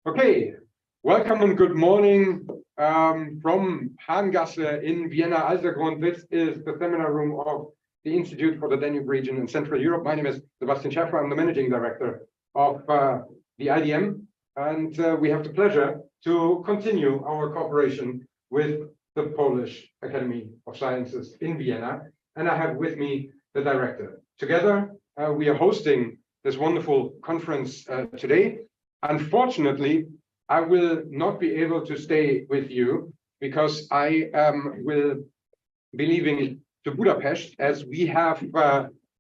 Okay, welcome and good morning from Hahngasse in Vienna, Alsergrund. This is the seminar room of the Institute for the Danube region in Central Europe. My name is Sebastian Schäfer. I'm the managing director of the IDM, and we have the pleasure to continue our cooperation with the Polish Academy of Sciences in Vienna. And I have with me the director. Together, we are hosting this wonderful conference today. Unfortunately, I will not be able to stay with you because I will be leaving to Budapest as we have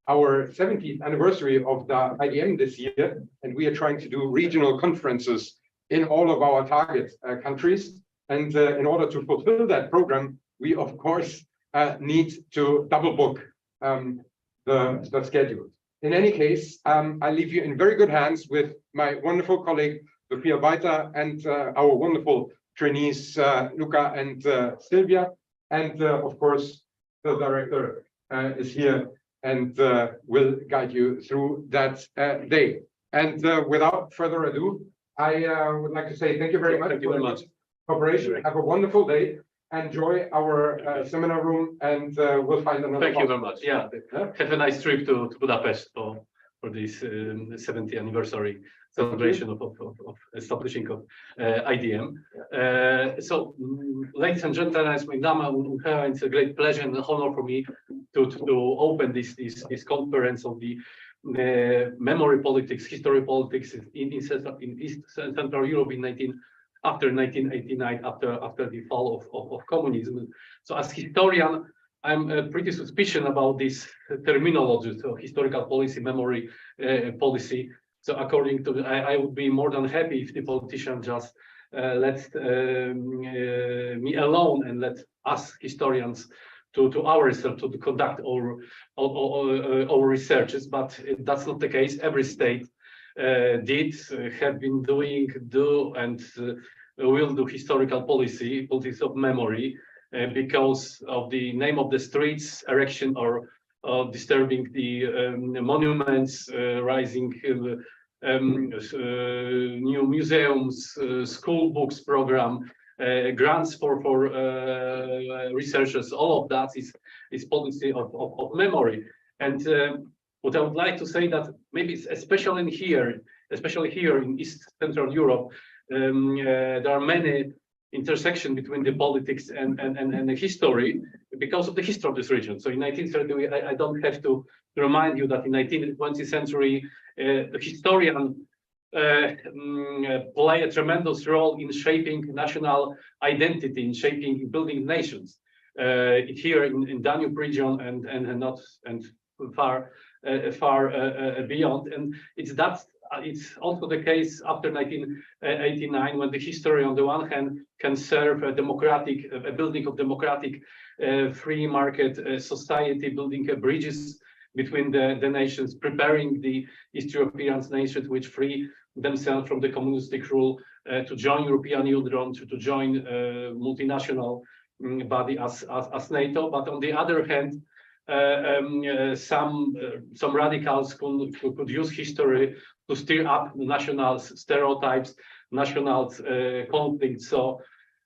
our 70th anniversary of the IDM this year, and we are trying to do regional conferences in all of our target countries. And in order to fulfill that program, we of course need to double book the schedule. In any case, I leave you in very good hands with my wonderful colleague, Sophia Weiter, and our wonderful trainees, Luca and Silvia. And of course, the director is here and will guide you through that day. And without further ado, I would like to say thank you very much. Thank you very much. Cooperation. Have a wonderful day. Enjoy our seminar room, and we'll find another. Thank you very much. Yeah, have a nice trip to Budapest for this 70th anniversary celebration of establishing of IDM. So, ladies and gentlemen, it's a great pleasure and honor for me to open this conference of the memory politics, history politics in East Central Europe after 1989, after the fall of communism. So as historian, I'm pretty suspicious about this terminology, so historical policy, memory policy. So according to, I would be more than happy if the politician just let me alone and let us historians to ourselves to conduct our researches, but that's not the case. Every state have been doing, and will do historical politics of memory because of the name of the streets, erection or disturbing the monuments, rising new museums, school books program, grants for researchers. All of that is policy of memory. And what I would like to say that maybe especially here in East Central Europe, there are many intersections between the politics and the history because of the history of this region. So in 1930, I don't have to remind you that in 19th and 20th century, the historian play a tremendous role in shaping national identity, in shaping, building nations. Here in Danube region and not far beyond, and it's also the case after 1989 when the history on the one hand can serve a building of democratic free market society, building bridges between the nations, preparing the East European nations which free themselves from the communistic rule to join European Union, to join multinational body as NATO. But on the other hand, some radicals could use history to stir up national stereotypes, national conflicts. So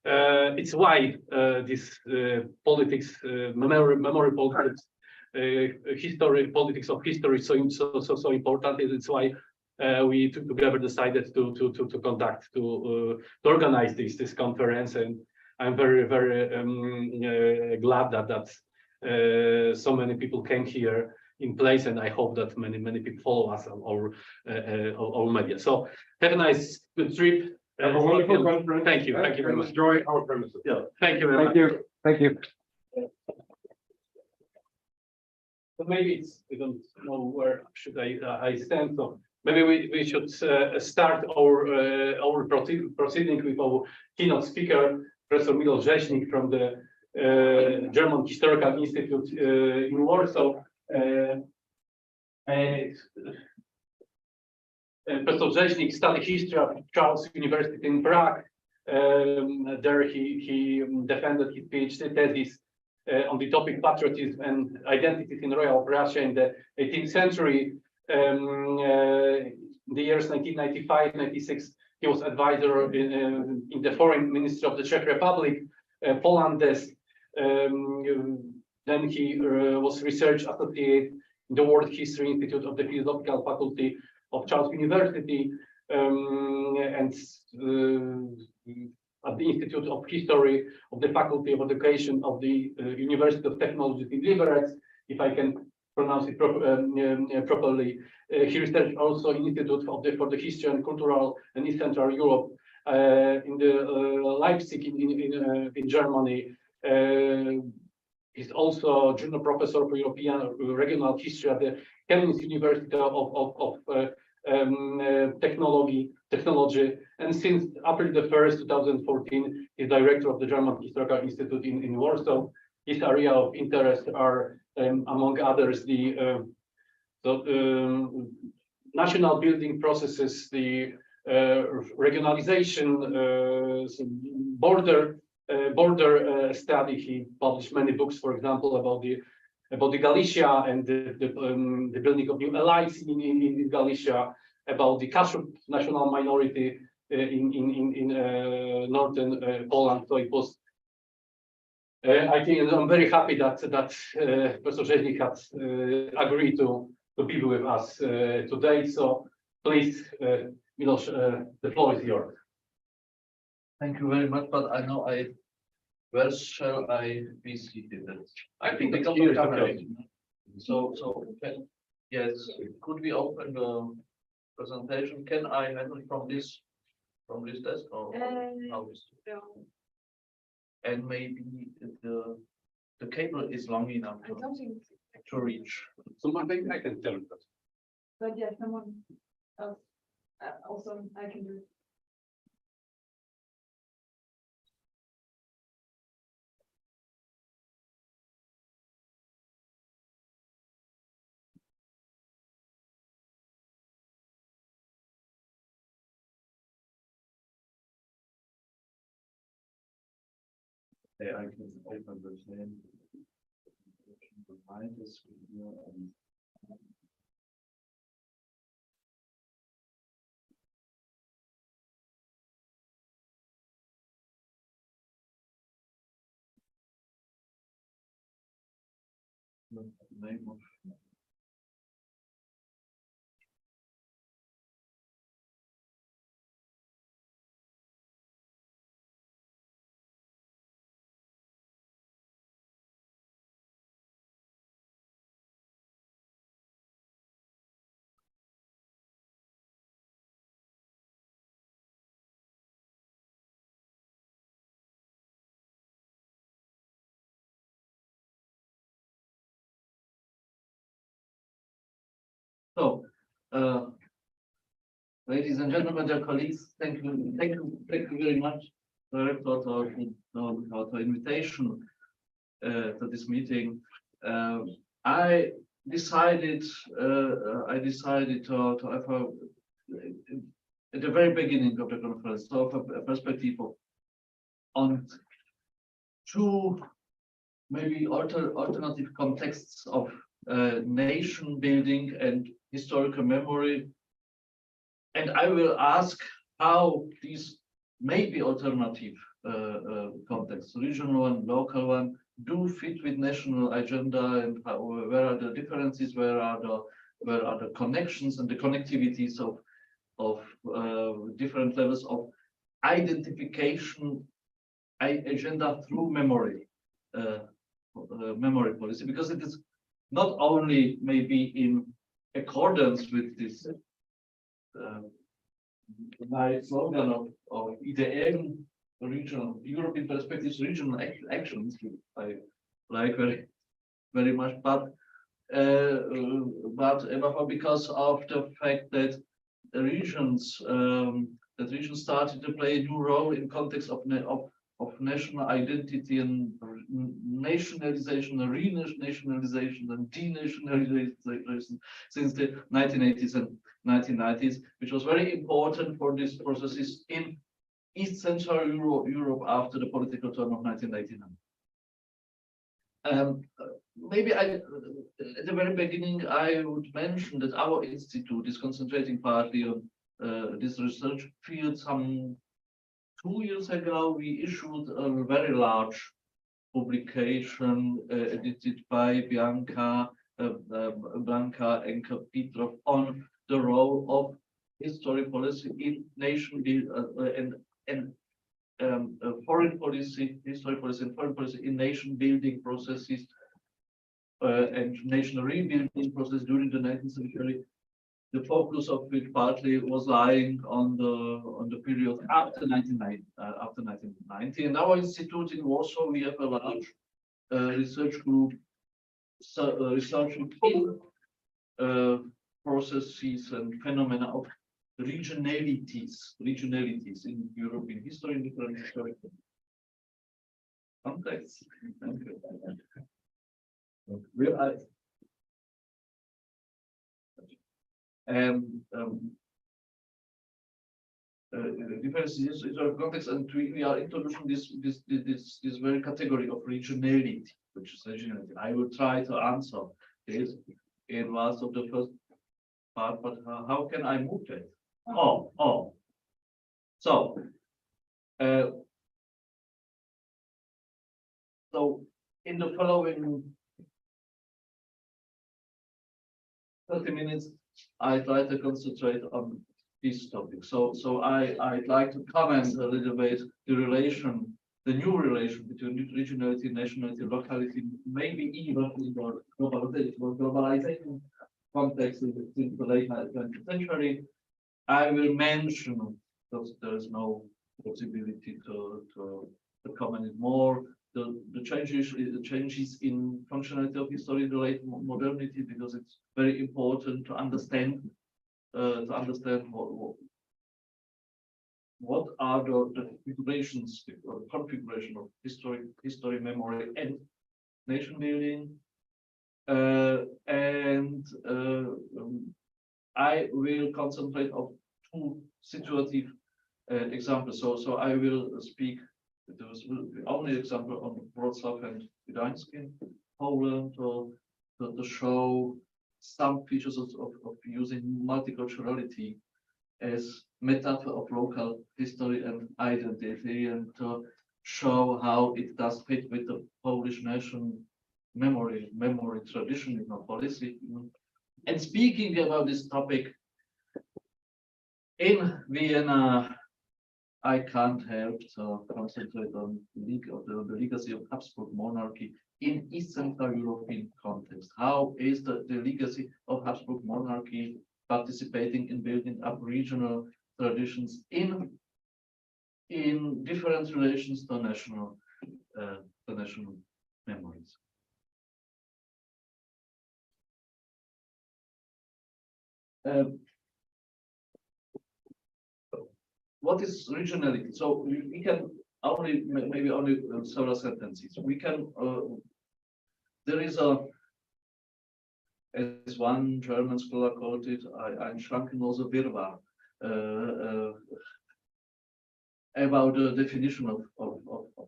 it's why this politics, memory politics, history, politics of history, so important. It's why we together decided to conduct, to organize this conference, and I'm very glad that so many people came here in place, and I hope that many people follow us on our media. So have a nice good trip. Have a wonderful conference. Thank you very much. Enjoy our premises. Yeah, thank you very much. Thank you. So maybe we don't know where should I stand. So maybe we should start our proceeding with our keynote speaker, Professor Miloš Rzeźnik from the German Historical Institute in Warsaw. Professor Rzeźnik studied history at Charles University in Prague. There he defended his PhD thesis on the topic patriotism and identities in Royal Prussia in the 18th century. the years 1995-96, he was advisor in the foreign ministry of the Czech Republic, Poland desk. Then he was research associate in the World History Institute of the Philosophical Faculty of Charles University, and at the Institute of History of the Faculty of Education of the University of Technology in Liberec, if I can pronounce it properly. He researched also in Institute for the History and Cultural and East Central Europe in the Leipzig in Germany. He's also junior professor for European regional history at the Chemnitz University of Technology, and since April the 1st, 2014, he's director of the German Historical Institute in Warsaw. His area of interest are, among others, the national building processes, the regionalization, border study. He published many books, for example, about the Galicia and the building of new allies in Galicia, about the Kashub national minority in northern Poland. So it was, I think, I'm very happy that Professor Rzeźnik had agreed to be with us today. So please, Milosz, the floor is yours. Thank you very much, but I know where shall I be seated? I think because here of is cameras. okay. So yes, could we open the presentation? Can I handle it from this desk or how is it? And maybe the cable is long enough I don't think, to reach. So maybe I can tell that. but yeah, someone else also I can do it. Yeah, I can open the same. Behind this video and the name of So, ladies and gentlemen, dear colleagues, thank you very much, Director, for the invitation to this meeting. I decided to have at the very beginning of the conference to have a perspective on two maybe alternative contexts of nation building and historical memory, and I will ask how these maybe alternative contexts, regional and local one, do fit with national agenda, and where are the differences, where are the connections and the connectivities of different levels of identification agenda through memory policy, because it is not only maybe in accordance with this nice slogan of IDM, regional European perspectives, regional actions, I like very much, but because of the fact that the regions started to play a new role in context of national identity and nationalization, and renationalization and denationalization since the 1980s and 1990s, which was very important for these processes in East Central Europe after the political turn of 1989. maybe at the very beginning, I would mention that our institute is concentrating partly on this research field. Some 2 years ago, we issued a very large publication edited by Blanka and Petrov on the role of history policy in nation and foreign policy, history policy and foreign policy in nation building processes and nation rebuilding process during the 19th century. The focus of which partly was lying on the period after 1990. In our institute in Warsaw, we have a large research group researching in processes and phenomena of regionalities in European history, in different historical contexts. Different historical context, and we are introducing this very category of regionality, which is regionality. I will try to answer this in one of the first part, but how can I move it? So in the following 30 minutes, I try to concentrate on this topic. So I'd like to comment a little bit the new relation between regionality, nationality, locality, maybe even in the globalization context in the late 20th century. I will mention, because there is no possibility to comment it more, the changes in functionality of history in the late modernity, because it's very important to understand what are the configurations or configuration of history, memory, and nation building. I will concentrate on two situative examples. So I will speak. There will be only example on Wrocław and Gdańsk in Poland to show some features of using multiculturality as metaphor of local history and identity, and to show how it does fit with the Polish nation memory tradition, policy. And speaking about this topic, in Vienna, I can't help to concentrate on the legacy of Habsburg monarchy in East Central European context. How is the legacy of Habsburg monarchy participating in building up regional traditions in different relations to national memories? What is regionality? So we can only maybe only several sentences. We can there is as one German scholar called it, ein schrankenloser Wirrwarr, about the definition of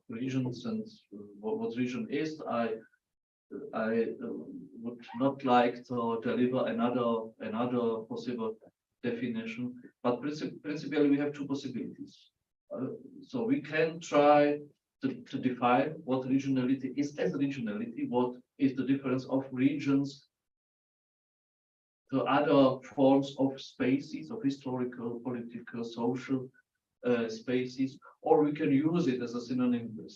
regions and what region is. I would not like to deliver another possible definition, but principally we have two possibilities. So we can try to define what regionality is as regionality, what is the difference of regions to other forms of spaces, of historical, political, social spaces, or we can use it as a synonym to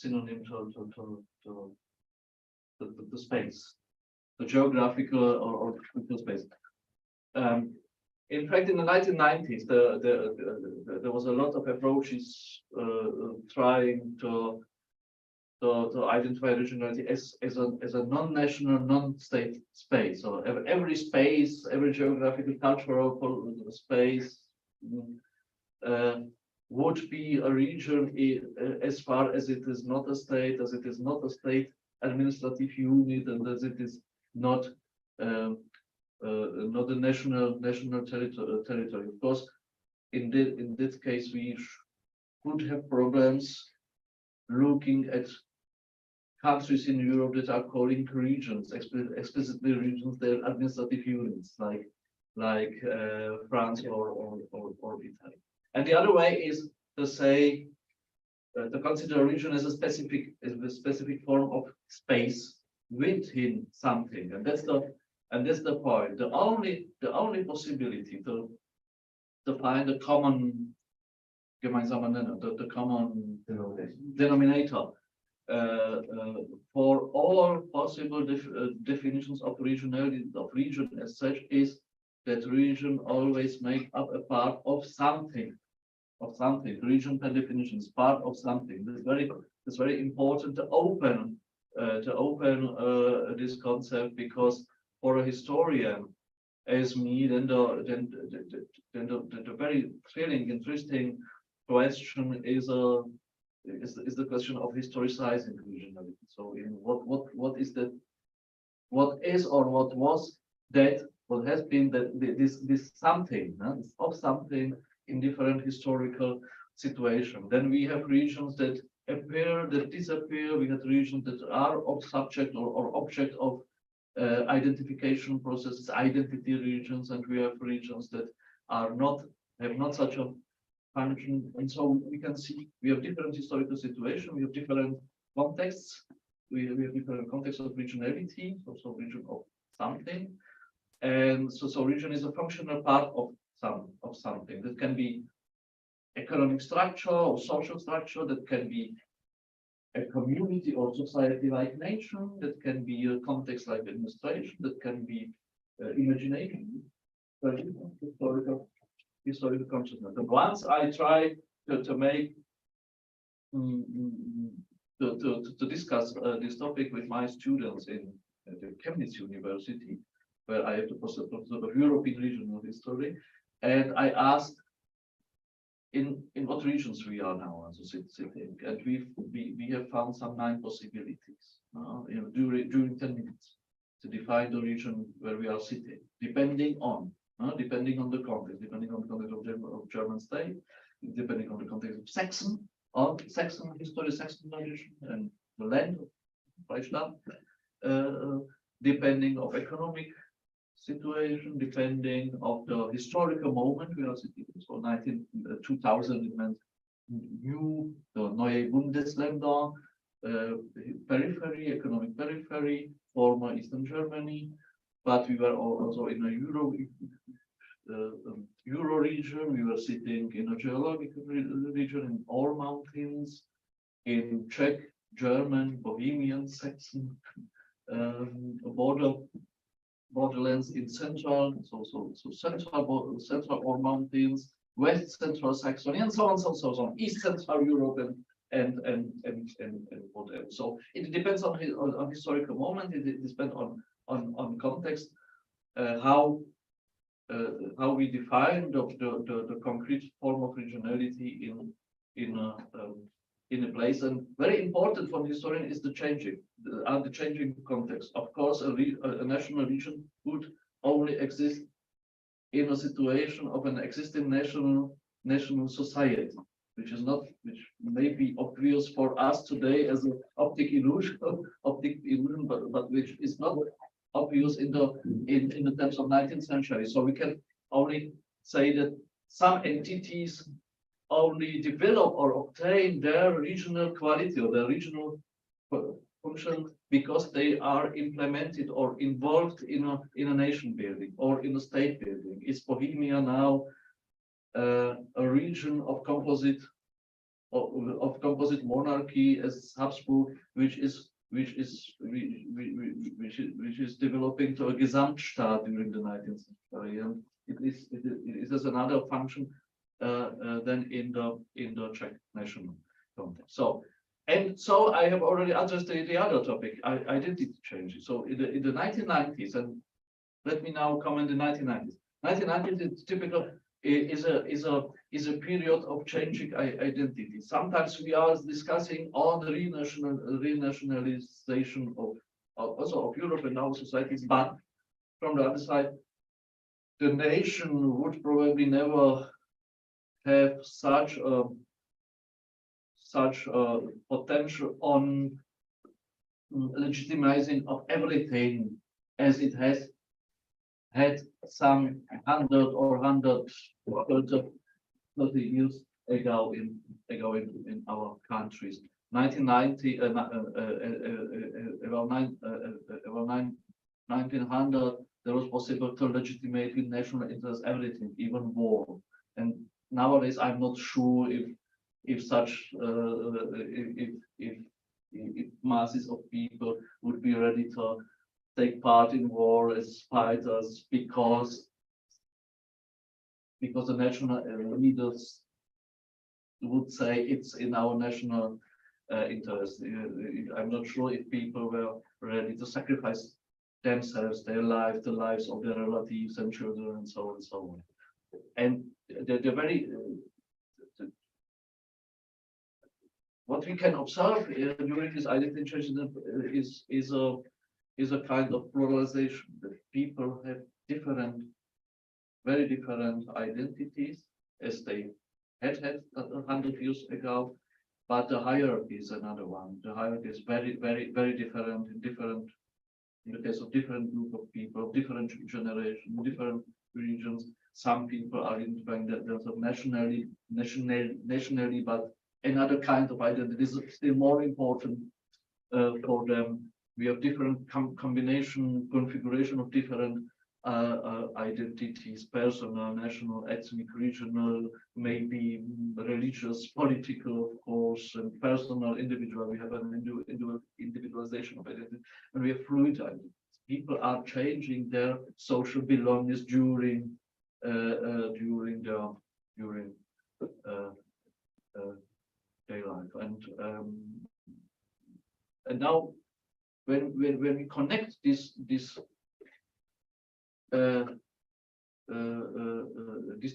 the space, the geographical or physical space. In fact, in the 1990s, there was a lot of approaches trying to identify regionality as a non-national, non-state space. So every space, every geographical, cultural space would be a region as far as it is not a state, as it is not a state administrative unit, and as it is not a national territory. Of course, in this case, we could have problems looking at countries in Europe that are calling regions, explicitly regions, they're administrative units like France or Italy. And the other way is to say to consider a region as a specific form of space within something, and that's the point. The only possibility to find a common gemeinsamer Nenner, the common denominator for all possible definitions of regionality, of region as such, is that region always make up a part of something. Region per definition is part of something. It's very important to open this concept, because for a historian as me, then the very thrilling, interesting question is the question of historicizing regionality. So, in what is that? What is or what was that? What has been that this something of something in different historical situations? Then we have regions that appear, that disappear. We have regions that are of subject or object of identification processes, identity regions, and we have regions that have not such a function. And so we can see we have different historical situations, we have different contexts, we have different contexts of regionality, so region of something. And so region is a functional part of something. That can be economic structure or social structure, that can be a community or society like nation, that can be a context like administration, that can be imagination, historical consciousness. And once I try to make to discuss this topic with my students in the Chemnitz University, where I have the professor of European regional history, and I asked in what regions we are now as a sitting, and we have found some 9 possibilities during 10 minutes to define the region where we are sitting, depending on the context, of German state, depending on the context of Saxon history, Saxon tradition, and the land of Deutschland, depending of economic situation, depending of the historical moment we are sitting. So 2000 it meant the neue Bundesländer, periphery, economic periphery, former Eastern Germany, but we were also in a Euro region. We were sitting in a geological region in all mountains, in Czech, German, Bohemian, Saxon borderlands in central, central or mountains, West Central Saxony, and so on, East Central Europe and whatever. So it depends on historical moment. It depends on context, how we define the concrete form of regionality in a place. And very important for the historian is the changing context. Of course, a national region would only exist in a situation of an existing national society, which may be obvious for us today as an optic illusion, but which is not obvious in the terms of 19th century. So we can only say that some entities only develop or obtain their regional quality or their regional function because they are implemented or involved in a nation building or in a state building. Is Bohemia now a region of composite monarchy as Habsburg, which is developing to a Gesamtstaat during the 19th century, and it is another function than in the Czech national context. So I have already addressed the other topic, identity changes. So in the 1990s, and let me now comment the 1990s. 1990s is typical, is a period of changing identity. Sometimes we are discussing on the renationalization of Europe and our societies, but from the other side, the nation would probably never have such a potential on legitimizing of everything as it has had some 100 or 130 years ago in our countries. 1990, around 1900, there was possible to legitimate with national interest everything, even war. And nowadays, I'm not sure if such if masses of people would be ready to take part in war as fighters because the national leaders would say it's in our national interest. I'm not sure if people were ready to sacrifice themselves, their life, the lives of their relatives and children, and so on and so on. And they're very what we can observe during this identity change is a kind of pluralization, that people have very different identities as they had 100 years ago, but the hierarchy is another one. The hierarchy is very different in the case of different group of people, different generations, different regions. Some people are identifying themselves nationally, but another kind of identity is still more important for them. We have different configuration of different identities: personal, national, ethnic, regional, maybe religious, political, of course, and personal, individual. We have an individualization of identity, and we have fluid identities. People are changing their social belongings during their life, and now when we connect these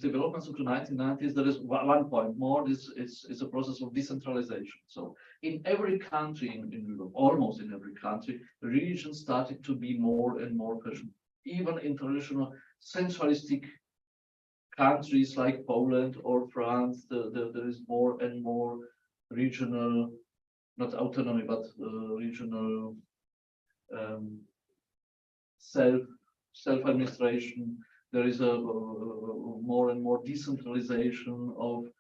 developments of the 1990s, there is one point more. This is a process of decentralization. So in every country in Europe, almost in every country, regions started to be more and more fashionable. Even in traditional centralistic countries like Poland or France, there is more and more regional, not autonomy, but regional self-administration. There is a more and more decentralization of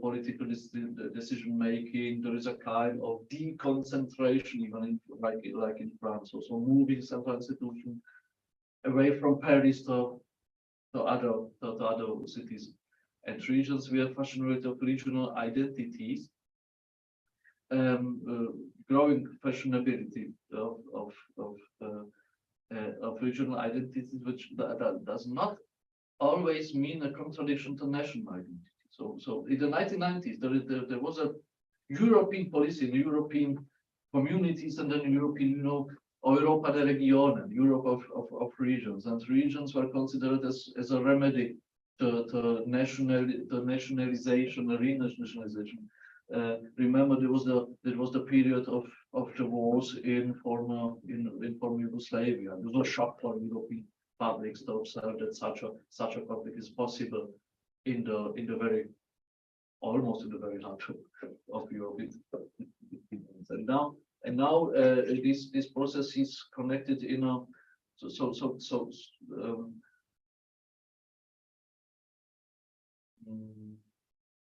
political decision making. There is a kind of deconcentration, even like in France. Also moving central institutions away from Paris to other cities and regions. We have fashionability of regional identities, growing fashionability of regional identities, which that does not always mean a contradiction to national identity. So in the 1990s, there was a European policy in European communities, and then European, Europa de Regionen, Europe of regions, and regions were considered as a remedy to nationalization, renationalization. Remember, there was the period of the wars in former Yugoslavia. There was a shock for European publics to observe that such a conflict is possible almost in the very heart of Europe. And now this process is connected in a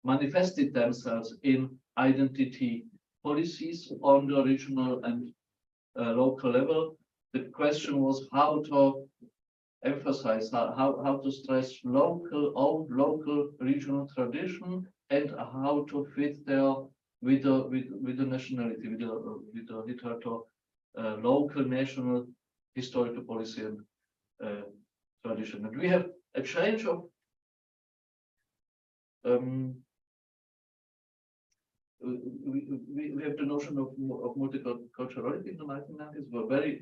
manifested themselves in identity policies on the regional and local level. The question was how to emphasize, how to stress local regional tradition, and how to fit there with the nationality, with the literature, local national historical policy and tradition. And we have a change of we have the notion of multiculturality in the 1990s. Were very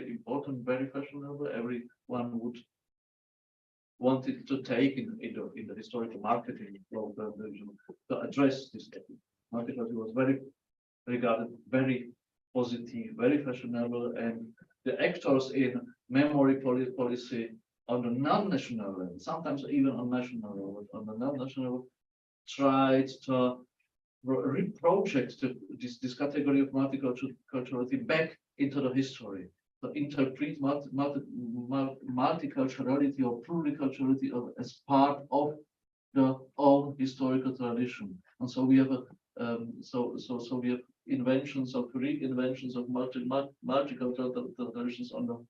important, very fashionable. Everyone wanted to take in the historical marketing to address this topic. Multiculturality was regarded very positive, very fashionable, and the actors in memory policy on the non-national level, sometimes even on national level, on the non-national level, tried to reproject this category of multiculturality back into the history. To interpret multiculturality or pluriculturality as part of the own historical tradition. And so we have we have inventions of reinventions of multicultural traditions on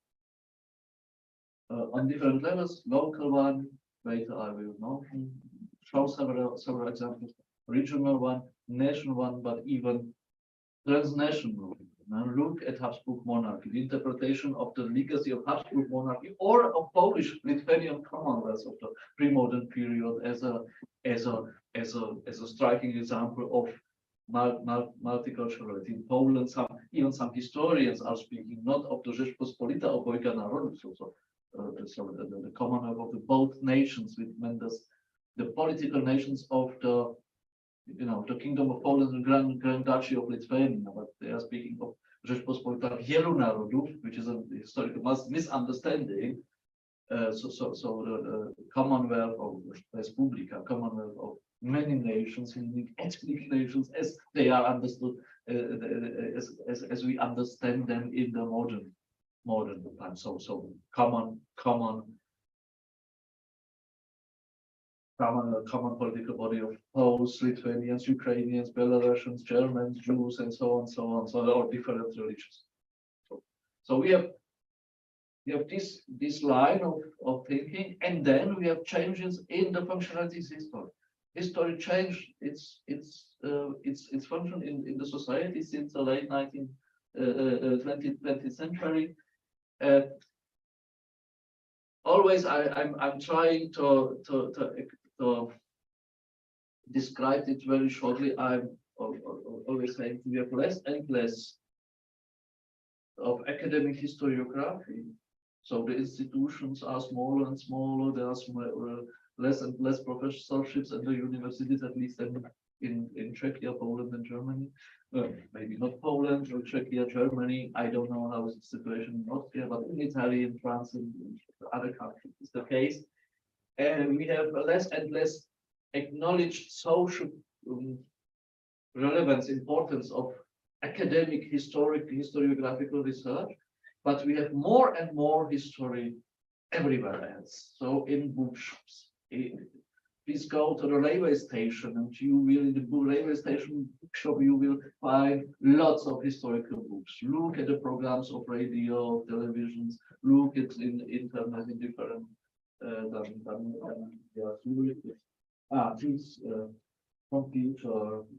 different levels. Local one, later I will show several examples. Regional one, national one, but even transnational. Now look at Habsburg monarchy, the interpretation of the legacy of Habsburg monarchy or of Polish-Lithuanian Commonwealth of the pre-modern period as a striking example of multiculturality. In Poland, even some historians are speaking not of the Rzeczpospolita obojga narodów, so the Commonwealth of the both nations, which meant the political nations of the the Kingdom of Poland and Grand Duchy of Lithuania, but they are speaking of Rzeczpospolita wielu narodów, which is a historical misunderstanding. The Commonwealth of Respublika, Commonwealth of many nations, meaning ethnic nations, as they are understood, as we understand them in the modern time. So common political body of Poles, Lithuanians, Ukrainians, Belarusians, Germans, Jews, and so on, or different religions. So we have this line of thinking, and then we have changes in the functionalities history. History changed its function in the society since the late 20th century. Always, I'm trying to describe it very shortly. I'm always saying we have less and less of academic historiography. So the institutions are smaller and smaller. There are less and less professorships at the universities, at least in Czechia, Poland, and Germany. Maybe not Poland or Czechia, Germany. I don't know how is the situation in Austria, but in Italy, in France, and other countries is the case. And we have less and less acknowledged social relevance, importance of academic, historiographical research, but we have more and more history everywhere else. So in bookshops, please go to the railway station, and you will, in the railway station bookshop, you will find lots of historical books. Look at the programs of radio, televisions, look at in internet, in different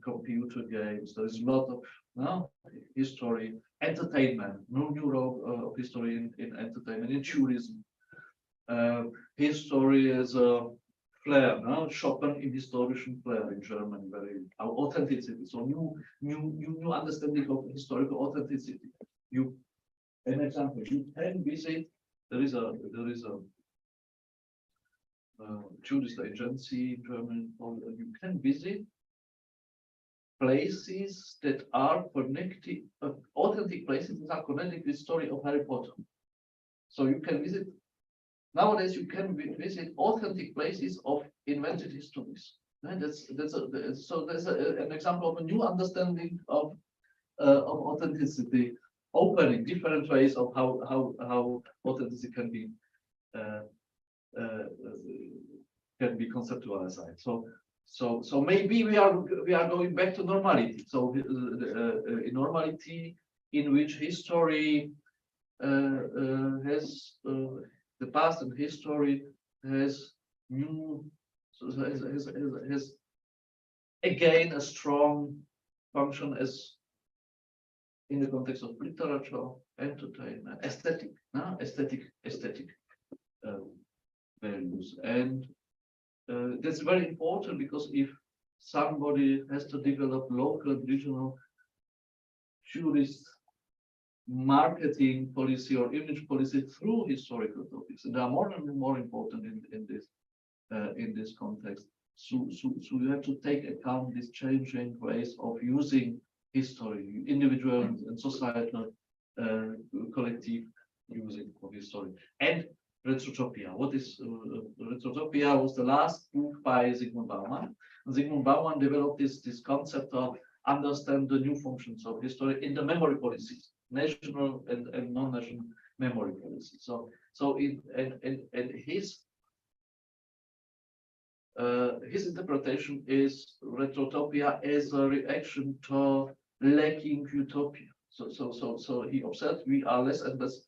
computer games. There is a lot of history, entertainment, new role of history in entertainment, in tourism. History as a flair, Chopin in historischen Flair in Germany, very authenticity. So new understanding of historical authenticity. An example, you can visit. There is a tourist agency in Germany. You can visit places that are connected, authentic places that are connected with the story of Harry Potter. So you can visit. Nowadays, you can visit authentic places of invented histories. Right? That's an example of a new understanding of authenticity, opening different ways of how authenticity can be conceptualized. So maybe we are going back to normality. So normality in which history has the past and history has again a strong function as in the context of literature, entertainment, aesthetic values. And that's very important, because if somebody has to develop local, regional tourist marketing policy or image policy through historical topics, and they are more and more important in this context. So you have to take account these changing ways of using history, individual and societal collective using of history. And Retrotopia. What is Retrotopia? Was the last book by Zygmunt Bauman. And Zygmunt Bauman developed this concept of understand the new functions of history in the memory policies, national and non-national memory policies. So his interpretation is retrotopia as a reaction to lacking utopia. So he observed we are less and less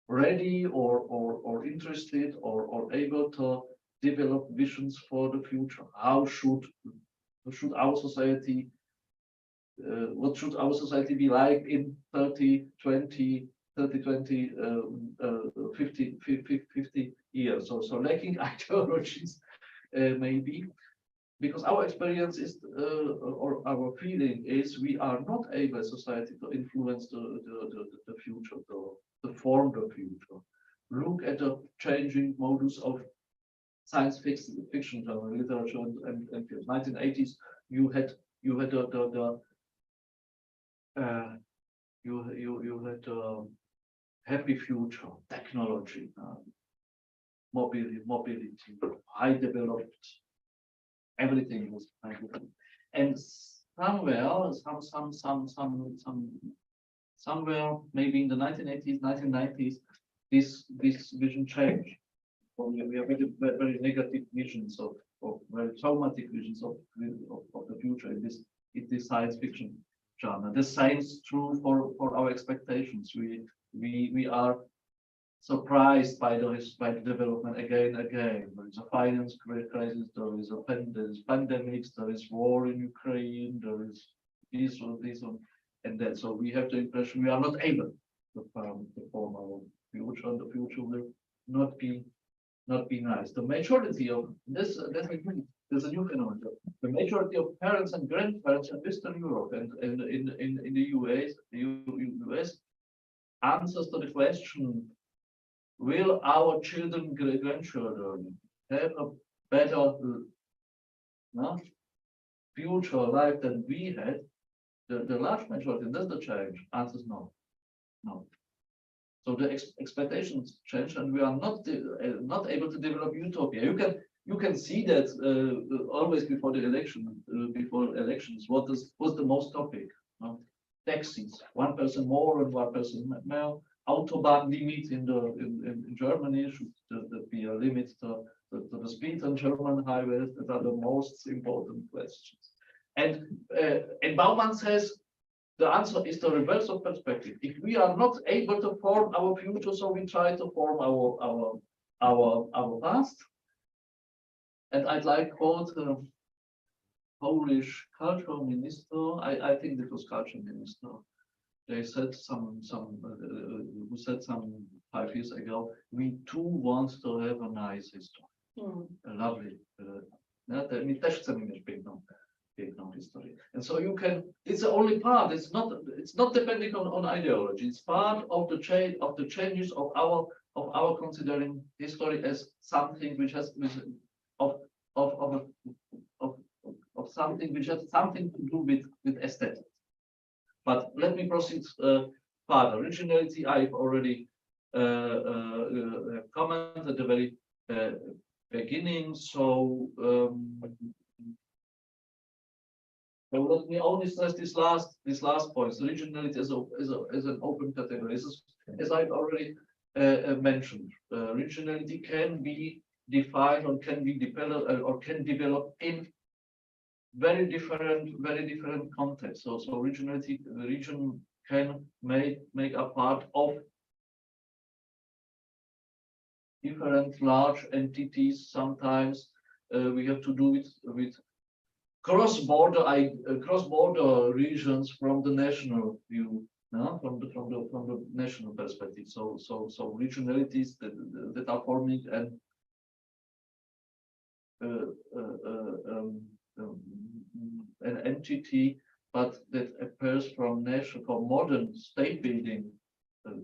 ready or interested or able to develop visions for the future. How should our society, what should our society be like in 30, 20, 50 years? So lacking ideologies, maybe, because our experience is, or our feeling is, we are not able as society to influence the future, to form the future. Look at the changing modus of science fiction genre, literature and 1980s. You had happy future, technology, mobility, high developed, everything was and somewhere maybe in the 1980s, 1990s, this vision changed. We have very negative visions of very traumatic visions of the future in this science fiction genre. The same is true for our expectations. We are surprised by the development again. There is a finance crisis, there is pandemics, there is war in Ukraine, there is this one, and that. So we have the impression we are not able to form our future, and the future will not be nice. The majority of this, there's a new phenomenon. The majority of parents and grandparents in Western Europe and in the US answers to the question, will our children, grandchildren have a better future life than we had? The large majority, and that's the change, answers no. So the expectations change, and we are not able to develop utopia. You can see that always before the elections, what's the most topic? Taxis, 1% more and 1% more. Autobahn limit in Germany, should there be a limit to the speed on German highways? That are the most important questions. And Bauman says the answer is the reverse of perspective. If we are not able to form our future, so we try to form our past. And I'd like to quote Polish culture minister. I think it was culture minister. They said who said some 5 years ago, we too want to have a nice history, a lovely. My też chcemy mieć piękną history. And so you can. It's the only part. It's not depending on ideology. It's part of the changes of our considering history as something which has of something which has something to do with aesthetics. But let me proceed further. Originality, I've already commented at the very beginning. So let me only stress this last point. Originality as an open category. As I've already mentioned, originality can be defined or can be developed or can develop in very different contexts. So originality, the region can make a part of different large entities. Sometimes we have to do with cross-border regions from the national view, from the national perspective. So regionalities that are forming an entity, but that appears from modern state building,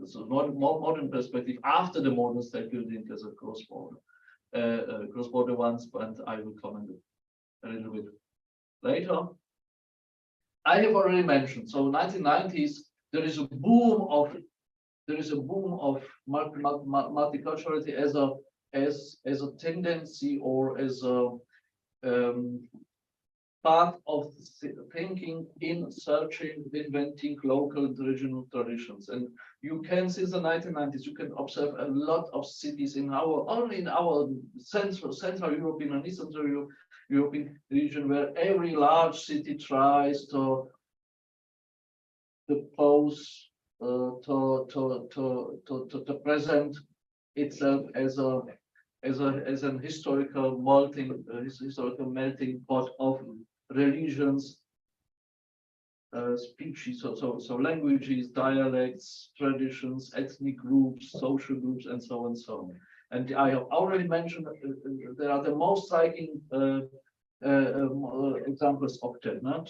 so more modern perspective after the modern state building as a cross-border ones, and I will comment a little bit later. I have already mentioned, so 1990s, there is a boom of there is a boom of multiculturality as a tendency or as a part of thinking in searching, inventing local regional traditions. And you can, since the 1990s, you can observe a lot of cities in only in our Central European and Eastern European region, where every large city tries to pose to present itself as an historical melting pot of religions, species, so languages, dialects, traditions, ethnic groups, social groups, and so on and so on. And I have already mentioned there are the most striking examples of that. No?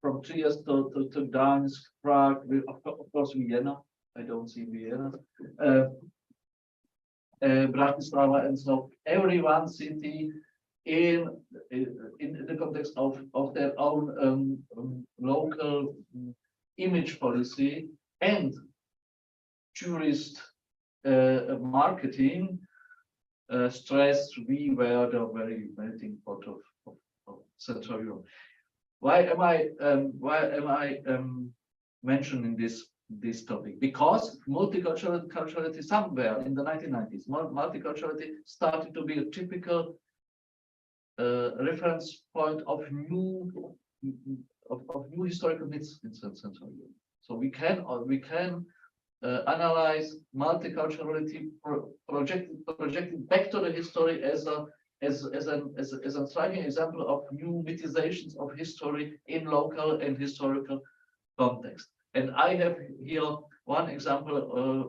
From Trieste to Gdańsk, Prague, of course Vienna. I don't see Vienna. Bratislava, and so every one city in the context of their own local image policy and tourist marketing stressed we were the very melting pot of Central Europe. Why am I mentioning this topic? Because multiculturality somewhere in the 1990s, multiculturality started to be a typical reference point of new historical myths in Central Europe. So we can analyze multiculturality projected back to the history as a striking example of new mythizations of history in local and historical context. And I have here one example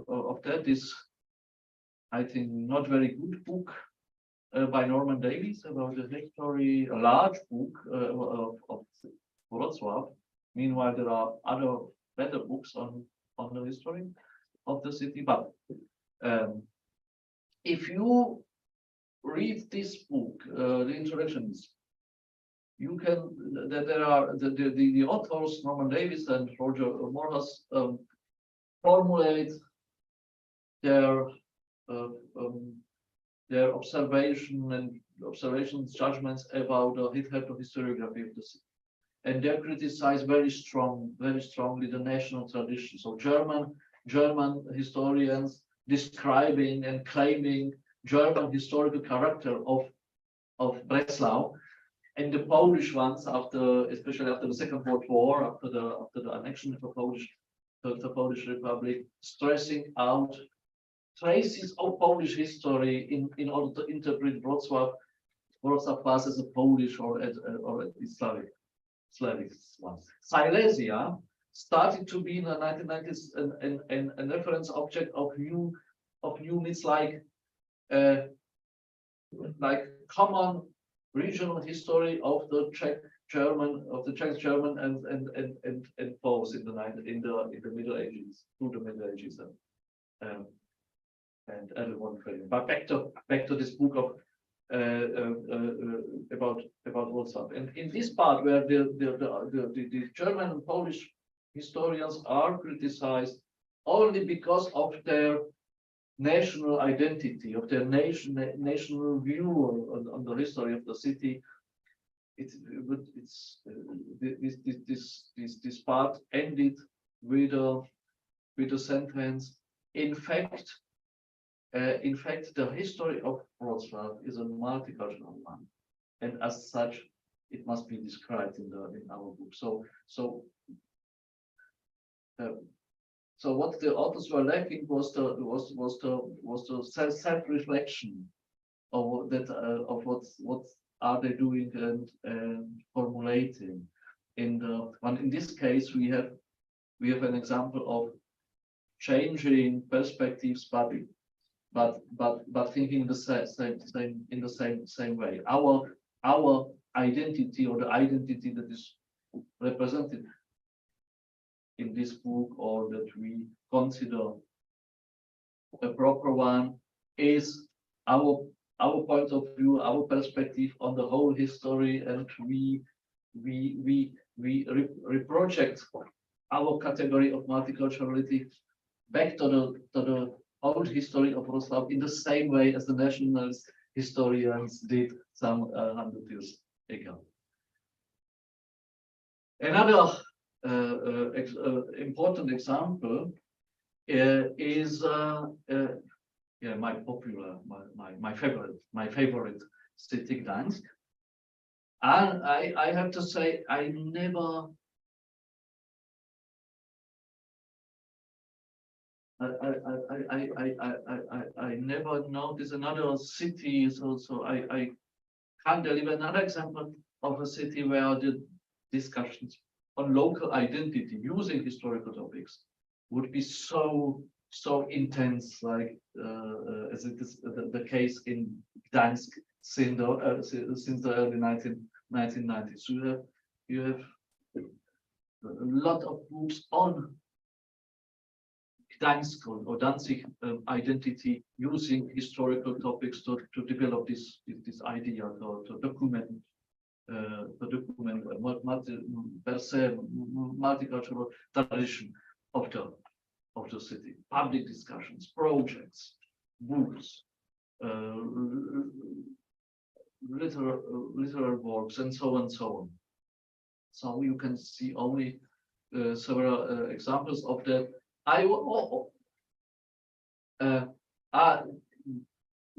of that. Is, I think, not very good book by Norman Davies about the history, a large book of Wrocław. Meanwhile, there are other better books on the history of the city. But if you read this book, the introductions, you can there are the authors Norman Davies and Roger Morris formulate their observations, judgments about the historiography of the city, and they criticize very strongly the national tradition. So German historians describing and claiming German historical character of Breslau, and the Polish ones, especially after the Second World War, after the annexion of the Polish Republic, stressing out traces of Polish history in order to interpret Wrocław past as a Polish or at least Slavic ones. Silesia started to be in the 1990s a reference object of new myths like common regional history of the Czech German and Poles in the Middle Ages, through the Middle Ages and early modern period. But back to this book of about Wrocław, and in this part where the German and Polish historians are criticized only because of their national identity, of their national view on the history of the city. This part ended with a sentence. In fact, the history of Wrocław is a multicultural one, and as such, it must be described in our book. So what the authors were lacking was the self-reflection of what are they doing and formulating. In this case, we have an example of changing perspectives, but thinking in the same way. Our identity, or the identity that is represented in this book, or that we consider a proper one, is our point of view, our perspective on the whole history, and we reproject our category of multiculturality back to the old history of Wrocław in the same way as the nationalist historians did some 100 years ago. Another important example is my favorite city, Gdańsk. And I have to say, I never noticed another city, so I can't deliver another example of a city where the discussions on local identity using historical topics would be so intense, like as it is the case in Gdańsk since the early 1990s. So you have a lot of books on Gdańsk or Danzig identity using historical topics to develop this idea, to document multicultural tradition of the city. Public discussions, projects, books, literary works, and so on. So you can see only several examples of that.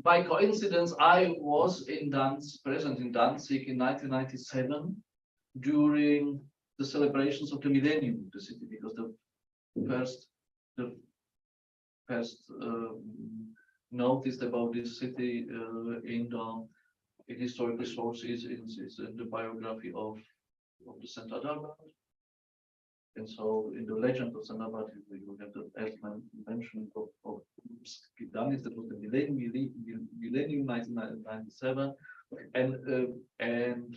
By coincidence, I was present in Danzig in 1997 during the celebrations of the millennium of the city, because the first noticed about this city in historical sources is in the biography of the Saint Adalbert. And so in the legend of Saint Adalbert, you have the mention of Gdańsk, that was the millennium 1997. And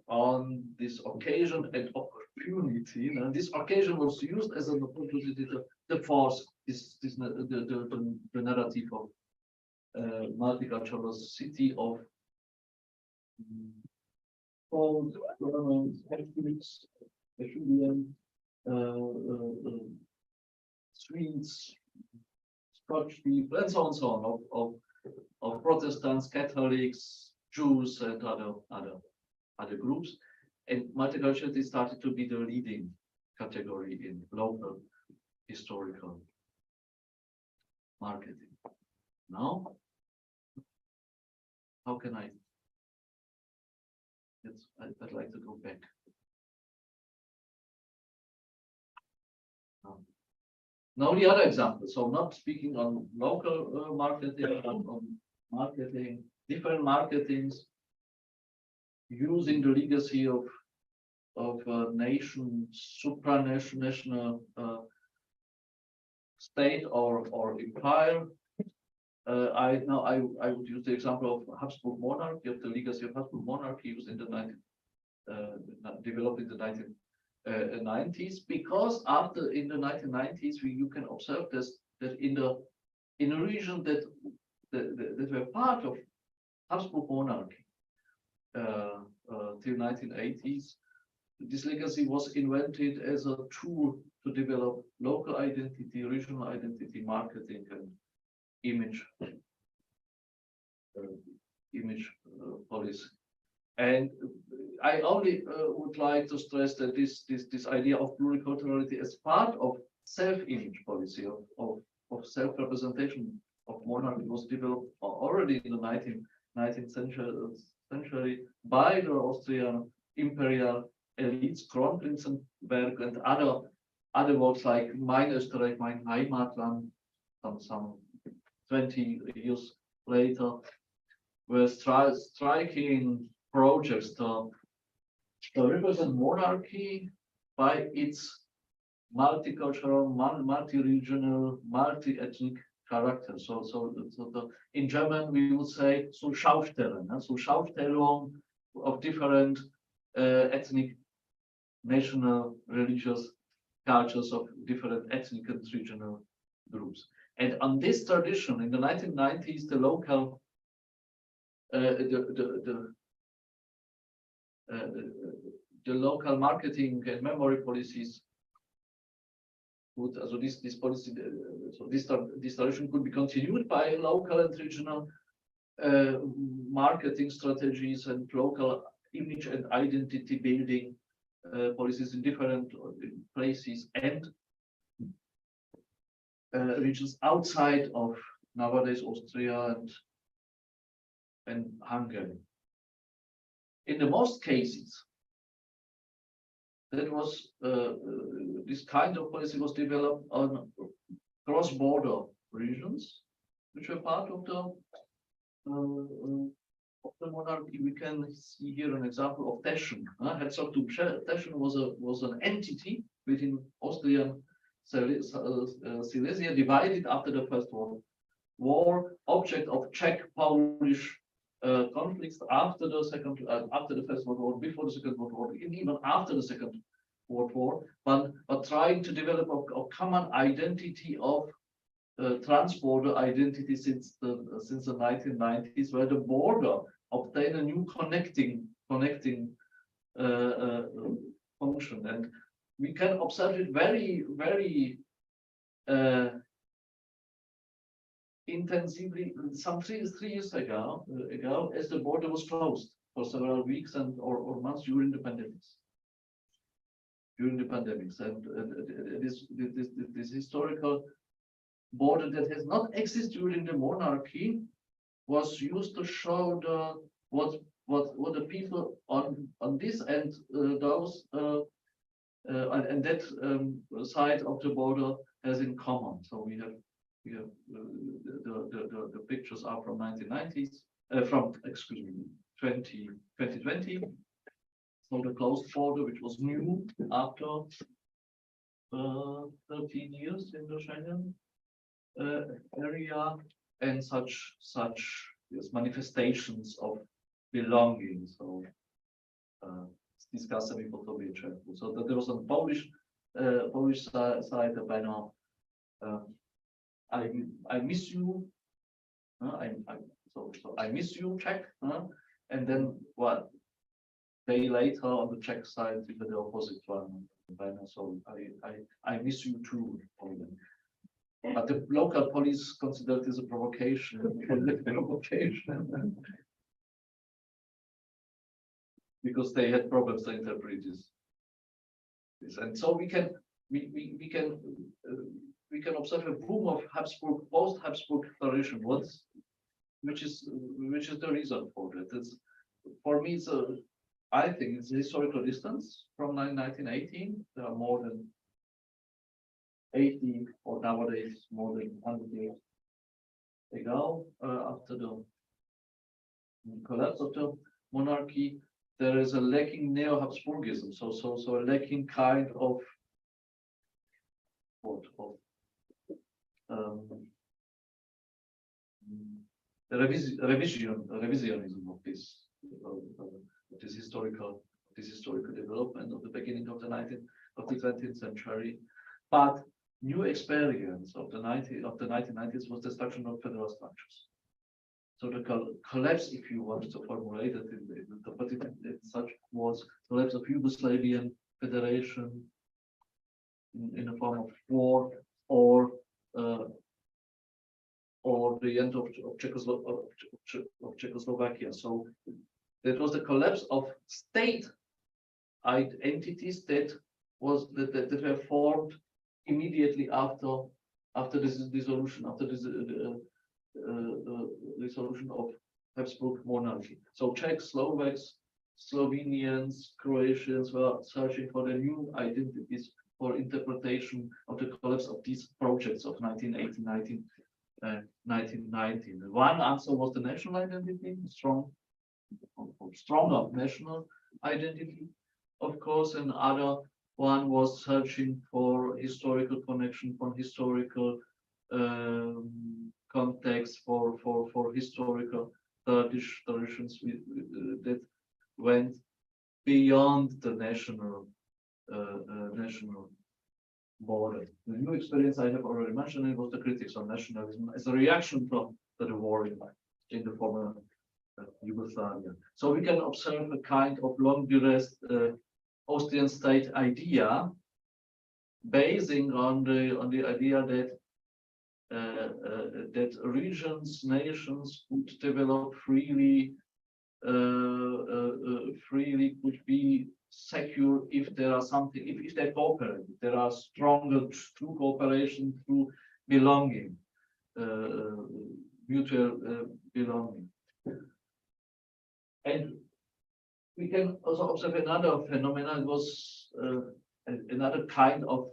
on this occasion and opportunity, this occasion was used as an opportunity to force the narrative of multicultural city of Catholics, Swedes, Scotch people, and so on, of Protestants, Catholics, Jews, and other groups. And multiculturality started to be the leading category in local historical marketing. Now, how can I? Yes, I'd like to go back. Now the other example. So not speaking on local marketing, on marketing, different marketings, using the legacy of nation, supranational state or empire. I would use the example of Habsburg monarchy, of the legacy of Habsburg monarchy used in the developed in the 1990s, because in the 1990s you can observe this, that in a region that were part of Habsburg monarchy till 1980s, this legacy was invented as a tool to develop local identity, regional identity, marketing, and image policy. And I only would like to stress that this idea of pluriculturality as part of self-image policy, of self-representation of monarchy, was developed already in the 19th century by the Austrian imperial elites, Kronprinzenberg, and other works like Mein Österreich, Mein Heimatland, some 20 years later, were striking projects to represent monarchy by its multicultural, multi-regional, multi-ethnic character. So in German we would say so Schaustellen, so Schaustellung of different ethnic, national, religious cultures of different ethnic and regional groups. And on this tradition, in the 1990s, the local the local marketing and memory policies would, also this policy, so this direction could be continued by local and regional marketing strategies and local image and identity building policies in different places and regions outside of nowadays Austria and Hungary. In the most cases, that was this kind of policy was developed on cross-border regions, which were part of the monarchy. We can see here an example of Teschen. Herzogtum Teschen was an entity within Austrian Silesia, divided after the First World War, object of Czech-Polish conflicts after the First World War, before the Second World War, and even after the Second World War, but trying to develop a common identity of transborder identity since the 1990s, where the border obtained a new connecting function, and we can observe it very intensively. Some three years ago, as the border was closed for several weeks or months during the pandemics. And this historical border that has not existed during the monarchy was used to show what the people on this and those and that side of the border has in common. So we have the pictures are from 1990s, from 2020. So the closed border, which was new after 13 years in the Schengen area, and such manifestations of belonging. So discussing people to be careful. So that there was on Polish side a banner. I miss you. So I miss you, Czech. And then what? Day later on the Czech side, the opposite one banner. So I miss you too. But the local police considered this a provocation. Because they had problems to interpret this. And so we can observe a boom of Habsburg, post-Habsburg tradition. Which is the reason for that? For me, I think it's a historical distance from 1918. There are more than 80, or nowadays more than 100 years ago, after the collapse of the monarchy. There is a lacking neo-Habsburgism, so a lacking kind of revisionism of this historical development of the beginning of the 20th century. But new experience of the 1990s was destruction of federal structures. So the collapse, if you want to formulate it in such words, collapse of Yugoslavian Federation in a form of war, or the end of Czechoslovakia. So that was the collapse of state entities that were formed immediately after this dissolution, dissolution of Habsburg monarchy. So Czechs, Slovaks, Slovenians, Croatians were searching for the new identities for interpretation of the collapse of these projects of 1918, 1919. One answer was the national identity, stronger national identity, of course. And other one was searching for historical connection, for historical context, for historical traditions that went beyond the national border. The new experience I have already mentioned, it was the critics of nationalism as a reaction to the war in the former Yugoslavia. So we can observe a kind of long duress Austrian state idea basing on the idea that that regions, nations could develop freely, freely could be secure if there are something, if they cooperate, if there are stronger through cooperation, through belonging, mutual belonging. And we can also observe another phenomenon. It was another kind of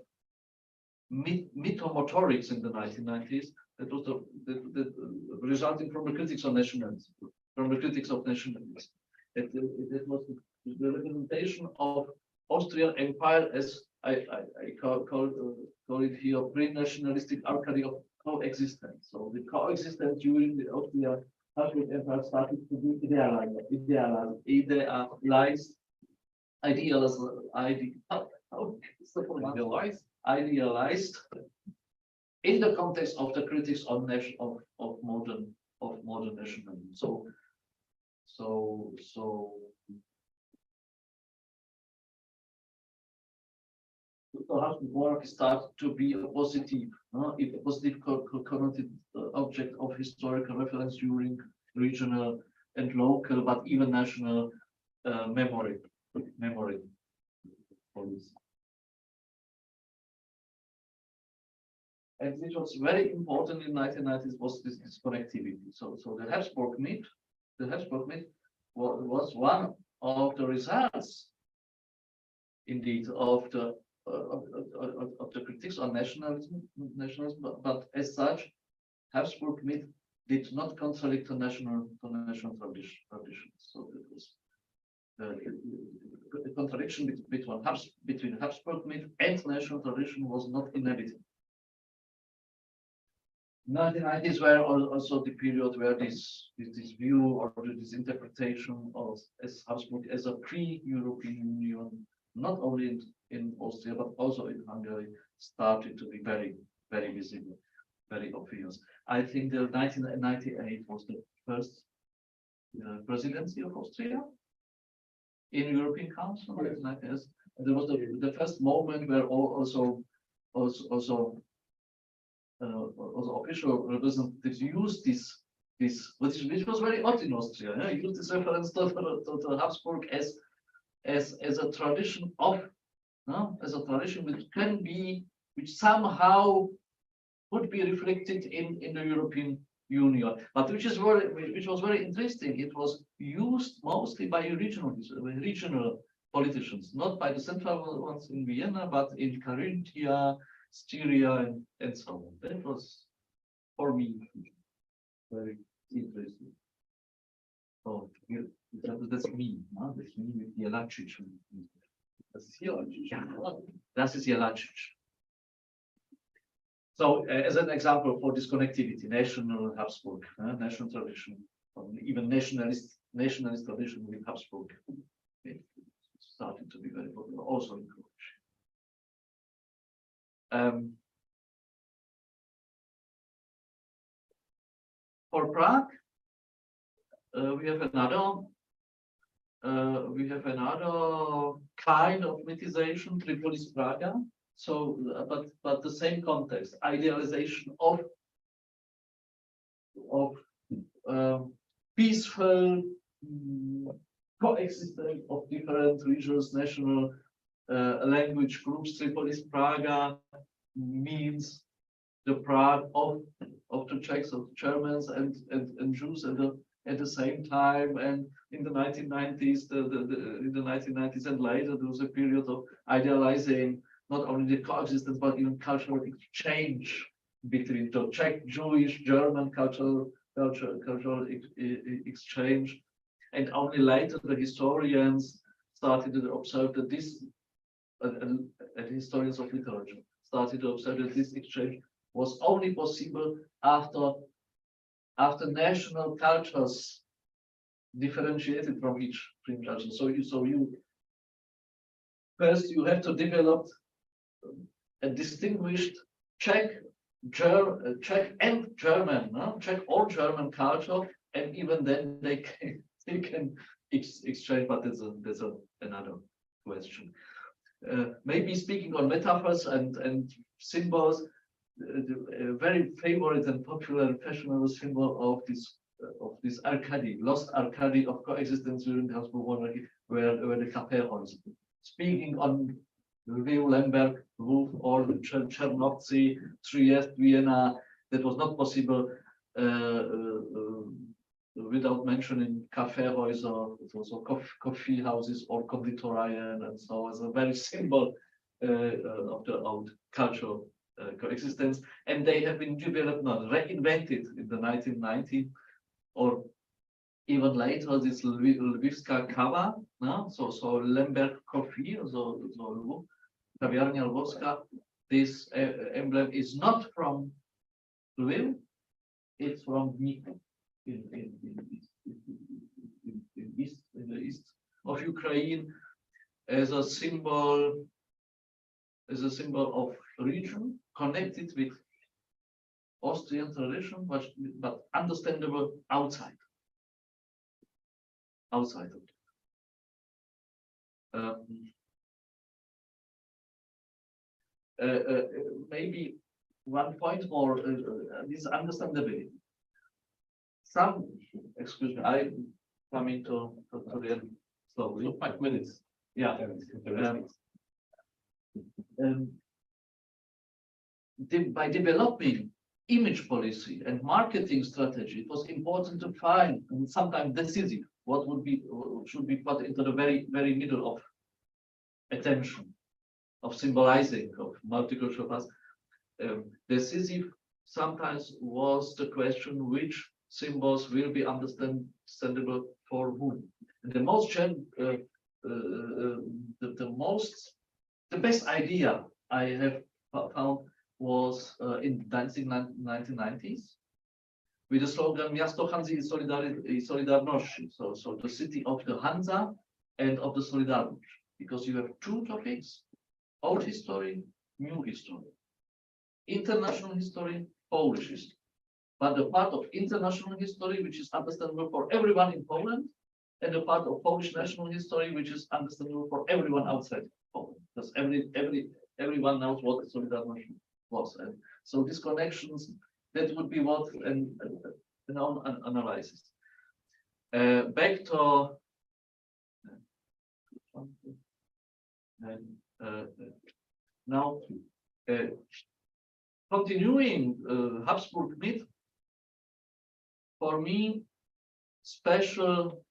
mythomotorics in the 1990s. That was the resulting from the critics of nationalism, from the critics of nationalism. That was the representation of Austrian Empire as I call it here pre-nationalistic arcade of coexistence. So the coexistence during the Austrian Empire started to be idealized in the context of the critics of modern nationalism. So work starts to be a positive, connoted object of historical reference during regional and local, but even national memory. And which was very important in the 1990s was this connectivity. So the Habsburg myth was one of the results, indeed, of the critics on nationalism, but as such, Habsburg myth did not consolidate the national tradition. So it was the contradiction between Habsburg myth and national tradition was not inevitable. 1990s were also the period where this view or this interpretation of Habsburg as a pre-European Union, not only in Austria but also in Hungary, started to be very, very visible, very obvious. I think the 1998 was the first presidency of Austria in European Council. Yes. There was the first moment where also official representatives used this which was very odd in Austria. Used this reference to Habsburg as a tradition which somehow could be reflected in the European Union, but which was very interesting. It was used mostly by regional politicians, not by the central ones in Vienna, but in Carinthia, Styria, and so on. That was, for me, very interesting. Oh, that's me. That's me with Jelacic. Das ist Jelacic. Das ist Jelacic. So, as an example for this connectivity, national Habsburg, national tradition, even nationalist tradition with Habsburg, it started to be very popular also in Croatia. For Prague, we have another kind of mythization, Tripolis Praga. So, but the same context, idealization of peaceful coexistence of different regions, national language groups. Tripolis Praga means the Prague of the Czechs, of Germans and Jews at the same time. And in the 1990s, in the 1990s and later, there was a period of idealizing not only the coexistence but even cultural exchange between the Czech, Jewish, German cultural exchange. And only later the historians started to observe that this, and historians of literature started to observe that this exchange was only possible after national cultures differentiated from each culture. So you first you have to develop a distinguished Czech and German, Czech or German culture, and even then they can exchange, but there's another question. maybe speaking on metaphors and symbols, the very favorite and popular and fashionable symbol of this Arcady, lost Arcady of coexistence during the Habsburg monarchy, where the Kapellhäuser. Speaking on Lviv, Lemberg, Lviv, or Chernovtsi, Trieste, Vienna, that was not possible without mentioning Kaffeehäuser, also coffee houses or Konditorien, and so as a very symbol of the old cultural coexistence. And they have been developed, not reinvented in the 1990s or even later. This Lvivska kava, no? So Lemberg coffee, so Kawiarnia Lwowska. This emblem is not from Lviv, it's from Dnipro in the east of Ukraine, as a symbol of region connected with Austrian tradition, but understandable outside of it. Maybe one point more, this understandability. Excuse me, I coming to the end slowly. So 5 minutes. Yeah. By developing image policy and marketing strategy, it was important to find, and sometimes decisive, what should be put into the very middle of attention, of symbolizing, of multicultural past. Decisive sometimes was the question which symbols will be understandable for whom. And the best idea I have found was in the 1990s with the slogan Miasto Hanzy i Solidarności, so the city of the Hansa and of the Solidarność, because you have two topics: old history, new history, international history, Polish history. But the part of international history, which is understandable for everyone in Poland, and the part of Polish national history, which is understandable for everyone outside Poland, because everyone knows what Solidarność was. And so these connections, that would be what an analysis. Back to now, continuing Habsburg myth. For me, special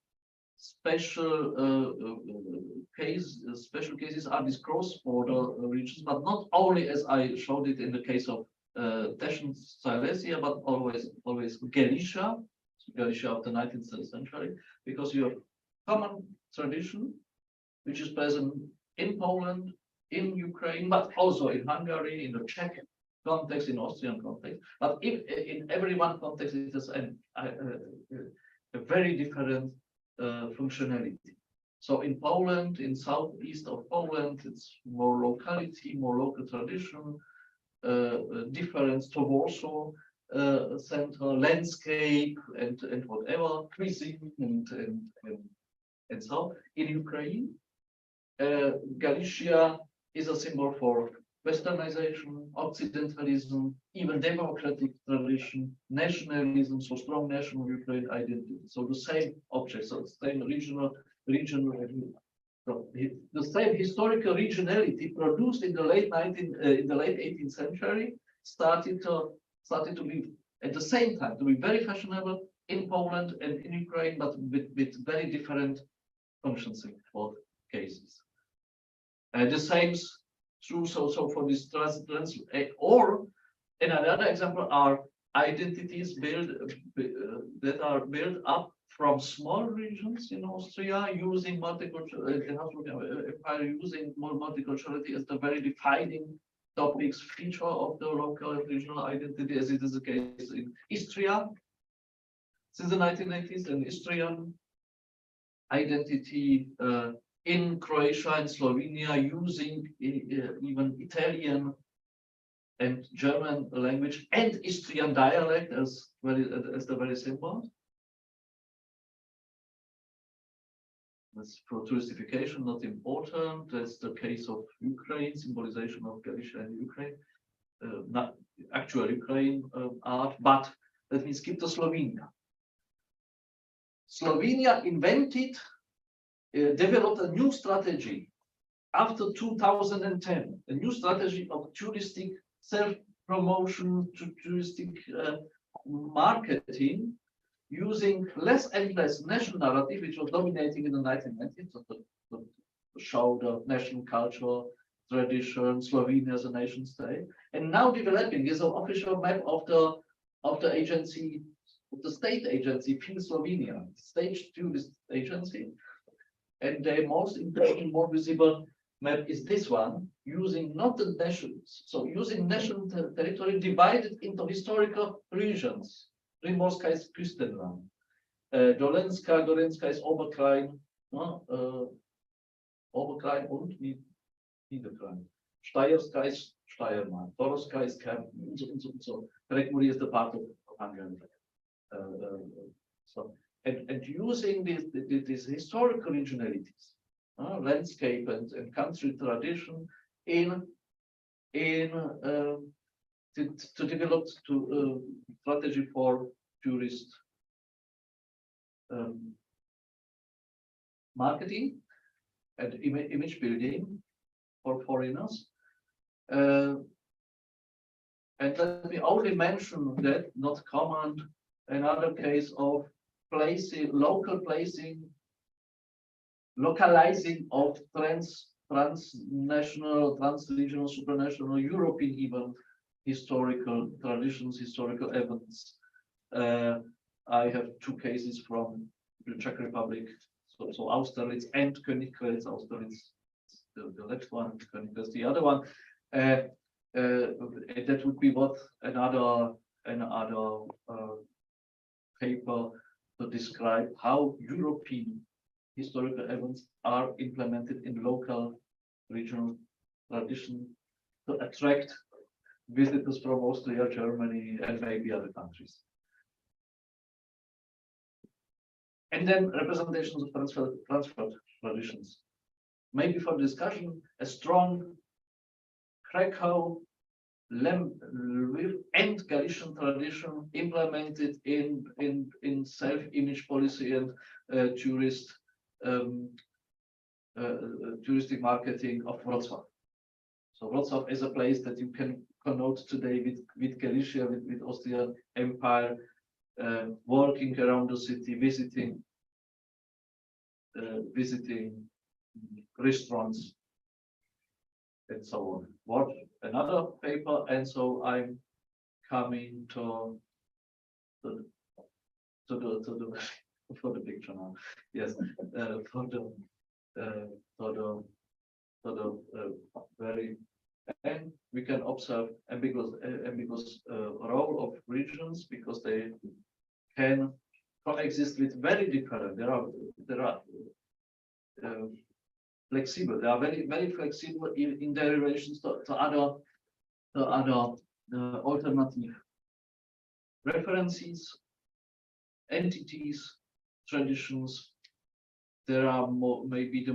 cases are these cross-border regions, but not only as I showed it in the case of Teschen Silesia, but always Galicia of the 19th century, because you have common tradition, which is present in Poland, in Ukraine, but also in Hungary, in the Czech context, in Austrian context. But if in every one context, it is a very different functionality. So in Poland, in southeast of Poland, it's more locality, more local tradition, difference to Warsaw central landscape and whatever, cuisine and so. In Ukraine, Galicia is a symbol for Westernization, Occidentalism, even democratic tradition, nationalism, so strong national Ukraine identity. So the same object, so the same regional, the same historical regionality produced in the late 18th century started to be at the same time to be very fashionable in Poland and in Ukraine, but with very different functions in both cases. The same true so for this or another example are identities that are built up from small regions in Austria using multiculturality as the very defining topics feature of the local regional identity, as it is the case in Istria since the 1980s, and Istrian identity in Croatia and Slovenia using even Italian and German language and Istrian dialect as the very symbol. That's for touristification, not important. That's the case of Ukraine, symbolization of Galicia and Ukraine, not actual Ukraine art, but let me skip to Slovenia. Slovenia developed a new strategy after 2010, a new strategy of touristic self-promotion, to touristic marketing, using less and less national narrative, which was dominating in the 1990s, to show the national culture, tradition, Slovenia as a nation state, and now developing is an official map of the agency, of the state agency, Film Slovenia, state tourist agency, and the most important, more visible map is this one, using not the nations, so using national territory divided into historical regions. Primorska is Küstenland, Dolenska, Gorenska is Oberkrain, Oberkrain und Niederkrain. Steierska is Steiermark, Toroska is Kärnten, and so. Prekmuri is the part of Hungary. And using these historical regionalities, landscape and country tradition to develop strategy for tourist marketing and image building for foreigners. And let me only mention that, not comment, another case of placing, localizing of transnational, transregional, supranational, European even historical traditions, historical events. I have two cases from the Czech Republic, so Austerlitz and Königquell. Austerlitz, the left one, Königquell the other one. That would be what another paper to describe how European historical events are implemented in local regional tradition to attract visitors from Austria, Germany, and maybe other countries. And then representations of transfer traditions. Maybe for discussion, a strong Krakow, Lviv, and Galician tradition implemented in self-image policy and touristic marketing of Wrocław. So Wrocław is a place that you can connote today with Galicia, with Austrian Empire, walking around the city, visiting restaurants, and so on. What another paper, and so I'm coming to the for the picture now. Yes, for the very, and we can observe ambiguous role of regions, because they can coexist with very different. There are flexible. They are very flexible in their relations to other alternative references, entities, traditions. There are maybe the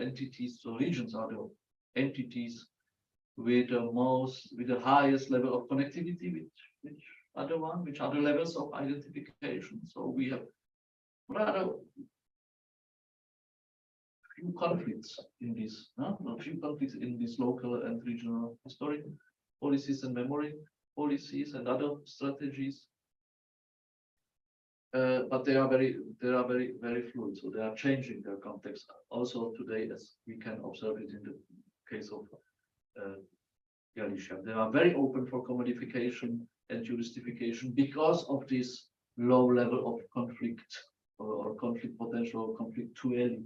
entities, so regions are the entities with the highest level of connectivity, which other levels of identification. So we have rather few conflicts in this, local and regional historic policies and memory policies and other strategies. But they are very fluid, so they are changing their context also today, as we can observe it in the case of Galicia. They are very open for commodification and justification because of this low level of conflict or conflict potential, conflictuality.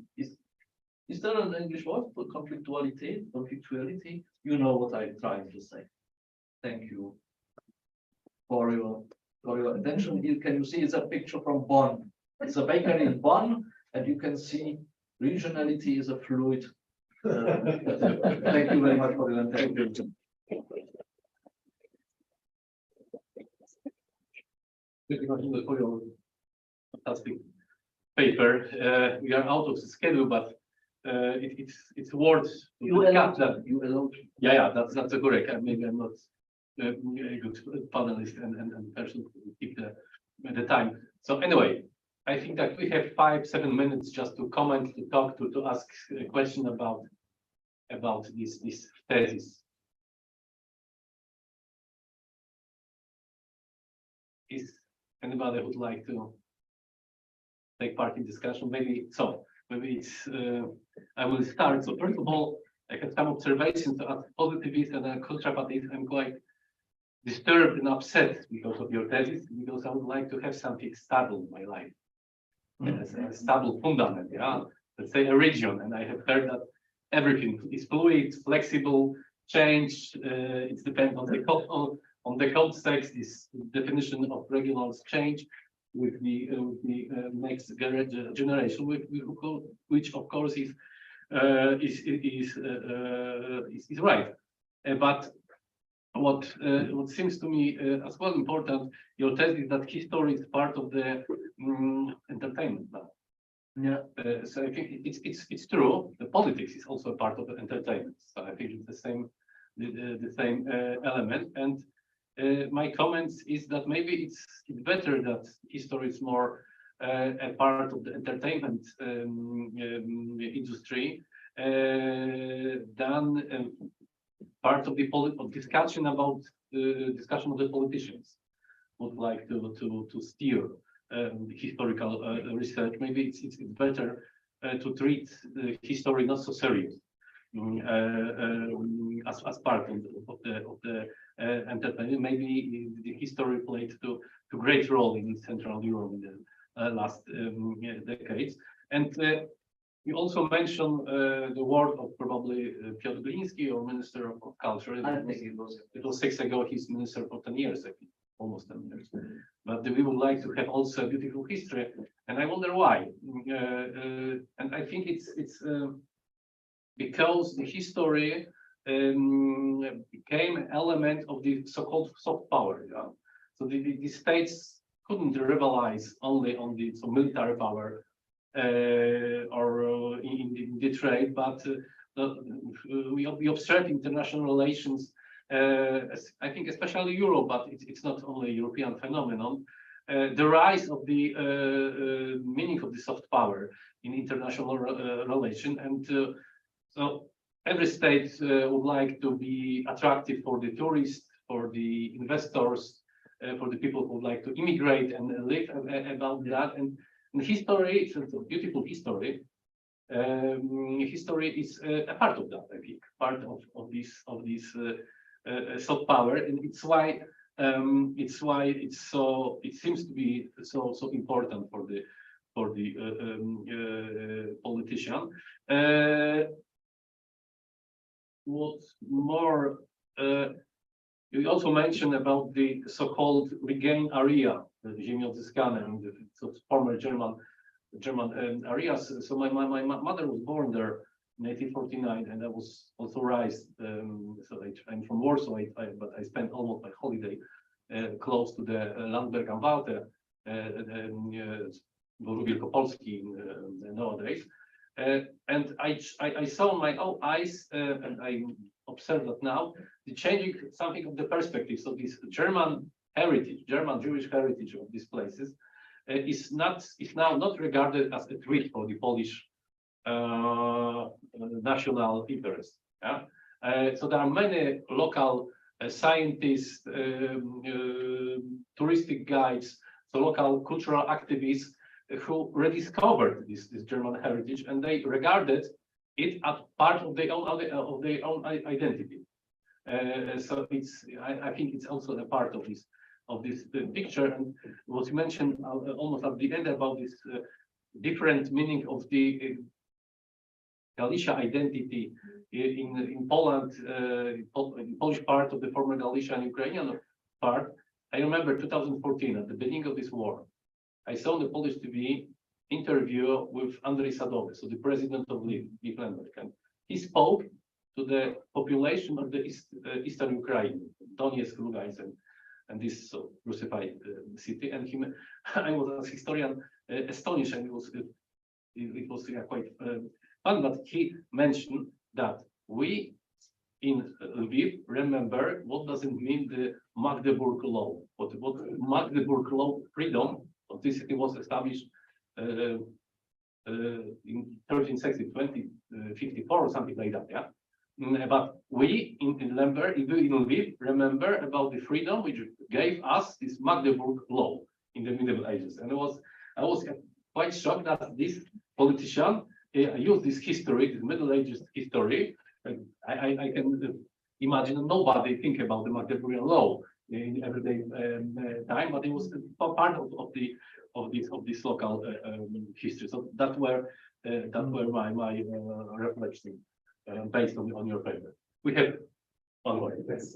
Is there an English word for conflictuality? Conflictuality? You know what I'm trying to say. Thank you for your attention. Here, can you see it's a picture from Bonn? It's a bakery in Bonn, and you can see regionality is a fluid. Thank you very much for your attention. For your fantastic paper. We are out of the schedule, but it's worth You allowed that. You allowed. yeah, that's correct. Maybe I'm not a good panelist and person to keep the time. So anyway, I think that we have 5-7 minutes just to comment, to talk, to ask a question about this thesis. Is anybody would like to take part in discussion? Maybe it's I will start. So first of all, I have some observations as positivist and a conservative. I'm quite disturbed and upset because of your thesis, because I would like to have something stable in my life. As a stable fundament, yeah. Let's say a region, and I have heard that everything is fluid, flexible, change. It depends on the context. This definition of regionals change with the next generation, which of course is right. But what seems to me as well important, your thesis is that history is part of the entertainment now. Yeah. So I think it's true. The politics is also a part of the entertainment. So I think it's the same element. And my comments is that maybe it's better that history is more a part of the entertainment industry than part of the discussion about discussion of the politicians would like to steer historical research. Maybe it's better to treat history not so serious as part of the entertainment. Maybe the history played to great role in Central Europe in the last decades. And you also mentioned the word of probably Piotr Gliński, or Minister of Culture. I think it was 6 ago. He's minister for 10 years, I think, almost 10 years. But we would like to have also a beautiful history, and I wonder why. And I think it's because the history became an element of the so-called soft power. Yeah? So the states couldn't rivalize only on the military power or in the trade, but we observe international relations. I think especially Europe, but it's not only a European phenomenon. The rise of the meaning of the soft power in international relation, and so every state would like to be attractive for the tourists, for the investors, for the people who would like to immigrate and live about that. And history, it's a beautiful history. History is a part of that, I think, part of this soft power, and it's why it seems to be so important for the politician. What's more, you also mentioned about the so-called regained area, the ziemi odzyskane, and the former German areas. So my mother was born there in 1849, and I was also raised. So I'm from Warsaw, but I spent almost my holiday close to the Landberg am Walde, Wielkopolski nowadays. And I saw my own eyes, and I observe that now, the changing something of the perspective. So this German heritage, German Jewish heritage of these places is now not regarded as a threat for the Polish national interest. Yeah? So there are many local scientists, touristic guides, so local cultural activists who rediscovered this German heritage, and they regarded it as part of their own identity. So I think it's also a part of this picture. And what you mentioned almost at the end about this different meaning of the Galicia identity in Poland, in Polish part of the former Galicia and Ukrainian part. I remember 2014, at the beginning of this war, I saw on the Polish TV interview with Andrzej Sadowy, so the president of Lviv, and he spoke to the population of the eastern Ukraine, Donetsk, Lugansk, and this crucified city. And him, I was a historian astonished, and it was quite fun. But he mentioned that we in Lviv remember what does it mean the Magdeburg Law. What Magdeburg Law, freedom of this city was established in 13th century, 2054 or something like that. Yeah. But we in Lviv remember about the freedom which gave us this Magdeburg Law in the Middle Ages. And I was quite shocked that this politician used this history, this Middle Ages history. I can imagine nobody think about the Magdeburg Law in everyday time, but it was part of this local history. So that were my reflection based on your paper. We have one more. Yes,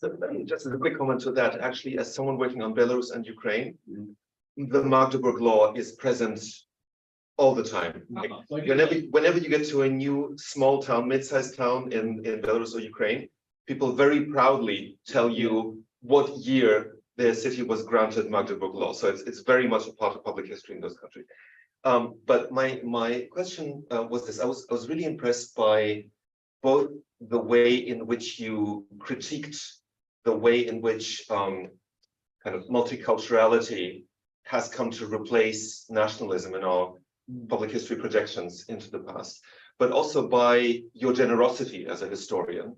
so just as a quick comment to that, actually, as someone working on Belarus and Ukraine, the Magdeburg Law is present all the time. Like, whenever you get to a new small town, mid-sized town in Belarus or Ukraine, people very proudly tell you what year their city was granted Magdeburg Law. So it's very much a part of public history in those countries. But my question was this: I was really impressed by both the way in which you critiqued the way in which kind of multiculturality has come to replace nationalism in our public history projections into the past, but also by your generosity as a historian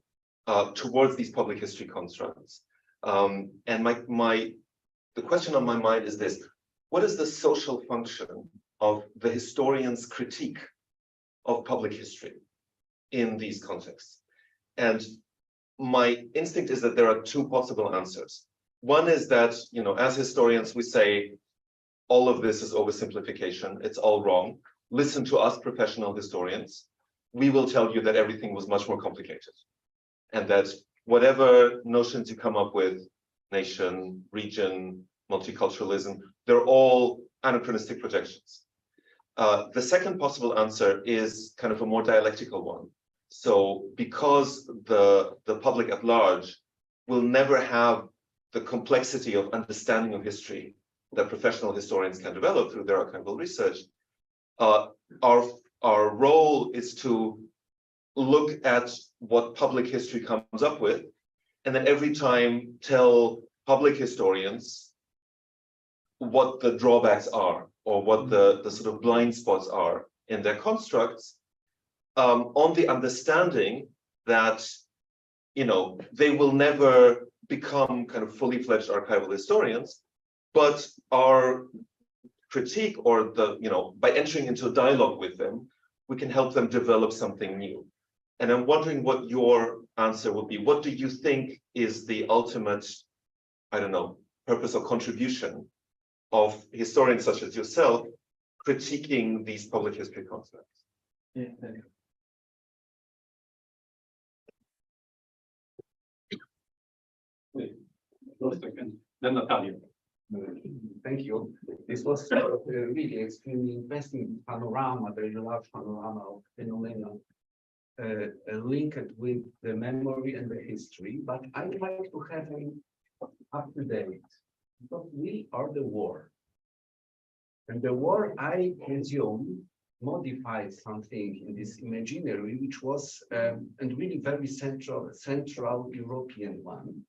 towards these public history constructs. And the question on my mind is this: what is the social function of the historian's critique of public history in these contexts? And my instinct is that there are two possible answers. One is that, you know, as historians, we say, all of this is oversimplification, it's all wrong. Listen to us professional historians. We will tell you that everything was much more complicated. And that whatever notions you come up with, nation, region, multiculturalism, they're all anachronistic projections. The second possible answer is kind of a more dialectical one. So because the public at large will never have the complexity of understanding of history that professional historians can develop through their archival research, our role is to look at what public history comes up with, and then every time tell public historians what the drawbacks are, or what the sort of blind spots are in their constructs, on the understanding that, you know, they will never become kind of fully fledged archival historians, but our critique, or by entering into a dialogue with them, we can help them develop something new. And I'm wondering what your answer would be. What do you think is the ultimate, I don't know, purpose or contribution of historians such as yourself critiquing these public history concepts? Yeah, Then Natalia. Thank you. This was really extremely interesting panorama, very large panorama of phenomena linked with the memory and the history. But I would like to have an up to date, because we are the war. And the war, I presume, modified something in this imaginary, which was and really very central European one.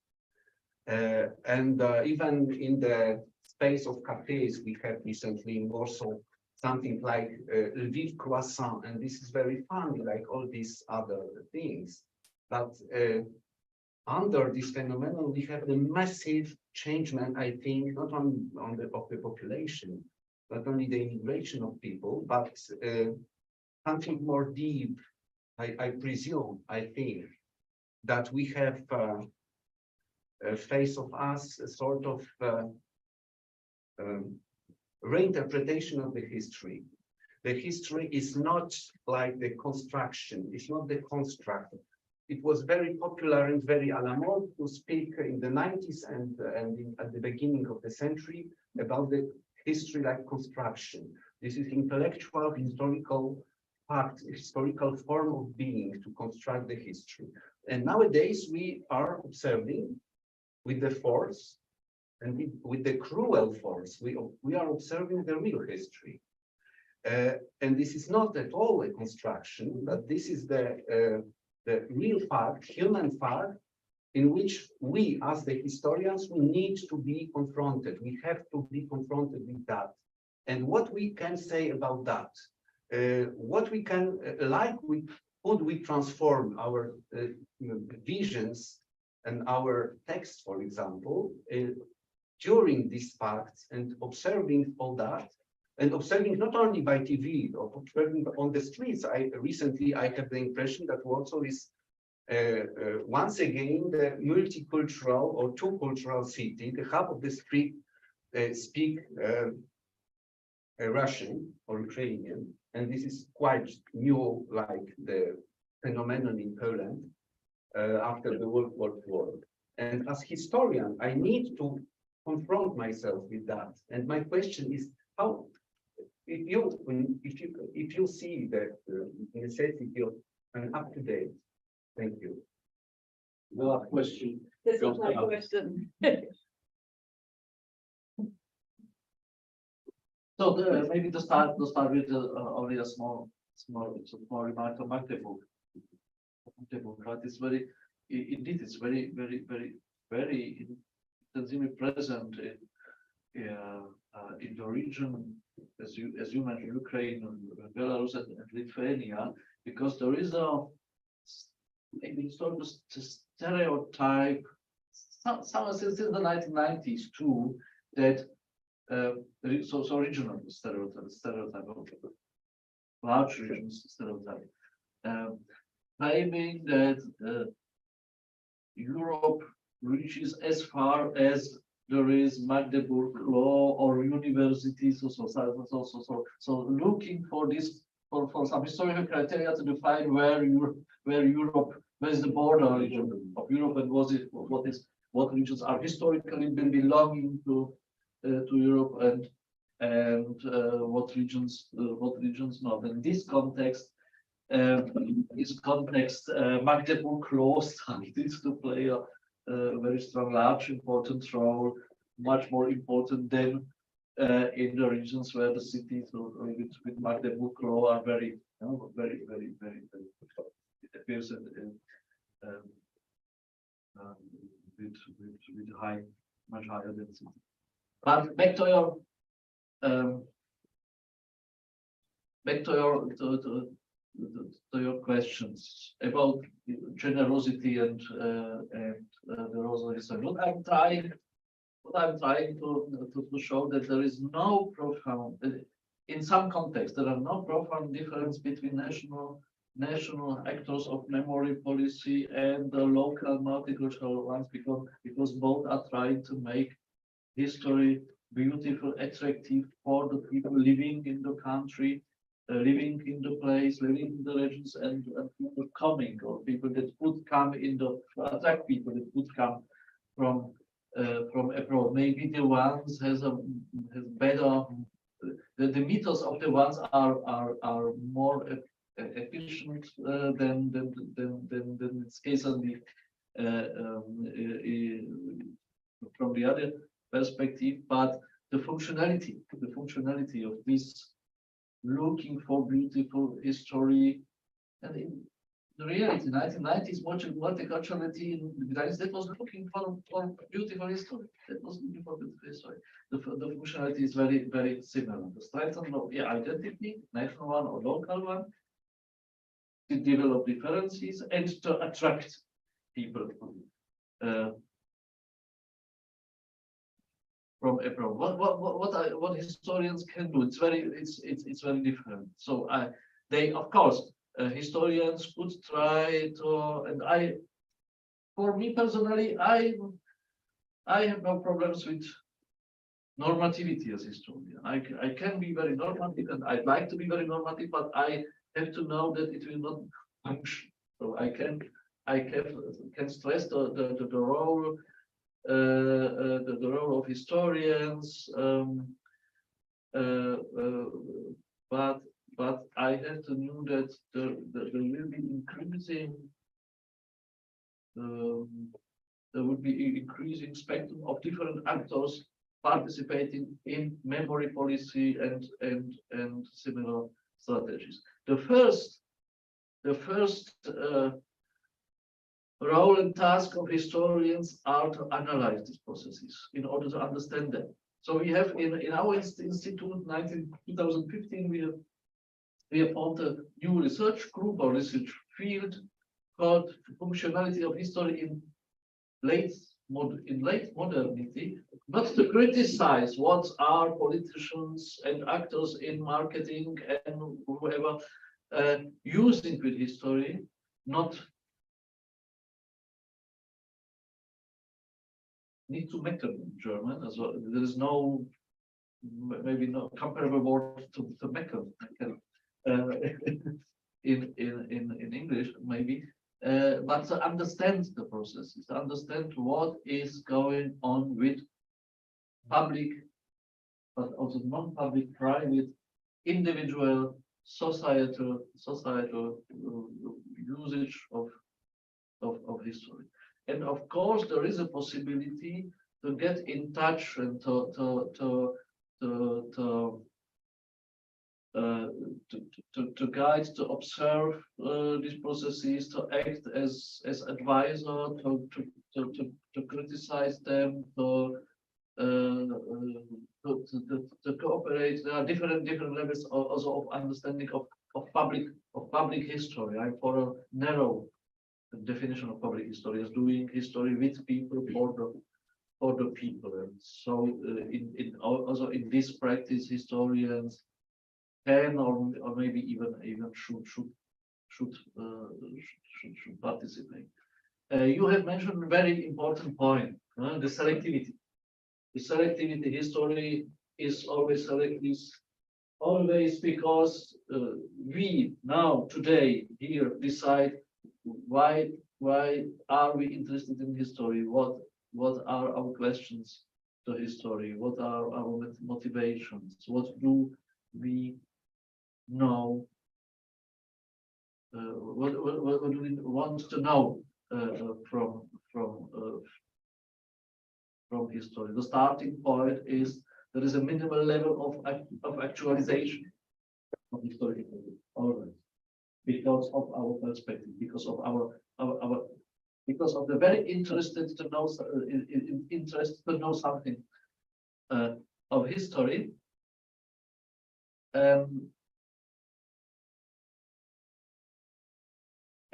Even in the space of cafes, we have recently in Warsaw something like Lviv croissant, and this is very funny, like all these other things. But under this phenomenon, we have the massive changement, I think, not only of the population, not only the immigration of people, but something more deep, I presume, I think, that we have face of us a sort of reinterpretation of the history. The history is not like the construction, it's not the construct. It was very popular and very à la mode to speak in the 90s and at the beginning of the century about the history like construction. This is intellectual, historical fact, historical form of being to construct the history. And nowadays we are observing with the force and with the cruel force, we are observing the real history. And this is not at all a construction, but this is the real fact, human fact, in which we, as the historians, we need to be confronted. We have to be confronted with that. And what we can say about that, what we can, could we transform our visions and our texts, for example, during these facts and observing all that, and observing not only by TV, or observing on the streets. Recently I have the impression that Warsaw is once again the multicultural or two-cultural city. The half of the street speak Russian or Ukrainian, and this is quite new, like the phenomenon in Poland after the World War. And as historian, I need to confront myself with that. And my question is, how, if you see that necessity of an up-to-date. Thank you. No question. This is my question. So maybe to start with only a small remark on Magdeburg. But it's very, indeed, it's very intensively present in the region, as you mentioned, Ukraine, and Belarus, and Lithuania, because there is a maybe sort of stereotype, some since the 1990s too, that so regional stereotype of large regions stereotype, claiming that Europe reaches as far as there is Magdeburg law or universities, so looking for this for some historical criteria to define where is the border region of Europe, and what regions are historically been belonging to Europe, and what regions not. In this context, Magdeburg law started to play a very strong, large, important role, much more important than in the regions where the cities with Magdeburg law are very, very. It appears with high, much higher density. But back to your questions about generosity and the role of history. What I'm trying to show that there is no profound, in some contexts, there are no profound difference between national actors of memory policy and the local multicultural ones, because both are trying to make history beautiful, attractive for the people living in the country, living in the place, living in the regions, and people coming, or people that would come attract people that would come from abroad. Maybe the ones has better, the mythos of the ones are more efficient than its case on from the other perspective, but the functionality of this looking for beautiful history, and in the reality, 1990s multiculturality in the United States was looking for beautiful history. That was looking for beautiful history. The functionality is very, very similar. The strength of the identity, national one or local one, to develop differences and to attract people from abroad. What historians can do? It's very different. So they, of course, historians could try to, and for me personally, I have no problems with normativity as historian. I can be very normative, and I'd like to be very normative, but I have to know that it will not function. So I can stress the role. The role of historians, but I have to know that there will be increasing there would be increasing spectrum of different actors participating in memory policy and similar strategies. The first role and task of historians are to analyze these processes in order to understand them. So we have in our institute, 2015, we have formed a new research group or research field called functionality of history in late modernity, not to criticize what are politicians and actors in marketing and whoever using with history, not need to meckern in German as well. There is no, maybe no comparable word to meckern in English, maybe. But to understand the processes, to understand what is going on with public, but also non-public, private, individual, societal usage of history. And of course, there is a possibility to get in touch and to guide, to observe these processes, to act as advisor, to criticize them, to cooperate. There are different levels also of understanding of public history. Right? For a narrow definition of public history, is doing history with people for the people. And so, also in this practice, historians can or maybe even should participate. You have mentioned a very important point, the selectivity. The selectivity history is always selective, always because we now today here decide why are we interested in history? What are our questions to history? What are our motivations? What do we know? What do we want to know from history? The starting point is there is a minimal level of actualization of history always, because of our perspective, because of because of the very interested to know interest to know something of history.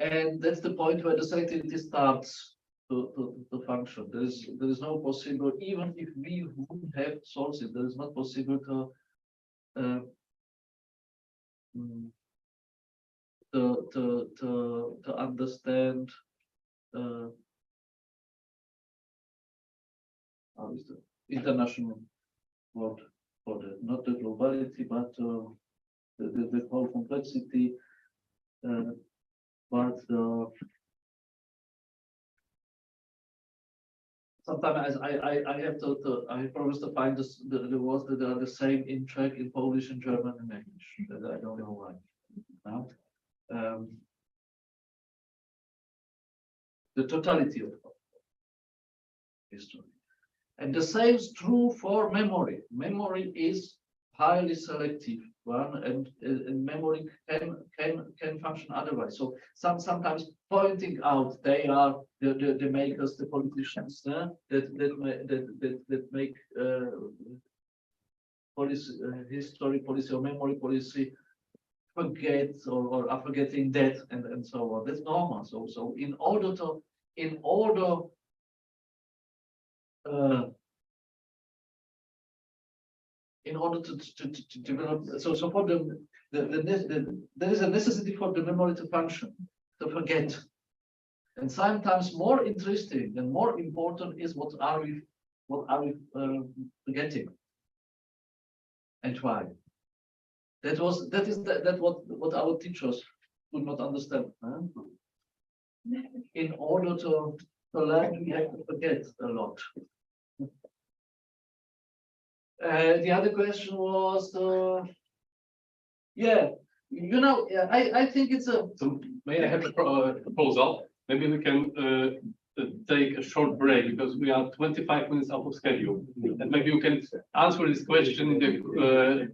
And that's the point where the selectivity starts to function. There is no possible, even if we would have sources, there is not possible to understand how is the international word for that, not the globality, but the whole complexity, but sometimes I have I promise to find the words that are the same in Czech, in Polish, in German, and English. That I don't know why. Now, the totality of history, and the same is true for memory. Memory is highly selective one, and memory can function otherwise. So sometimes pointing out they are the makers, the politicians that make policy, history policy or memory policy forget or are forgetting that and so on. That's normal. So in order to develop, so for there is a necessity for the memory to function, to forget, and sometimes more interesting and more important is what are we forgetting, and why. That is what our teachers could not understand. Huh? In order to learn, we have to forget a lot. The other question was, yeah, you know, I think it's a. So may I have a proposal? Maybe we can take a short break because we are 25 minutes out of schedule. And maybe you can answer this question in the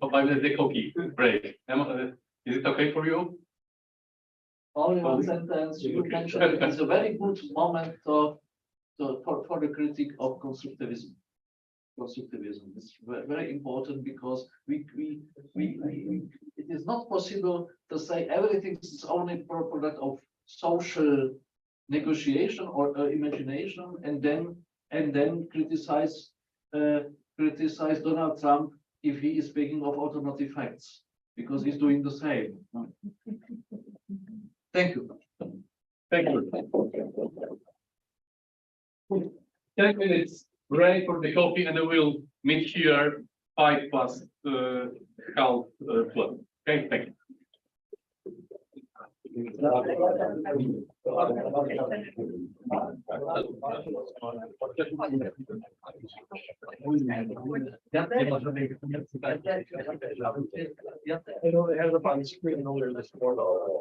by the coffee break. Is it okay for you? Only one sentence, you mentioned it's a very good moment for the critique of constructivism. Constructivism is very important because it is not possible to say everything is only product of social negotiation or imagination, and then criticize Donald Trump if he is speaking of alternative facts, because he's doing the same. Thank you. Thank you. 10 minutes break for the coffee, and then we'll meet here 5 past half 12. Okay, thank you. They have it on the screen earlier this morning.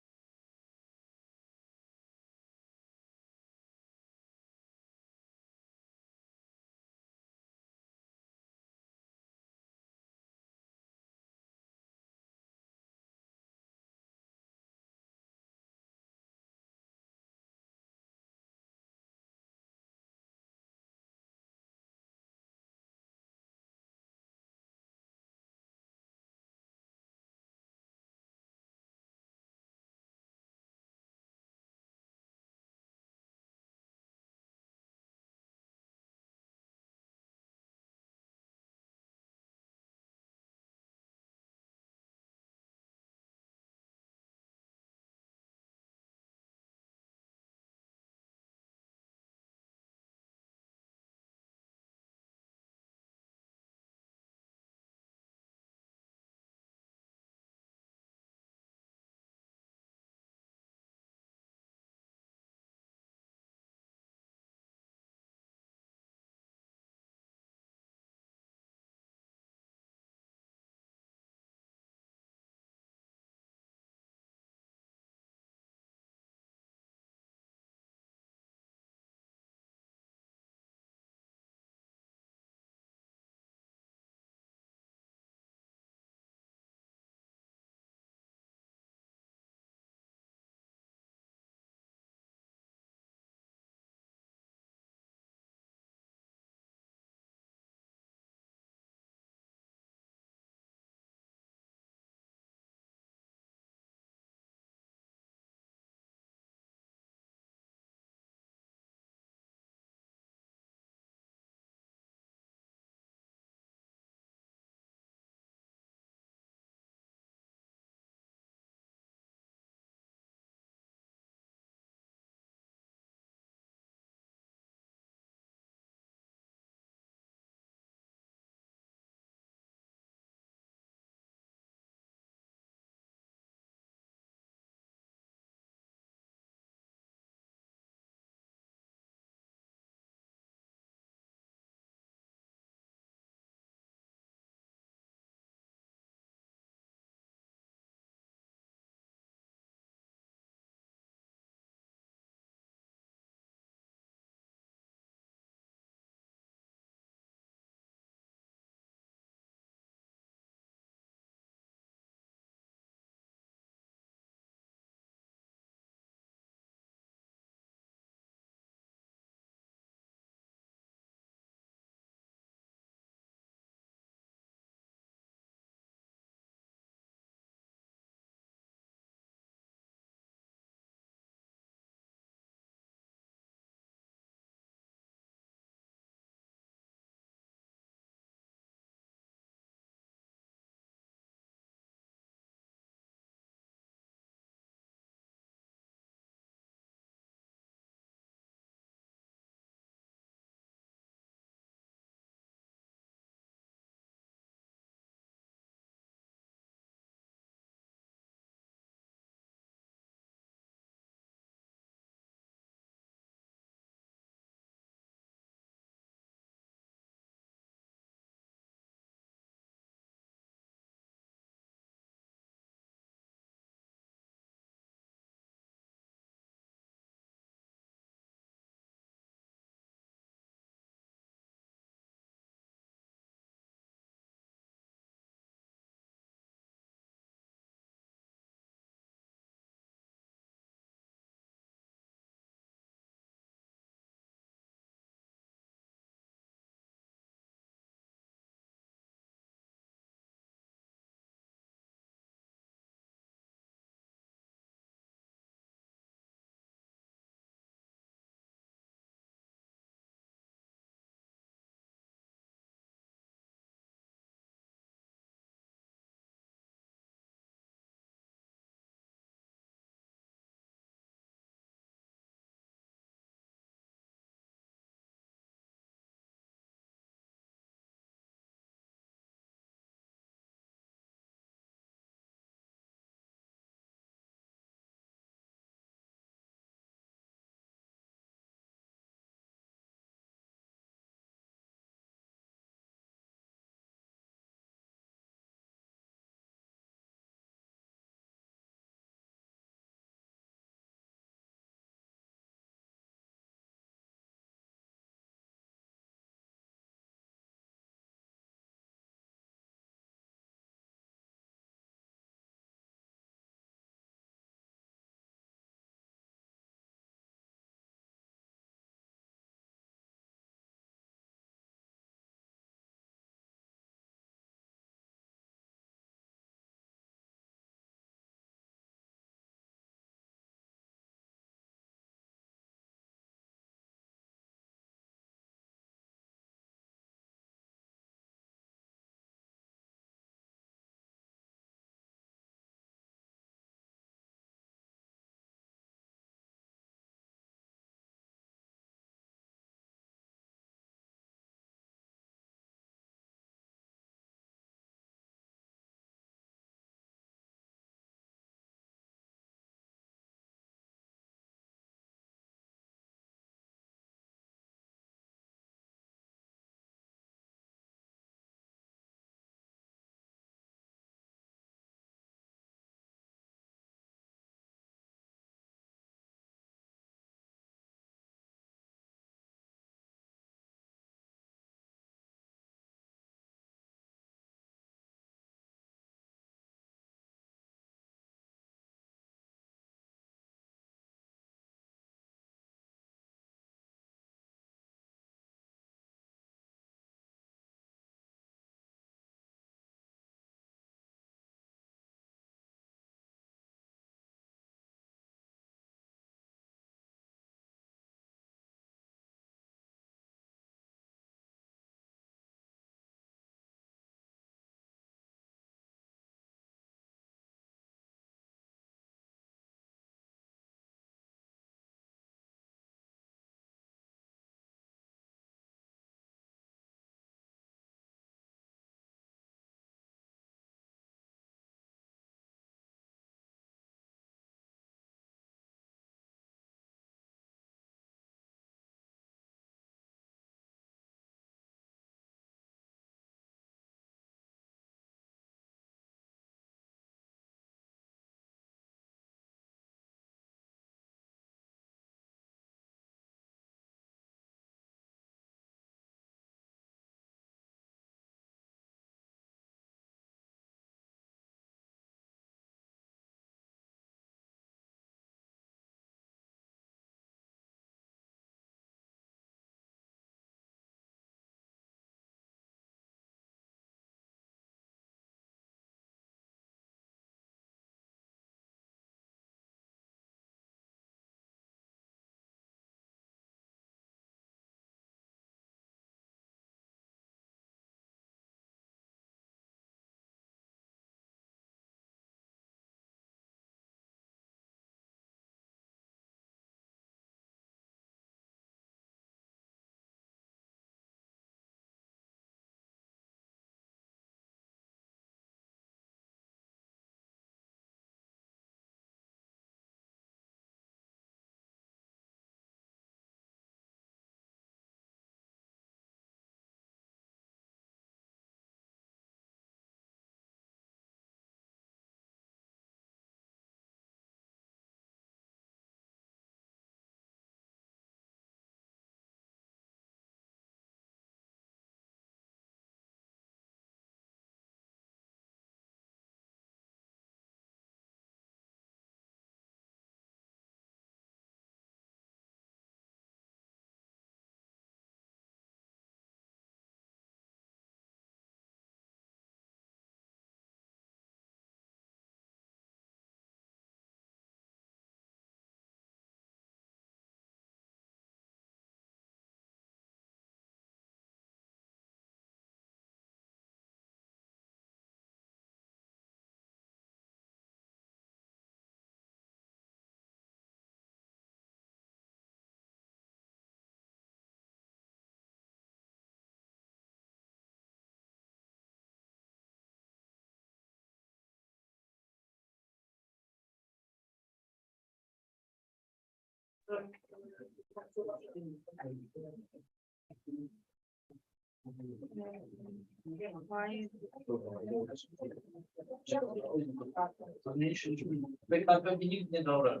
Pewnie nikt nie dobra.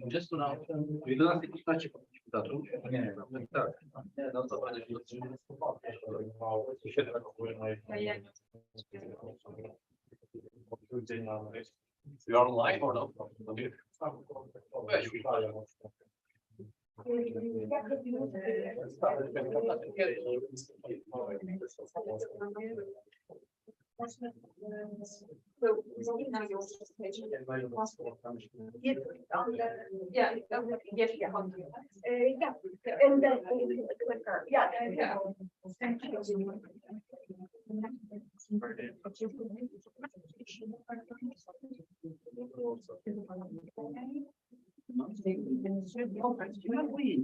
20 lat. 11-15 datów. Nie, tak. No to będzie you are online or not?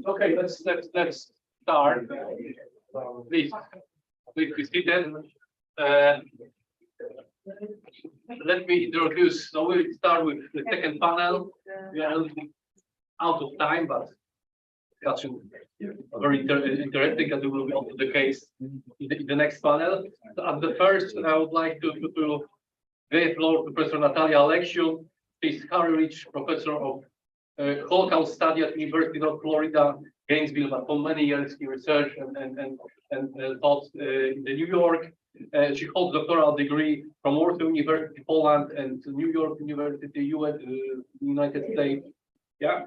Okay, let's start. Please be seated. Let me introduce. So we'll start with the second panel. We are a little bit out of time, but discussion very interesting, and it will be also the case in the next panel. So at the first, I would like to give the floor to Professor Natalia Alexiou. She's Harry Rich Professor of Holocaust Study at University of Florida, Gainesville, but for many years he researched and taught in New York. She holds a doctoral degree from Warsaw University, Poland, and New York University, United States. Yeah,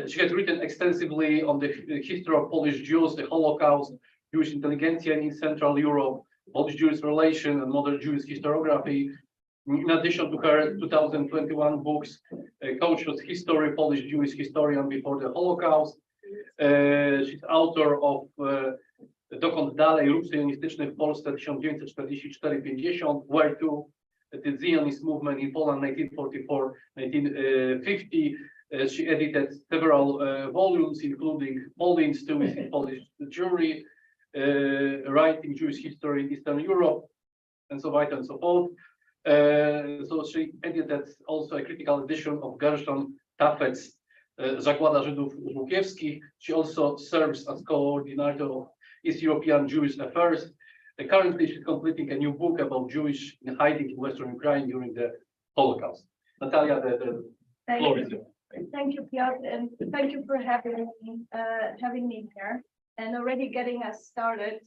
she has written extensively on the history of Polish Jews, the Holocaust, Jewish intelligentsia in Central Europe, Polish-Jewish relation, and modern Jewish historiography. In addition to her 2021 books, Conscious History, Polish Jewish Historian Before the Holocaust. She's author of Dokąd dalej, ruch sionistyczny w Polsce 1944-50, Where to, the Zionist movement in Poland 1944-1950. She edited several volumes, including Poland's to Polish Jewry, Writing Jewish History in Eastern Europe, and so on and so forth. So she edited also a critical edition of Gershon Taffet's Zagłada Żydów Żółkiewskich. She also serves as coordinator of East European Jewish Affairs. Currently, she's completing a new book about Jewish in hiding in Western Ukraine during the Holocaust. Natalia, the floor is yours. Thank you, Piotr, and thank you for having me here and already getting us started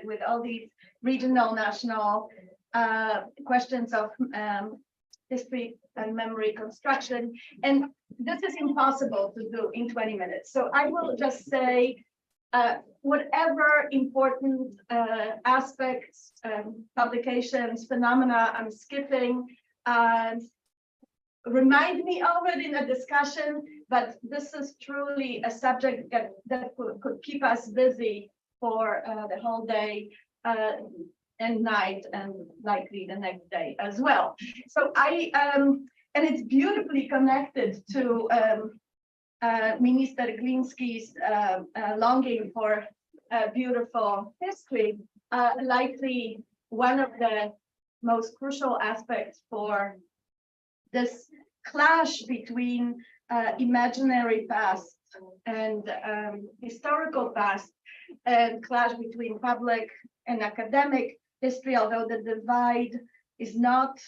with all these regional, national questions of history and memory construction. And this is impossible to do in 20 minutes. So I will just say whatever important aspects, publications, phenomena I'm skipping, remind me of it in a discussion, but this is truly a subject that could keep us busy for the whole day and night, and likely the next day as well. So and it's beautifully connected to Minister Gliński's longing for beautiful history. Likely one of the most crucial aspects for this clash between imaginary past and historical past, and clash between public and academic history, although the divide is not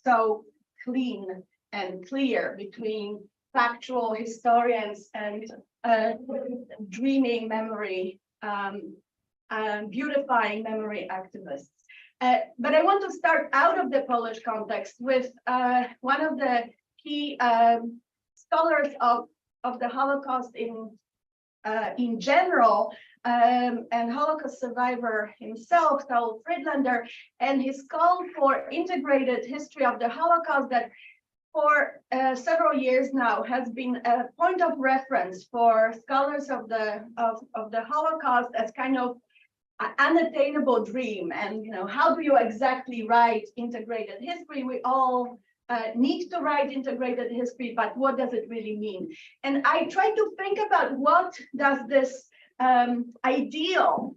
so clean and clear between factual historians and dreaming memory, beautifying memory activists. But I want to start out of the Polish context with one of the key scholars of the Holocaust in general, and Holocaust survivor himself, Saul Friedlander, and his call for integrated history of the Holocaust that for several years now has been a point of reference for scholars of the Holocaust as kind of an unattainable dream. And how do you exactly write integrated history? We all need to write integrated history, but what does it really mean? And I try to think about what does this ideal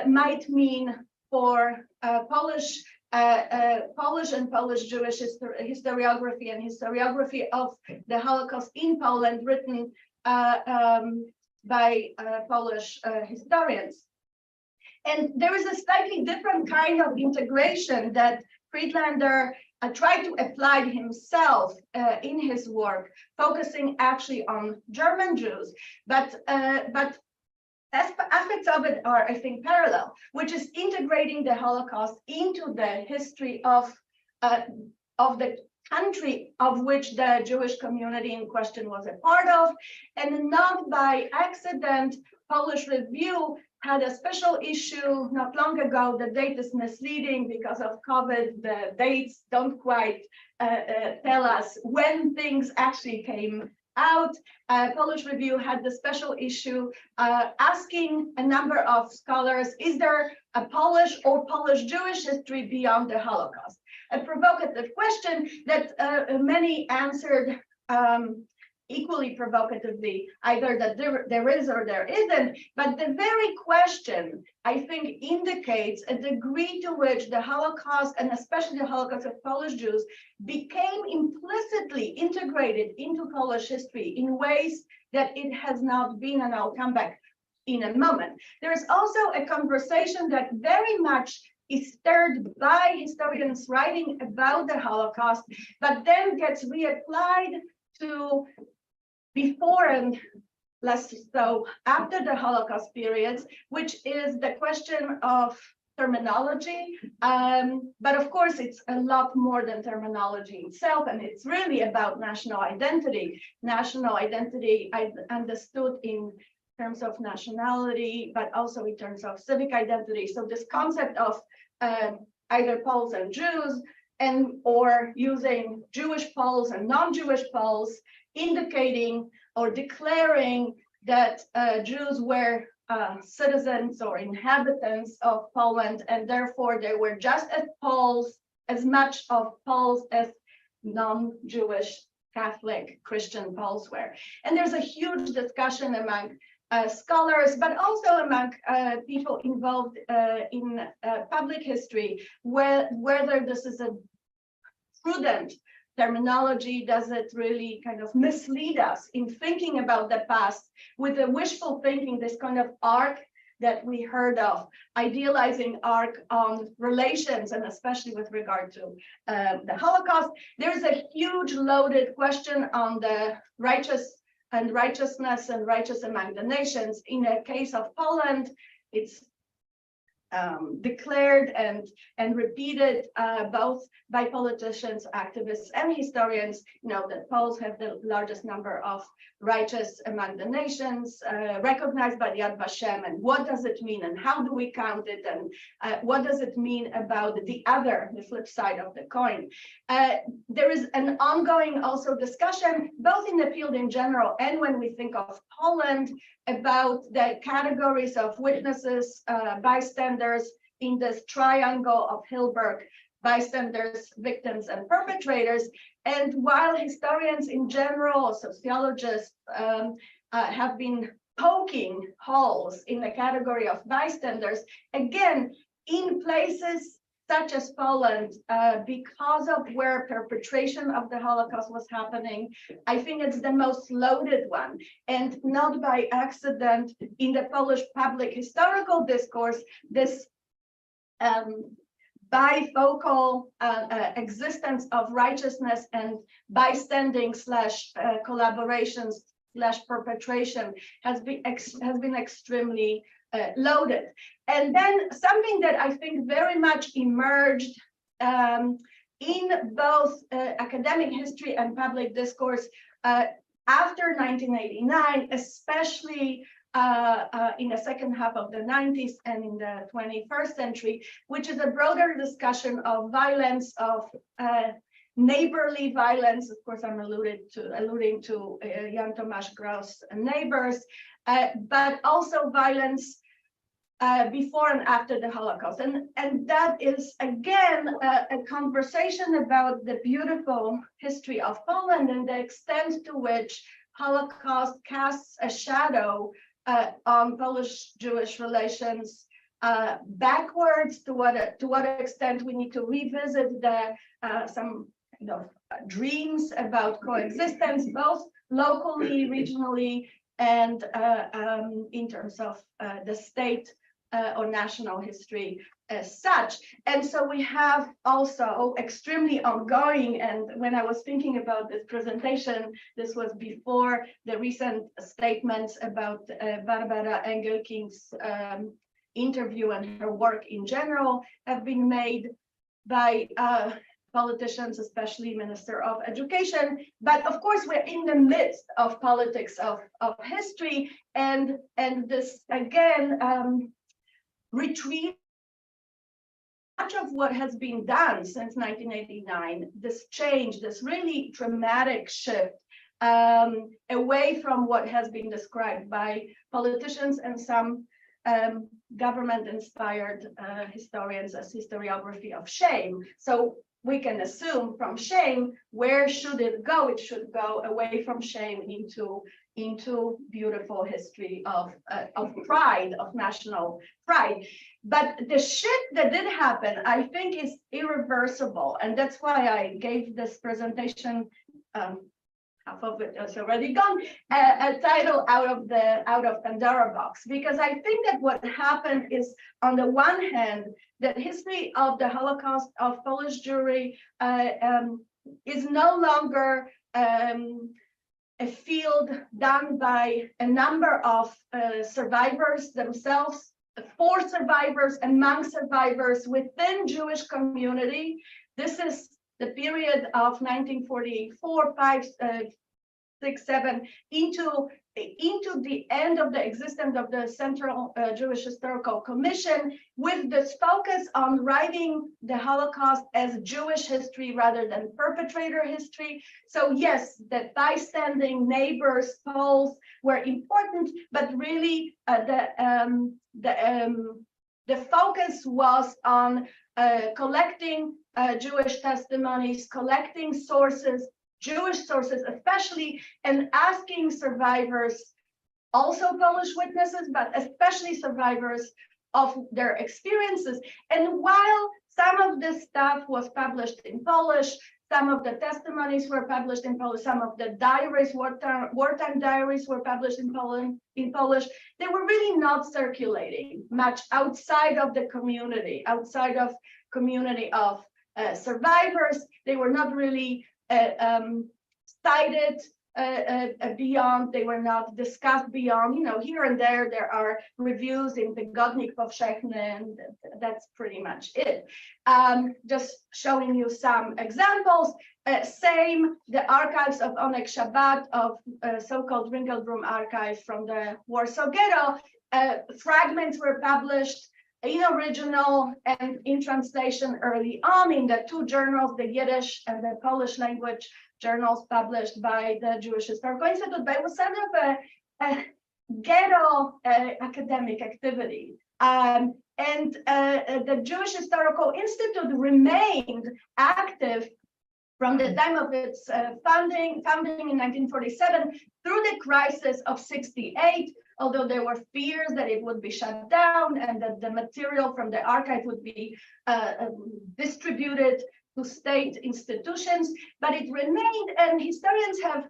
might mean for Polish Polish and Polish Jewish historiography and historiography of the Holocaust in Poland, written by Polish historians. And there is a slightly different kind of integration that Friedlander tried to apply himself in his work, focusing actually on German Jews, but aspects of it are, I think, parallel, which is integrating the Holocaust into the history of the country of which the Jewish community in question was a part of. And not by accident, Polish Review had a special issue not long ago. The date is misleading because of COVID. The dates don't quite tell us when things actually came out. Polish Review had the special issue asking a number of scholars, is there a Polish or Polish Jewish history beyond the Holocaust? A provocative question that many answered equally provocatively, either that there is or there isn't. But the very question, I think, indicates a degree to which the Holocaust, and especially the Holocaust of Polish Jews, became implicitly integrated into Polish history in ways that it has not been, and I'll come back in a moment. There is also a conversation that very much is stirred by historians writing about the Holocaust, but then gets reapplied to before and less so after the Holocaust periods, which is the question of terminology. But of course, it's a lot more than terminology itself, and it's really about national identity. National identity understood in terms of nationality, but also in terms of civic identity. So this concept of either Poles and Jews, or using Jewish Poles and non-Jewish Poles, indicating or declaring that Jews were citizens or inhabitants of Poland, and therefore they were just as Poles, as much of Poles as non-Jewish Catholic Christian Poles were. And there's a huge discussion among scholars, but also among people involved in public history, whether this is a prudent terminology. Does it really kind of mislead us in thinking about the past with the wishful thinking, this kind of arc that we heard of, idealizing arc on relations, and especially with regard to the Holocaust? There's a huge loaded question on the righteousness and righteous among the nations. In the case of Poland, it's declared and repeated both by politicians, activists, and historians, that Poles have the largest number of righteous among the nations, recognized by the Yad Vashem. And what does it mean, and how do we count it, and what does it mean about the flip side of the coin? There is an ongoing also discussion, both in the field in general and when we think of Poland, about the categories of witnesses, bystanders in this triangle of Hilberg: bystanders, victims, and perpetrators. And while historians in general, sociologists, have been poking holes in the category of bystanders, again, in places such as Poland, because of where perpetration of the Holocaust was happening, I think it's the most loaded one. And not by accident, in the Polish public historical discourse, this bifocal existence of righteousness and bystanding / collaborations / perpetration has been extremely loaded. And then something that I think very much emerged in both academic history and public discourse after 1989, especially in the second half of the 90s and in the 21st century, which is a broader discussion of violence, of neighborly violence. Of course, I'm alluding to Jan Tomasz Grau's neighbors, but also violence before and after the Holocaust. And that is, again, a conversation about the beautiful history of Poland and the extent to which Holocaust casts a shadow on Polish-Jewish relations backwards, to what extent we need to revisit some kind of dreams about coexistence, both locally, regionally, and in terms of the state or national history as such. And so we have also extremely ongoing, and when I was thinking about this presentation, this was before the recent statements about Barbara Engelking's interview and her work in general have been made by politicians, especially Minister of Education. But of course, we're in the midst of politics of history, and this again retreat much of what has been done since 1989, this change, this really dramatic shift away from what has been described by politicians and some government-inspired historians as historiography of shame. So we can assume from shame, where should it go? It should go away from shame into beautiful history of pride, of national pride. But the shift that did happen, I think, is irreversible, and that's why I gave this presentation. Half of it is already gone. A title out of Pandora box, because I think that what happened is, on the one hand, that history of the Holocaust of Polish Jewry is no longer a field done by a number of survivors themselves, for survivors, among survivors within Jewish community. This is the period of 1944, 5, 6, 7 into the end of the existence of the Central Jewish Historical Commission, with this focus on writing the Holocaust as Jewish history rather than perpetrator history. So yes, the bystanding neighbors, Poles, were important, but really the focus was on collecting Jewish testimonies, collecting sources, Jewish sources especially, and asking survivors, also Polish witnesses, but especially survivors, of their experiences. And while some of this stuff was published in Polish, some of the testimonies were published in Polish, some of the diaries, wartime diaries were published in Polish, they were really not circulating much outside of the community, outside of community of survivors. They were not really cited beyond, they were not discussed beyond, here and there are reviews in the Tygodnik Powszechny, and that's pretty much it. Just showing you some examples. Same, the archives of Onek Shabbat, of so-called Ringelbrum archive from the Warsaw Ghetto, fragments were published in original and in translation early on in the two journals, the Yiddish and the Polish language journals published by the Jewish Historical Institute. But it was sort of a ghetto academic activity. And the Jewish Historical Institute remained active from the time of its founding in 1947 through the crisis of '68, although there were fears that it would be shut down and that the material from the archive would be distributed to state institutions, but it remained, and historians have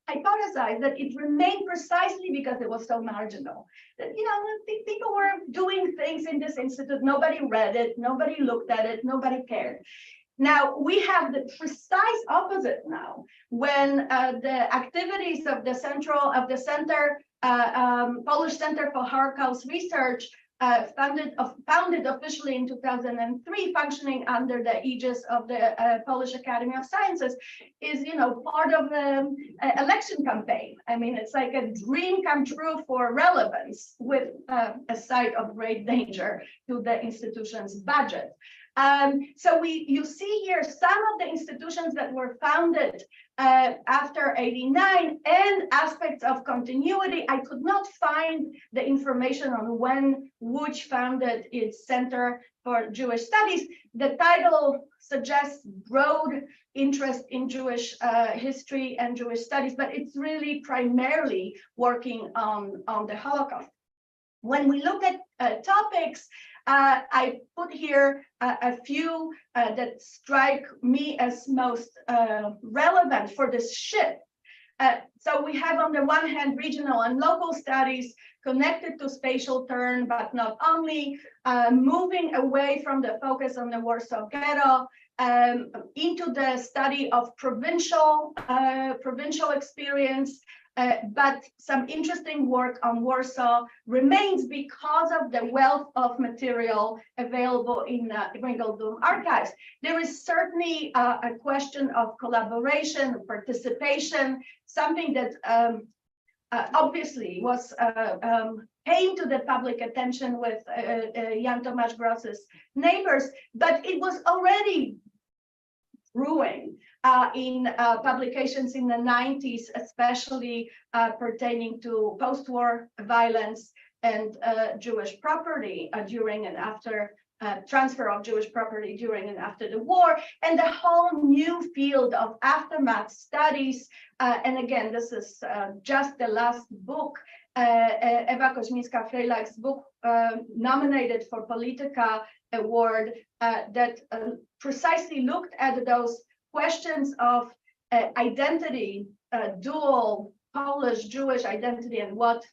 hypothesized that it remained precisely because it was so marginal. That, people were doing things in this institute, nobody read it, nobody looked at it, nobody cared. Now we have the precise opposite now, when the activities of the Polish Center for Holocaust Research, founded officially in 2003, functioning under the aegis of the Polish Academy of Sciences, is part of the election campaign. I mean, it's like a dream come true for relevance, with a site of great danger to the institution's budget. So you see here some of the institutions that were founded after '89 and aspects of continuity. I could not find the information on when Łódź founded its Center for Jewish Studies. The title suggests broad interest in Jewish history and Jewish studies, but it's really primarily working on the Holocaust. When we look at topics, I put here a few that strike me as most relevant for this shift. So we have on the one hand regional and local studies connected to spatial turn, but not only, moving away from the focus on the Warsaw Ghetto into the study of provincial experience. But some interesting work on Warsaw remains because of the wealth of material available in Ringeldum archives. There is certainly a question of collaboration, participation, something that obviously was came to the public attention with Jan Tomasz Gross's neighbors, but it was already brewing in publications in the 90s, especially pertaining to post-war violence and Jewish property during and after transfer of Jewish property during and after the war, and the whole new field of aftermath studies. And again, this is just the last book, Ewa Koźmińska-Frejlak's book, nominated for Polityka Award, that precisely looked at those questions of identity, dual Polish-Jewish identity, and what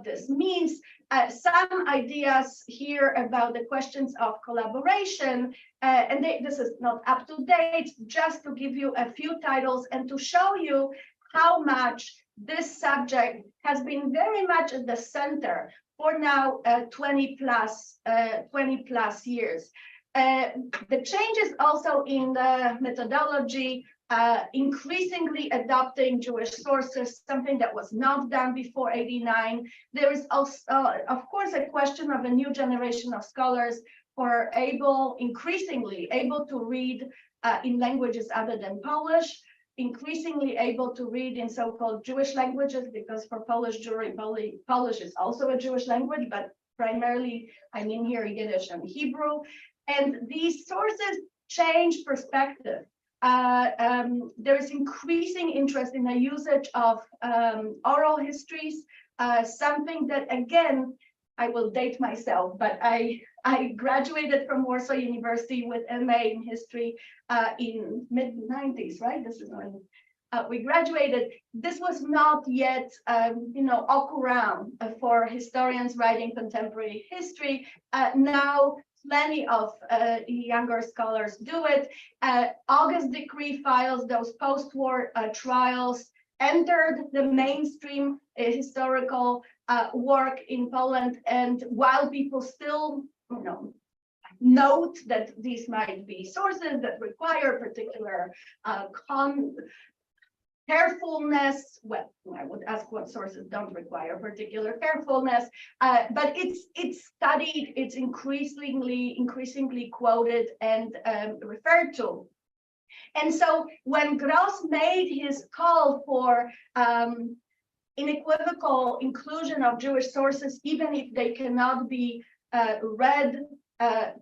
this means. Some ideas here about the questions of collaboration, and this is not up to date, just to give you a few titles and to show you how much this subject has been very much at the center for now 20 plus years. The changes also in the methodology, increasingly adopting Jewish sources, something that was not done before '89. There is also, of course, a question of a new generation of scholars who are increasingly able to read in languages other than Polish, increasingly able to read in so-called Jewish languages, because for Polish Jewry, Polish is also a Jewish language, but primarily, I mean here Yiddish and Hebrew. And these sources change perspective. There is increasing interest in the usage of oral histories, something that, again, I will date myself, but I graduated from Warsaw University with MA in history in mid-90s, right? This is when we graduated. This was not yet, au courant for historians writing contemporary history. Now, plenty of younger scholars do it. August decree files, those post-war trials, entered the mainstream historical work in Poland. And while people still, note that these might be sources that require particular carefulness, well, I would ask what sources don't require particular carefulness, but it's studied, it's increasingly quoted and referred to. And so when Gross made his call for unequivocal inclusion of Jewish sources, even if they cannot be read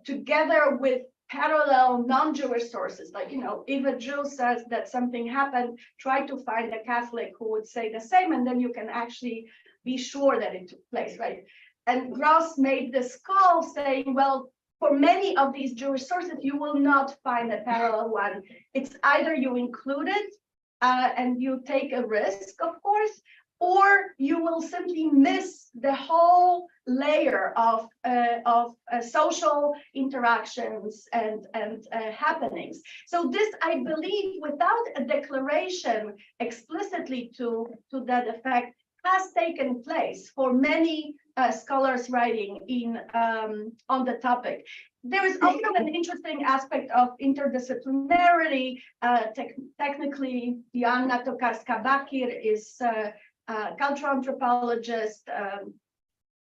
together with parallel non-Jewish sources, like, if a Jew says that something happened, try to find a Catholic who would say the same, and then you can actually be sure that it took place, right? And Gross made this call saying, well, for many of these Jewish sources, you will not find a parallel one. It's either you include it and you take a risk, of course, or you will simply miss the whole layer of social interactions and happenings. So this, I believe, without a declaration explicitly to that effect, has taken place for many scholars writing on the topic. There is also an interesting aspect of interdisciplinarity. Technically, Joanna Tokarska-Bakir is cultural anthropologist.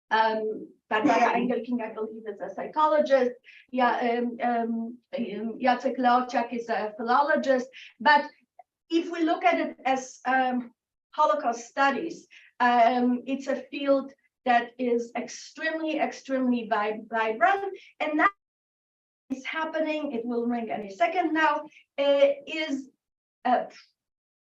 Barbara Engelking, I believe, is a psychologist. Jacek Leociak is a philologist. But if we look at it as Holocaust studies, it's a field that is extremely vibrant, and now it's happening. It will ring any second now. Is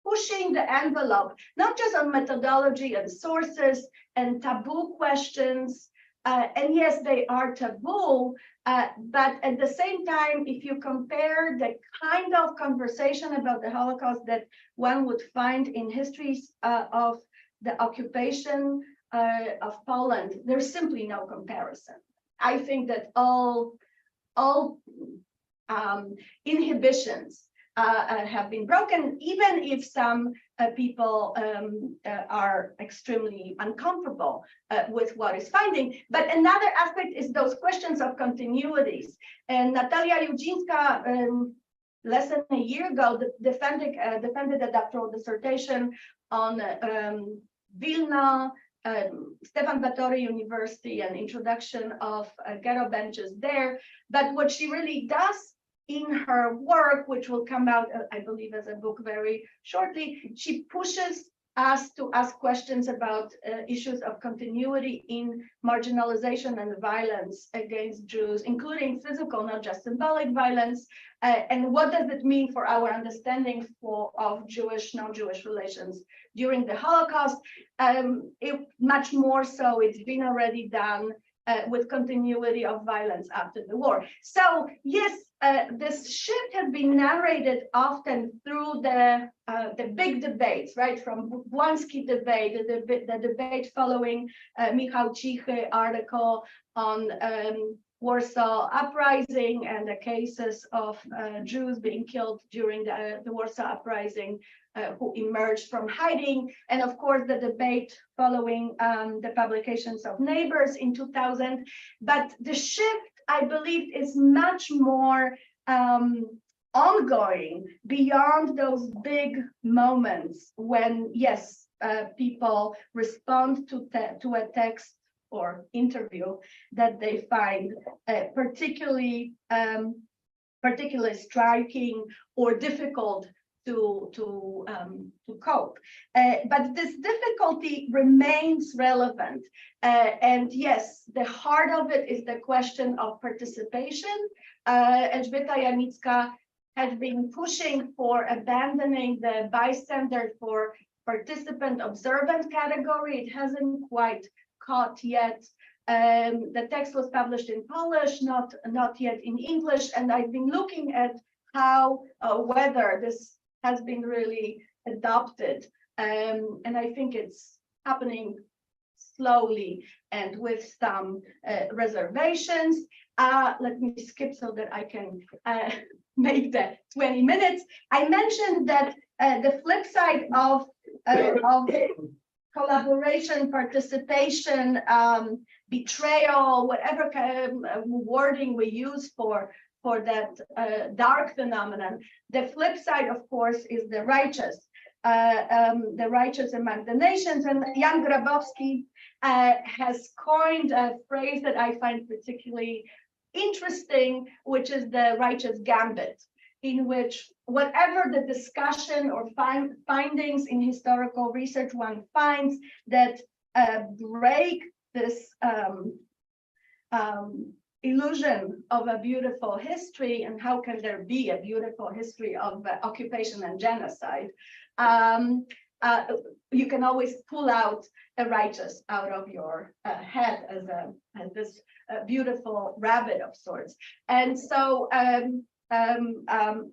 pushing the envelope, not just on methodology and sources and taboo questions, And yes, they are taboo, but at the same time, if you compare the kind of conversation about the Holocaust that one would find in histories of the occupation of Poland, there's simply no comparison. I think that all inhibitions have been broken, even if some people are extremely uncomfortable with what is finding. But another aspect is those questions of continuities. And Natalia Judzińska, less than a year ago, defended a doctoral dissertation on Vilna, Stefan Batory University, and introduction of ghetto benches there. But what she really does in her work, which will come out, I believe, as a book very shortly, she pushes us to ask questions about issues of continuity in marginalization and violence against Jews, including physical, not just symbolic violence, and what does it mean for our understanding of Jewish, non-Jewish relations during the Holocaust. Much more so, it's been already done with continuity of violence after the war. So yes, this shift has been narrated often through the big debates, right? From Błański debate, the debate following Michał Cichy article on Warsaw Uprising and the cases of Jews being killed during the Warsaw Uprising who emerged from hiding, and of course the debate following the publications of Neighbors in 2000. But the shift, I believe, is much more ongoing beyond those big moments when, yes, people respond to a text or interview that they find particularly striking or difficult to cope. But this difficulty remains relevant. And yes, the heart of it is the question of participation. Elżbieta Janicka has been pushing for abandoning the bystander for participant observant category. It hasn't quite caught yet. The text was published in Polish, not yet in English, and I've been looking at how whether this has been really adopted, and I think it's happening slowly and with some reservations. Let me skip so that I can make the 20 minutes. I mentioned that the flip side of collaboration, participation, betrayal, whatever kind of wording we use for that dark phenomenon. The flip side, of course, is the righteous among the nations. And Jan Grabowski has coined a phrase that I find particularly interesting, which is the righteous gambit, in which whatever the discussion or findings in historical research one finds that break this illusion of a beautiful history, and how can there be a beautiful history of occupation and genocide, you can always pull out a righteous out of your head as this beautiful rabbit of sorts. And so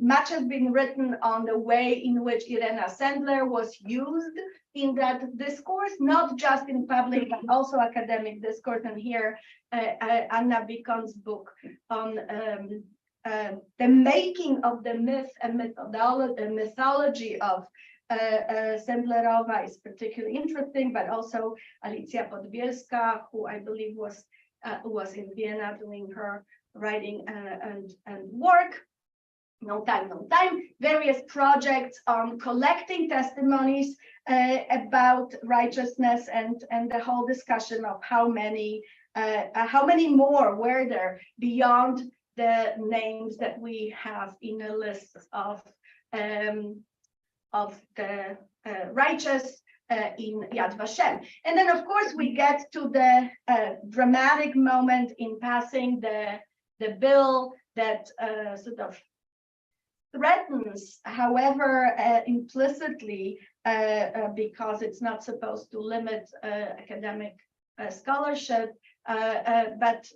much has been written on the way in which Irena Sendler was used in that discourse, not just in public, but also academic discourse. And here, Anna Bikon's book on the making of the myth and mythology of Sendlerova is particularly interesting, but also Alicja Podbielska, who I believe was in Vienna doing her writing and work. No time. Various projects on collecting testimonies about righteousness, and the whole discussion of how many more were there beyond the names that we have in a list of the righteous in Yad Vashem. And then, of course, we get to the dramatic moment in passing the bill that sort of threatens, however implicitly, because it's not supposed to limit academic scholarship, but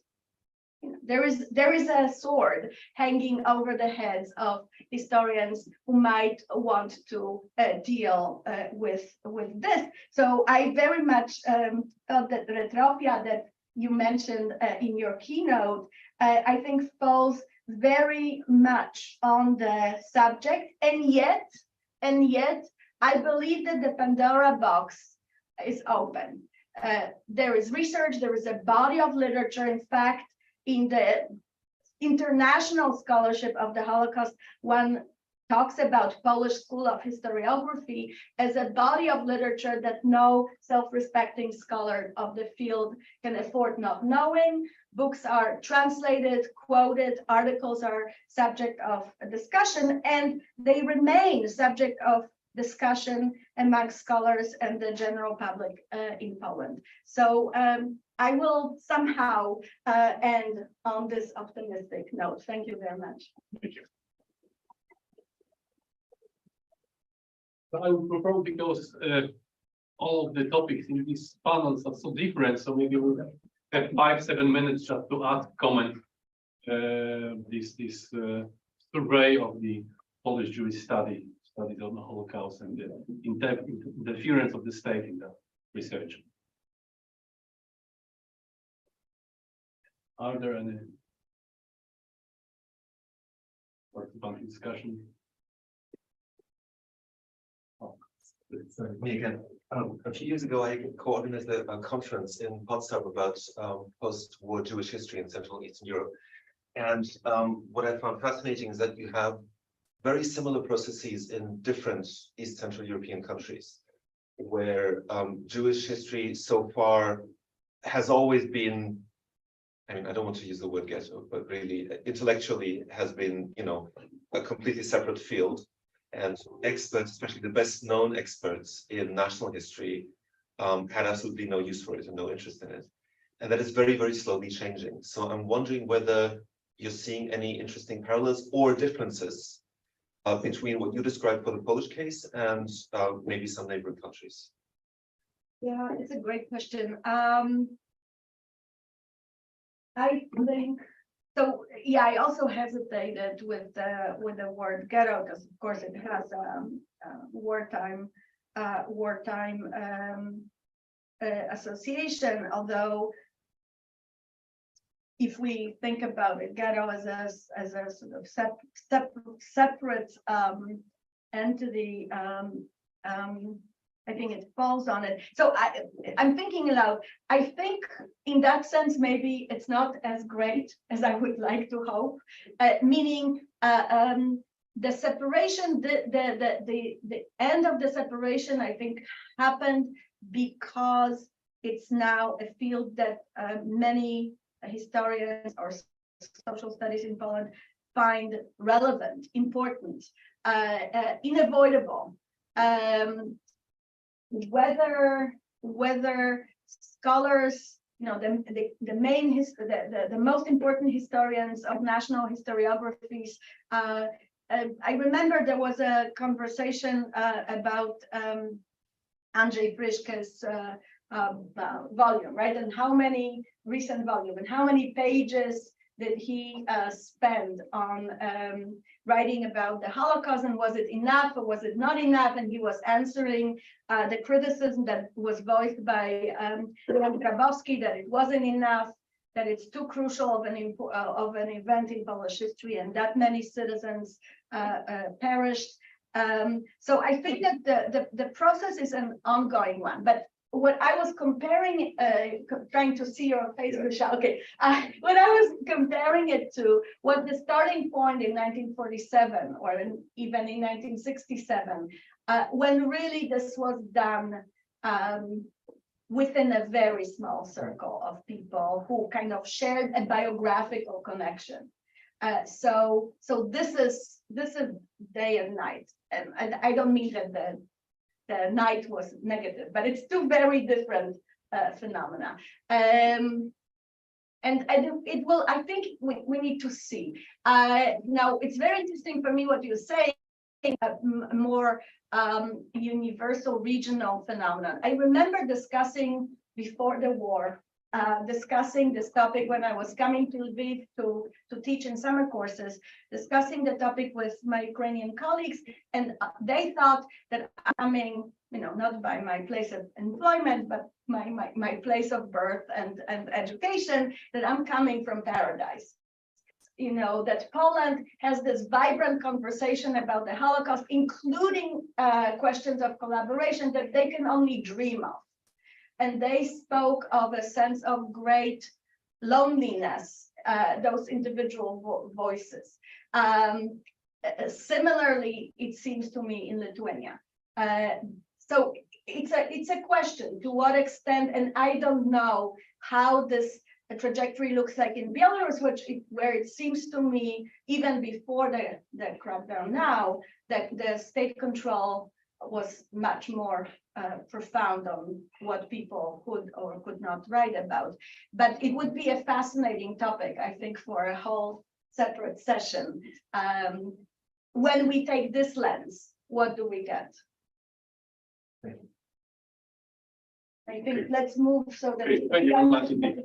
there is a sword hanging over the heads of historians who might want to deal with this. So I very much felt that retropia that you mentioned in your keynote, I think falls very much on the subject, and yet I believe that the Pandora box is open. There is research, there is a body of literature. In fact, in the international scholarship of the Holocaust, one talks about Polish School of Historiography as a body of literature that no self-respecting scholar of the field can afford not knowing. Books are translated, quoted, articles are subject of discussion, and they remain subject of discussion among scholars and the general public in Poland. So I will somehow end on this optimistic note. Thank you very much. Thank you. I would propose, because all of the topics in these panels are so different, so maybe we'll have 5-7 minutes just to ask, comment this survey of the Polish Jewish studies on the Holocaust and the interference of the state in the research. Are there any participant discussion? Me again. A few years ago, I co-organized a conference in Potsdam about post-war Jewish history in Central and Eastern Europe. And what I found fascinating is that you have very similar processes in different East Central European countries, where Jewish history so far has always been, I mean, I don't want to use the word ghetto, but really intellectually has been, you know, a completely separate field. And experts, especially the best known experts in national history, had absolutely no use for it and no interest in it. And that is very, very slowly changing. So I'm wondering whether you're seeing any interesting parallels or differences between what you described for the Polish case and maybe some neighboring countries. Yeah, it's a great question. I think so. Yeah, I also hesitated with the word ghetto because, of course, it has wartime association. Although, if we think about it, ghetto as a sort of separate entity, I think it falls on it. So I'm thinking aloud. I think in that sense, maybe it's not as great as I would like to hope. Meaning the separation, the end of the separation, I think, happened because it's now a field that many historians or social studies in Poland find relevant, important, unavoidable. Whether scholars, you know, the most important historians of national historiographies. I remember there was a conversation about Andrzej Pryszke's volume, right? And how many recent volume and how many pages did he spend on writing about the Holocaust, and was it enough or was it not enough? And he was answering the criticism that was voiced by Jan Grabowski that it wasn't enough, that it's too crucial of an event in Polish history, and that many citizens perished. So I think that the process is an ongoing one, but what I was comparing, trying to see your face, Michelle. Okay, when I was comparing it to what the starting point in 1947 or even in 1967, when really this was done within a very small circle of people who kind of shared a biographical connection. So this is day and night, and I don't mean that the night was negative, but it's two very different phenomena. And it will, I think we need to see. Now, it's very interesting for me what you say, more universal regional phenomenon. I remember discussing before the war discussing this topic when I was coming to Lviv to teach in summer courses, discussing the topic with my Ukrainian colleagues, and they thought that coming, not by my place of employment, but my place of birth and education, that I'm coming from paradise. That Poland has this vibrant conversation about the Holocaust, including questions of collaboration that they can only dream of. And they spoke of a sense of great loneliness, those individual voices. Similarly, it seems to me in Lithuania. So it's a question to what extent, and I don't know how this trajectory looks like in Belarus, where it seems to me, even before the crackdown now, that the state control was much more profound on what people could or could not write about. But it would be a fascinating topic, I think, for a whole separate session. When we take this lens, what do we get? I think let's move so that we don't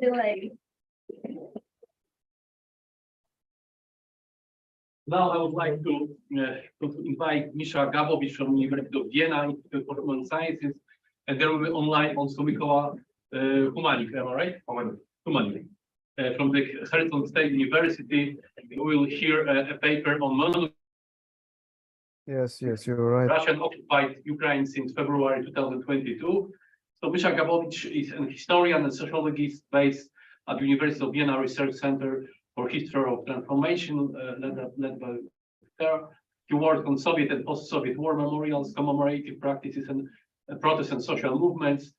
delay. Now I would like to invite Misha Gabowicz from University of Vienna Institute for Human Sciences, and there will be online also Mikola Humanik, am I right? Humanik. From the Central State University. We will hear a paper on Yes, you're right. Russian occupied Ukraine since February 2022. So Misha Gabowicz is an historian and sociologist based at the University of Vienna Research Center for History of Transformation, led by her. He worked on Soviet and post-Soviet war memorials, commemorative practices, and protest and social movements.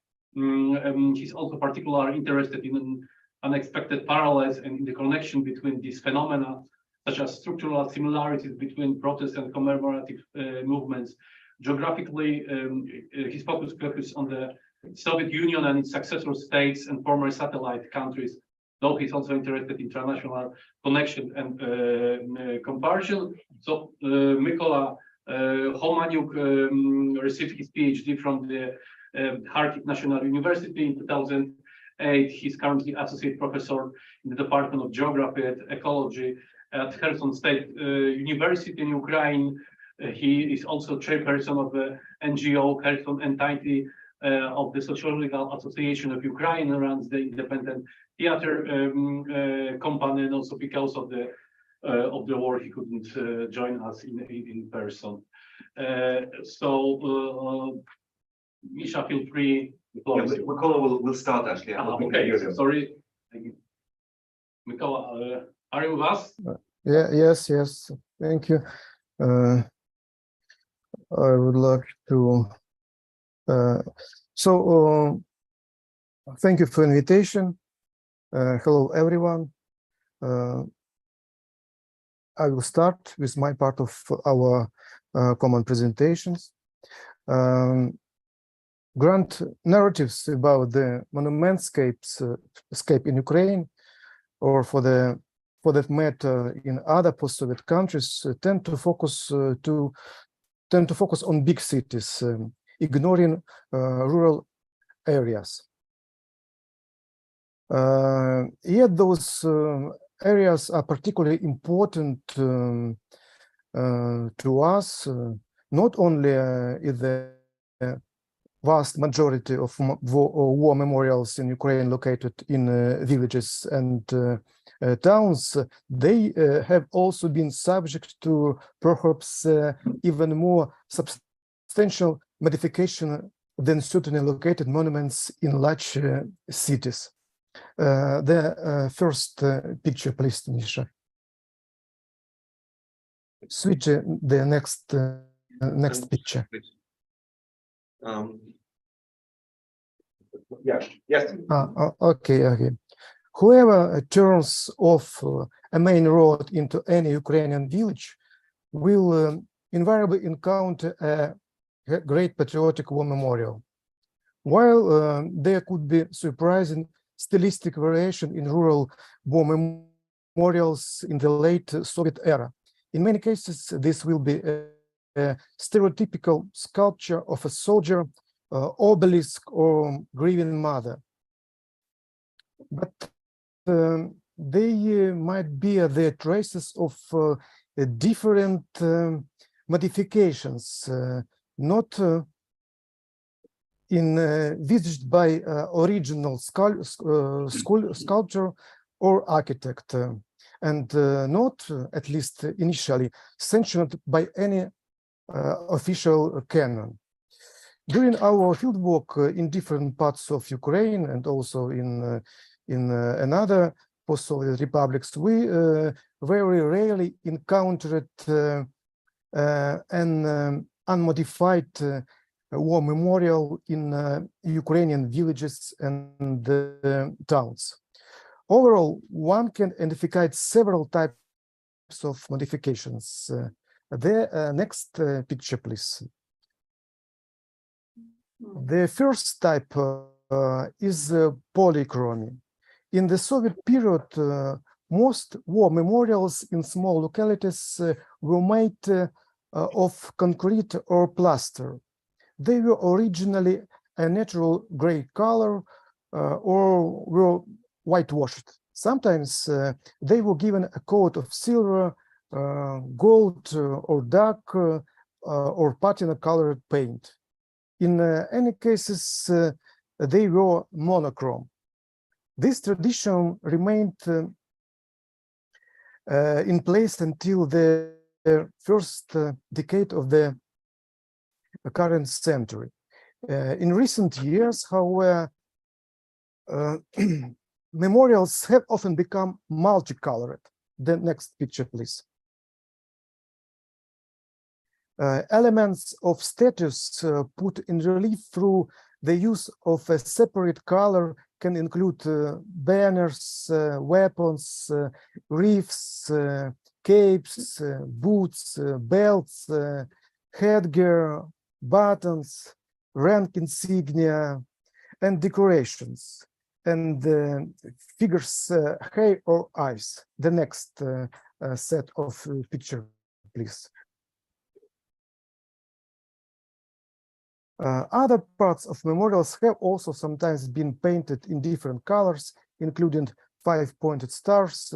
He's also particularly interested in unexpected parallels and in the connection between these phenomena, such as structural similarities between protest and commemorative movements. Geographically, his focus on the Soviet Union and its successor states and former satellite countries, though he's also interested in international connection and comparison. So Mikola Homaniuk received his PhD from the Kharkiv National University in 2008. He's currently associate professor in the Department of Geography and Ecology at Kherson State University in Ukraine. He is also chairperson of the NGO Kherson entity of the Sociological Association of Ukraine, and runs the independent theater company, and also because of the war he couldn't join us in person. So Misha, feel free. Mikola will start actually. Okay, sorry. Mikola, are you with us? Yes. Thank you. I would like to. Thank you for invitation. Hello, everyone. I will start with my part of our common presentations. Grand narratives about the monumentscape in Ukraine, or for that matter in other post-Soviet countries, tend to focus on big cities, ignoring rural areas. Yet those areas are particularly important to us, not only in the vast majority of war memorials in Ukraine located in villages and towns. They have also been subject to perhaps even more substantial modification than certainly located monuments in large cities. The first picture, please, Misha. Switch the next picture. Yes. Okay. Whoever turns off a main road into any Ukrainian village will invariably encounter a great patriotic war memorial. While there could be surprising stylistic variation in rural war memorials in the late Soviet era, in many cases this will be a stereotypical sculpture of a soldier, obelisk, or grieving mother. but they might be the traces of different modifications, not envisaged by original sculptor or architect, and not, at least initially, sanctioned by any official canon. During our fieldwork in different parts of Ukraine and also in another post-Soviet republics, we very rarely encountered an unmodified war memorial in Ukrainian villages and towns. Overall, one can identify several types of modifications. The next picture, please. The first type is polychromy. In the Soviet period, most war memorials in small localities were made of concrete or plaster. They were originally a natural gray color or were whitewashed. Sometimes they were given a coat of silver, gold, or dark or patina-colored paint. In any cases, they were monochrome. This tradition remained in place until the first decade of the current century. In recent years, however, memorials have often become multicolored. The next picture, please. Elements of statues put in relief through the use of a separate color can include banners, weapons, wreaths, capes, boots, belts, headgear, buttons, rank insignia, and decorations, and figures, hair or eyes. The next set of picture, please. Other parts of memorials have also sometimes been painted in different colors, including five-pointed stars,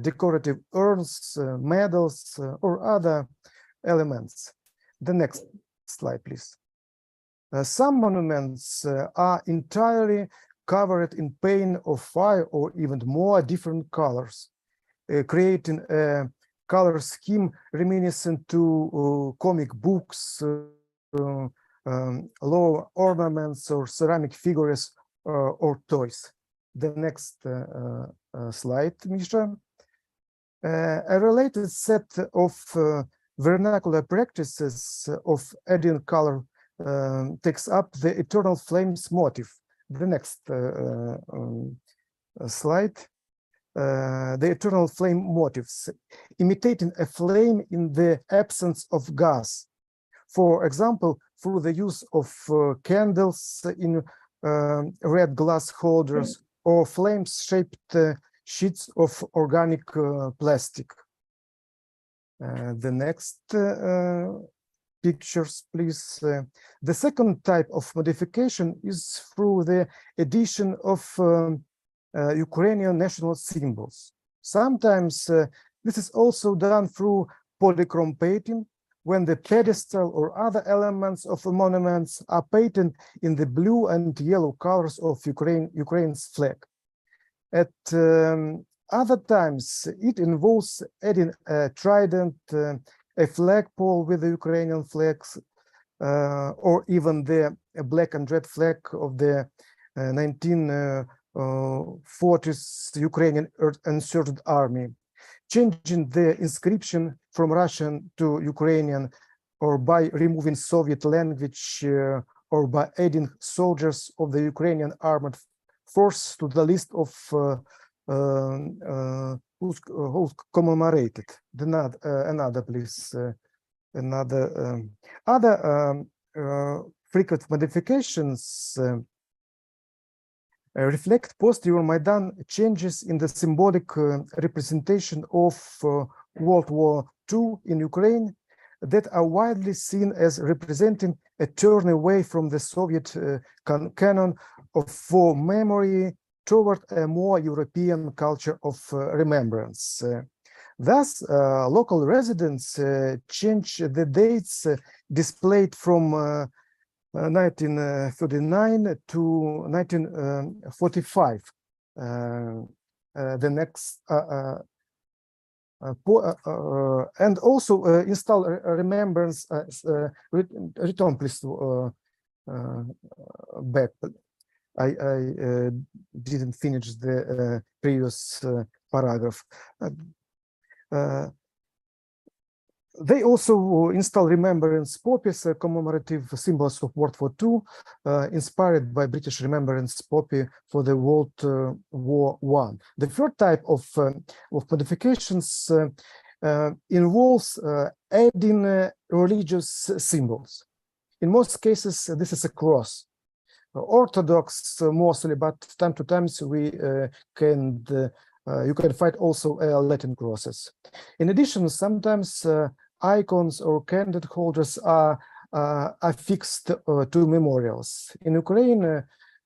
decorative urns, medals, or other elements. The next slide, please. Some monuments are entirely covered in paint of 5 or even more different colors, creating a color scheme reminiscent to comic books, lower ornaments or ceramic figures or toys. The next slide, Misha. A related set of vernacular practices of adding color takes up the eternal flames motif. The next slide. The eternal flame motifs, imitating a flame in the absence of gas. For example, through the use of candles in red glass holders or flames-shaped sheets of organic plastic. The next pictures, please. The second type of modification is through the addition of Ukrainian national symbols. Sometimes this is also done through polychrome painting, when the pedestal or other elements of monuments are painted in the blue and yellow colors of Ukraine's flag. At other times, it involves adding a trident, a flagpole with the Ukrainian flags, or even the black and red flag of the 1940s Ukrainian insurgent army, changing the inscription from Russian to Ukrainian, or by removing Soviet language, or by adding soldiers of the Ukrainian armed force to the list of who's commemorated. Another, please. Other frequent modifications reflect post-Euromaidan changes in the symbolic representation of World War II in Ukraine that are widely seen as representing a turn away from the Soviet canon of war memory toward a more European culture of remembrance. Thus, local residents change the dates displayed from 1939 to 1945. The next and also install remembrance. Return, please, back. I didn't finish the previous paragraph. They also install remembrance poppies, commemorative symbols of World War II, inspired by British remembrance poppy for the World War I. The third type of modifications involves adding religious symbols. In most cases, this is a cross. Orthodox mostly, but time to time we you can find also Latin crosses. In addition, sometimes icons or candle holders are affixed to memorials. In Ukraine,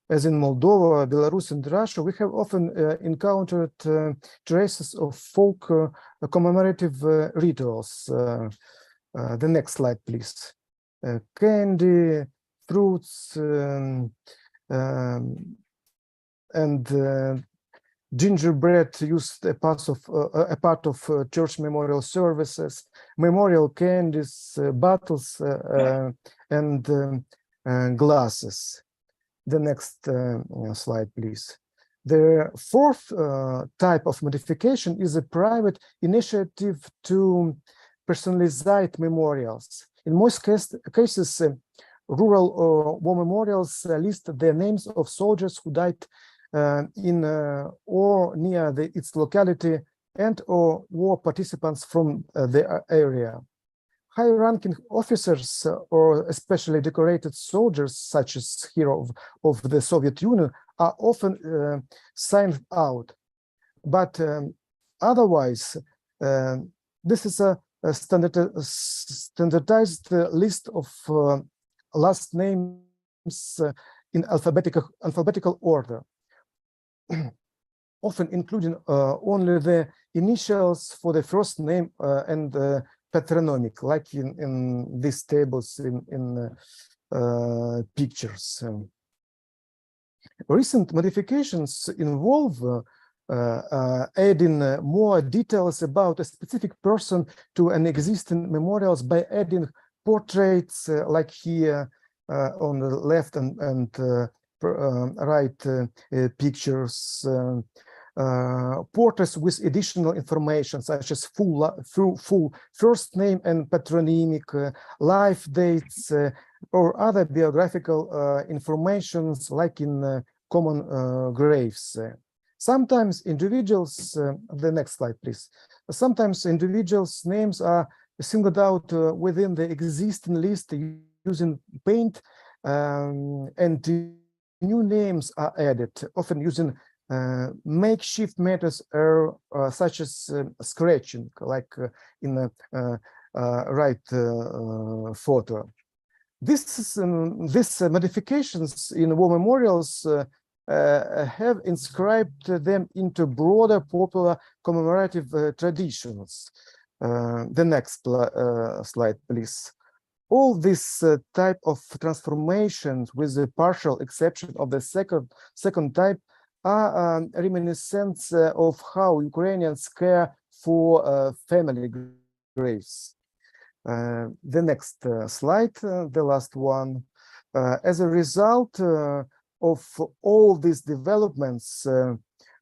as in Moldova, Belarus, and Russia, we have often encountered traces of folk commemorative rituals. The next slide, please. Candy, fruits, and gingerbread used a part of church memorial services, memorial candies, bottles, and glasses. The next slide, please. The fourth type of modification is a private initiative to personalize memorials. In most cases, rural war memorials list the names of soldiers who died in or near its locality and or war participants from the area. High-ranking officers or especially decorated soldiers, such as hero of the Soviet Union, are often signed out. But otherwise, this is a standardized list of last names in alphabetical order, often including only the initials for the first name and patronymic, like in these tables in pictures. Recent modifications involve adding more details about a specific person to an existing memorials by adding portraits like here on the left and right pictures, portraits with additional information such as full first name and patronymic, life dates, or other biographical informations like in common graves. Sometimes individuals, the next slide, please. Sometimes individuals' names are singled out within the existing list using paint, and new names are added, often using makeshift methods such as scratching, like in the right photo. These modifications in war memorials have inscribed them into broader popular commemorative traditions. The next slide, please. All this type of transformations, with the partial exception of the second type, are reminiscent of how Ukrainians care for family graves. The next slide, the last one. As a result of all these developments,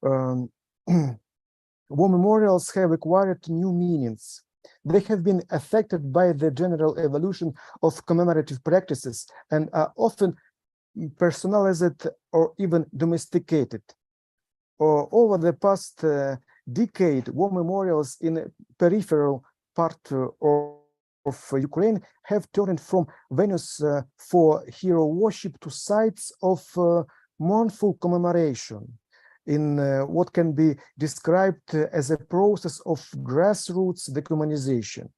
war memorials have acquired new meanings. They have been affected by the general evolution of commemorative practices and are often personalized or even domesticated. Over the past decade, war memorials in a peripheral part of Ukraine have turned from venues for hero worship to sites of mournful commemoration in what can be described as a process of grassroots dehumanization.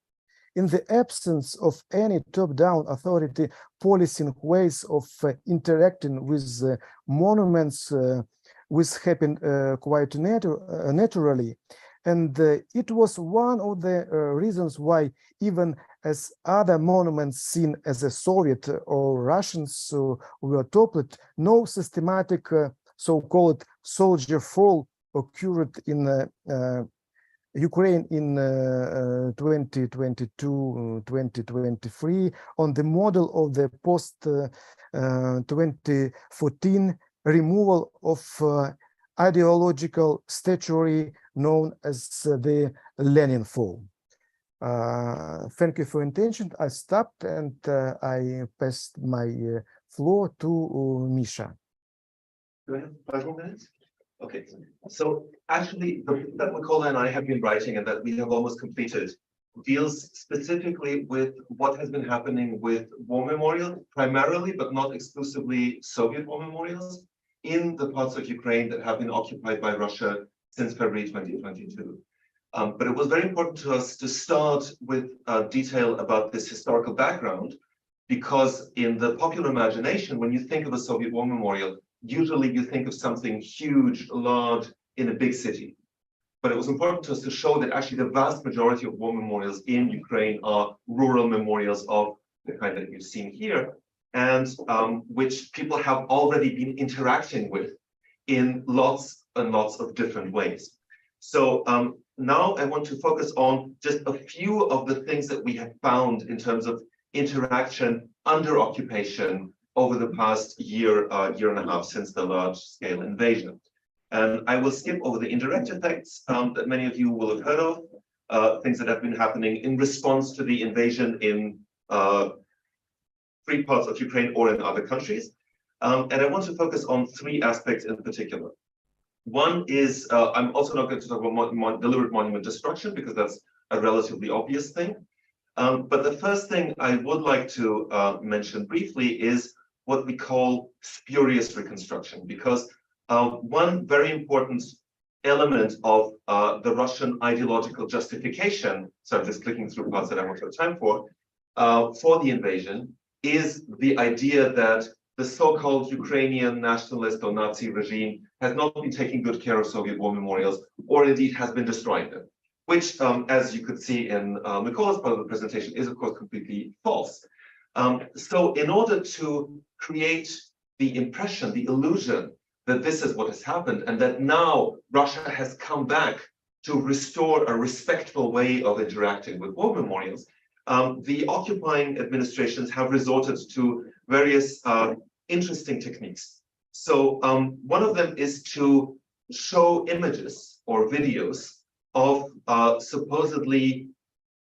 In the absence of any top-down authority policing ways of interacting with monuments, which happened quite naturally. And it was one of the reasons why, even as other monuments seen as a Soviet or Russian were toppled, no systematic so-called soldier fall occurred in Ukraine in 2022-2023 on the model of the post-2014 removal of ideological statuary known as the Lenin Fall. Thank you for your attention. I stopped and I passed my floor to Misha. Do I have 5 more minutes? Okay, so actually the book that Mykola and I have been writing and that we have almost completed deals specifically with what has been happening with war memorials, primarily but not exclusively Soviet war memorials, in the parts of Ukraine that have been occupied by Russia since February 2022. But it was very important to us to start with detail about this historical background, because in the popular imagination, when you think of a Soviet war memorial, usually you think of something huge, large, in a big city. But it was important to us to show that actually the vast majority of war memorials in Ukraine are rural memorials of the kind that you've seen here, and which people have already been interacting with in lots and lots of different ways. So now I want to focus on just a few of the things that we have found in terms of interaction under occupation over the past year, year and a half since the large-scale invasion. And I will skip over the indirect effects that many of you will have heard of, things that have been happening in response to the invasion in free parts of Ukraine or in other countries. And I want to focus on 3 aspects in particular. One is, I'm also not going to talk about deliberate monument destruction, because that's a relatively obvious thing. But the first thing I would like to mention briefly is what we call spurious reconstruction, because one very important element of the Russian ideological justification, so I'm just clicking through parts that I won't have time for the invasion, is the idea that the so-called Ukrainian nationalist or Nazi regime has not been taking good care of Soviet war memorials, or indeed has been destroying them, which, as you could see in Mykola's part of the presentation, is of course completely false. So in order to create the impression, the illusion that this is what has happened, and that now Russia has come back to restore a respectful way of interacting with war memorials, the occupying administrations have resorted to various interesting techniques. So one of them is to show images or videos of supposedly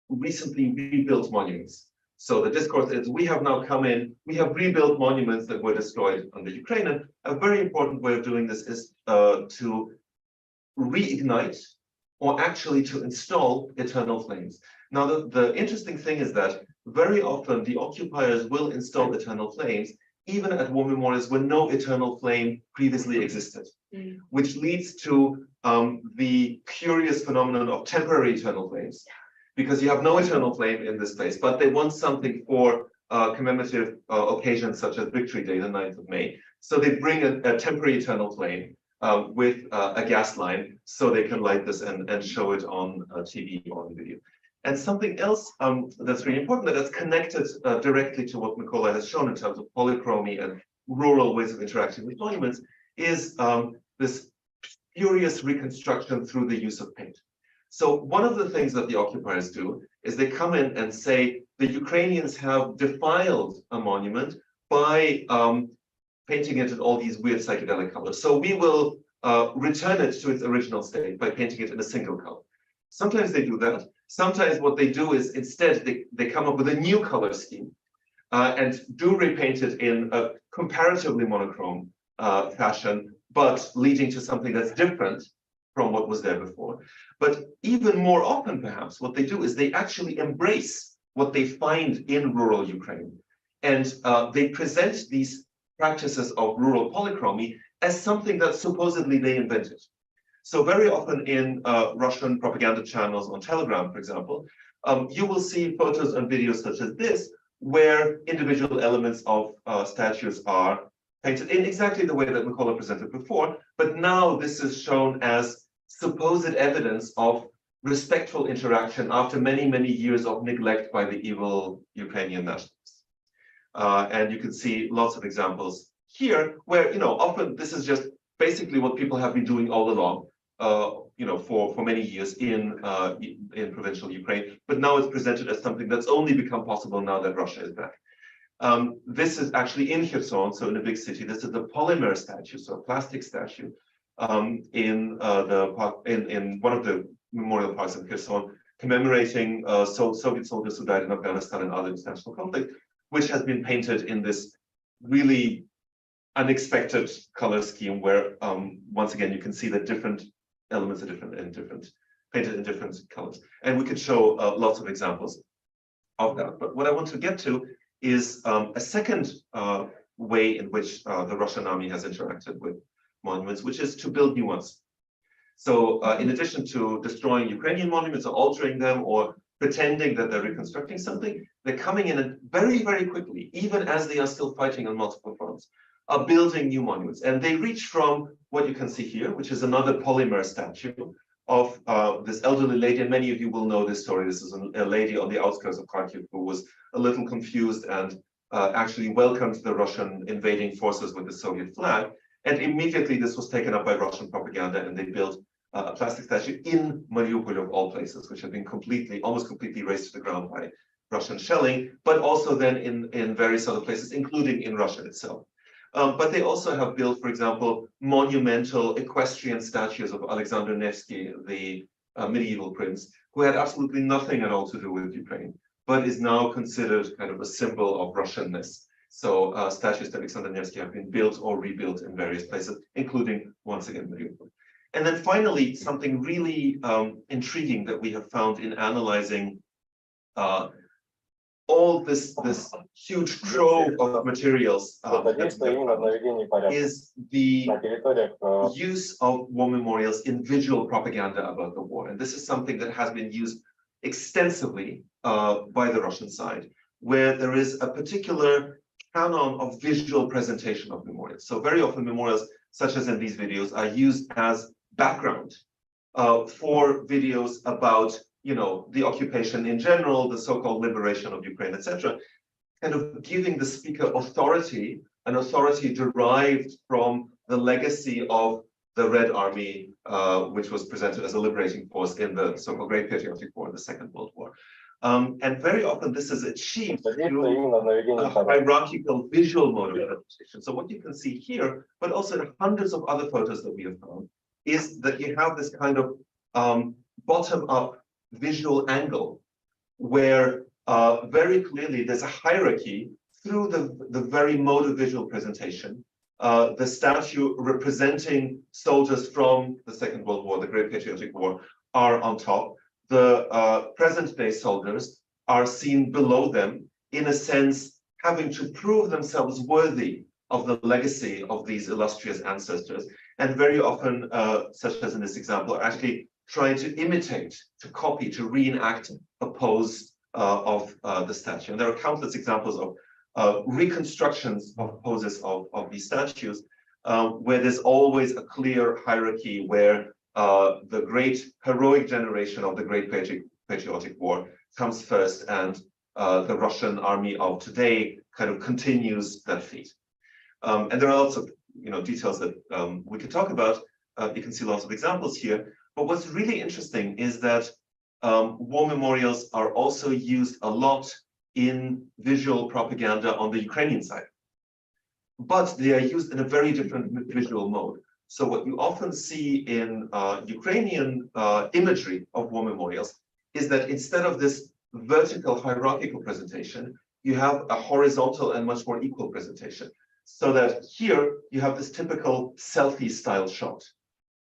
recently rebuilt monuments. So the discourse is, we have now come in, we have rebuilt monuments that were destroyed under Ukraine. And a very important way of doing this is to reignite, or actually to install, eternal flames. Now, the interesting thing is that very often the occupiers will install eternal flames even at war memorials where no eternal flame previously existed, which leads to the curious phenomenon of temporary eternal flames, because you have no eternal flame in this place, but they want something for commemorative occasions such as Victory Day, the 9th of May. So they bring a temporary eternal flame with a gas line, so they can light this and show it on TV or on video. And something else that's really important, that's connected directly to what Mykola has shown in terms of polychromy and rural ways of interacting with monuments, is this spurious reconstruction through the use of paint. So one of the things that the occupiers do is they come in and say the Ukrainians have defiled a monument by painting it in all these weird psychedelic colors. So we will return it to its original state by painting it in a single color. Sometimes they do that. Sometimes what they do is instead they come up with a new color scheme and do repaint it in a comparatively monochrome fashion, but leading to something that's different from what was there before. But even more often, perhaps, what they do is they actually embrace what they find in rural Ukraine. And they present these practices of rural polychromy as something that supposedly they invented. So very often in Russian propaganda channels on Telegram, for example, you will see photos and videos such as this, where individual elements of statues are painted in exactly the way that Mykola presented before, but now this is shown as supposed evidence of respectful interaction after many, many years of neglect by the evil Ukrainian nationalists. And you can see lots of examples here where, often this is just basically what people have been doing all along, for many years in provincial Ukraine, but now it's presented as something that's only become possible now that Russia is back. This is actually in Kherson, so in a big city. This is the polymer statue, so a plastic statue in one of the memorial parks in Kherson, commemorating Soviet soldiers who died in Afghanistan and other international conflict, which has been painted in this really unexpected color scheme, where once again you can see that different elements are painted in different colors, and we could show lots of examples of that. But what I want to get to is a second way in which the Russian army has interacted with monuments, which is to build new ones. So in addition to destroying Ukrainian monuments or altering them or pretending that they're reconstructing something, they're coming in and very, very quickly, even as they are still fighting on multiple fronts, are building new monuments. And they reach from what you can see here, which is another polymer statue of this elderly lady. And many of you will know this story. This is a lady on the outskirts of Kharkiv who was a little confused and actually welcomed the Russian invading forces with the Soviet flag. And immediately this was taken up by Russian propaganda, and they built a plastic statue in Mariupol of all places, which had been almost completely razed to the ground by Russian shelling, but also then in various other places, including in Russia itself. But they also have built, for example, monumental equestrian statues of Alexander Nevsky, the medieval prince, who had absolutely nothing at all to do with Ukraine, but is now considered kind of a symbol of Russianness. So statues to Alexander Nevsky have been built or rebuilt in various places, including, once again, Mariupol. And then finally, something really intriguing that we have found in analyzing all this huge trove of materials is the use of war memorials in visual propaganda about the war. And this is something that has been used extensively by the Russian side, where there is a particular canon of visual presentation of memorials. So very often memorials, such as in these videos, are used as background for videos about the occupation in general, the so-called liberation of Ukraine, etc., kind of giving the speaker authority, an authority derived from the legacy of the Red Army, which was presented as a liberating force in the so-called Great Patriotic War, the Second World War. And very often this is achieved through a hierarchical visual mode of presentation. So what you can see here, but also in hundreds of other photos that we have found, is that you have this kind of bottom-up visual angle where very clearly there's a hierarchy through the very mode of visual presentation. The statue representing soldiers from the Second World War, the Great Patriotic War, are on top. The present-day soldiers are seen below them, in a sense, having to prove themselves worthy of the legacy of these illustrious ancestors. And very often, such as in this example, are actually trying to imitate, to copy, to reenact a pose of the statue. And there are countless examples of reconstructions of poses of these statues, where there's always a clear hierarchy where the great heroic generation of the Great Patriotic War comes first, and the Russian army of today kind of continues that feat. And there are lots of details that we could talk about. You can see lots of examples here. But what's really interesting is that war memorials are also used a lot in visual propaganda on the Ukrainian side. But they are used in a very different visual mode. So what you often see in Ukrainian imagery of war memorials is that instead of this vertical hierarchical presentation, you have a horizontal and much more equal presentation. So that here you have this typical selfie style shot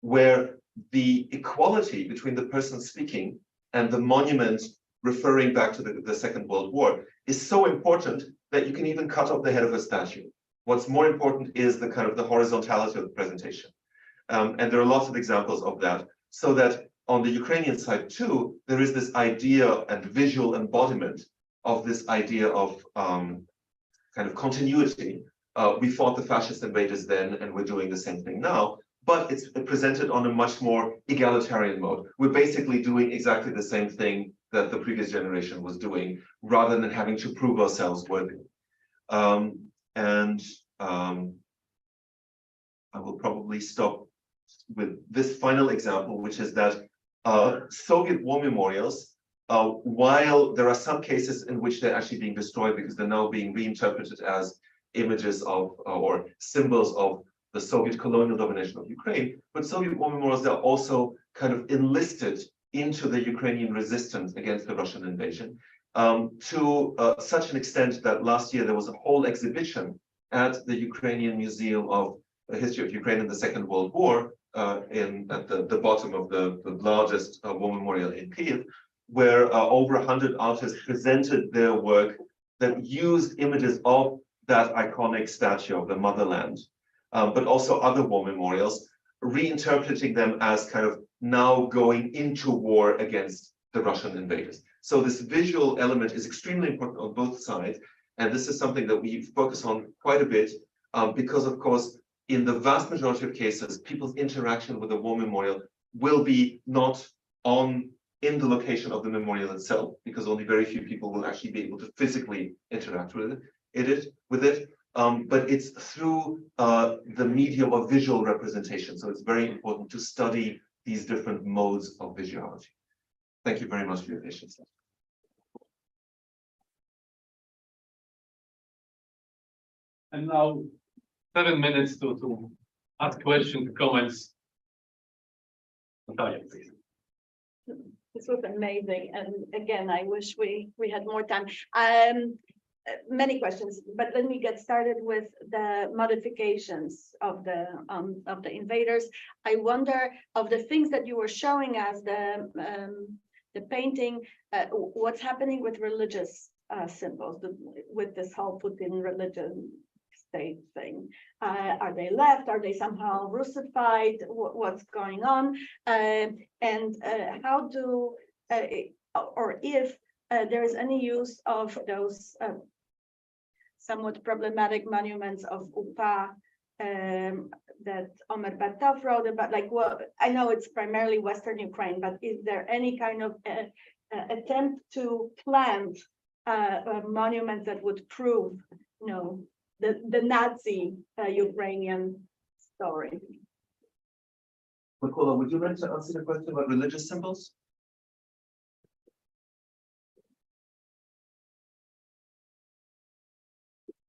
where the equality between the person speaking and the monument referring back to the Second World War is so important that you can even cut off the head of a statue. What's more important is the kind of the horizontality of the presentation. And there are lots of examples of that. So that on the Ukrainian side too, there is this idea and visual embodiment of this idea of kind of continuity we fought the fascist invaders then, and we're doing the same thing now. But it's presented on a much more egalitarian mode. We're basically doing exactly the same thing that the previous generation was doing, rather than having to prove ourselves worthy. I will probably stop with this final example, which is that Soviet war memorials, while there are some cases in which they're actually being destroyed because they're now being reinterpreted as images of or symbols of the Soviet colonial domination of Ukraine, but Soviet war memorials are also kind of enlisted into the Ukrainian resistance against the Russian invasion, to such an extent that last year there was a whole exhibition at the Ukrainian Museum of the History of Ukraine in the Second World War, at the bottom of the largest war memorial in Kyiv, where over 100 artists presented their work that used images of that iconic statue of the motherland, but also other war memorials, reinterpreting them as kind of now going into war against the Russian invaders. So this visual element is extremely important on both sides. And this is something that we focus on quite a bit, because of course, in the vast majority of cases, people's interaction with the war memorial will be not in the location of the memorial itself, because only very few people will actually be able to physically interact with it. But it's through the medium of visual representation. So it's very important to study these different modes of visuality. Thank you very much for your patience. And now 7 minutes to ask questions, comments. Natalia, please. This was amazing, and again, I wish we had more time. Many questions, but let me get started with the modifications of the invaders. I wonder, of the things that you were showing us, the painting, what's happening with religious symbols, with this whole Putin religion state thing. Are they left? Are they somehow Russified? What's going on? And how do, or if there is any use of those somewhat problematic monuments of UPA that Omer Bartov wrote about, like, well, I know it's primarily Western Ukraine, but is there any kind of attempt to plant monuments that would prove, the Nazi Ukrainian story? Mikola, would you like to answer the question about religious symbols?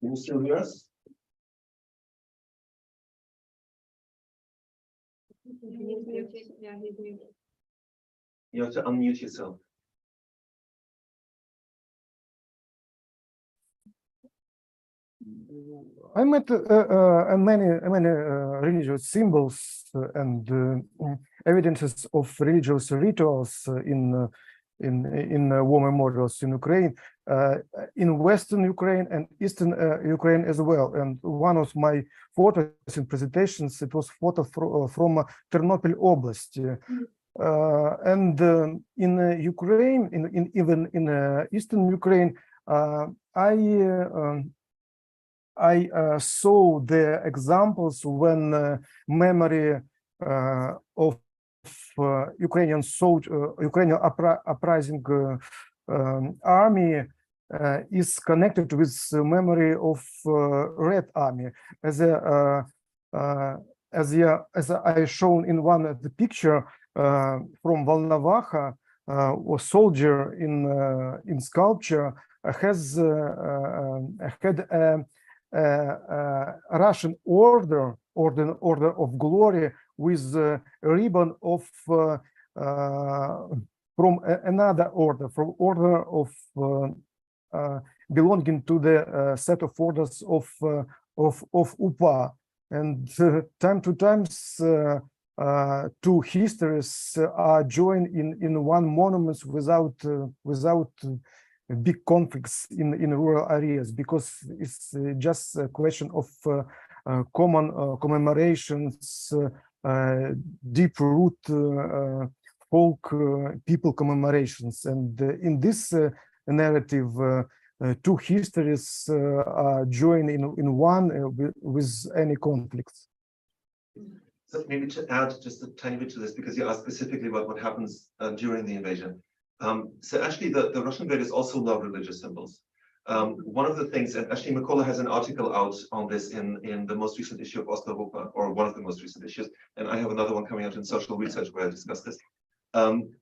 Can you still hear us? Yeah, he's muted. You have to unmute yourself. I met many religious symbols and evidences of religious rituals in war memorials in Ukraine, in Western Ukraine and Eastern Ukraine as well. And one of my photos in presentations, it was photo from Ternopil Oblast. And in Ukraine, even in Eastern Ukraine, I saw the examples when memory of Ukrainian uprising army is connected with the memory of Red Army, as I shown in one of the picture from Volnovakha, a soldier in sculpture has had a Russian order of glory with a ribbon of from another order, from order of belonging to the set of orders of UPA. And time to time, two histories are joined in one monument without big conflicts in rural areas, because it's just a question of common commemorations, deep root folk people commemorations. And in this narrative, two histories are joined in one with any conflicts. So maybe to add just a tiny bit to this, because you asked specifically about what happens during the invasion. So actually the Russian invaders also love religious symbols. One of the things, and actually Mykola has an article out on this in the most recent issue of Oslo Vupa, or one of the most recent issues, and I have another one coming out in Social Research where I discuss this.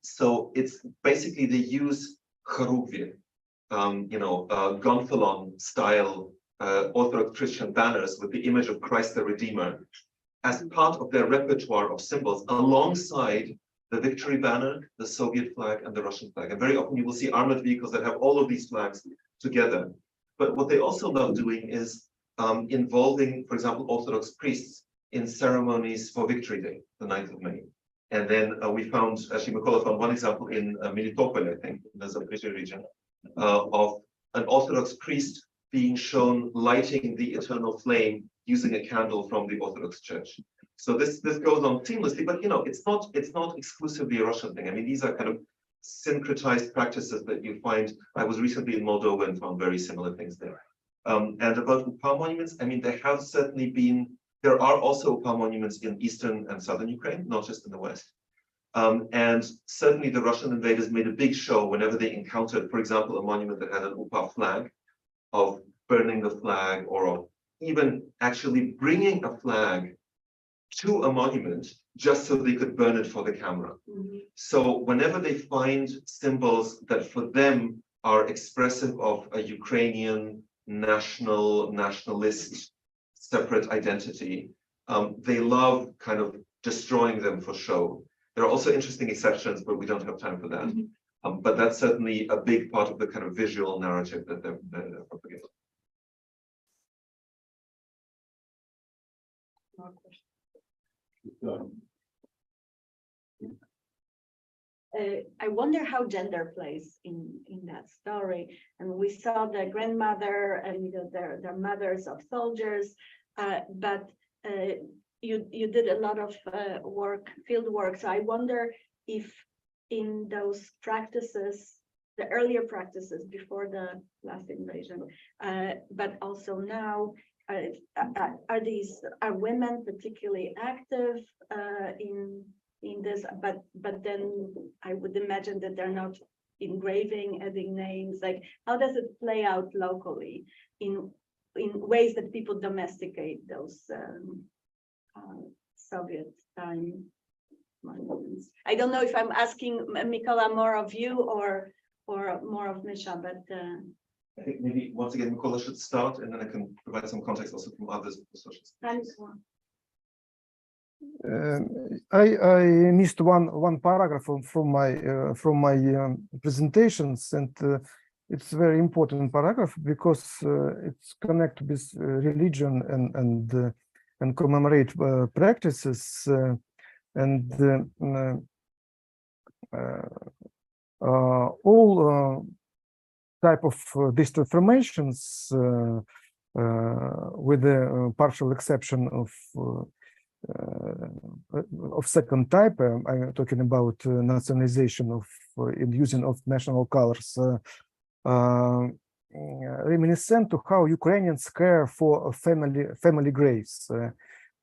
So it's basically they use chorugwie, gonfalon style Orthodox Christian banners with the image of Christ the Redeemer as part of their repertoire of symbols alongside the victory banner, the Soviet flag, and the Russian flag. And very often you will see armored vehicles that have all of these flags together. But what they also love doing is involving, for example, Orthodox priests in ceremonies for Victory Day, the 9th of May. And then we found, actually Mykola found one example in Melitopol, I think, in the Zaporizhzhia region, of an Orthodox priest being shown lighting the eternal flame using a candle from the Orthodox Church. So this goes on seamlessly, but it's not exclusively a Russian thing. I mean, these are kind of syncretized practices that you find. I was recently in Moldova and found very similar things there. And about UPA monuments, I mean, there have certainly been, there are also UPA monuments in eastern and southern Ukraine, not just in the west. And certainly the Russian invaders made a big show whenever they encountered, for example, a monument that had an UPA flag, of burning the flag, or of even actually bringing a flag to a monument just so they could burn it for the camera. So whenever they find symbols that for them are expressive of a Ukrainian nationalist separate identity, they love kind of destroying them for show. There are also interesting exceptions, but we don't have time for that. But that's certainly a big part of the kind of visual narrative that they're propagating. I wonder how gender plays in that story. And we saw the grandmother and their mothers of soldiers, but you did a lot of field work. So I wonder if in those practices, the earlier practices before the last invasion, but also now, are women particularly active in this? But then I would imagine that they're not engraving, adding names. Like, how does it play out locally in ways that people domesticate those Soviet time monuments? I don't know if I'm asking Mykola more of you or more of Misha, but I think maybe once again Mykola should start, and then I can provide some context also from others. I missed one paragraph from my presentations, and it's a very important paragraph because it's connected with religion and commemorate practices and all type of these transformations, with the partial exception of second type. I'm talking about nationalization of using of national colors, reminiscent to how Ukrainians care for family graves.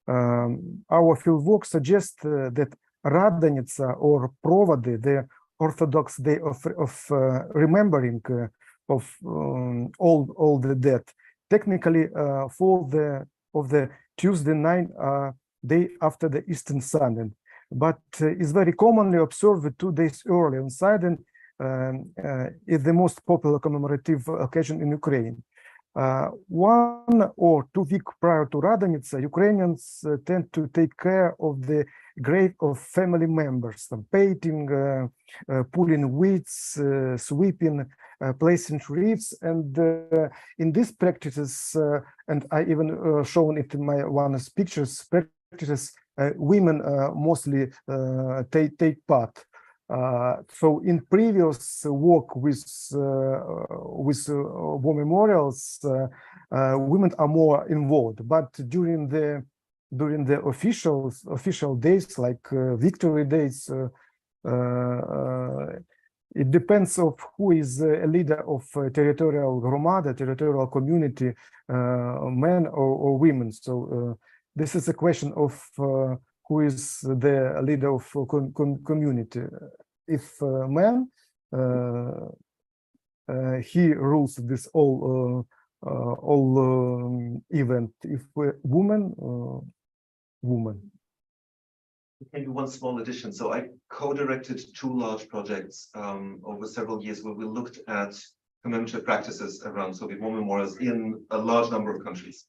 Our fieldwork suggests that Radonitsa or Provody, the Orthodox day of remembering of all the dead, technically fall of the Tuesday night day after the Eastern Sunday, but is very commonly observed 2 days early on Sunday. Is the most popular commemorative occasion in Ukraine. 1 or 2 weeks prior to Radonitsa, Ukrainians tend to take care of the grave of family members, painting, pulling weeds, sweeping, placing wreaths, and in these practices, and I even shown it in one of the pictures, practices women mostly take part. So in previous work with war memorials, women are more involved, but during the official days like victory days, it depends of who is a leader of territorial gromada, territorial community, men or women. So this is a question of who is the leader of community. If man, he rules this all event. If woman, woman. Maybe one small addition. So I co-directed 2 large projects over several years where we looked at commemorative practices around Soviet war memorials in a large number of countries.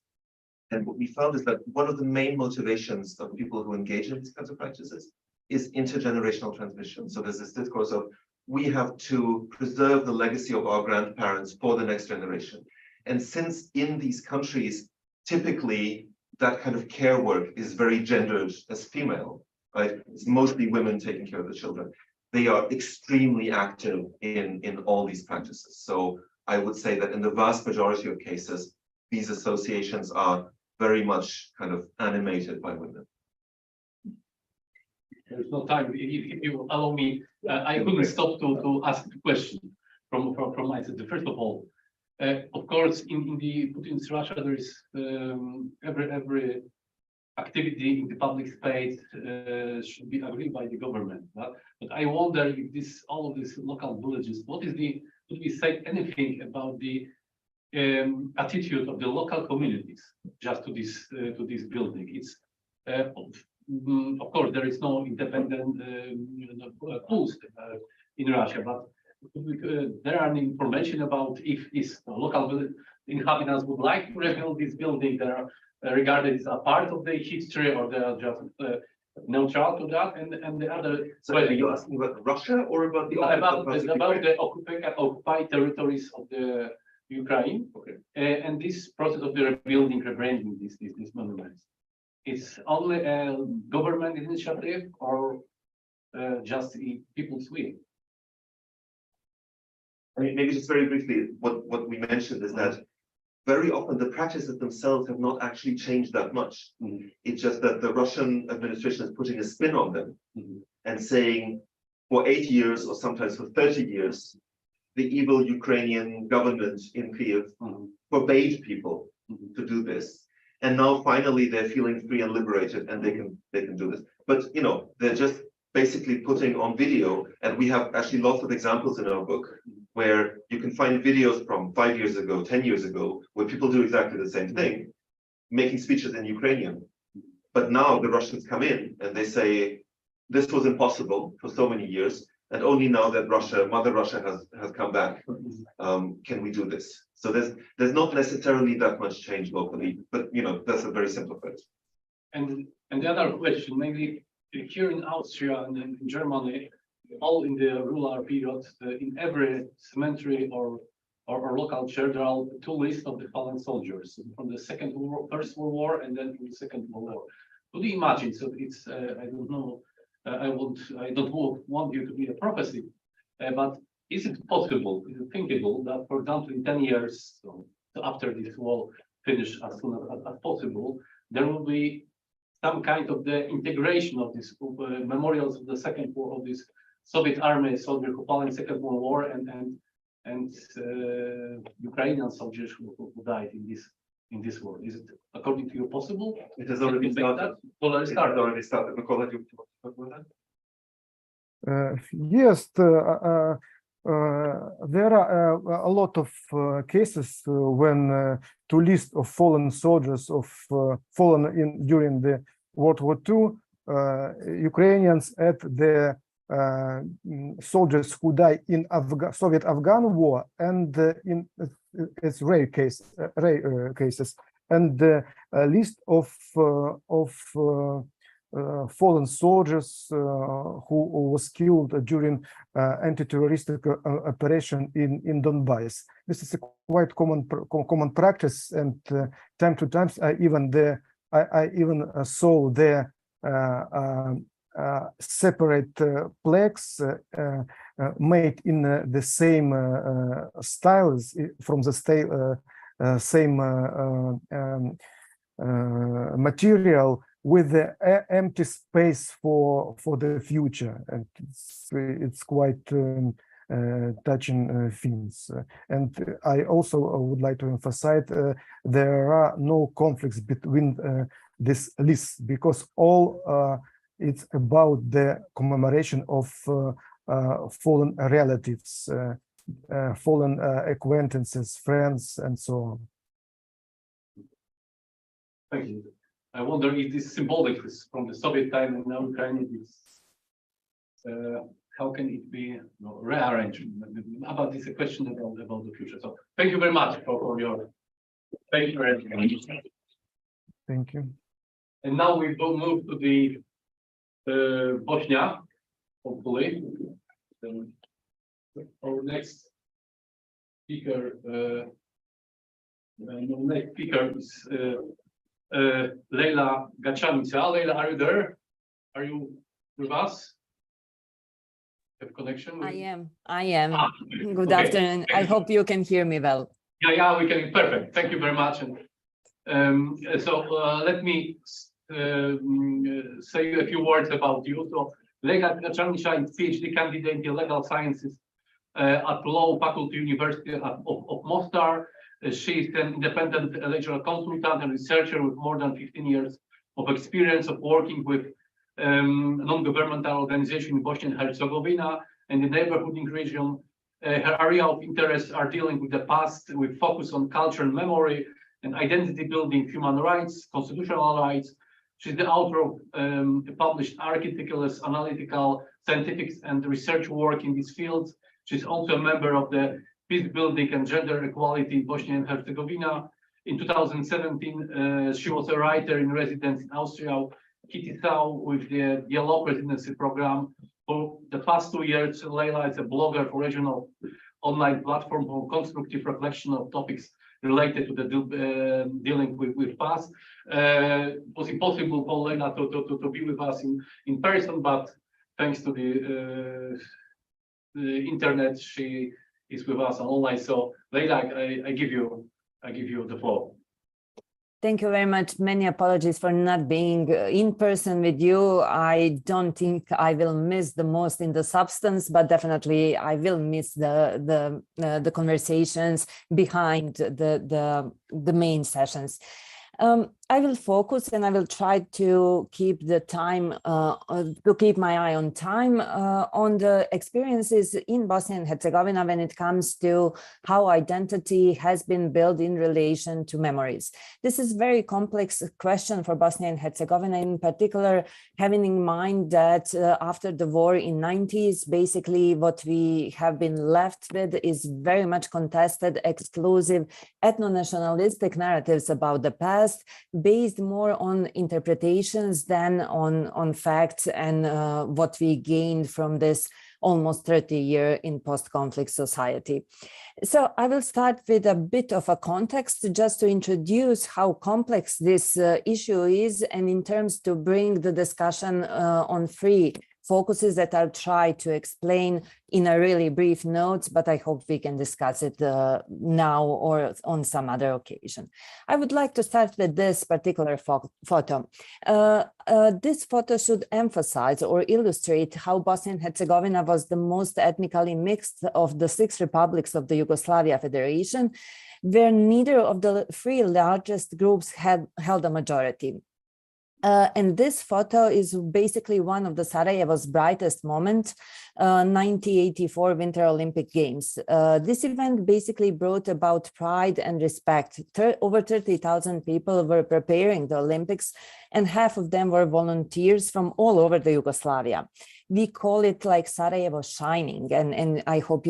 And what we found is that one of the main motivations of people who engage in these kinds of practices is intergenerational transmission. So there's this discourse of we have to preserve the legacy of our grandparents for the next generation. And since in these countries, typically that kind of care work is very gendered as female, right? It's mostly women taking care of the children. They are extremely active in all these practices. So I would say that in the vast majority of cases, these associations are very much kind of animated by women. There's no time. If you allow me, I couldn't stop to ask the question from my side. First of all, of course, in the Putin's Russia, there is every activity in the public space should be agreed by the government. But I wonder if all of these local villages, could we say anything about the attitude of the local communities just to this building? It's of course there is no independent polls in Russia, but there are information about if these local inhabitants would like to rebuild this building. They are regarded as a part of the history, or they are just neutral to that. And the other. So are you asking about Russia or about the occupied territories of the Ukraine? Okay. And this process of the rebuilding, rebranding these monuments, it's only a government initiative or just people's will? I mean, maybe just very briefly, what we mentioned is that very often the practices themselves have not actually changed that much. It's just that the Russian administration is putting a spin on them and saying for 8 years or sometimes for 30 years, the evil Ukrainian government in Kyiv forbade people to do this. And now finally they're feeling free and liberated and they can do this. But you know, they're just basically putting on video, and we have actually lots of examples in our book where you can find videos from 5 years ago, 10 years ago, where people do exactly the same thing, making speeches in Ukrainian. But now the Russians come in and they say, this was impossible for so many years, and only now that Mother Russia has come back, can we do this? So there's not necessarily that much change locally, but you know, that's a very simple phrase. And the other question, maybe here in Austria and in Germany, all in the rural period, in every cemetery or local church, there are 2 lists of the fallen soldiers from the First World War and then from the Second World War. Could you imagine? So it's I don't know. I don't want you to be a prophecy, but is it possible? Is it thinkable that, for example, in 10 years, so after this war finish as soon as possible, there will be some kind of the integration of these memorials of the Second War, of this Soviet army soldier who fell in Second World War and Ukrainian soldiers who died in this war? Is it, according to you, possible? It has already started. Already started. It already started. Mikola, do you want to talk about that? Yes, there are a lot of cases when to list of fallen soldiers fallen during the World War II, Ukrainians at the soldiers who die in Soviet Afghan War, and it's rare cases, and the list of fallen soldiers who was killed during anti-terroristic operation in Donbass. This is a quite common practice, and time to time I even saw the separate plaques made in the same styles from the same material, with the empty space for the future, and it's quite touching themes. And I also would like to emphasize there are no conflicts between this lists, because all it's about the commemoration of fallen relatives, fallen acquaintances, friends, and so on. Thank you. I wonder if this symbolic is from the Soviet time and now Ukraine is, how can it be rearranged? About this a question about the future. So thank you very much for your thank you very much. Thank you. And now we will move to the Bosnia, hopefully. Our next speaker, is Leila Gachanica. Leila, are you there? Are you with us? Have connection? I am. Good okay. afternoon. I hope you can hear me well. Yeah, we can. Perfect. Thank you very much. And let me say a few words about you. So Leila Gachanica is PhD candidate in legal sciences at Law Faculty University of Mostar. She is an independent electoral consultant and researcher with more than 15 years of experience of working with non-governmental organizations in Bosnia and Herzegovina and the neighborhood region. Her area of interests are dealing with the past, with focus on culture and memory and identity building, human rights, constitutional rights. She's the author of published articles, analytical, scientific, and research work in these fields. She's also a member of the Peace Building and Gender Equality in Bosnia and Herzegovina. In 2017, she was a writer in residence in Austria, Kitisau, with the Yellow Presidency Program. For the past 2 years, Leila is a blogger for regional online platform for constructive reflection of topics related to the dealing with past. It was impossible for Leila to be with us in person, but thanks to the internet, she is with us online. So Leila, I give you the floor. Thank you very much. Many apologies for not being in person with you. I don't think I will miss the most in the substance, but definitely I will miss the conversations behind the main sessions. I will focus and I will try to keep the time, to keep my eye on time on the experiences in Bosnia and Herzegovina when it comes to how identity has been built in relation to memories. This is a very complex question for Bosnia and Herzegovina, in particular, having in mind that after the war in 90s, basically what we have been left with is very much contested, exclusive, ethno-nationalistic narratives about the past, based more on interpretations than on facts and what we gained from this almost 30 years in post-conflict society. So I will start with a bit of a context just to introduce how complex this issue is, and in terms to bring the discussion on three focuses that I'll try to explain in a really brief notes, but I hope we can discuss it now or on some other occasion. I would like to start with this particular photo. This photo should emphasize or illustrate how Bosnia and Herzegovina was the most ethnically mixed of the 6 republics of the Yugoslavia Federation, where neither of the 3 largest groups had held a majority. And this photo is basically one of the Sarajevo's brightest moments, 1984 Winter Olympic Games. This event basically brought about pride and respect. Over 30,000 people were preparing the Olympics, and half of them were volunteers from all over the Yugoslavia. We call it like Sarajevo shining, and I hope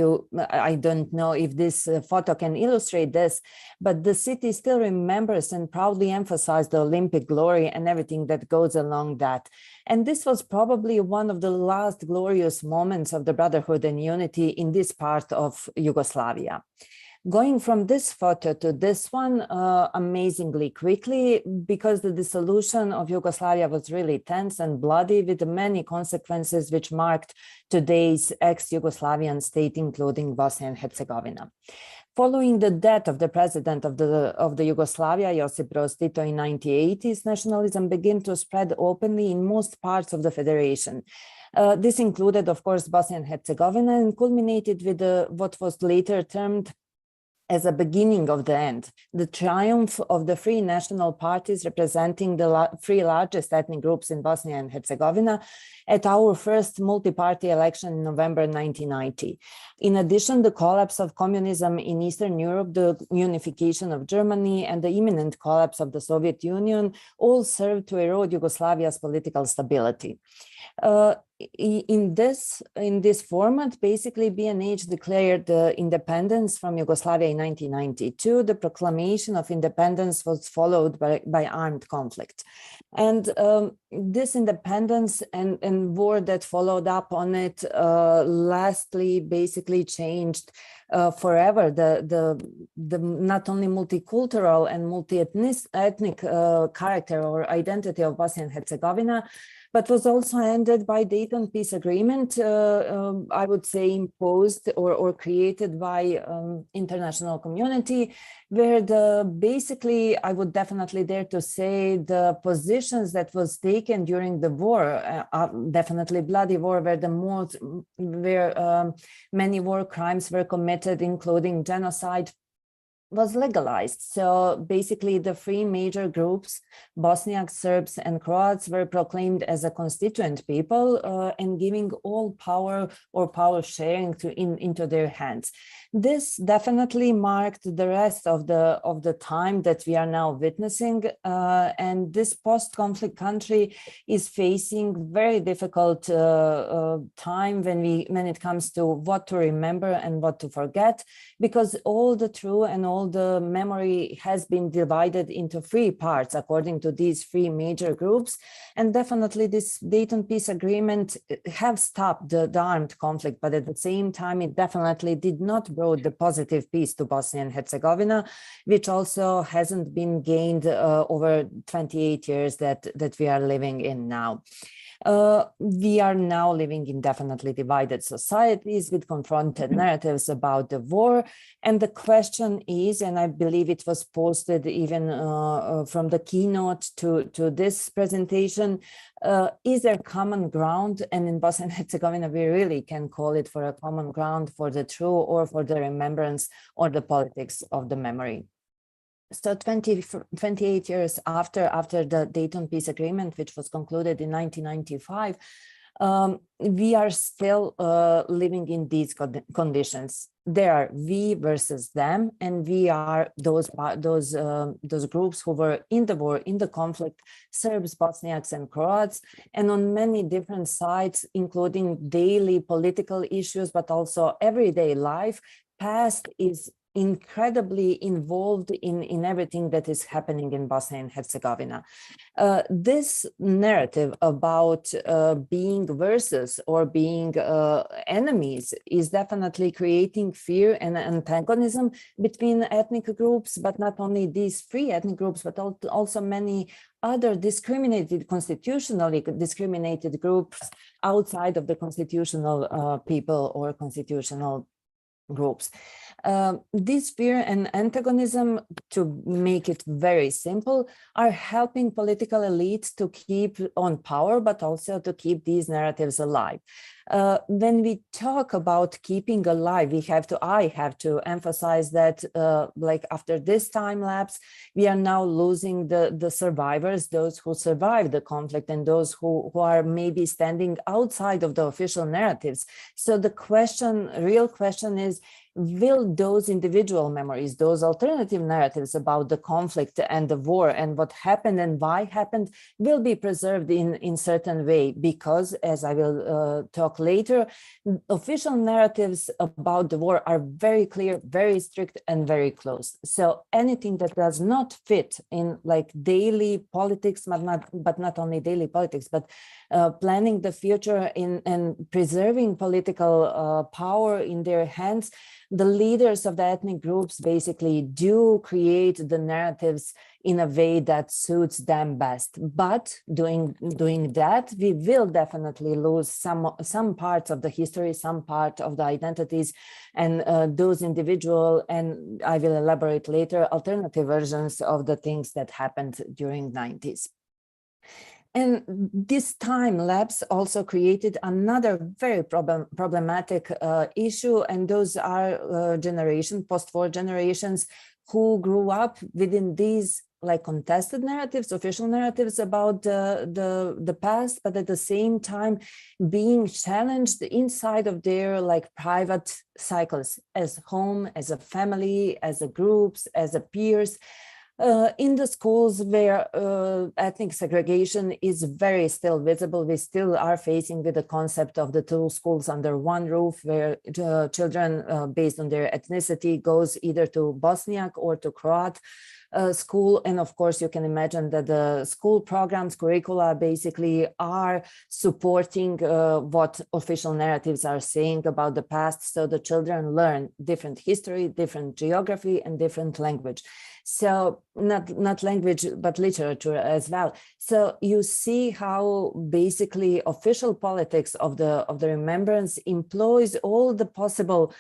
I don't know if this photo can illustrate this, but the city still remembers and proudly emphasizes the Olympic glory and everything that goes along that. And this was probably one of the last glorious moments of the brotherhood and unity in this part of Yugoslavia. Going from this photo to this one amazingly quickly, because the dissolution of Yugoslavia was really tense and bloody, with many consequences which marked today's ex-Yugoslavian state, including Bosnia and Herzegovina. Following the death of the president of the Yugoslavia, Josip Broz Tito, in 1980s, nationalism began to spread openly in most parts of the federation. This included, of course, Bosnia and Herzegovina, and culminated with what was later termed as a beginning of the end, the triumph of the three national parties representing the three largest ethnic groups in Bosnia and Herzegovina at our first multi-party election in November 1990. In addition, the collapse of communism in Eastern Europe, the unification of Germany, and the imminent collapse of the Soviet Union all served to erode Yugoslavia's political stability. In this format, basically BNH declared independence from Yugoslavia in 1992. The proclamation of independence was followed by armed conflict. And this independence and war that followed up on it lastly basically changed forever the not only multicultural and multi-ethnic character or identity of Bosnia and Herzegovina, but was also ended by Dayton Peace Agreement, I would say imposed or created by international community, where basically, I would definitely dare to say the positions that was taken during the war, definitely bloody war, where many war crimes were committed, including genocide, was legalized. So basically the three major groups, Bosniaks, Serbs, and Croats, were proclaimed as a constituent people and giving all power or power sharing into their hands. This definitely marked the rest of the time that we are now witnessing, and this post-conflict country is facing very difficult time when it comes to what to remember and what to forget, because all the true and all the memory has been divided into three parts according to these three major groups. And definitely this Dayton Peace Agreement have stopped the armed conflict, but at the same time, it definitely did not bring the positive peace to Bosnia and Herzegovina, which also hasn't been gained over 28 years that we are living in now. We are now living in definitely divided societies with confronted narratives about the war. And the question is, and I believe it was posted even from the keynote to this presentation, is there common ground? And in Bosnia and Herzegovina, we really can call it for a common ground for the true or for the remembrance or the politics of the memory. So 28 years after the Dayton Peace Agreement, which was concluded in 1995, we are still living in these conditions. There are we versus them, and we are those groups who were in the war, in the conflict, Serbs, Bosniaks, and Croats, and on many different sides, including daily political issues, but also everyday life. Past is incredibly involved in everything that is happening in Bosnia and Herzegovina. This narrative about being versus or being enemies is definitely creating fear and antagonism between ethnic groups, but not only these three ethnic groups, but also many other constitutionally discriminated groups outside of the constitutional people or constitutional groups. This fear and antagonism, to make it very simple, are helping political elites to keep on power, but also to keep these narratives alive. When we talk about keeping alive, I have to emphasize that like after this time lapse, we are now losing the survivors, those who survived the conflict and those who are maybe standing outside of the official narratives. So the real question is, will those individual memories, those alternative narratives about the conflict and the war and what happened and why happened, will be preserved in certain way? Because, as I will talk later, official narratives about the war are very clear, very strict, and very close. So anything that does not fit in like daily politics, but not only daily politics, but planning the future and preserving political power in their hands, the leaders of the ethnic groups basically do create the narratives in a way that suits them best. But doing that, we will definitely lose some parts of the history, some part of the identities, and those individual, and I will elaborate later, alternative versions of the things that happened during 90s. And this time lapse also created another very problematic issue, and those are post-war generations who grew up within these like contested narratives, official narratives about the past, but at the same time being challenged inside of their like private cycles as home, as a family, as a groups, as a peers. In the schools where ethnic segregation is very still visible, we still are facing with the concept of the two schools under one roof, where children based on their ethnicity goes either to Bosniak or to Croat school. And of course, you can imagine that the school programs, curricula basically are supporting what official narratives are saying about the past. So the children learn different history, different geography, and different language. So not language, but literature as well. So you see how basically official politics of the remembrance employs all the possible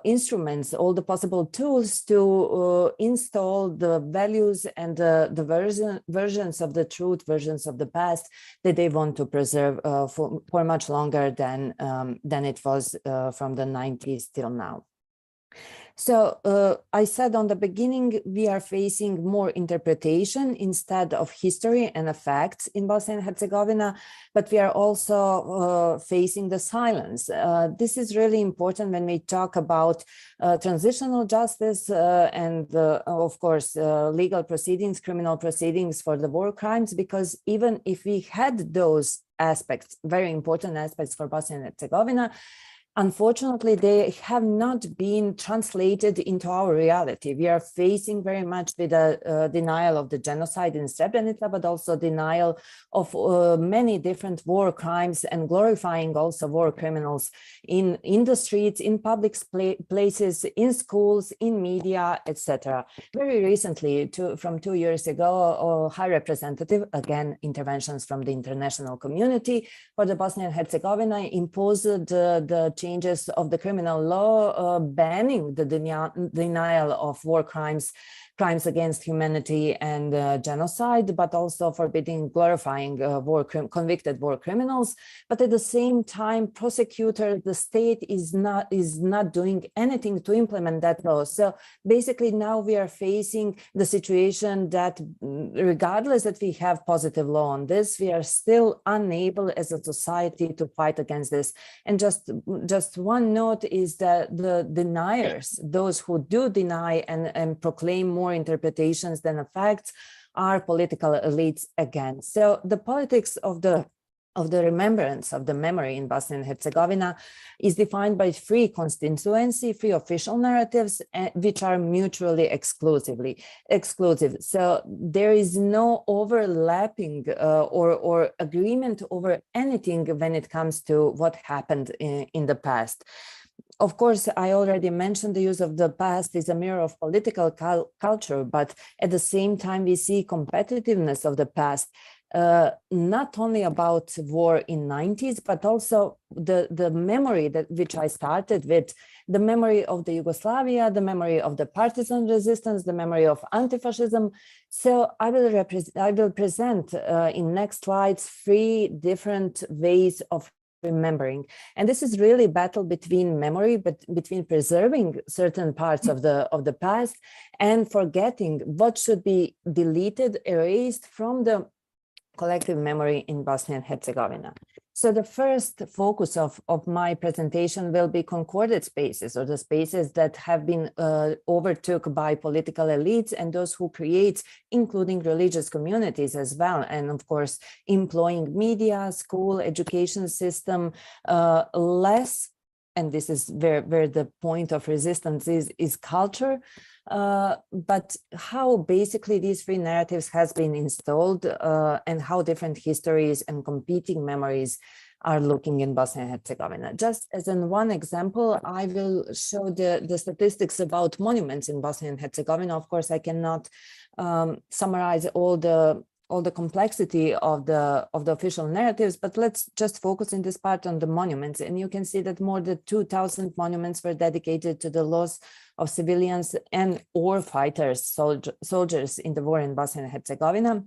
instruments, all the possible tools to install the values and the versions of the truth, versions of the past that they want to preserve for much longer than it was from the 90s till now. So I said on the beginning, we are facing more interpretation instead of history and facts in Bosnia and Herzegovina, but we are also facing the silence. This is really important when we talk about transitional justice and of course, legal proceedings, criminal proceedings for the war crimes, because even if we had those aspects, very important aspects for Bosnia and Herzegovina, unfortunately, they have not been translated into our reality. We are facing very much with a denial of the genocide in Srebrenica, but also denial of many different war crimes and glorifying also war criminals in the streets, in public places, in schools, in media, etc. Very recently, from 2 years ago, High Representative, again, interventions from the international community for the Bosnia and Herzegovina imposed the changes of the criminal law banning the denial of war crimes, crimes against humanity and genocide, but also forbidding glorifying convicted war criminals. But at the same time, the state is not doing anything to implement that law. So basically now we are facing the situation that regardless that we have positive law on this, we are still unable as a society to fight against this. And just one note is that the deniers, those who do deny and proclaim more interpretations than the facts, are political elites again. So the politics of the remembrance, of the memory in Bosnia and Herzegovina is defined by free constituency, free official narratives, which are mutually exclusive. So there is no overlapping or agreement over anything when it comes to what happened in the past. Of course, I already mentioned the use of the past is a mirror of political culture, but at the same time, we see competitiveness of the past, not only about war in 90s, but also the memory which I started with, the memory of the Yugoslavia, the memory of the partisan resistance, the memory of anti-fascism. So I will present in next slides 3 different ways of remembering. And this is really a battle between memory, but between preserving certain parts of the past and forgetting what should be deleted, erased from the collective memory in Bosnia and Herzegovina. So the first focus of my presentation will be concorded spaces, or the spaces that have been overtook by political elites and those who create, including religious communities as well. And of course, employing media, school, education system, less, and this is where the point of resistance is culture, but how basically these 3 narratives has been installed and how different histories and competing memories are looking in Bosnia and Herzegovina. Just as in one example, I will show the statistics about monuments in Bosnia and Herzegovina. Of course, I cannot summarize all the complexity of the official narratives, but let's just focus in this part on the monuments. And you can see that more than 2,000 monuments were dedicated to the loss of civilians and or fighters, soldiers in the war in Bosnia and Herzegovina.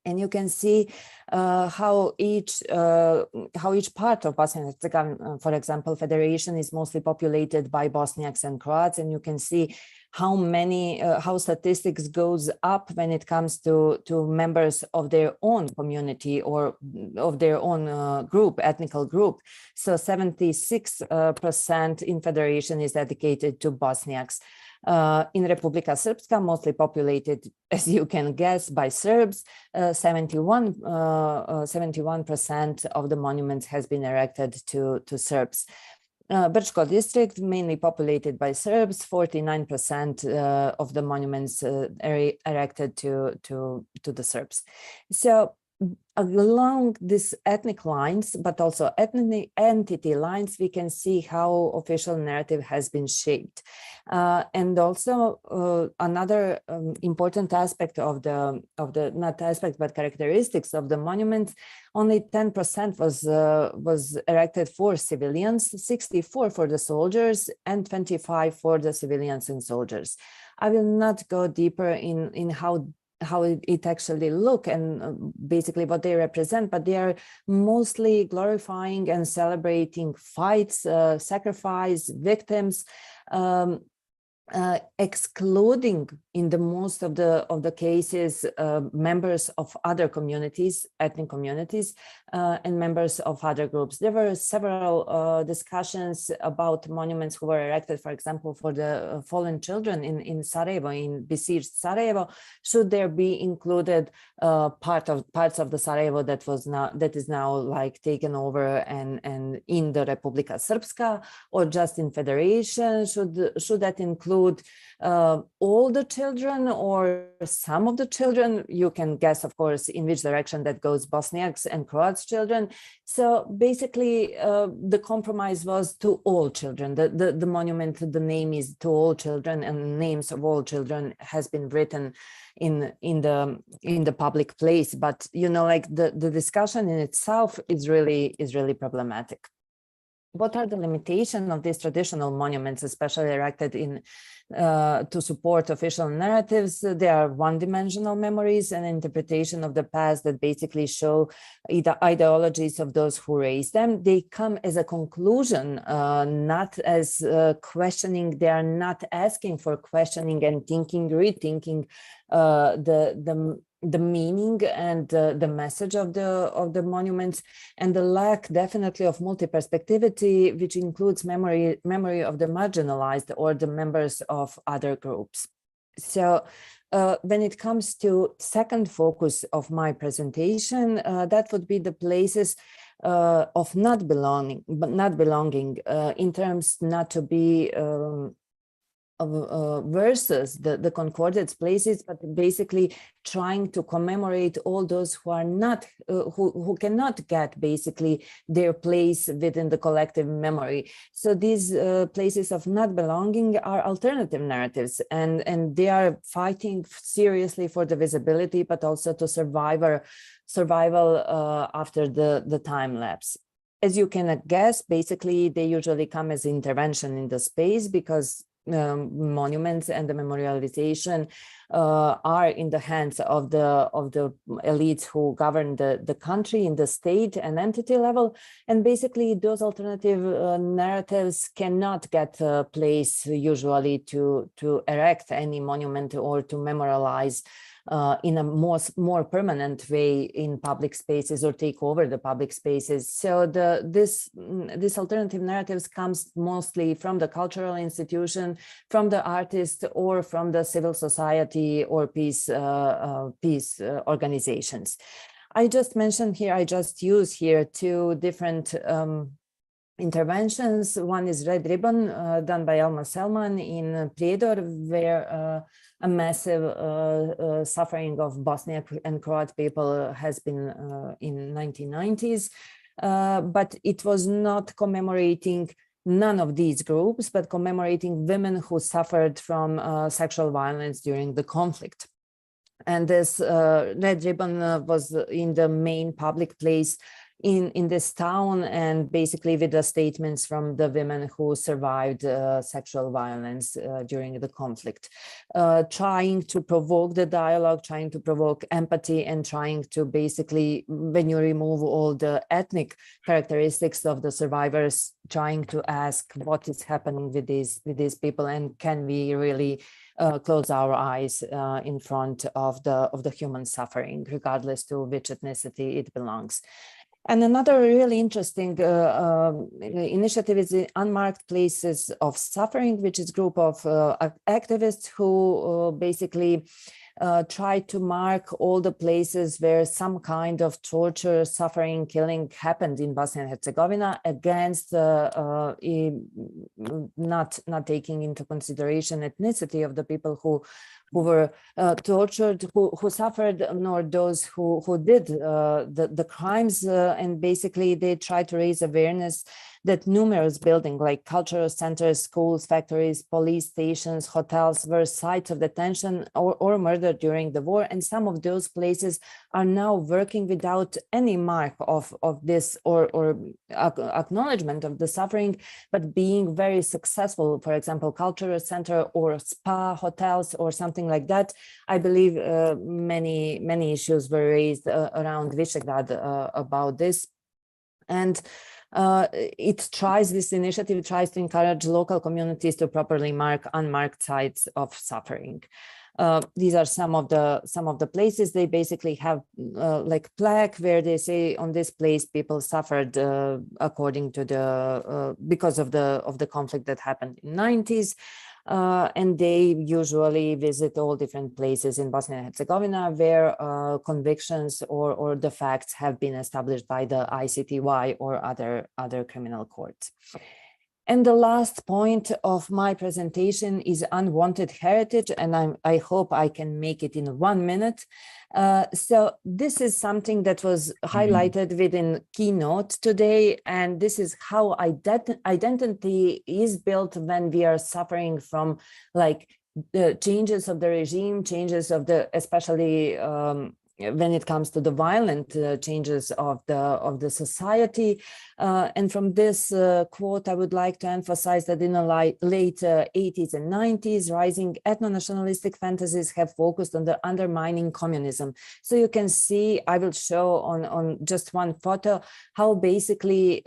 And you can see how each part of Bosnia and Herzegovina, for example, federation is mostly populated by Bosniaks and Croats, and you can see how many how statistics goes up when it comes to members of their own community or of their own group, ethnical group. So 76% in federation is dedicated to Bosniaks. In Republika Srpska, mostly populated, as you can guess, by Serbs, 71% of the monuments has been erected to Serbs. Brčko district, mainly populated by Serbs, 49% of the monuments erected to the Serbs. So along these ethnic lines, but also entity lines, we can see how official narrative has been shaped. And also another important aspect of the not aspect, but characteristics of the monuments, only 10% was erected for civilians, 64% for the soldiers, and 25% for the civilians and soldiers. I will not go deeper in how it actually look and basically what they represent, but they are mostly glorifying and celebrating fights, sacrifice, victims, excluding in the most of the cases members of other communities, ethnic communities, and members of other groups. There were several discussions about monuments who were erected, for example, for the fallen children in Sarajevo, in besieged Sarajevo. Should there be included parts of the Sarajevo that is now like taken over and in the Republika Srpska, or just in federation? Should that include all the children or some of the children? You can guess, of course, in which direction that goes, Bosniaks and Croats children. So basically, the compromise was to all children. The monument, the name is to all children, and names of all children has been written in the public place. But you know, like the discussion in itself is really problematic. What are the limitations of these traditional monuments, especially erected to support official narratives? They are one-dimensional memories and interpretation of the past that basically show ideologies of those who raised them. They come as a conclusion, not as questioning. They are not asking for questioning and thinking, rethinking the meaning and the message of the monuments, and the lack definitely of multi-perspectivity, which includes memory of the marginalized or the members of other groups. So when it comes to second focus of my presentation, that would be the places of not belonging in terms not to be versus the concordance places, but basically trying to commemorate all those who are not, who cannot get basically their place within the collective memory. So these places of not belonging are alternative narratives, and they are fighting seriously for the visibility, but also to survival after the time lapse. As you can guess, basically they usually come as intervention in the space, because monuments and the memorialization are in the hands of the elites who govern the country in the state and entity level, and basically those alternative narratives cannot get a place usually to erect any monument or to memorialize in a more permanent way in public spaces or take over the public spaces. So this alternative narratives comes mostly from the cultural institution, from the artist, or from the civil society or peace organizations. I just mentioned here, I just use here two different interventions. One is Red Ribbon, done by Alma Selman in Prijedor, where a massive suffering of Bosniak and Croat people has been in 1990s. But it was not commemorating none of these groups, but commemorating women who suffered from sexual violence during the conflict. And this Red Ribbon was in the main public place in this town, and basically with the statements from the women who survived sexual violence during the conflict, trying to provoke the dialogue, trying to provoke empathy, and trying to basically, when you remove all the ethnic characteristics of the survivors, trying to ask what is happening with these people, and can we really close our eyes in front of the human suffering, regardless to which ethnicity it belongs. And another really interesting initiative is the Unmarked Places of Suffering, which is a group of activists who basically try to mark all the places where some kind of torture, suffering, killing happened in Bosnia and Herzegovina, against not taking into consideration ethnicity of the people who were tortured, who suffered, nor those who did the crimes. And basically they try to raise awareness that numerous buildings like cultural centers, schools, factories, police stations, hotels were sites of detention or murder during the war. And some of those places are now working without any mark of this or acknowledgement of the suffering, but being very successful. For example, cultural center or spa hotels or something like that. I believe many issues were raised around Visegrad about this. And this initiative tries to encourage local communities to properly mark unmarked sites of suffering. These are some of the places. They basically have like plaque where they say on this place people suffered according to the because of the conflict that happened in the 90s. And they usually visit all different places in Bosnia and Herzegovina where convictions or the facts have been established by the ICTY or other criminal courts. And the last point of my presentation is unwanted heritage, and I hope I can make it in 1 minute. So this is something that was highlighted within keynote today, and this is how identity is built when we are suffering from like the changes of the regime, changes of the, especially when it comes to the violent changes of the society. And from this quote, I would like to emphasize that in the late 80s and 90s, rising ethno-nationalistic fantasies have focused on the undermining communism. So you can see, I will show on just one photo, how basically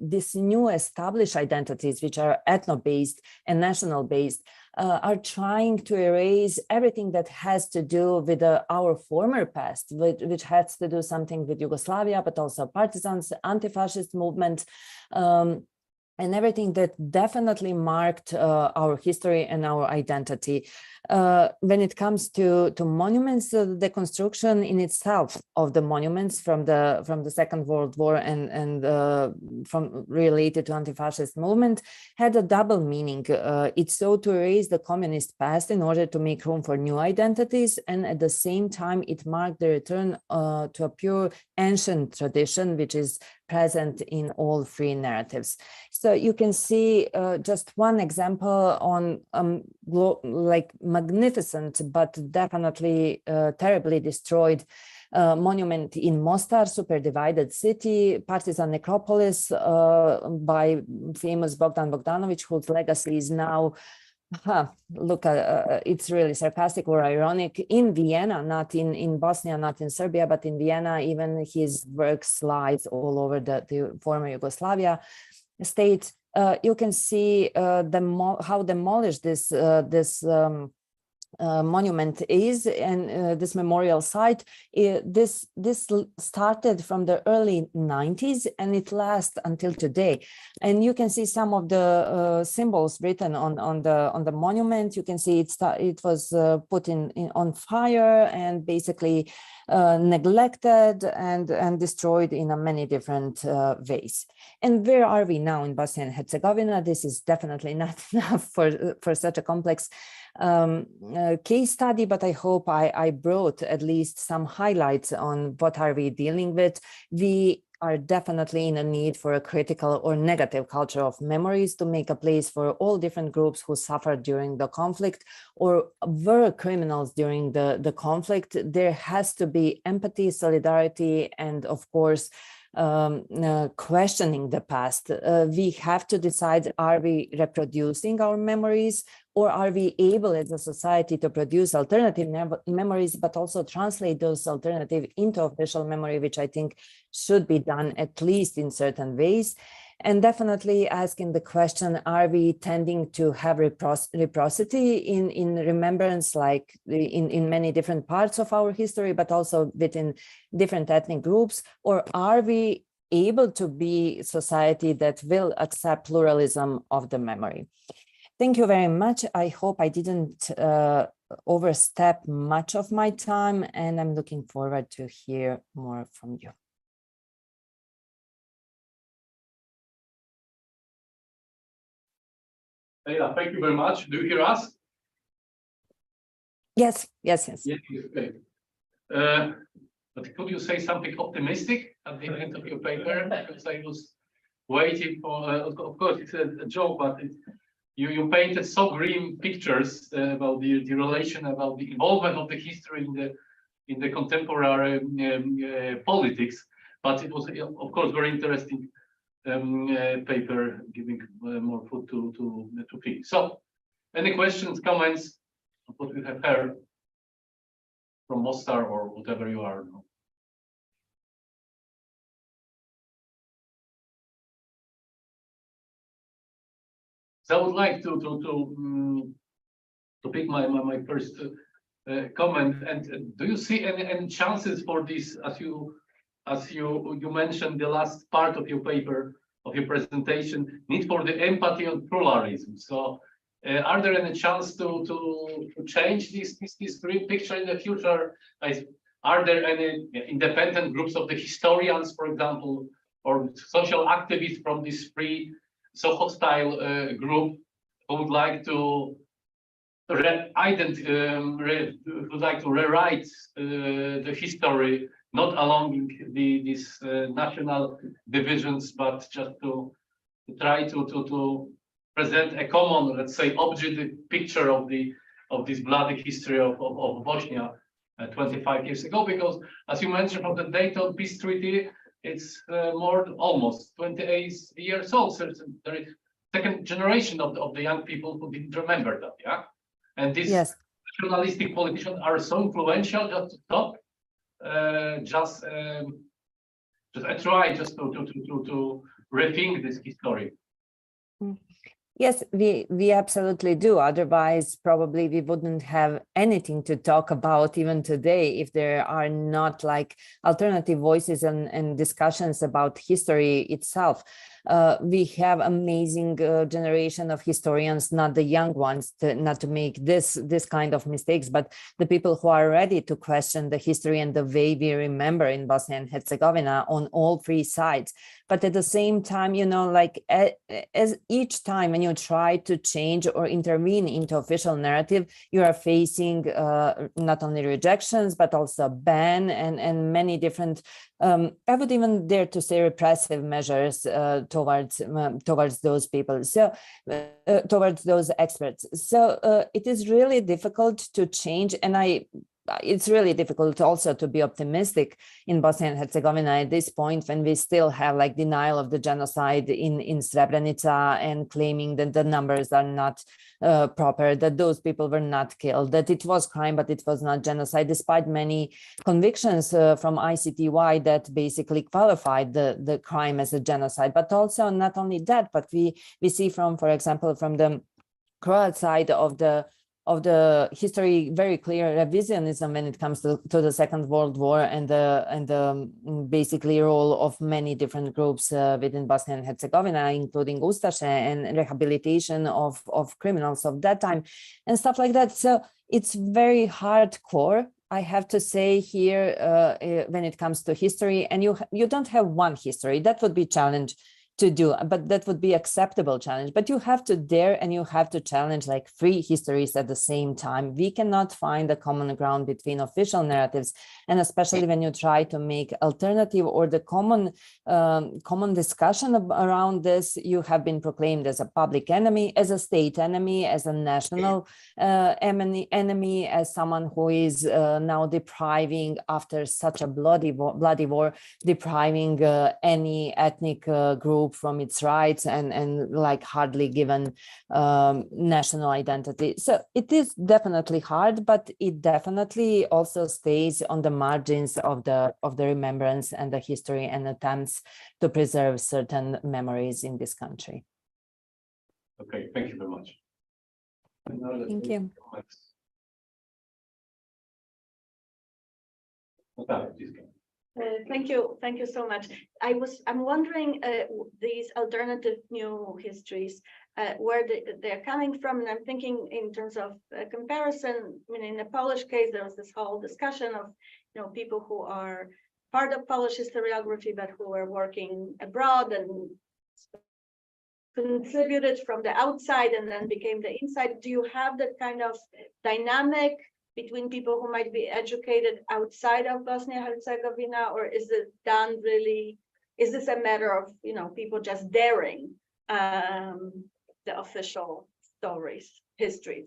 these new established identities, which are ethno-based and national-based, are trying to erase everything that has to do with our former past, which has to do something with Yugoslavia, but also partisans, anti-fascist movement, and everything that definitely marked our history and our identity. When it comes to monuments, the construction in itself of the monuments from the Second World War and from related to anti-fascist movement had a double meaning. It sought to erase the communist past in order to make room for new identities, and at the same time it marked the return to a pure ancient tradition, which is present in all three narratives. So you can see just one example on like magnificent but definitely terribly destroyed monument in Mostar, super divided city, partisan necropolis by famous Bogdan Bogdanovic, whose legacy is now look at it's really sarcastic or ironic in Vienna, not in Bosnia, not in Serbia, but in Vienna. Even his work slides all over the former Yugoslavia state. You can see how demolished this monument is, and this memorial site. This started from the early 90s and it lasts until today. And you can see some of the symbols written on the monument. You can see it was put on fire and basically neglected and destroyed in many different ways. And where are we now in Bosnia and Herzegovina? This is definitely not enough for such a complex case study, but I hope I brought at least some highlights on what are we dealing with. We are definitely in a need for a critical or negative culture of memories to make a place for all different groups who suffered during the conflict or were criminals during the conflict. There has to be empathy, solidarity, and of course, questioning the past. We have to decide, are we reproducing our memories, or are we able as a society to produce alternative memories, but also translate those alternative into official memory, which I think should be done at least in certain ways. And definitely asking the question, are we tending to have reciprocity in remembrance, like in many different parts of our history, but also within different ethnic groups? Or are we able to be a society that will accept pluralism of the memory? Thank you very much. I hope I didn't overstep much of my time, and I'm looking forward to hear more from you. Yeah, thank you very much. Do you hear us? Yes, yes, yes. Yes, okay. But could you say something optimistic at the end of your paper? Because I was waiting for, of course, it's a joke, but you painted so grim pictures about the relation, about the involvement of the history in the contemporary politics. But it was, of course, very interesting paper, giving more food to think. So, any questions, comments of what we have heard from Mostar or whatever you are? So I would like to pick my first comment. And do you see any chances for this, as you mentioned the last part of your paper, of your presentation, need for the empathy and pluralism? So are there any chance to change this dream picture in the future? Are there any independent groups of the historians, for example, or social activists from this free, so hostile group who would like to rewrite the history, not along these national divisions, but just to try to present a common, let's say, objective picture of this bloody history of Bosnia 25 years ago? Because, as you mentioned, from the Dayton Peace Treaty, it's almost 28 years old. So there is second generation of the young people who didn't remember that. Yeah, and these nationalistic politicians are so influential just to stop. Just try to rethink this history. Yes, we absolutely do. Otherwise, probably we wouldn't have anything to talk about even today if there are not like alternative voices and discussions about history itself. We have amazing generation of historians, not the young ones, not to make this kind of mistakes, but the people who are ready to question the history and the way we remember in Bosnia and Herzegovina on all three sides. But at the same time, you know, like as each time when you try to change or intervene into official narrative, you are facing not only rejections, but also ban and many different, I would even dare to say, repressive measures towards those people, so towards those experts. So it is really difficult to change, and it's really difficult also to be optimistic in Bosnia and Herzegovina at this point, when we still have like denial of the genocide in Srebrenica and claiming that the numbers are not proper, that those people were not killed, that it was crime, but it was not genocide, despite many convictions from ICTY that basically qualified the crime as a genocide. But also not only that, but we see from, for example, from the Croat side of the history, very clear revisionism when it comes to the Second World War and the basically role of many different groups within Bosnia and Herzegovina, including Ustaše and rehabilitation of criminals of that time and stuff like that. So it's very hardcore, I have to say here, when it comes to history. And you don't have one history. That would be challenge to do, but that would be acceptable challenge. But you have to dare and you have to challenge like three histories at the same time. We cannot find a common ground between official narratives and especially when you try to make alternative or the common discussion around this, you have been proclaimed as a public enemy, as a state enemy, as a national enemy, as someone who is now depriving, after such a bloody war, depriving any ethnic group from its rights and like hardly given national identity. So it is definitely hard, but it definitely also stays on the margins of the remembrance and the history and attempts to preserve certain memories in this country. Okay, thank you very much. Thank you. Thank you so much. I'm wondering these alternative new histories, where they're coming from, and I'm thinking in terms of comparison. I mean, in the Polish case, there was this whole discussion of people who are part of Polish historiography but who are working abroad and contributed from the outside and then became the inside. Do you have that kind of dynamic between people who might be educated outside of Bosnia-Herzegovina, or is it done really? Is this a matter of people just daring the official stories, histories?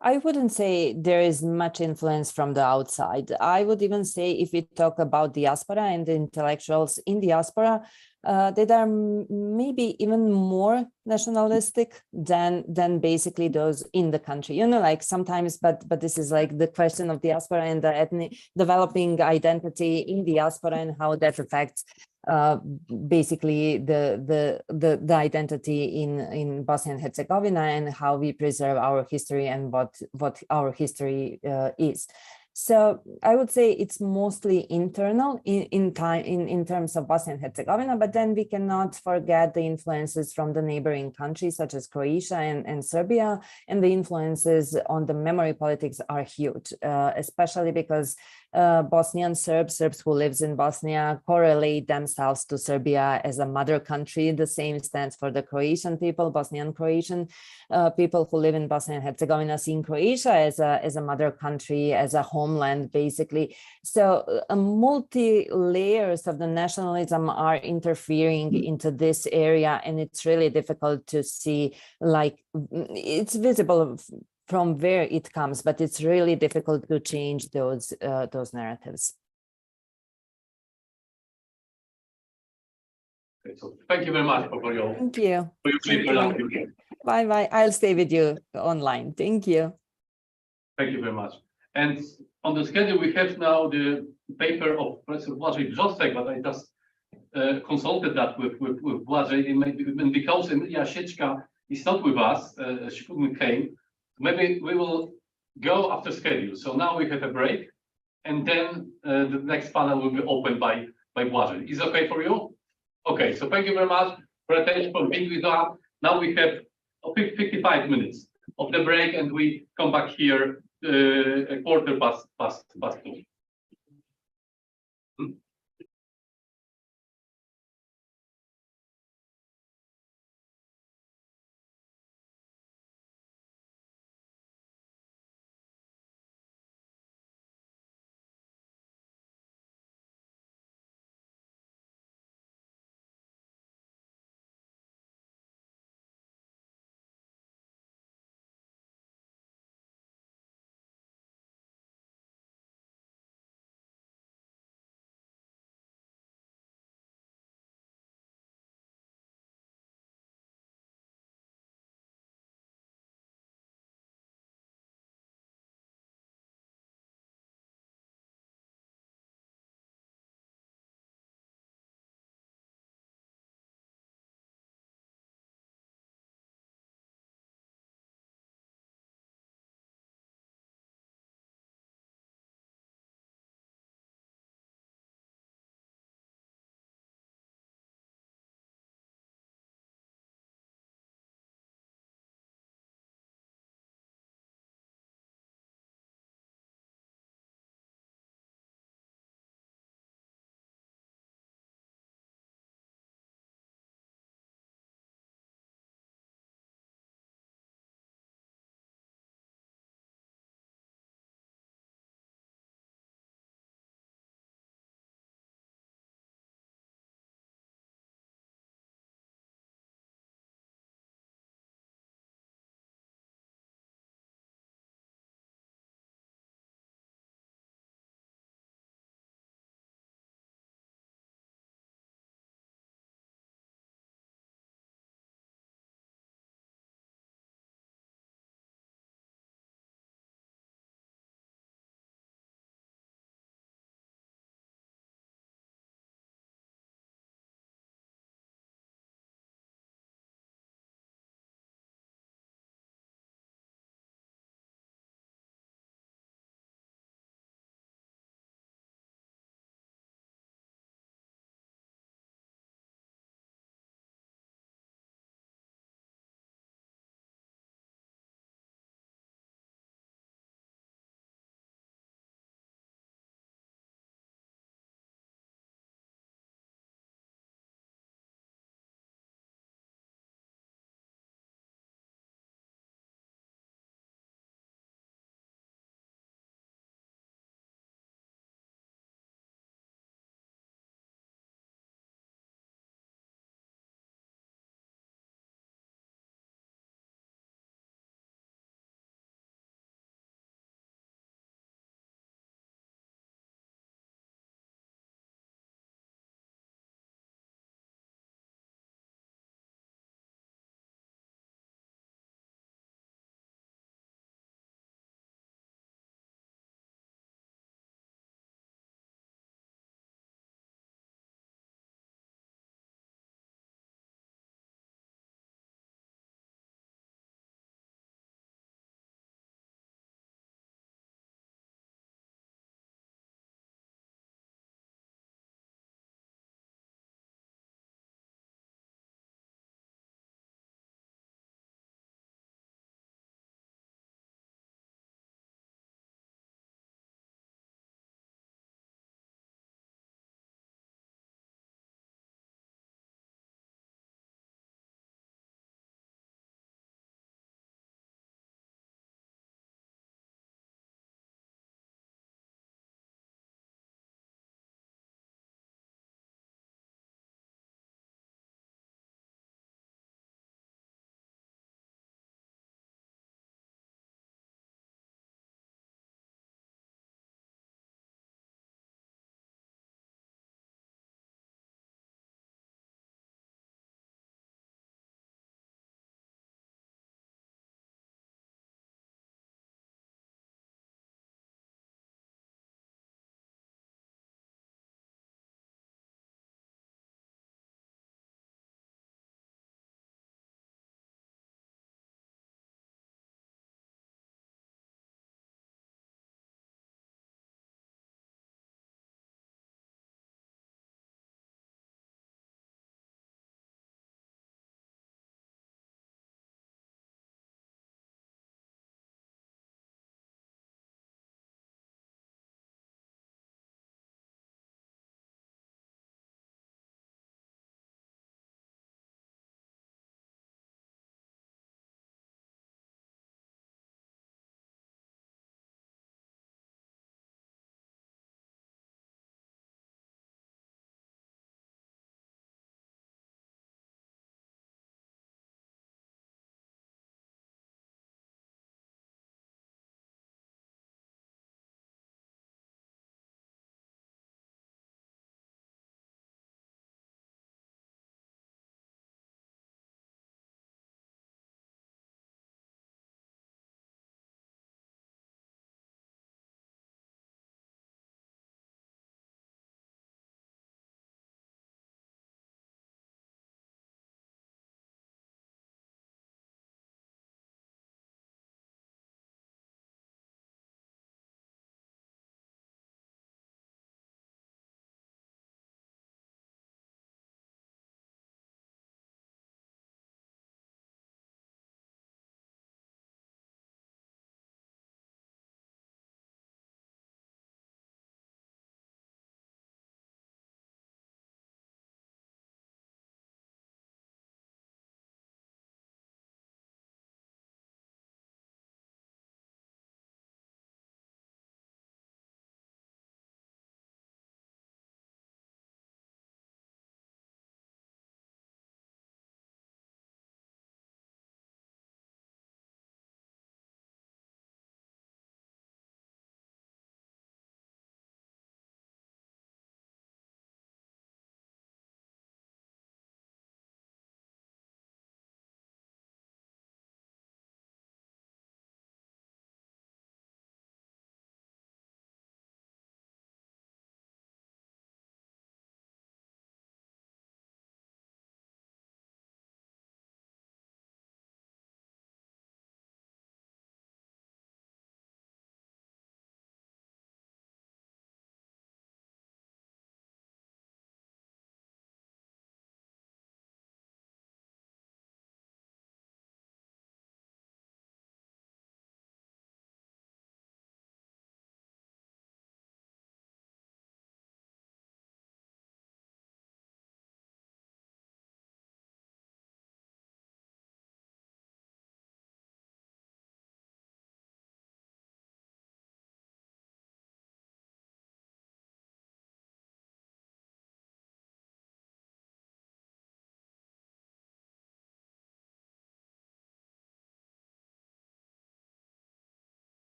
I wouldn't say there is much influence from the outside. I would even say, if we talk about diaspora and the intellectuals in diaspora, that are maybe even more nationalistic than basically those in the country. Like sometimes, but this is like the question of diaspora and the ethnic developing identity in diaspora and how that affects basically the identity in Bosnia and Herzegovina and how we preserve our history and what our history is. So I would say it's mostly internal in terms of Bosnia and Herzegovina, but then we cannot forget the influences from the neighboring countries such as Croatia and Serbia, and the influences on the memory politics are huge, especially because Bosnian Serbs who lives in Bosnia correlate themselves to Serbia as a mother country. The same stands for the Croatian people, Bosnian Croatian people who live in Bosnia and Herzegovina, seeing Croatia as a mother country, as a homeland, basically. So multi layers of the nationalism are interfering into this area, and it's really difficult to see, like, it's visible from where it comes, but it's really difficult to change those narratives. Okay, so thank you very much for your Thank you. paper. Bye bye. I'll stay with you online. Thank you. Thank you very much. And on the schedule, we have now the paper of Professor Błażej Brzostek, but I just consulted that with Błażej, and because Emilia Sieczka is not with us, she couldn't came. Maybe we will go after schedule. So now we have a break, and then the next panel will be opened by Błażej. Is it okay for you? Okay, so thank you very much for attention, for being with us. Now we have 55 minutes of the break, and we come back here a quarter past 2.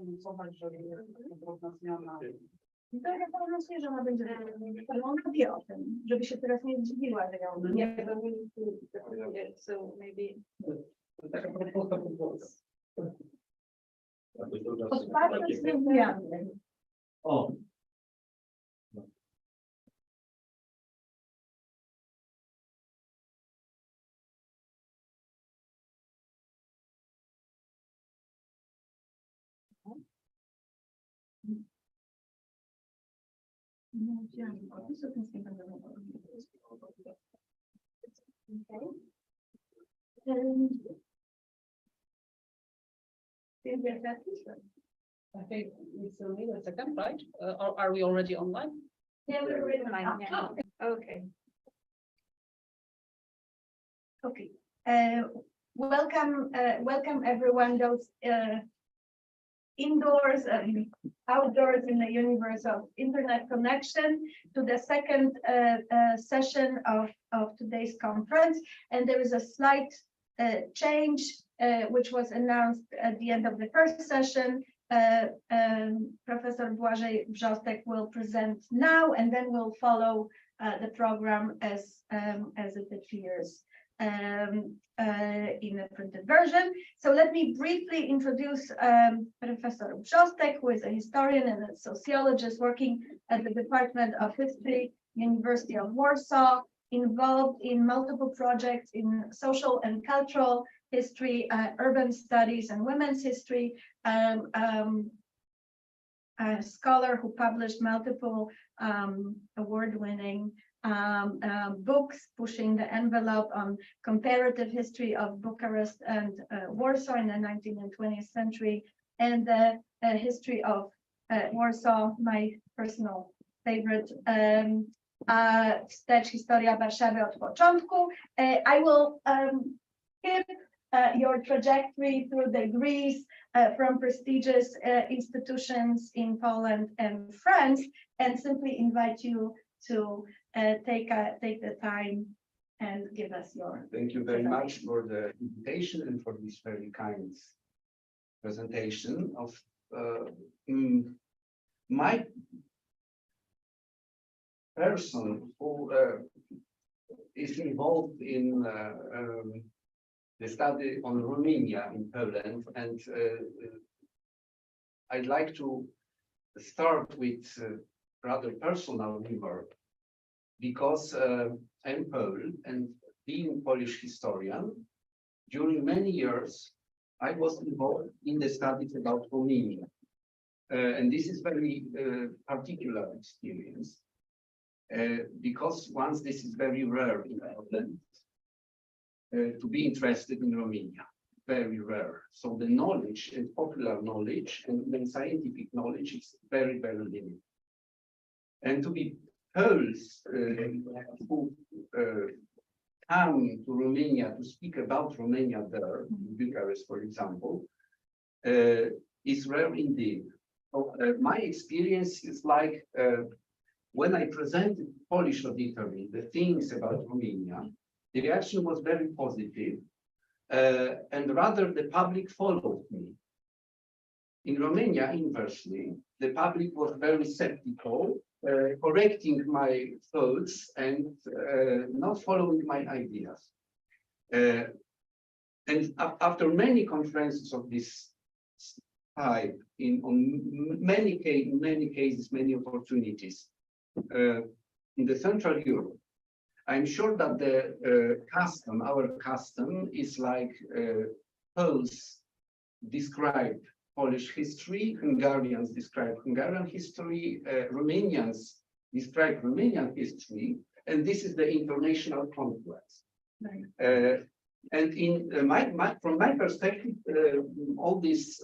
anonsować, że drobna zmiana. Trochę pomysł, że ona będzie, ale ona wie o tym, żeby się teraz nie zdziwiła, że ja nie wiem. So maybe. Otwarte zmiany. O, No, wzięłam opis, o tym z nie będę mówiła. Okay. I think we still need a second, right? Or are we already online? Yeah, we're already online. Yeah. Okay. Okay. Welcome everyone, those indoors and outdoors in the universe of internet connection, to the second session of today's conference. And there is a slight change which was announced at the end of the first session. Professor Błażej Brzostek will present now, and then we'll follow the program as it appears in a printed version. So let me briefly introduce Professor Brzostek, who is a historian and a sociologist working at the Department of History, University of Warsaw, involved in multiple projects in social and cultural history, urban studies, and women's history. A scholar who published multiple award-winning books, pushing the envelope on comparative history of Bucharest and Warsaw in the 19th and 20th century, and the history of Warsaw, my personal favorite, Wstecz historia Warszawy od początku. I will skip your trajectory through the degrees from prestigious institutions in Poland and France, and simply invite you to take the time and give us your. Thank you very much for the invitation and for this very kind presentation of my person who is involved in the study on Romania in Poland, and I'd like to start with rather personal humor, because I'm Polish, and being Polish historian, during many years I was involved in the studies about Romania, and this is very particular experience, because once this is very rare in Poland, to be interested in Romania, very rare. So the knowledge and popular knowledge and scientific knowledge is very, very limited. And to be Poles who come to Romania to speak about Romania there, in Bucharest, for example, is rare indeed. So, my experience is like when I presented Polish auditory the things about Romania, the reaction was very positive, and rather the public followed me. In Romania, inversely, the public was very skeptical, correcting my thoughts and not following my ideas. And after many conferences of this type, on many cases, many opportunities, in the Central Europe, I'm sure that the our custom is like Poles describe Polish history, Hungarians describe Hungarian history, Romanians describe Romanian history, and this is the international confluence. Right. And in from my perspective, all this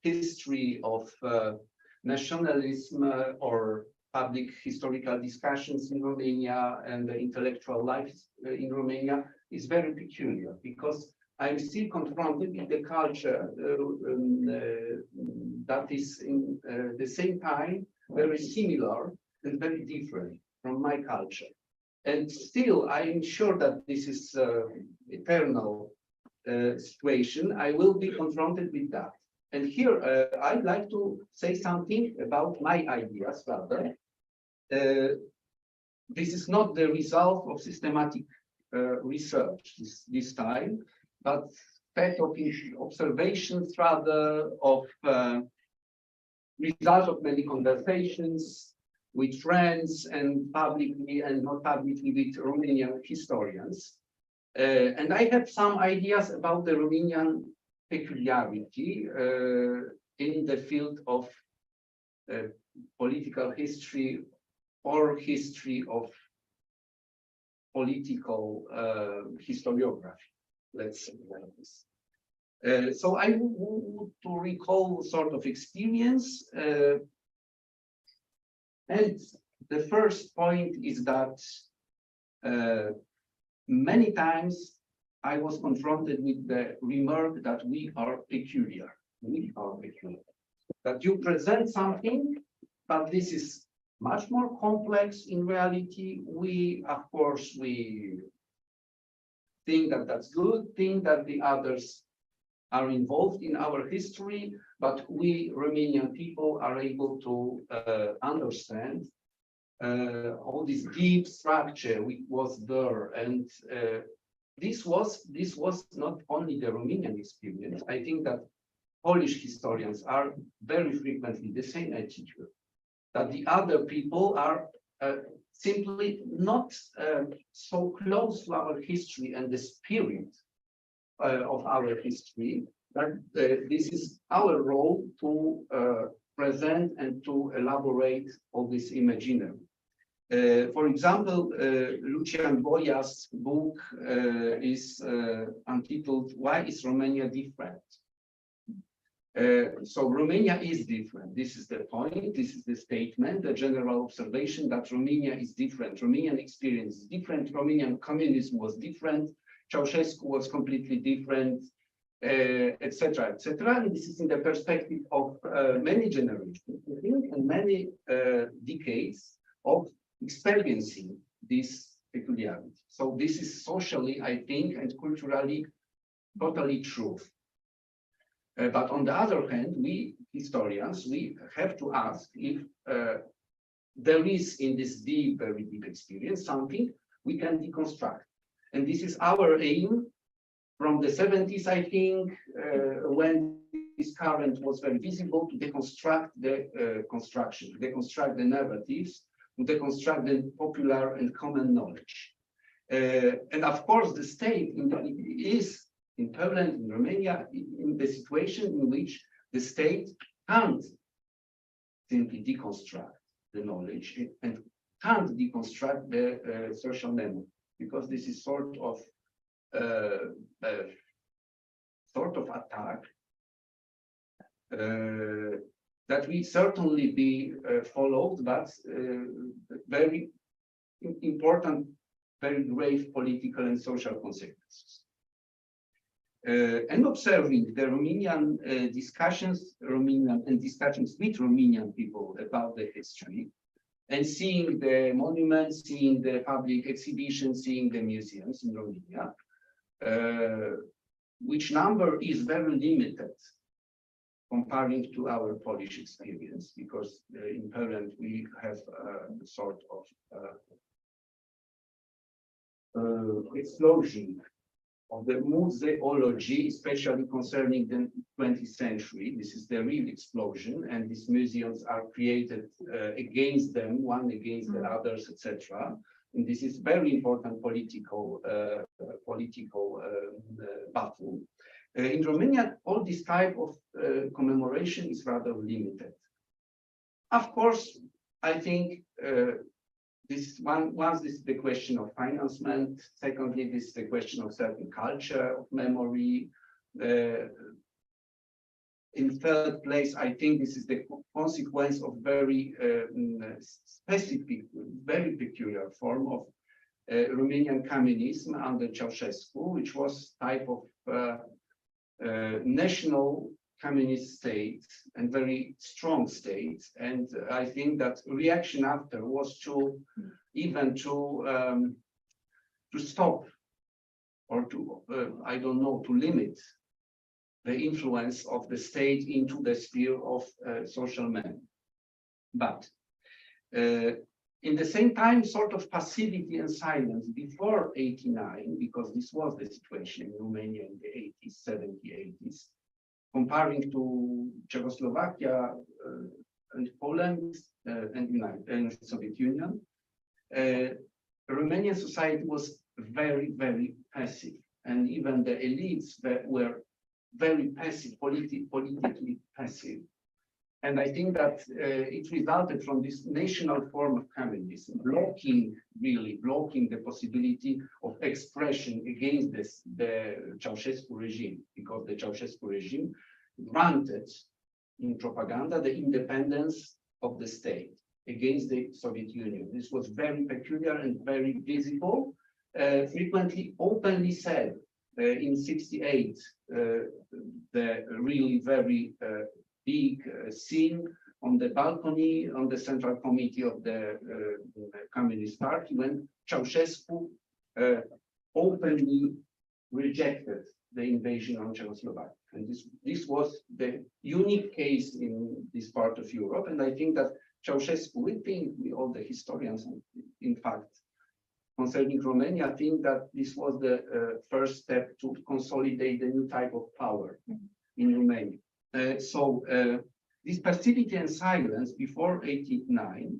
history of nationalism or public historical discussions in Romania and the intellectual life in Romania is very peculiar, because I'm still confronted with the culture that is in the same time very similar and very different from my culture. And still, I'm sure that this is eternal situation. I will be confronted with that. And here I'd like to say something about my ideas rather. This is not the result of systematic research this time, but set of observations rather of result of many conversations with friends and publicly and not publicly with Romanian historians. And I have some ideas about the Romanian peculiarity in the field of political history or history of political historiography, let's say like this. So I want to recall sort of experience. And the first point is that many times I was confronted with the remark that we are peculiar. We are peculiar. That you present something, but this is much more complex in reality. We, of course, we think that that's good, think that the others are involved in our history, but we Romanian people are able to understand all this deep structure which was there. And this was not only the Romanian experience. I think that Polish historians are very frequently the same attitude, that the other people are simply not so close to our history and the spirit of our history, that this is our role to present and to elaborate all this imaginary. For example, Lucian Boya's book is entitled "Why is Romania Different?" So Romania is different. This is the point. This is the statement, the general observation that Romania is different. Romanian experience is different. Romanian communism was different. Ceausescu was completely different, etc., etc. And this is in the perspective of many generations, I think, and many decades of experiencing this peculiarity. So this is socially, I think, and culturally totally true. But on the other hand, we historians, we have to ask if there is in this deep, very deep experience something we can deconstruct. And this is our aim from the 70s, I think, when this current was very visible, to deconstruct the construction, to deconstruct the narratives, to deconstruct the popular and common knowledge. And of course, the state is in Poland, in Romania, in the situation in which the state can't simply deconstruct the knowledge and can't deconstruct the social memory, because this is sort of attack that will certainly be followed, but very important, very grave political and social consequences. And observing the Romanian discussions with Romanian people about the history, and seeing the monuments, seeing the public exhibitions, seeing the museums in Romania, which number is very limited comparing to our Polish experience, because in Poland we have a sort of explosion of the museology, especially concerning the 20th century. This is the real explosion, and these museums are created against them, one against the others, etc. And this is very important political battle. In Romania, all this type of commemoration is rather limited. Of course, I think this is the question of financement. Secondly, this is the question of certain culture of memory. In third place, I think this is the consequence of very specific, very peculiar form of Romanian communism under Ceausescu, which was type of national communist state and very strong state. And I think that reaction after was to stop or to, I don't know, to limit the influence of the state into the sphere of social man. But in the same time, sort of passivity and silence before 89, because this was the situation in Romania in the 80s, 70s, 80s, comparing to Czechoslovakia and Poland and Soviet Union, Romanian society was very, very passive. And even the elites were very passive, politically passive. And I think that it resulted from this national form of communism, really blocking the possibility of expression against the Ceausescu regime, because the Ceausescu regime granted in propaganda the independence of the state against the Soviet Union. This was very peculiar and very visible, frequently openly said in '68, the really very big scene on the balcony on the Central Committee of the Communist Party when Ceausescu openly rejected the invasion on Czechoslovakia. And this was the unique case in this part of Europe. And I think that Ceausescu, we all the historians, in fact, concerning Romania, think that this was the first step to consolidate the new type of power in Romania. So this passivity and silence before '89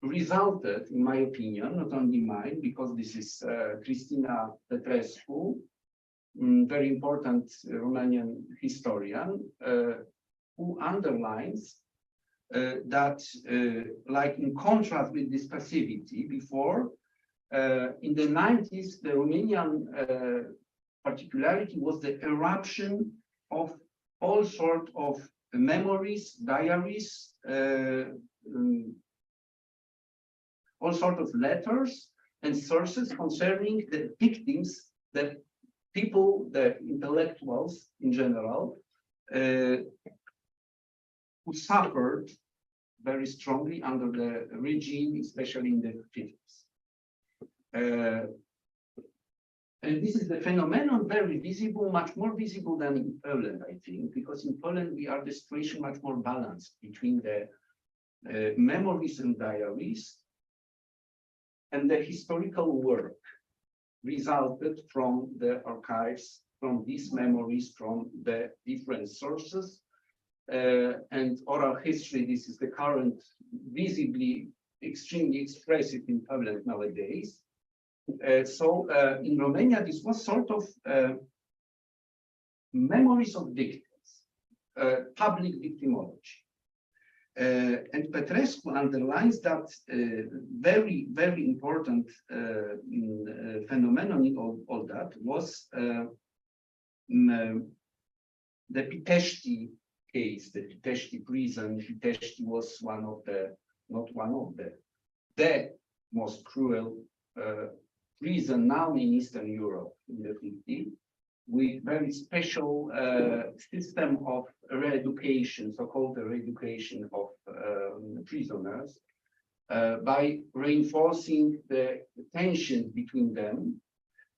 resulted, in my opinion, not only mine, because this is Cristina Petrescu, very important Romanian historian, who underlines that, like in contrast with this passivity before, in the 90s, the Romanian particularity was the eruption of all sorts of memories, diaries, all sorts of letters and sources concerning the victims, the people, the intellectuals in general, who suffered very strongly under the regime, especially in the 50s. And this is the phenomenon very visible, much more visible than in Poland, I think, because in Poland we are the situation much more balanced between the memories and diaries and the historical work resulted from the archives, from these memories, from the different sources. And oral history, this is the current, visibly, extremely expressive in Poland nowadays. So in Romania, this was sort of memories of victims, public victimology. And Petrescu underlines that very, very important phenomenon in all that was the Pitești case, the Pitești prison. Pitești was one of the, not one of the most cruel prison now in Eastern Europe in the 50s, with very special system of re-education, so-called re-education of prisoners, by reinforcing the tension between them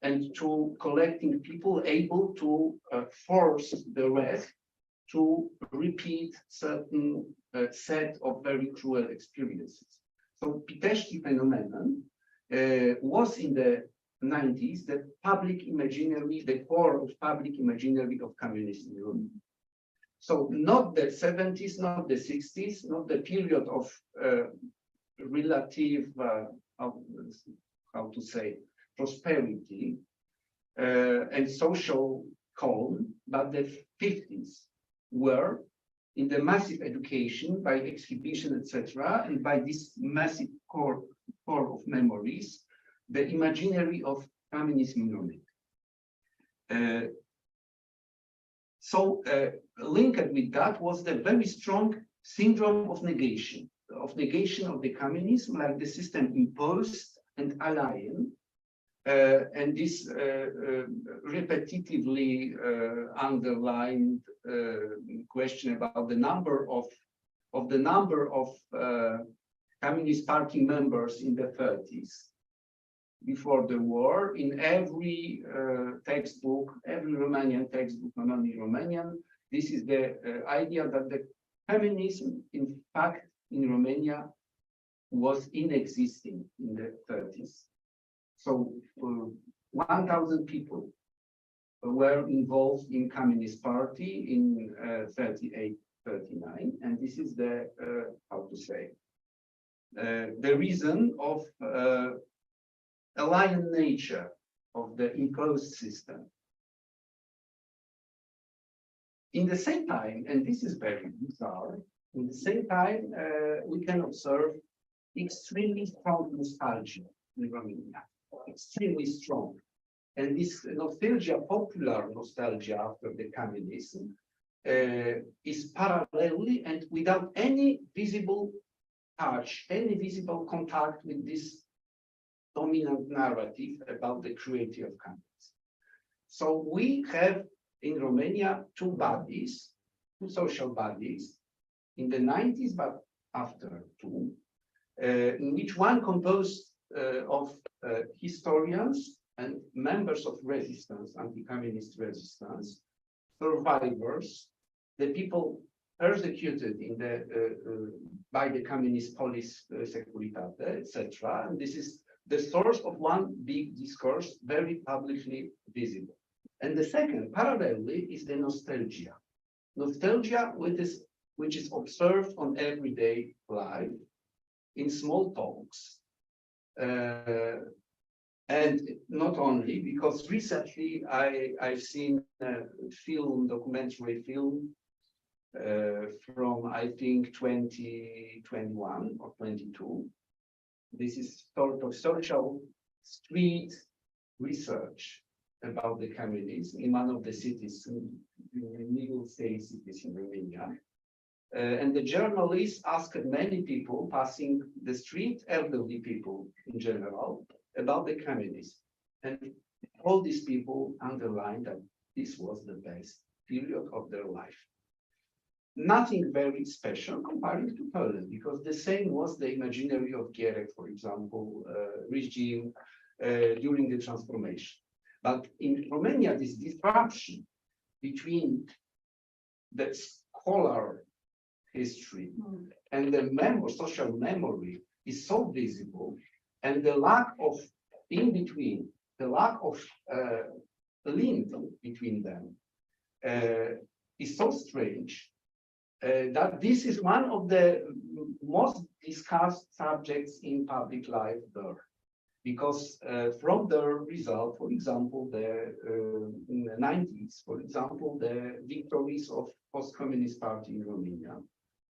and to collecting people able to force the rest to repeat certain set of very cruel experiences. So Pitești phenomenon was in the 90s the public imaginary, the core of public imaginary of communist Europe. So not the 70s, not the 60s, not the period of relative, how to say, prosperity and social calm, but the 50s were in the massive education by exhibition, etc., and by this massive core of memories, the imaginary of communism in Romania. So linked with that was the very strong syndrome of negation of the communism, like the system imposed and alien. And this repetitively underlined question about the number of Communist Party members in the 30s. before the war in every textbook, every Romanian textbook, not only Romanian. This is the idea that the communism, in fact, in Romania was inexisting in the 30s. So 1,000 people were involved in Communist Party in 38, 39, and this is the, how to say, the reason of alien nature of the imposed system. In the same time, and this is very bizarre, in the same time, we can observe extremely strong nostalgia in Romania, extremely strong. And this nostalgia, popular nostalgia after the communism, is parallelly and without any visible touch, any visible contact with this dominant narrative about the cruelty of communism. So we have in Romania two bodies, two social bodies in the 90s, but after too, in which one composed of historians and members of resistance, anti-communist resistance, survivors, the people persecuted in the by the communist police, Securitate, etc. And this is the source of one big discourse, very publicly visible. And the second, parallelly, is the nostalgia. Nostalgia which is observed on everyday life, in small talks, and not only, because recently I've seen a film, documentary film from, I think, 2021 or 22. This is sort of social street research about the communism in one of the cities, middle state cities in Romania. And the journalists asked many people passing the street, elderly people in general, about the communism. And all these people underlined that this was the best period of their life. Nothing very special comparing to Poland, because the same was the imaginary of Gierek, for example, regime during the transformation. But in Romania, this disruption between the scholar history and the social memory is so visible, and the lack of in-between, the lack of link between them is so strange that this is one of the most discussed subjects in public life there. Because from the result, for example, in the 90s, for example, the victories of post-communist party in Romania,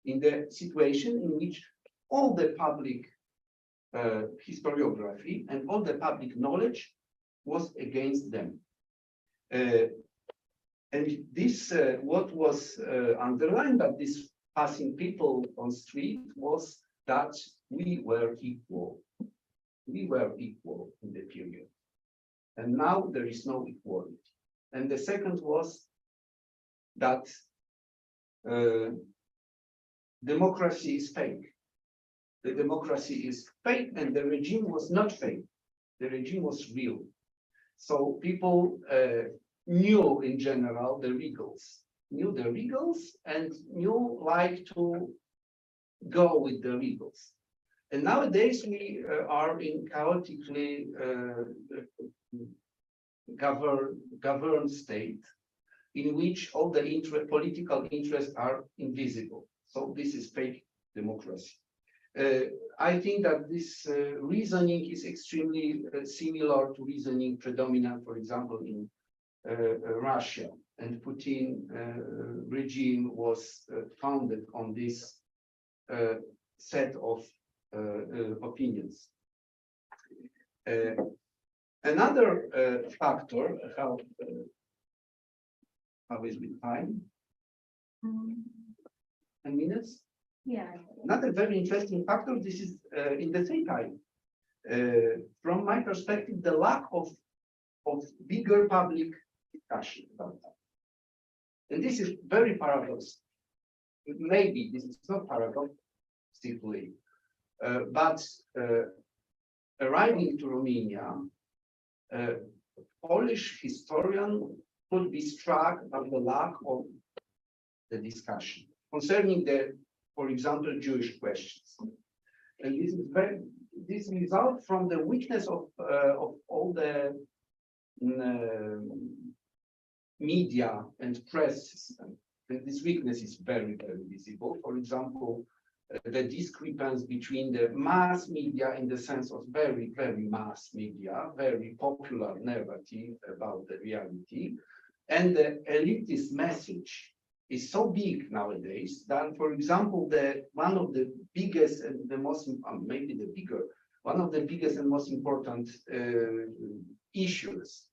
in the situation in which all the public historiography and all the public knowledge was against them. And this, what was underlined by these passing people on street was that we were equal. We were equal in the period. And now there is no equality. And the second was that democracy is fake. The democracy is fake and the regime was not fake. The regime was real. So people knew in general the regals, and knew like to go with the regals. And nowadays we are in chaotically governed state in which all the political interests are invisible. So this is fake democracy. I think that this reasoning is extremely similar to reasoning predominant, for example, in Russia. And Putin regime was founded on this set of opinions. Another factor, how is with time? 10 minutes? Yeah. Another very interesting factor, this is in the same time. From my perspective, the lack of bigger public discussion about that. And this is very paradoxical. Maybe this is not paradoxical, simply. But arriving to Romania, Polish historian could be struck by the lack of the discussion concerning the, for example, Jewish questions. And this results from the weakness of all the media and press system. And this weakness is very, very visible. For example, the discrepancy between the mass media in the sense of very, very mass media, very popular narrative about the reality, and the elitist message is so big nowadays that, for example, one of the biggest and the most, maybe the bigger, one of the biggest and most important issues,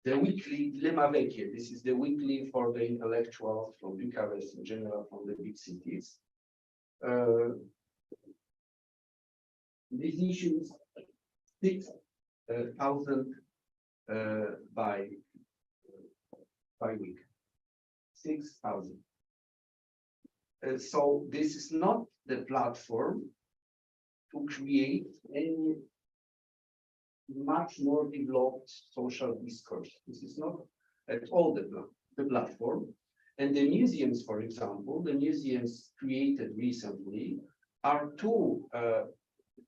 the weekly Dilemma Vecchie. This is the weekly for the intellectuals from Bucharest in general, from the big cities. This issue is 6,000 by week. 6,000. So this is not the platform to create any much more developed social discourse. This is not at all the platform. And the museums, for example, the museums created recently are two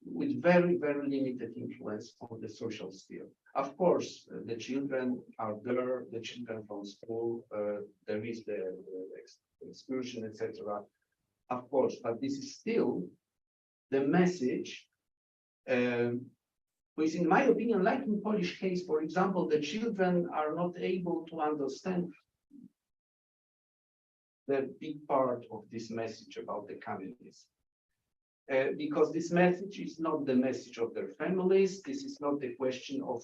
with very, very limited influence on the social sphere. Of course, the children are there, the children from school, there is the excursion, etc. Of course, but this is still the message, which in my opinion, like in Polish case, for example, the children are not able to understand the big part of this message about the communism. Because this message is not the message of their families. This is not the question of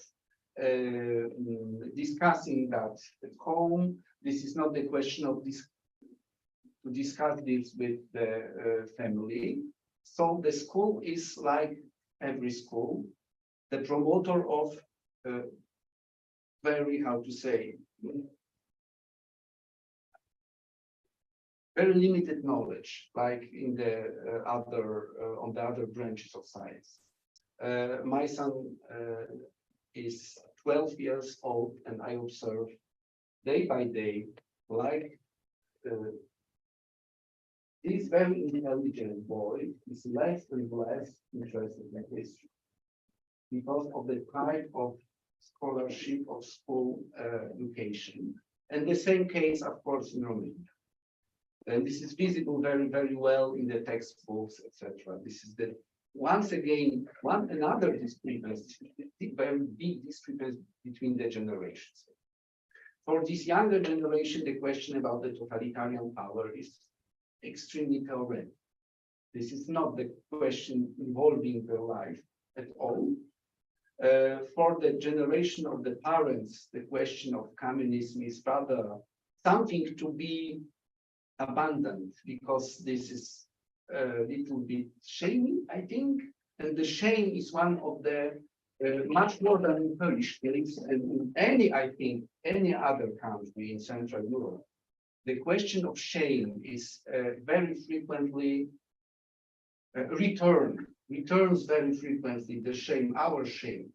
discussing that at home. This is not the question of to discuss this with the family. So the school is like every school, the promoter of very, how to say, very limited knowledge, like in the on the other branches of science. My son is 12 years old, and I observe day by day, like this very intelligent boy is less and less interested in history because of the type of scholarship of school education. And the same case, of course, in Romania. And this is visible very, very well in the textbooks, etc. This is the, once again, another discrepancy, very big discrepancy between the generations. For this younger generation, the question about the totalitarian power is extremely theoretical. This is not the question involving their life at all. For the generation of the parents, the question of communism is rather something to be abandoned, because this is a little bit shamey, I think, and the shame is one of the much more than in Polish case, and in any, I think, any other country in Central Europe, the question of shame is very frequently returns very frequently, the shame, our shame,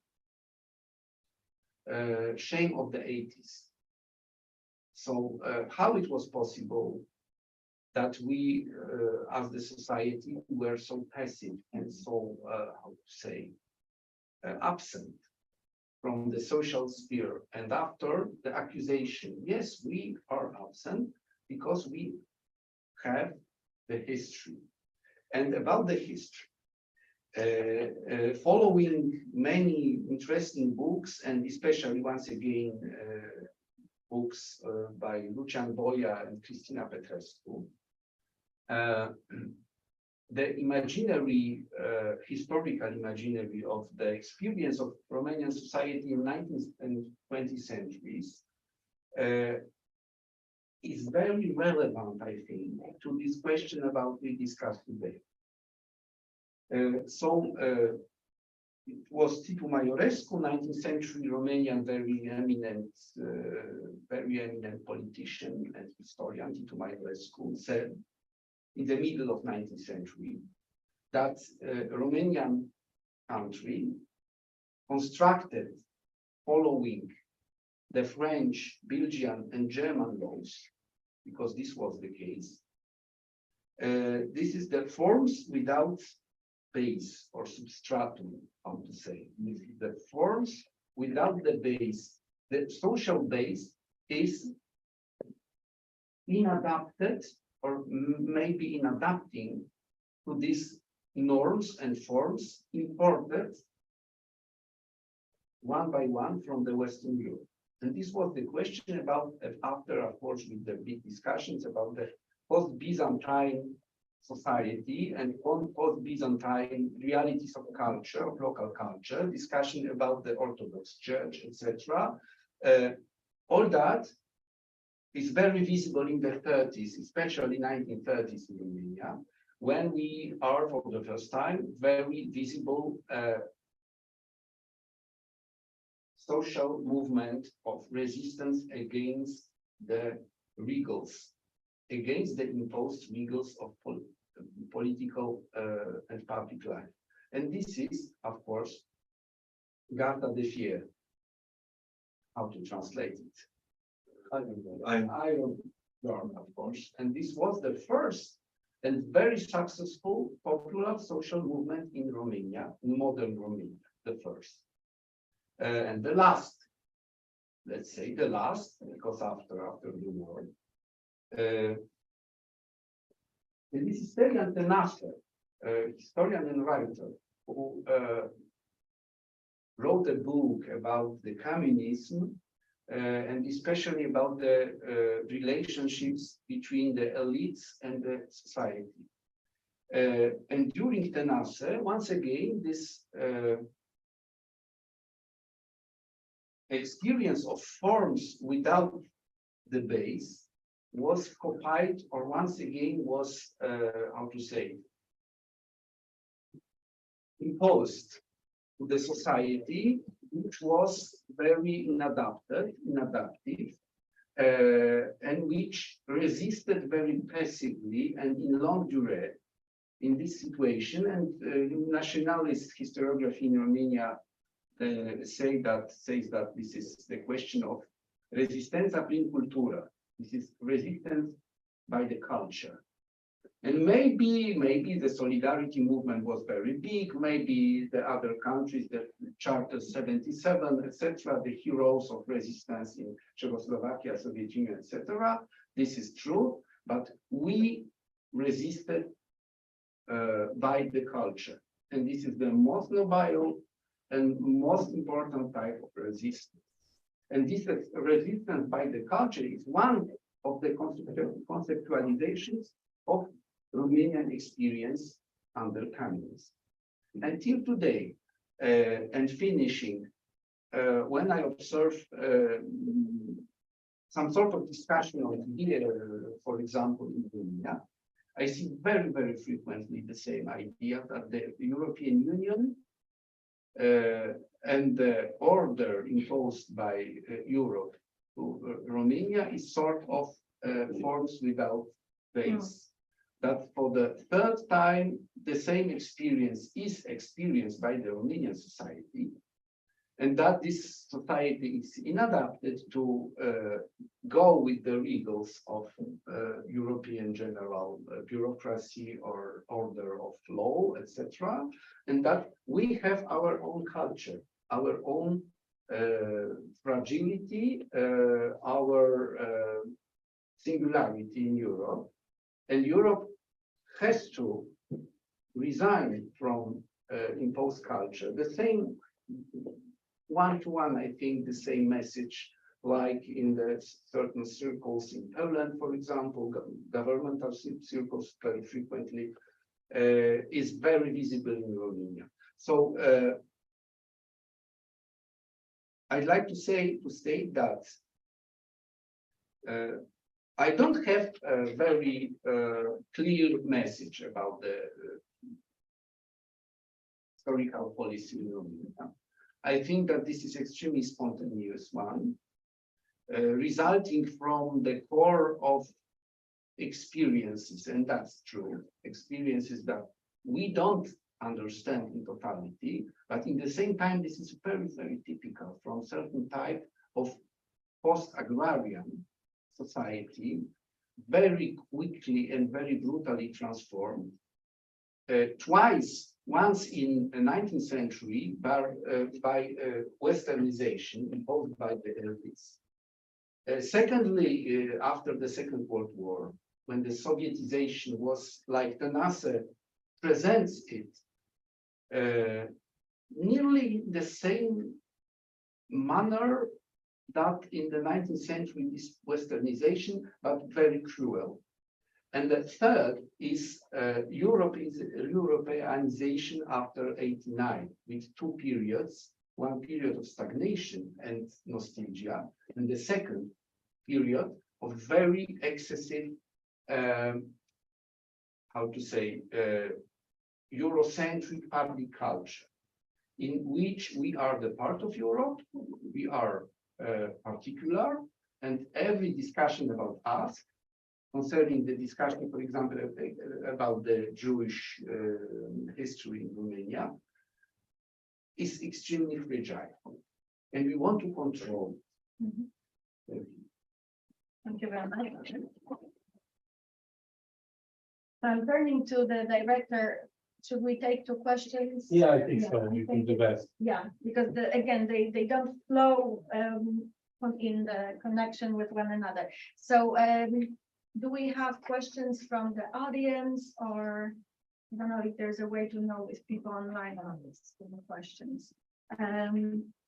shame of the 80s. So how it was possible that we, as the society, were so passive and so, how to say, absent from the social sphere. And after the accusation, yes, we are absent because we have the history. And about the history, following many interesting books, and especially, once again, books by Lucian Boya and Cristina Petrescu, the imaginary, historical imaginary of the experience of Romanian society in 19th and 20th centuries is very relevant, I think, to this question about we discussed today. It was Titu Maiorescu, 19th century Romanian, very eminent politician and historian. Titu Maiorescu said in the middle of 19th century that Romanian country constructed following the French, Belgian, and German laws, because this was the case. This is the forms without base or substratum, how to say. This is the forms without the base. The social base is inadapted or maybe inadapting to these norms and forms imported one by one from the Western Europe. And this was the question about, after, of course, with the big discussions about the post-Byzantine society and post-Byzantine realities of culture, of local culture, discussion about the Orthodox Church, etc. All that is very visible in the 30s, especially 1930s in Romania, when we are for the first time very visible social movement of resistance against the regals, against the imposed regals of political and public life. And this is, of course, Garda de Fier. How to translate it? Iron Dorm, of course. And this was the first and very successful popular social movement in Romania, in modern Romania, the first. And the last, let's say the last, because after the war. This is Stelian Tenasser, historian and writer, who wrote a book about the communism and especially about the relationships between the elites and the society. And during Tenasser, once again, this experience of forms without the base was copied, or once again was, how to say, imposed to the society, which was very inadaptive, and which resisted very passively and in long durée in this situation. And nationalist historiography in Romania says that this is the question of resistența prin cultură. This is resistance by the culture. And maybe the solidarity movement was very big, maybe the other countries, the Charter 77, etc., the heroes of resistance in Czechoslovakia, Soviet Union, etc. This is true, but we resisted by the culture. And this is the most noble and most important type of resistance. And this resistance by the culture is one of the conceptualizations of Romanian experience under communism. Until today, and finishing, when I observe some sort of discussion on here, for example, in Romania, I see very, very frequently the same idea that the European Union and the order imposed by Europe to Romania is sort of forms without base. That for the third time, the same experience is experienced by the Romanian society, and that this society is inadapted to go with the regals of European general bureaucracy or order of law, etc., and that we have our own culture, our own fragility, our singularity in Europe, and Europe has to resign from imposed culture. The same one-to-one, I think, the same message, like in the certain circles in Poland, for example, governmental circles very frequently, is very visible in Romania. So I'd like to state that I don't have a very clear message about the historical policy in Romania. I think that this is extremely spontaneous one, resulting from the core of experiences, and that's true, experiences that we don't understand in totality, but in the same time, this is very, very typical from certain type of post-agrarian society, very quickly and very brutally transformed. Once in the 19th century by Westernization imposed by the elites. Secondly, after the Second World War, when the Sovietization was like the NASA presents it, nearly the same manner that in the 19th century is Westernization, but very cruel. And the third is Europeanization after '89, with two periods, one period of stagnation and nostalgia, and the second period of very excessive, how to say, Eurocentric public culture, in which we are the part of Europe, we are particular, and every discussion about us, concerning the discussion, for example, about the Jewish history in Romania, is extremely fragile, and we want to control. Thank you very much. I'm turning to the director. Should we take two questions? Yeah, I think so. I You can think do best. Yeah, because again, they don't flow in the connection with one another. So do we have questions from the audience, or I don't know if there's a way to know if people online are asking questions.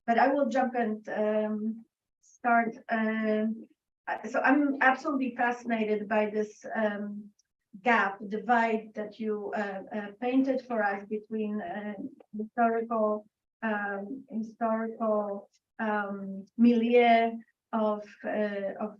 But I will jump and start. So I'm absolutely fascinated by this divide that you painted for us between historical milieu of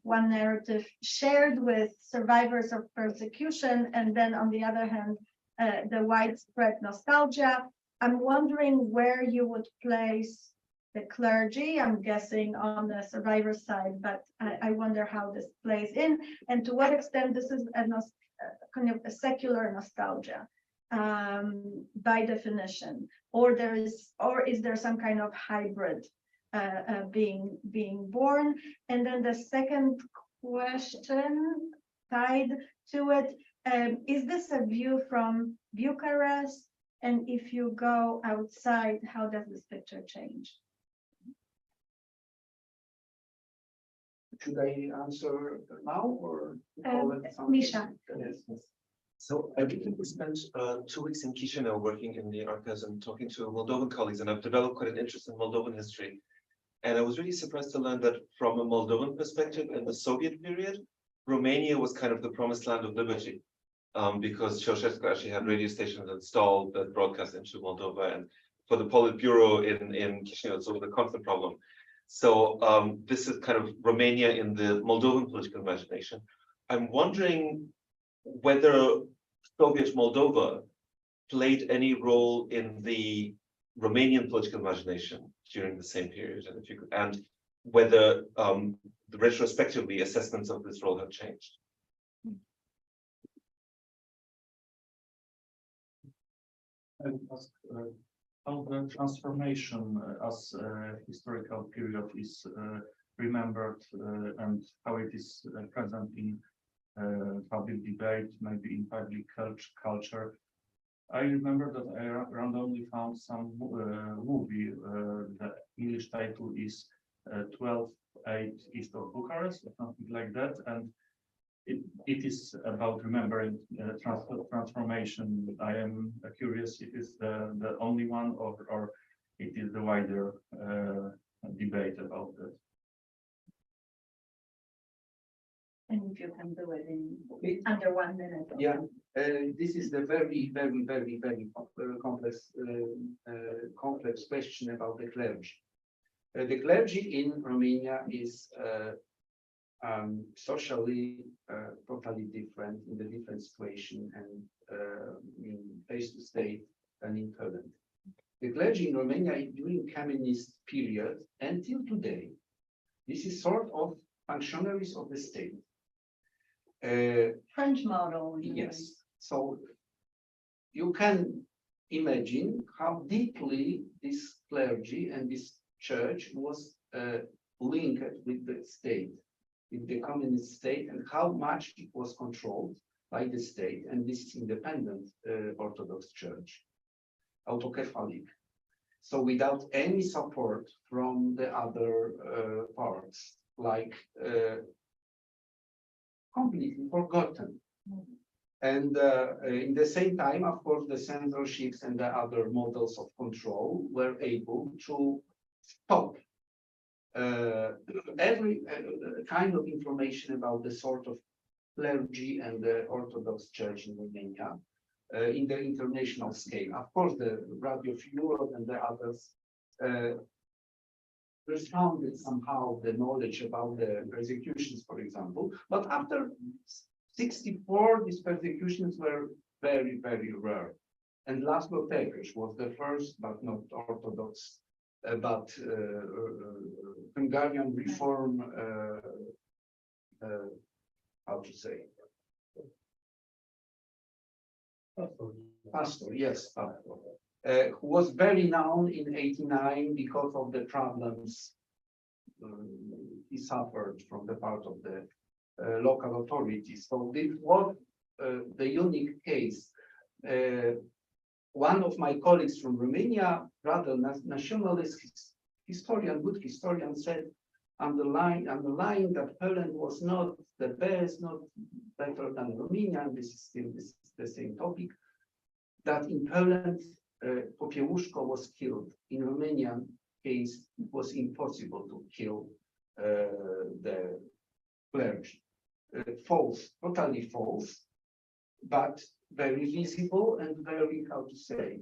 one narrative shared with survivors of persecution, and then on the other hand, the widespread nostalgia. I'm wondering where you would place the clergy. I'm guessing on the survivor side, but I wonder how this plays in, and to what extent this is a kind of a secular nostalgia by definition, or is there some kind of hybrid being born? And then the second question tied to it, is this a view from Bucharest? And if you go outside, how does this picture change? Should I answer now or? Misha. Yes. So I recently spent 2 weeks in Chisinau working in the archives and talking to Moldovan colleagues, and I've developed quite an interest in Moldovan history. And I was really surprised to learn that from a Moldovan perspective, in the Soviet period, Romania was kind of the promised land of liberty, because Ceausescu actually had radio stations installed that broadcast into Moldova, and for the Politburo in Chisinau, it's a constant problem. So this is kind of Romania in the Moldovan political imagination. I'm wondering whether Soviet Moldova played any role in the Romanian political imagination during the same period, and if you could, and whether retrospectively assessments of this role have changed. How the transformation as a historical period is remembered and how it is present in public debate, maybe in public culture. I remember that I randomly found some movie. The English title is 12-8 East of Bucharest, or something like that, and it is about remembering transformation. I am curious if it's the only one, or it is the wider debate about that. And if you can do it in under 1 minute. Yeah, this is the very complex question about the clergy. The clergy in Romania is socially totally different, in the different situation, and face to state than in Poland. The clergy in Romania during communist period until today, this is sort of functionaries of the state. French model. Yes. So you can imagine how deeply this clergy and this church was linked with the state, with the communist state, and how much it was controlled by the state and this independent Orthodox Church, autocephalic. So without any support from the other parts, like completely forgotten. And in the same time, of course, the censorships and the other models of control were able to stop every kind of information about the sort of clergy and the Orthodox Church in Romania in the international scale. Of course, the Radio of Europe and the others responded somehow the knowledge about the persecutions, for example. But after 1964, these persecutions were very, very rare. And Laszlo Tekes was the first, but not Orthodox, but Hungarian reform, how to say? Pastor, yes, pastor, who was very known in '89 because of the problems he suffered from the part of the local authorities. So this was the unique case. One of my colleagues from Romania, rather nationalist historian, good historian, said, underlying that Poland was not the best, not better than Romania, and this is the same topic, that in Poland, Popiełuszko was killed. In Romanian case, it was impossible to kill the clergy. False, totally false, but very visible and very, how to say,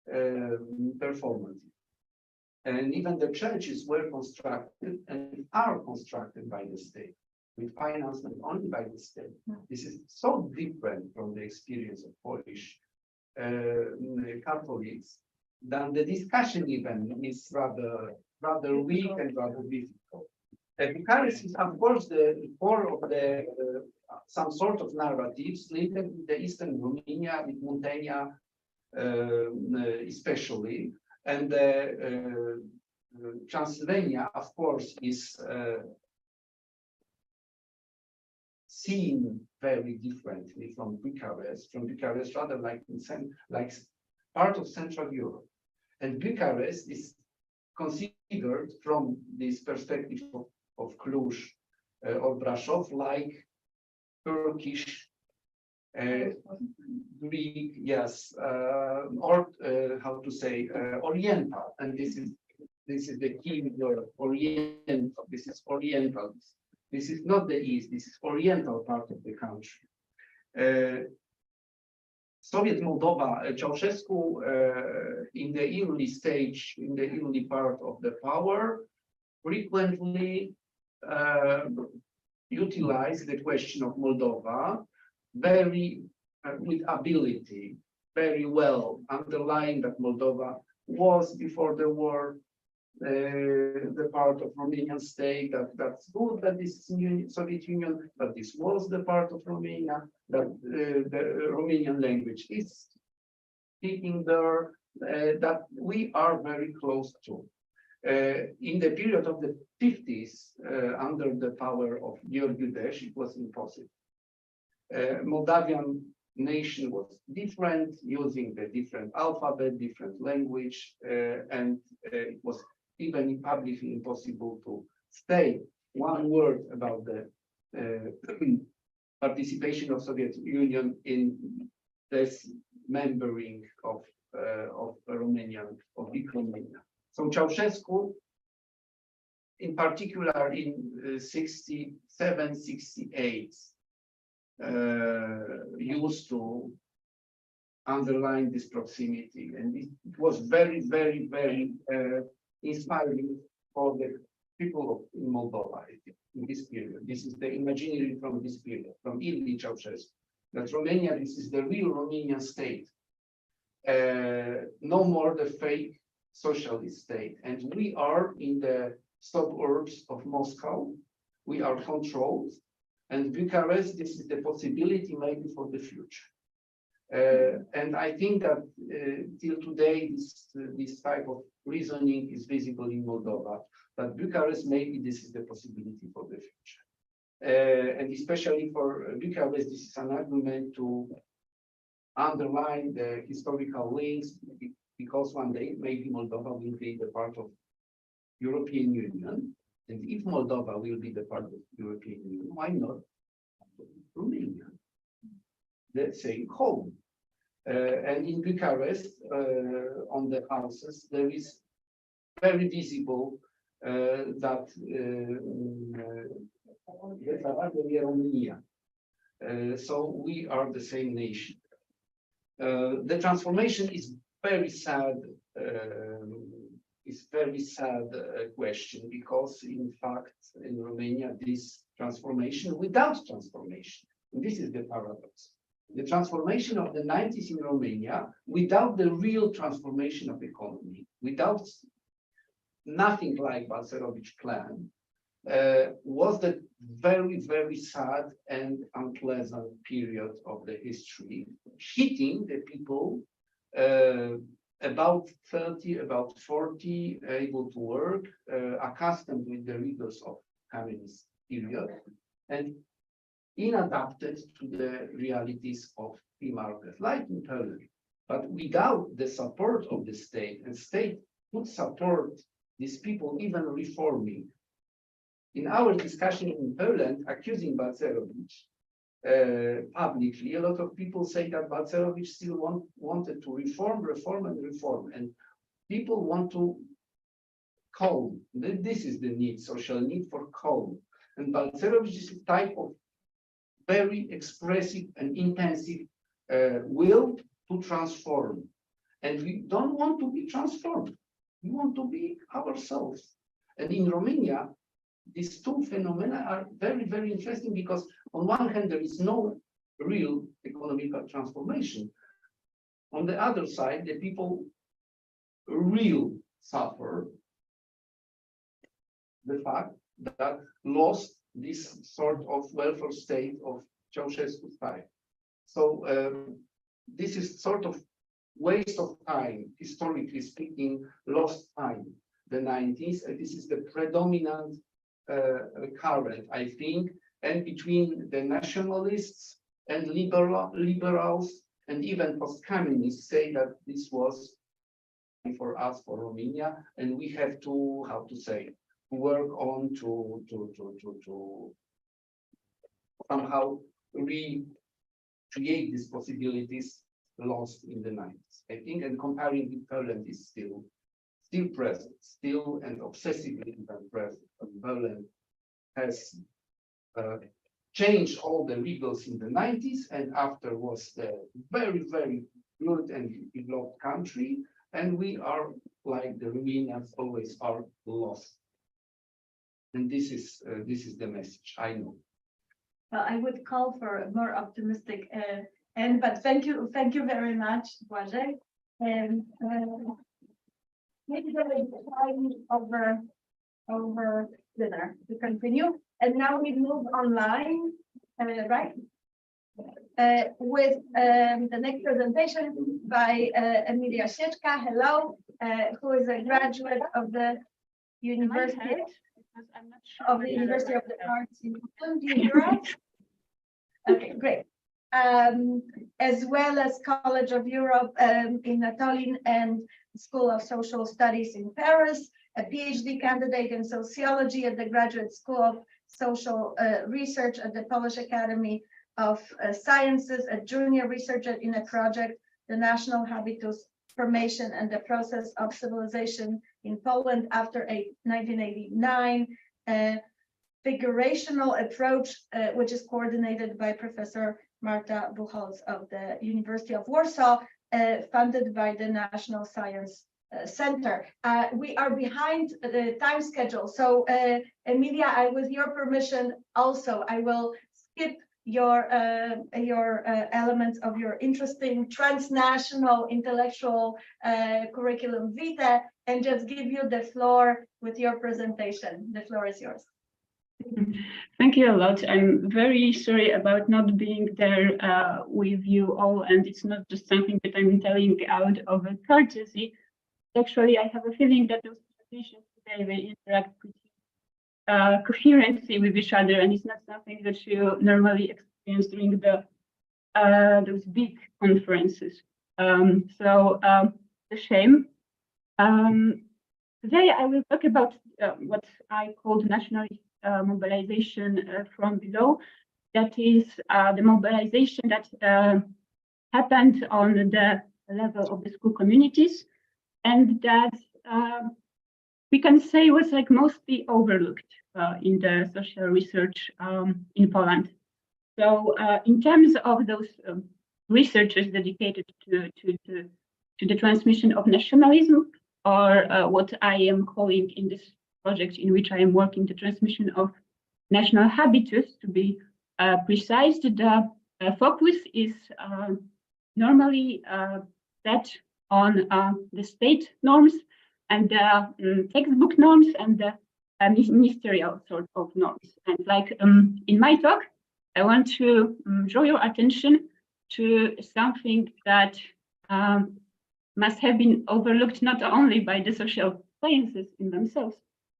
performative. And even the churches were constructed and are constructed by the state, with financement only by the state. This is so different from the experience of Polish Catholics that the discussion even is rather weak and rather difficult. Bucharest is, of course, the core of the some sort of narratives linked with the Eastern Romania, with Muntenia, especially, and Transylvania, of course, is seen very differently from Bucharest. Rather like part of Central Europe, and Bucharest is considered from this perspective of Cluj or Brasov like Turkish, Greek, yes, or how to say Oriental, and this is the key word, Oriental. This is Oriental. This is not the East. This is Oriental part of the country. Soviet Moldova, Ceausescu, in the early stage, in the early part of the power, frequently utilized the question of Moldova very with ability, very well, underlying that Moldova was before the war the part of Romanian state, that's good that this is Soviet Union, but this was the part of Romania, that the Romanian language is speaking there, that we are very close to. In the period of the 50s, under the power of Gheorghe Udeș, it was impossible. Moldavian nation was different, using the different alphabet, different language, and it was even publicly impossible to say one word about the participation of Soviet Union in this membering of Romanian, of big Romania. So Ceausescu, in particular in 67, 68, used to underline this proximity, and it was very, very, very inspiring for the people in Moldova in this period. This is the imaginary from this period, from early Ceausescu, that Romania, this is the real Romanian state, no more the fake socialist state. And we are in the suburbs of Moscow, we are controlled, and Bucharest, this is the possibility maybe for the future. And I think that till today, this type of reasoning is visible in Moldova. But Bucharest, maybe this is the possibility for the future. And especially for Bucharest, this is an argument to underline the historical links, because one day maybe Moldova will be the part of European Union. And if Moldova will be the part of European Union, why not Romania? Let's say home. And in Bucharest, on the houses, there is very visible that Romania. So we are the same nation. The transformation is very sad. Is very sad question, because in fact in Romania this transformation without transformation, and this is the paradox. The transformation of the 90s in Romania without the real transformation of economy, without nothing like Balcerowicz plan, was the very, very sad and unpleasant period of the history, hitting the people about 30, about 40, able to work, accustomed with the rigors of communist period, and inadapted to the realities of free market, like in Poland. But without the support of the state, and state would support these people even reforming. In our discussion in Poland, accusing Balcerowicz publicly, a lot of people say that Balcerowicz still wanted to reform, and people want to calm. This is the need, social need for calm. And Balcerowicz is a type of very expressive and intensive will to transform. And we don't want to be transformed. We want to be ourselves. And in Romania, these two phenomena are very, very interesting, because on one hand, there is no real economical transformation. On the other side, the people really suffer the fact that lost this sort of welfare state of Ceausescu's time. So this is sort of waste of time, historically speaking, lost time, the 90s, and this is the predominant current, I think, and between the nationalists and liberals and even post-communists say that this was for us, for Romania, and we have to, how to say, work on to somehow recreate these possibilities lost in the 90s, I think, and comparing with Poland is still present, still and obsessively present. Poland has changed all the legals in the 90s, and after was the very, very good and developed country, and we are like the Romanians always are lost. And this is the message, I know. Well, I would call for a more optimistic end, but thank you very much, Błażej. And maybe there is time over dinner to continue. And now we move online, right? With the next presentation by Emilia Sieczka, hello, who is a graduate of the University of the Arts in Europe. Okay, great. As well as College of Europe in Tallinn and School of Social Studies in Paris, a PhD candidate in sociology at the Graduate School of Social Research at the Polish Academy of Sciences, a junior researcher in a project, the National Habitus Formation and the Process of Civilization in Poland after 1989, figurational approach, which is coordinated by Professor Marta Buchholz of the University of Warsaw, funded by the National Science Center. We are behind the time schedule. So Emilia, with your permission, also, I will skip your elements of your interesting transnational intellectual curriculum vitae and just give you the floor with your presentation. The floor is yours. Thank you a lot. I'm very sorry about not being there with you all, and it's not just something that I'm telling out of a courtesy. Actually, I have a feeling that those presentations today will interact pretty coherently with each other, and it's not something that you normally experience during the those big conferences. So a shame. Today I will talk about what I called nationalist mobilization from below. That is the mobilization that happened on the level of the school communities, and that we can say was like mostly overlooked in the social research in Poland. So in terms of those researchers dedicated to the transmission of nationalism, or what I am calling in this project in which I am working, the transmission of national habitus, to be precise, the focus is normally set on the state norms and the textbook norms and the ministerial sort of norms. And like in my talk, I want to draw your attention to something that must have been overlooked not only by the social sciences in themselves,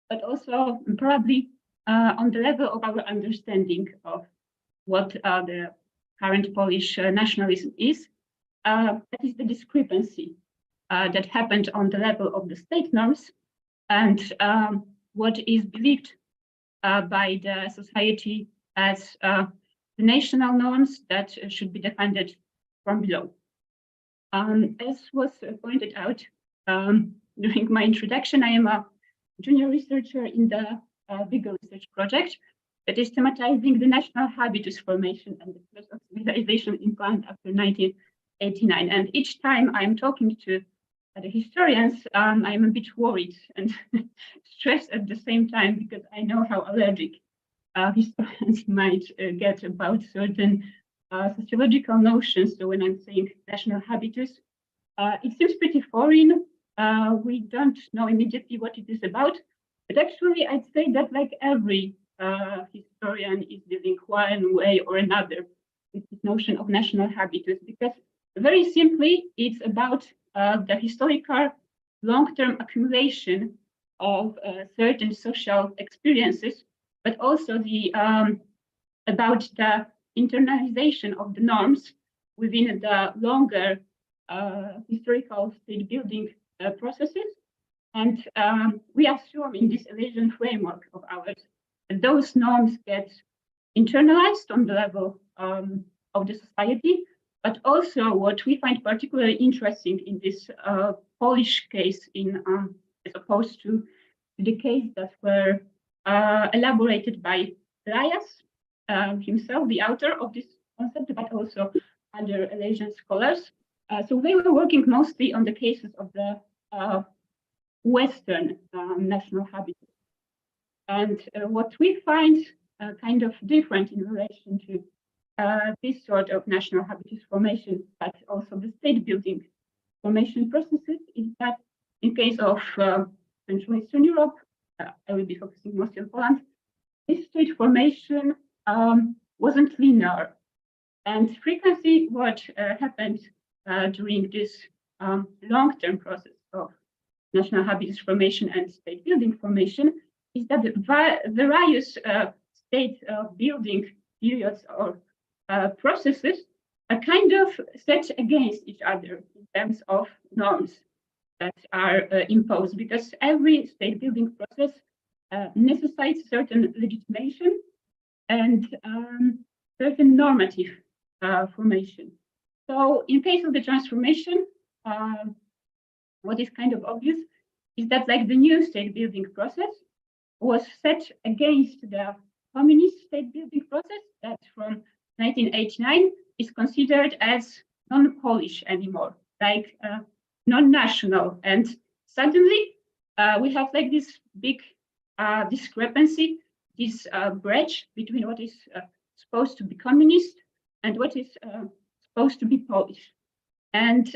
but also probably on the level of our understanding of what the current Polish nationalism is. That is the discrepancy that happened on the level of the state norms and what is believed by the society as the national norms that should be defended from below. As was pointed out during my introduction, I am a junior researcher in the bigger research project that is thematizing the national habitus formation and the process of civilization in Poland after 1989. And each time I'm talking to the historians, I'm a bit worried and stressed at the same time, because I know how allergic historians might get about certain sociological notions. So when I'm saying national habitus, it seems pretty foreign. We don't know immediately what it is about, but actually I'd say that like every historian is dealing one way or another with this notion of national habitus, because very simply it's about the historical long-term accumulation of certain social experiences, but also the about the internalization of the norms within the longer historical state building processes. And we assume in this Elasian framework of ours that those norms get internalized on the level of the society, but also what we find particularly interesting in this Polish case, as opposed to the case that were elaborated by Elias himself, the author of this concept, but also other Elasian scholars. So they were working mostly on the cases of the Western national habitus. And what we find kind of different in relation to this sort of national habitus formation, but also the state building formation processes, is that in case of Central and Eastern Europe, I will be focusing mostly on Poland, this state formation wasn't linear. And frequently what happened during this long-term process of national habitus formation and state building formation is that the various state building periods or processes are kind of set against each other in terms of norms that are imposed, because every state building process necessitates certain legitimation and certain normative formation. So in case of the transformation, what is kind of obvious is that like the new state building process was set against the communist state building process that from 1989 is considered as non-Polish anymore, like non-national. And suddenly we have like this big discrepancy, this breach between what is supposed to be communist and what is supposed to be Polish. And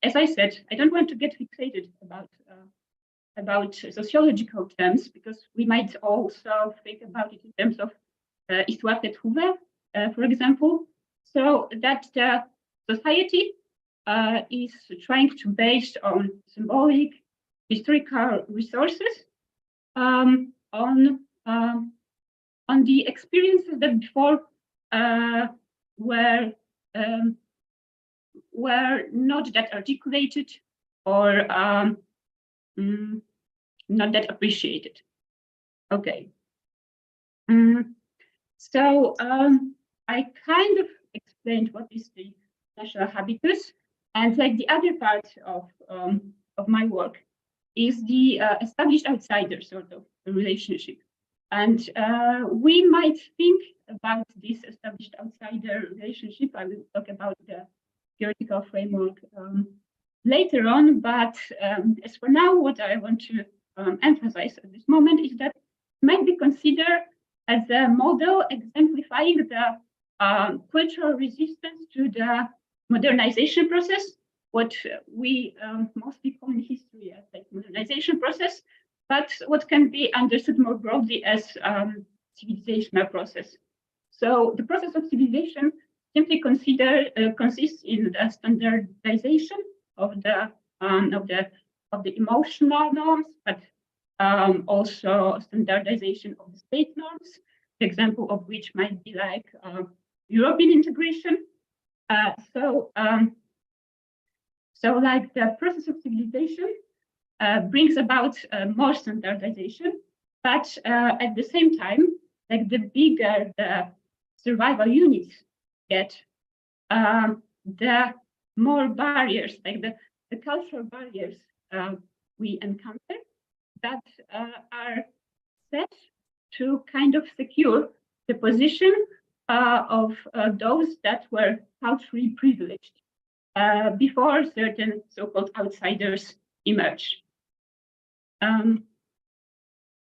as I said, I don't want to get fixated about about sociological terms, because we might also think about it in terms of histoire des trouver, for example, so that the society is trying to base on symbolic historical resources on the experiences that before were not that articulated or not that appreciated. Okay. So I kind of explained what is the national habitus, and like the other part of my work is the established outsider sort of relationship. And we might think about this established outsider relationship. I will talk about the theoretical framework later on, but as for now, what I want to emphasize at this moment is that it might be considered as a model exemplifying the cultural resistance to the modernization process, what we mostly call in history as like modernization process, but what can be understood more broadly as civilizational process. So the process of civilization simply consists in the standardization of the emotional norms, but also standardization of the state norms, the example of which might be like European integration. So like the process of civilization brings about more standardization, but at the same time, like the bigger the survival units get, the more barriers, like the cultural barriers we encounter that are set to kind of secure the position of those that were culturally privileged before certain so-called outsiders emerge.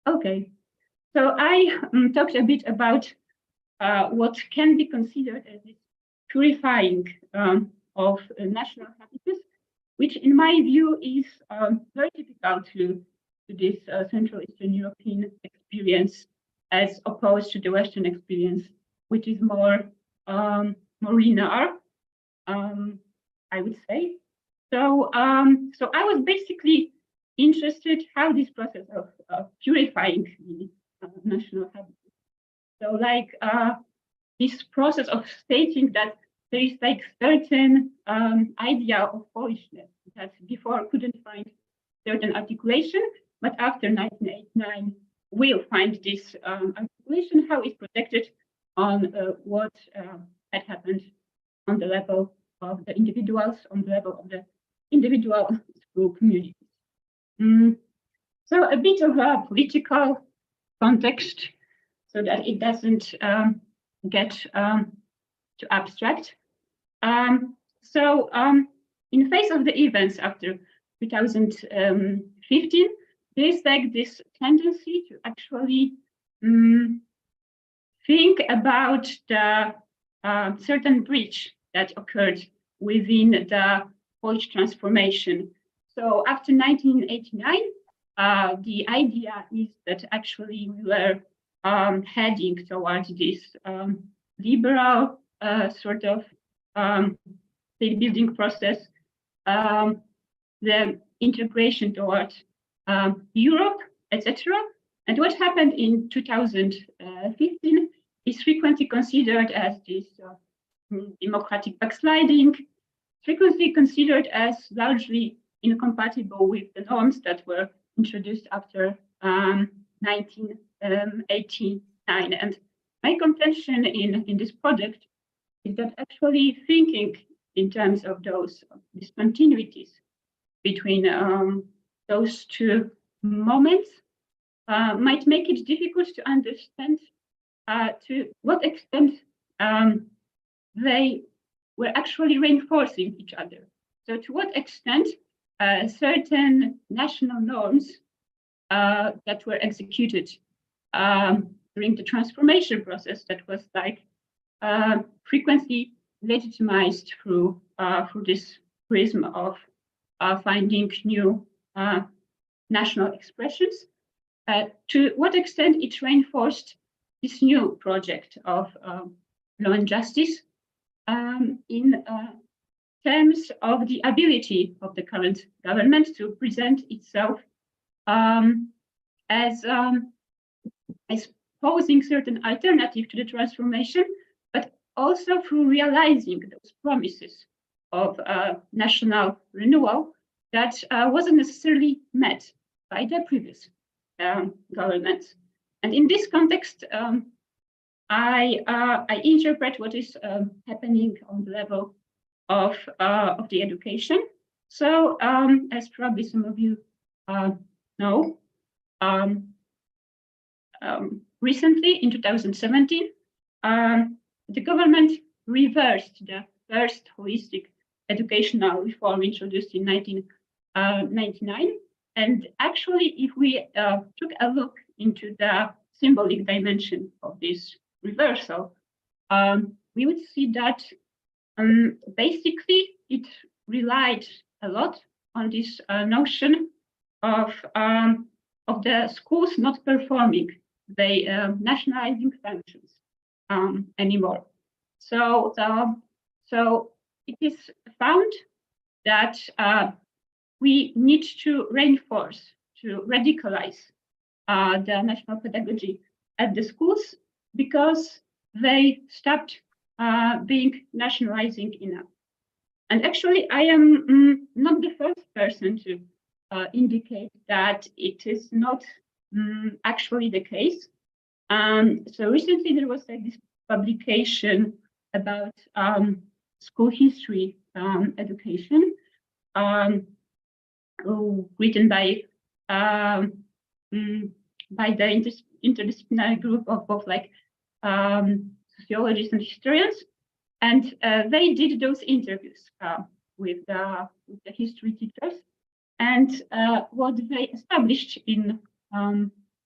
Okay, so I talked a bit about what can be considered as this purifying of national habitus, which in my view is very typical to this Central Eastern European experience as opposed to the Western experience, which is more linear, I would say. So, so I was basically interested how this process of purifying the national habitus. So like this process of stating that there is like certain idea of Polishness that before couldn't find certain articulation, but after 1989 will find this articulation, how it's protected on what had happened on the level of the individuals, on the level of the individual school communities. So a bit of a political context so that it doesn't get too abstract. So in face of the events after 2015, there's like this tendency to actually think about the certain breach that occurred within the Polish transformation. So after 1989, the idea is that actually we were heading towards this liberal sort of state building process, the integration towards Europe, etc. And what happened in 2015 is frequently considered as this democratic backsliding, frequently considered as largely incompatible with the norms that were introduced after 1989. And my contention in this project is that actually thinking in terms of those discontinuities between those two moments might make it difficult to understand to what extent they were actually reinforcing each other. So to what extent certain national norms that were executed during the transformation process that was like frequently legitimized through this prism of finding new national expressions, to what extent it reinforced this new project of law and justice in terms of the ability of the current government to present itself as posing certain alternative to the transformation, but also through realizing those promises of national renewal that wasn't necessarily met by the previous governments. And in this context, I interpret what is happening on the level of the education. So, as probably some of you know, recently in 2017, the government reversed the first holistic educational reform introduced in 1999. And actually, if we took a look into the symbolic dimension of this reversal, we would see that basically it relied a lot on this notion of the schools not performing the nationalizing functions anymore. So it is found that we need to reinforce, to radicalize the national pedagogy at the schools because they stopped being nationalizing enough. And actually, I am not the first person to indicate that it is not actually the case. So recently there was this publication about school history education written by the interdisciplinary group of both sociologists and historians, and they did those interviews with the history teachers. And what they established in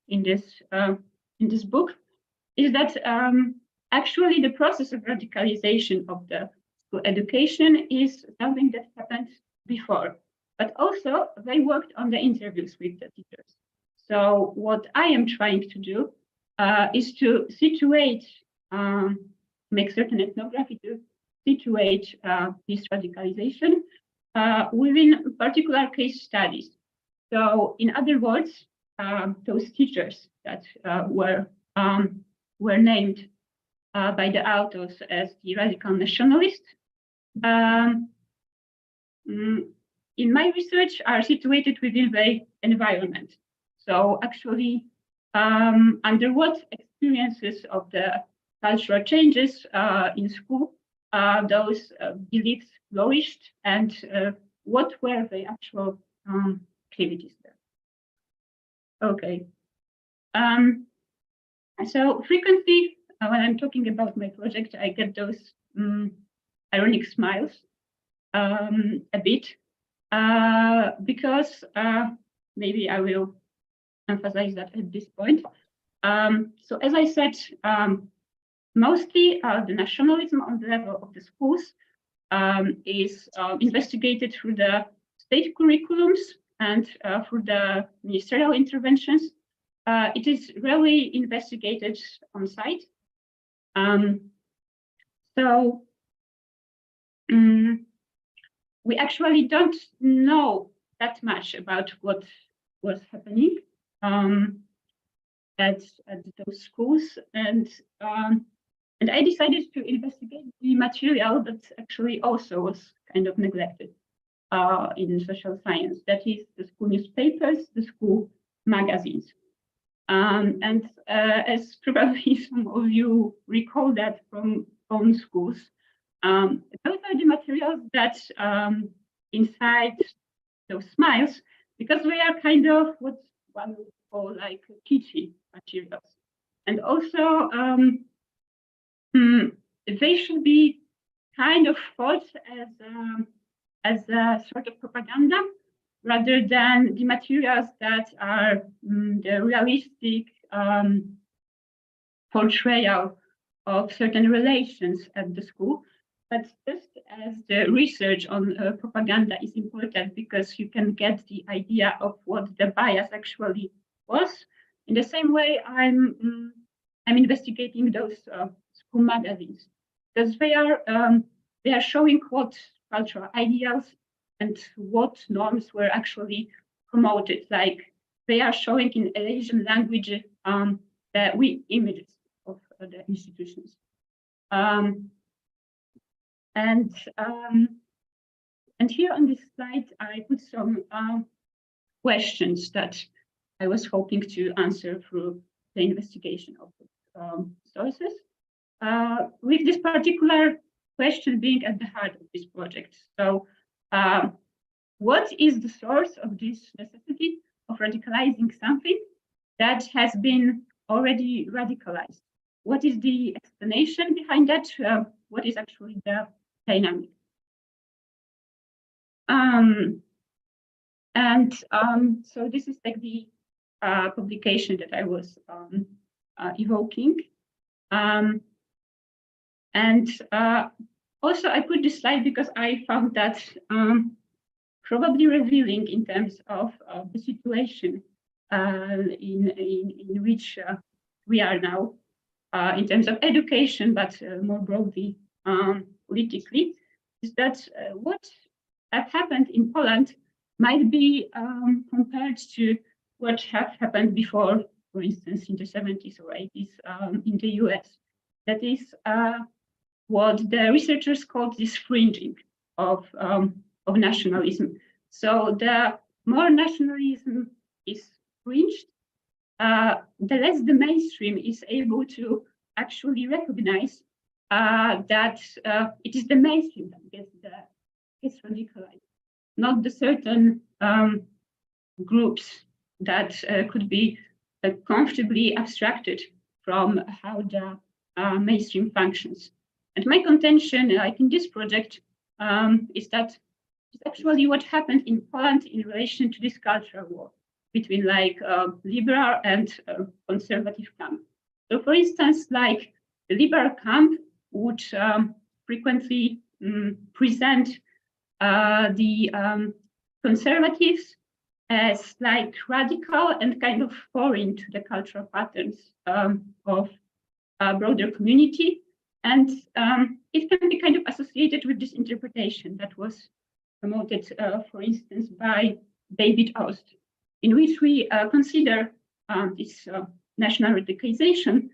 this book is that actually the process of radicalization of the school education is something that happened before, but also they worked on the interviews with the teachers. So what I am trying to do is to situate, make certain ethnography to situate this radicalization within particular case studies. So in other words, those teachers that were named by the authors as the radical nationalists, in my research are situated within the environment. So actually, under what experiences of the cultural changes in school those beliefs flourished, and what were the actual activities there. Okay. So frequently, when I'm talking about my project, I get those ironic smiles a bit, because maybe I will emphasize that at this point. So as I said, mostly the nationalism on the level of the schools is investigated through the state curriculums and through the ministerial interventions. It is rarely investigated on site. So we actually don't know that much about what was happening at those schools, and I decided to investigate the material that actually also was kind of neglected in social science. That is the school newspapers, the school magazines. And as probably some of you recall that from own schools, those are the materials that inside those smiles, because they are kind of what one would call like kitschy materials. And also, they should be kind of thought as a sort of propaganda, rather than the materials that are the realistic portrayal of certain relations at the school. but just as the research on propaganda is important because you can get the idea of what the bias actually was. In the same way, I'm investigating those school magazines because they are showing what cultural ideals and what norms were actually promoted. Like they are showing in Asian language the images of the institutions. And here on this slide, I put some questions that I was hoping to answer through the investigation of sources. With this particular question being at the heart of this project. So, what is the source of this necessity of radicalizing something that has been already radicalized? What is the explanation behind that? What is actually the dynamic? So this is like the publication that I was evoking. Also, I put this slide because I found that probably revealing in terms of the situation in which we are now, in terms of education, but more broadly politically, is that what have happened in Poland might be compared to what have happened before, for instance, in the 70s or 80s in the US. That is what the researchers called this fringing of nationalism. So the more nationalism is fringed, the less the mainstream is able to actually recognize that it is the mainstream that gets radicalized, not the certain groups that could be comfortably abstracted from how the mainstream functions. And my contention, like in this project, is that it's actually what happened in Poland in relation to this cultural war between like liberal and conservative camp. So for instance, like the liberal camp would frequently present the conservatives as like radical and kind of foreign to the cultural patterns of a broader community. And it can be kind of associated with this interpretation that was promoted, for instance, by David Ost, in which we consider this national radicalization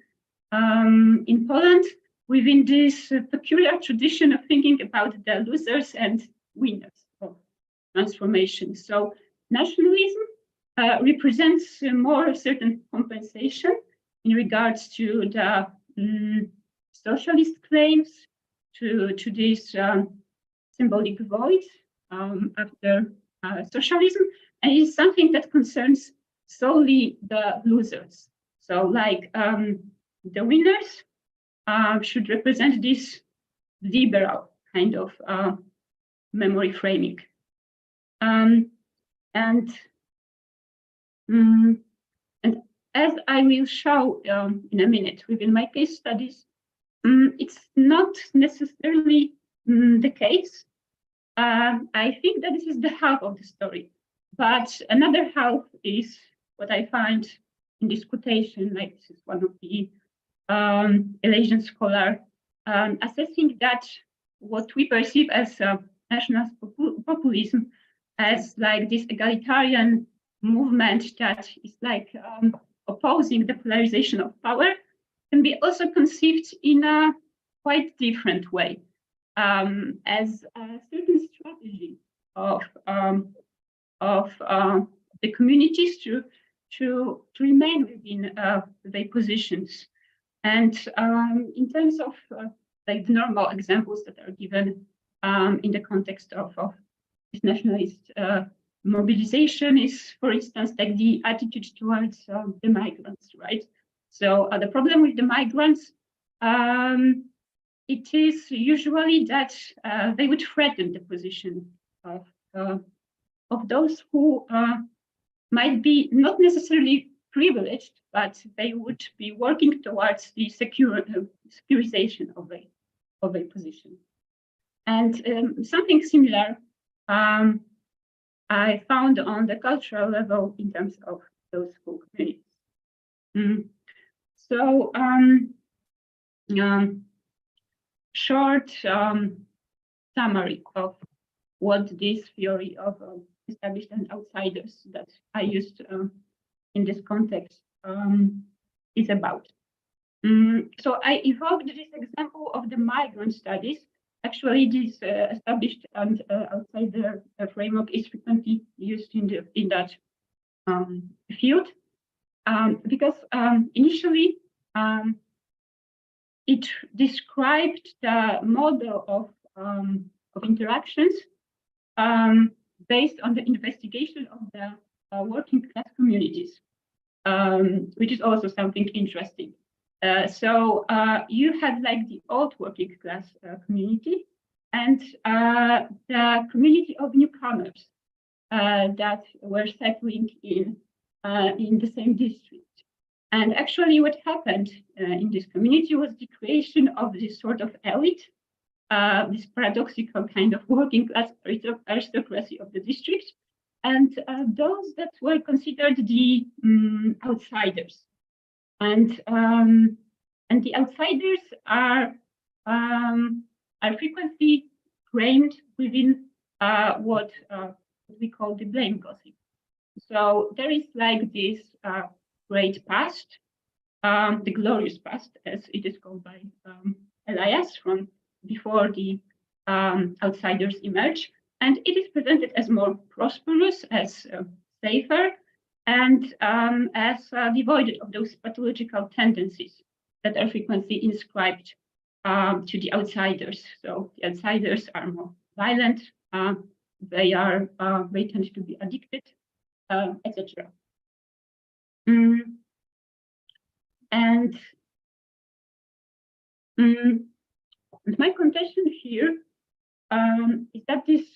in Poland within this peculiar tradition of thinking about the losers and winners of transformation. So nationalism represents more a certain compensation in regards to the socialist claims, to this symbolic void after socialism, and it's something that concerns solely the losers. So like the winners should represent this liberal kind of memory framing. And as I will show in a minute within my case studies, it's not necessarily the case. I think that this is the half of the story, but another half is what I find in this quotation, like this is one of the Malaysian scholar assessing that what we perceive as national populism as like this egalitarian movement that is like opposing the polarization of power can be also conceived in a quite different way as a certain strategy of the communities to remain within their positions. And in terms of like the normal examples that are given in the context of this nationalist mobilization is, for instance, like the attitude towards the migrants, right? So the problem with the migrants, it is usually that they would threaten the position of those who might be not necessarily privileged, but they would be working towards the securization of a position. And something similar I found on the cultural level in terms of those school communities. So short summary of what this theory of established and outsiders that I used in this context is about. So I evoked this example of the migrant studies. Actually, this established and outsider framework is frequently used in that field because initially it described the model of interactions based on the investigation of the working class communities, which is also something interesting. So you had like the old working class community and the community of newcomers that were settling in the same district. And actually what happened in this community was the creation of this sort of elite, this paradoxical kind of working class aristocracy of the district, and those that were considered the outsiders. And the outsiders are frequently framed within what we call the blame gossip. So there is like this great past, the glorious past, as it is called by Elias, from before the outsiders emerge, and it is presented as more prosperous, as safer, and as devoid of those pathological tendencies that are frequently inscribed to the outsiders. So the outsiders are more violent, they tend to be addicted, etc. And my contention here is that this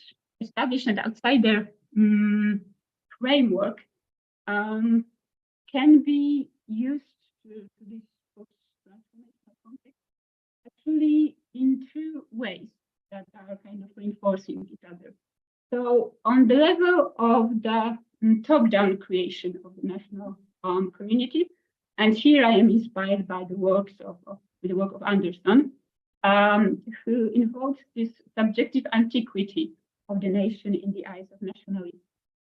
established and outsider framework can be used to this post-transformational context actually in two ways that are kind of reinforcing each other. So on the level of the top-down creation of the national community, and here I am inspired by the work of Anderson, who invokes this subjective antiquity of the nation in the eyes of nationalism,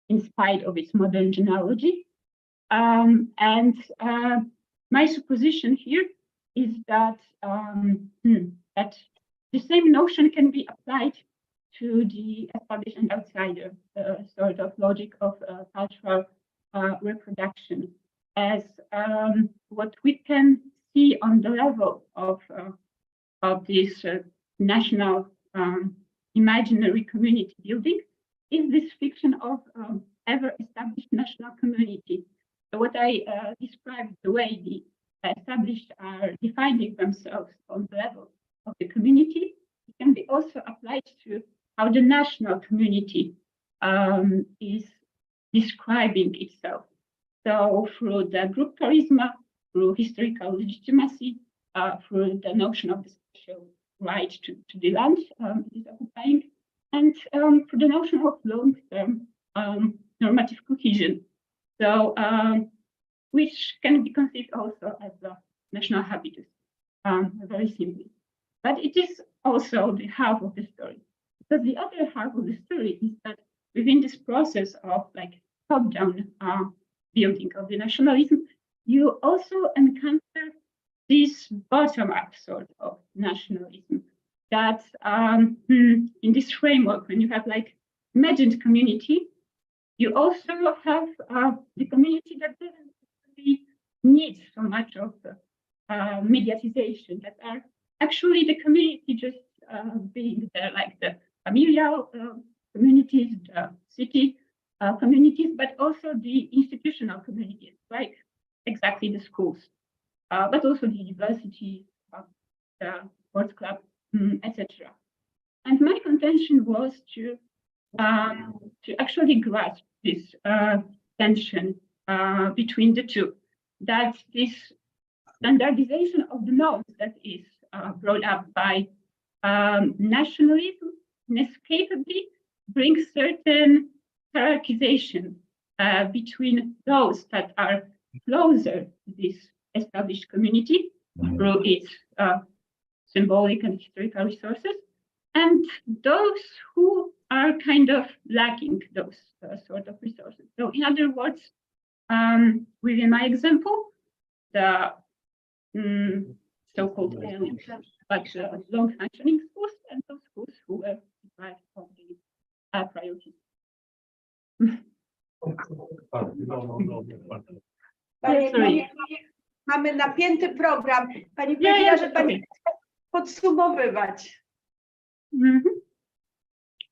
in spite of its modern genealogy. And my supposition here is that that the same notion can be applied to the established and outsider sort of logic of cultural reproduction, as what we can see on the level of this national imaginary community building is this fiction of ever-established national community. So what I described, the way the established are defining themselves on the level of the community, it can be also applied to how the national community is describing itself. So through the group charisma, through historical legitimacy, through the notion of the special right to the land it is occupying, and through the notion of long-term normative cohesion. So which can be conceived also as a national habitus, very simply. But it is also the half of the story, because the other half of the story is that within this process of like top-down building of the nationalism, you also encounter this bottom-up sort of nationalism that in this framework, when you have like imagined community, you also have the community that doesn't really need so much of the mediatization, that are actually the community just being there, like the familial communities, the city communities, but also the institutional communities, like exactly the schools, but also the universities, the sports club, etc. And my contention was to actually grasp this tension between the two, that this standardization of the norms that is brought up by nationalism inescapably brings certain hierarchization between those that are closer to this established community through its symbolic and historical resources, and those who are kind of lacking those sort of resources. So in other words, within my example, the so-called but long-functioning schools and those schools who were deprived of the priorities. Mamy napięty program. Pani powiedziała, że pani podsumowywać.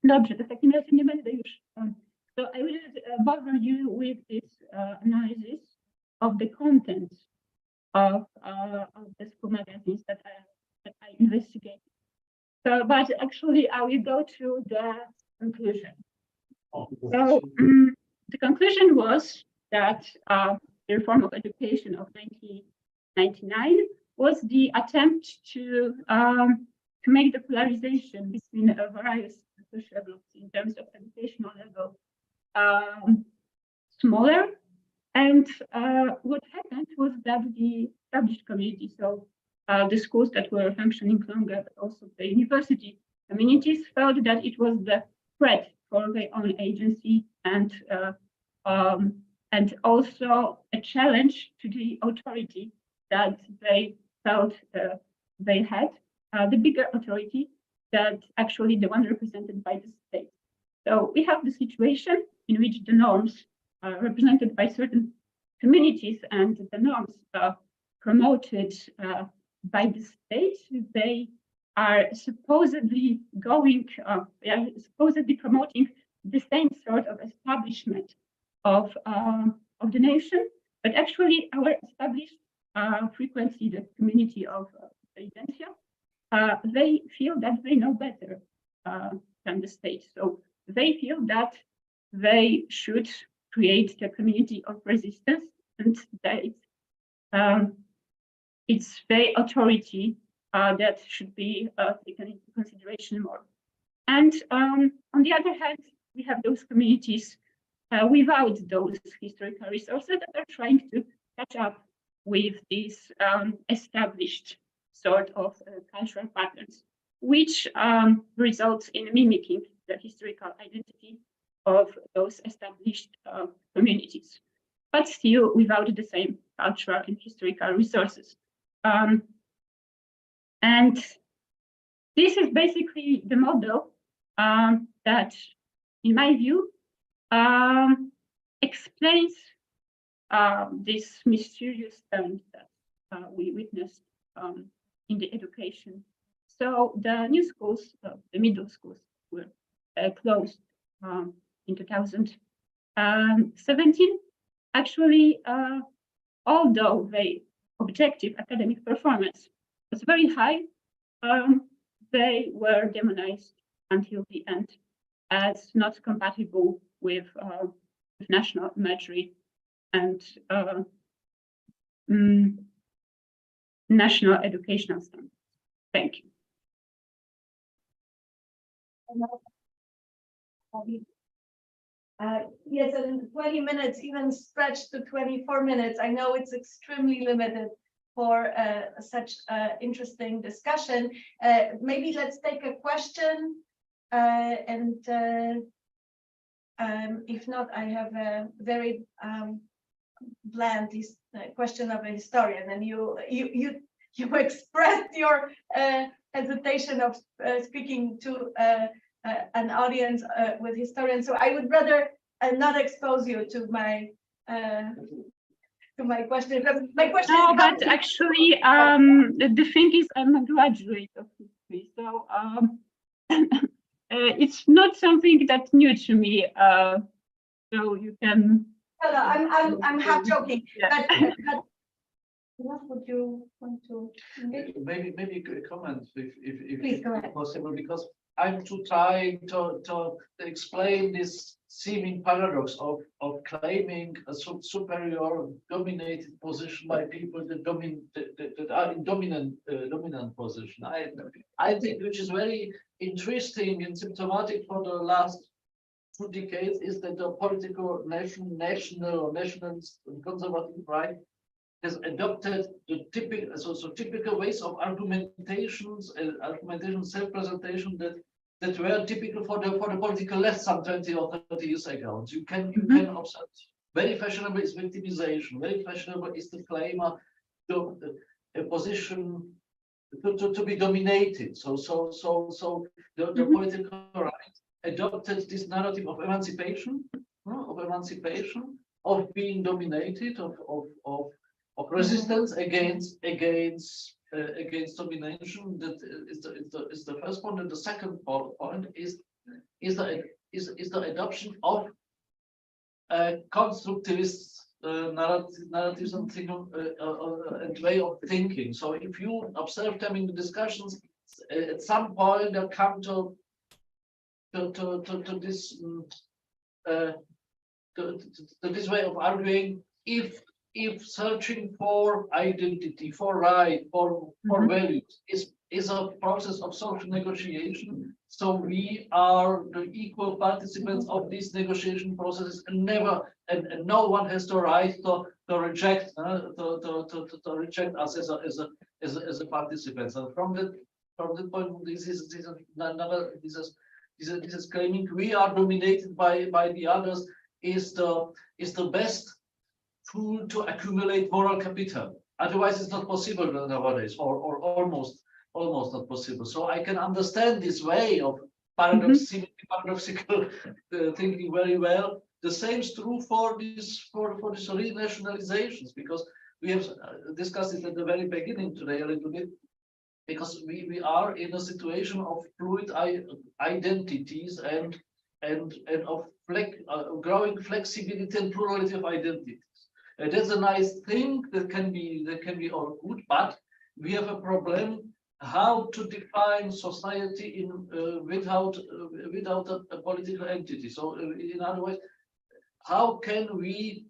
Dobrze, to w takim razie nie będę już. So I will bother you with this analysis of the contents of the school magazines that I investigated. So, but actually, I will go to the conclusion. So the conclusion was that the reform of education of 1999 was the attempt to make the polarization between various social groups in terms of educational level smaller. And what happened was that the established community, so the schools that were functioning longer, but also the university communities, felt that it was the threat for their own agency and also a challenge to the authority that they felt they had, the bigger authority that actually the one represented by the state. So we have the situation in which the norms represented by certain communities and the norms promoted by the state, they are supposedly supposedly promoting the same sort of establishment of the nation, but actually our established frequency, the community of intelligentsia, they feel that they know better than the state. So they feel that they should create the community of resistance, and that it's their authority that should be taken into consideration more. And on the other hand, we have those communities without those historical resources that are trying to catch up with these established sort of cultural patterns, which results in mimicking the historical identity of those established communities, but still without the same cultural and historical resources. And this is basically the model that, in my view, explains this mysterious trend that we witnessed in the education. So the new schools, the middle schools, were closed in 2017. Actually, although the objective academic performance was very high, they were demonized until the end as not compatible with national imagery and national educational standards. Thank you. Yes, and 20 minutes, even stretched to 24 minutes. I know it's extremely limited for such interesting discussion. Maybe let's take a question, and if not, I have a very bland question of a historian, and you expressed your hesitation of speaking to an audience with historians. So I would rather not expose you to my question. My question no, but actually, the thing is, I'm a graduate of history, so it's not something that's new to me. So you can. No, I'm half joking. Yeah. But what would you want to? Maybe a comment if Please, go ahead. possible, because I'm to try to explain this seeming paradox of claiming a superior dominated position by people that are in dominant position. I think which is very interesting and symptomatic for the last 2 decades is that the political national or nationalist and conservative right has adopted the typical ways of argumentation, self-presentation that were typical for the political left some 20 or 30 years ago. You can observe very fashionable is victimization, very fashionable is the claim of a position to be dominated. So the political right adopted this narrative of emancipation, of being dominated, of resistance against domination. That is the first point, and the second point is the adoption of constructivist narratives and way of thinking. So if you observe them in the discussions, at some point they come to this way of arguing. If searching for identity, for right, for values is a process of social negotiation, so we are the equal participants of these negotiation processes, and no one has the right to reject reject us as a participants. And from that point, this is claiming we are dominated by the others is the best tool to accumulate moral capital. Otherwise, it's not possible nowadays, or almost not possible. So I can understand this way of paradoxical thinking very well. The same is true for these renationalizations, because we have discussed it at the very beginning today a little bit, because we are in a situation of fluid identities and of growing flexibility and plurality of identities. That's a nice thing that can be all good, but we have a problem how to define society without a political entity. So in other words, how can we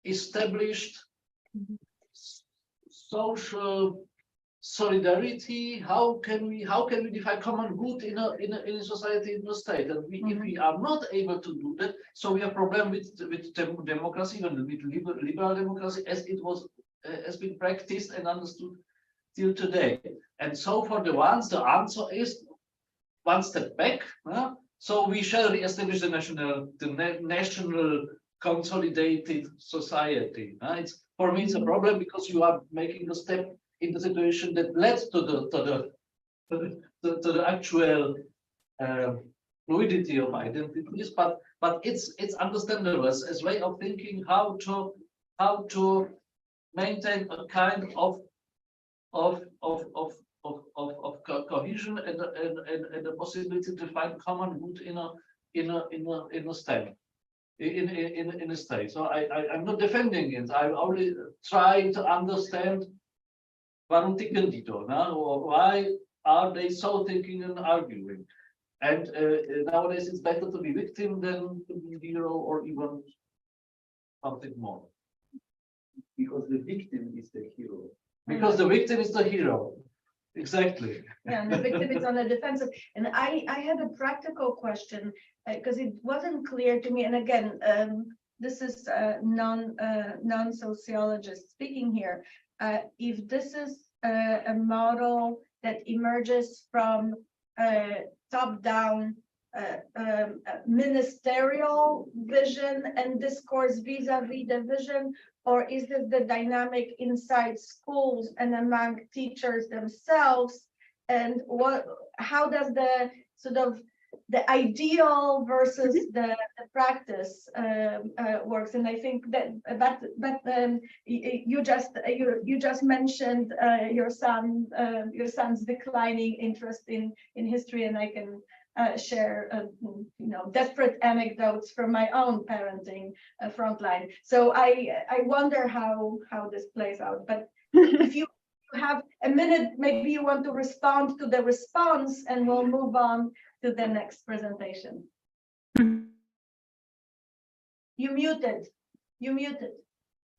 establish social solidarity? How can we define common good in a society, in a state? And if we are not able to do that, so we have problem with democracy, even with liberal democracy, as it has been practiced and understood till today. And so for the ones, the answer is one step back. So we shall reestablish the national consolidated society. For me, it's a problem, because you are making a step in the situation that led to the actual fluidity of identities, but it's understandable as way of thinking how to maintain a kind of cohesion and the possibility to find common good in a state. In a state. So I'm not defending it. I'm only trying to understand warum ticken die da? Why are they so thinking and arguing? And nowadays it's better to be victim than to be hero, or even something more. Because the victim is the hero. Because the victim is the hero. Exactly. Yeah, and the victim is on the defensive. And I had a practical question, because it wasn't clear to me. And again, this is non-sociologist speaking here. If this is a model that emerges from top-down ministerial vision and discourse vis-a-vis the vision, or is this the dynamic inside schools and among teachers themselves? And how does the sort of the ideal versus the practice works? And I think that you just mentioned your son's declining interest in history, and I can share desperate anecdotes from my own parenting frontline. So I wonder how this plays out. But if you have a minute, maybe you want to respond to the response, and we'll move on to the next presentation. You muted. You muted.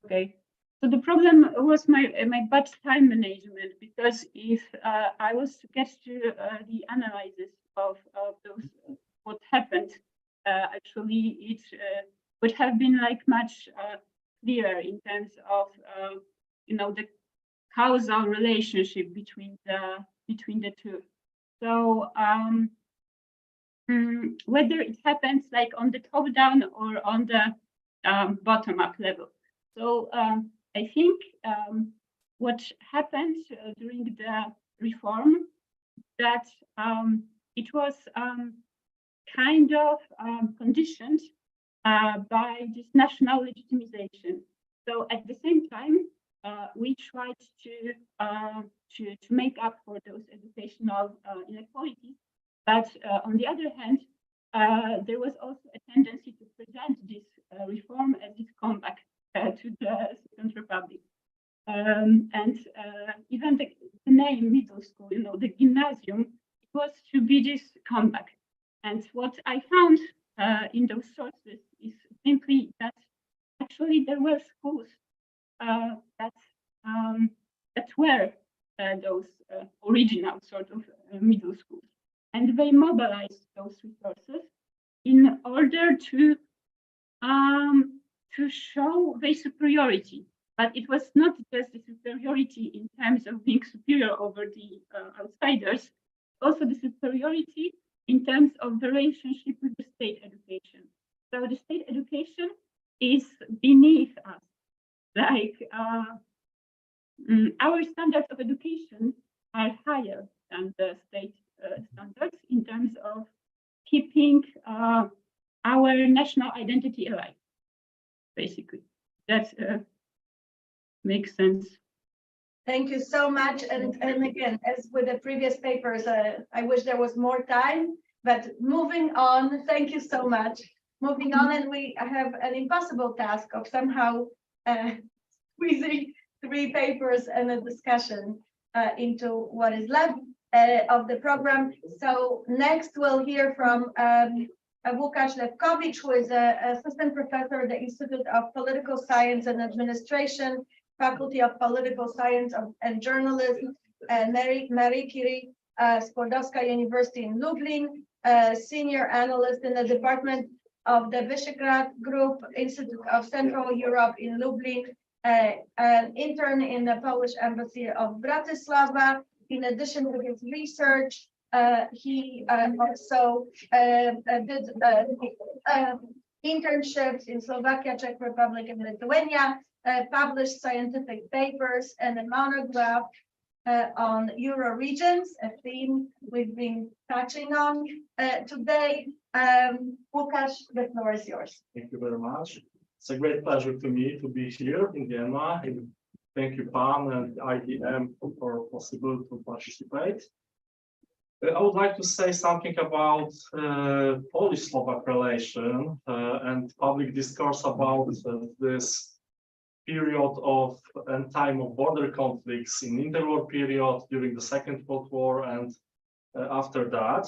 Okay. So the problem was my bad time management, because if I was to get to the analysis of those what happened, actually it would have been like much clearer in terms of the causal relationship between the two. So whether it happens like on the top down or on the bottom up level. So I think what happened during the reform, that it was kind of conditioned by this national legitimization. So at the same time, we tried to make up for those educational inequalities, but on the other hand, there was also a tendency to present this reform as this comeback to the Second Republic. And even the name middle school, the gymnasium, it was to be this comeback. And what I found in those sources is simply that actually there were schools that were those original sort of middle schools. And they mobilized those resources in order to show their superiority. But it was not just the superiority in terms of being superior over the outsiders, also the superiority in terms of the relationship with the state education. So the state education is beneath us. Like our standards of education are higher than the state standards in terms of keeping our national identity alive, basically. That makes sense. Thank you so much. And again, as with the previous papers, I wish there was more time, but moving on, thank you so much. Moving on, and we have an impossible task of somehow squeezing 3 papers and a discussion into what is left of the program. So next we'll hear from Łukasz Lewkowicz, who is an assistant professor at the Institute of Political Science and Administration, Faculty of Political Science and Journalism, Marie Curie Skłodowska University in Lublin, senior analyst in the Department of the Visegrad Group, Institute of Central Europe in Lublin, an intern in the Polish Embassy of Bratislava. In addition to his research, he also did internships in Slovakia, Czech Republic, and Lithuania, published scientific papers, and a monograph on Euro regions, a theme we've been touching on today. Łukasz, the floor is yours. Thank you very much. It's a great pleasure to me to be here in Vienna. And thank you, Pan and IDM, for possible to participate. I would like to say something about Polish-Slovak relation and public discourse about this period of and time of border conflicts in interwar period, during the Second World War, and after that.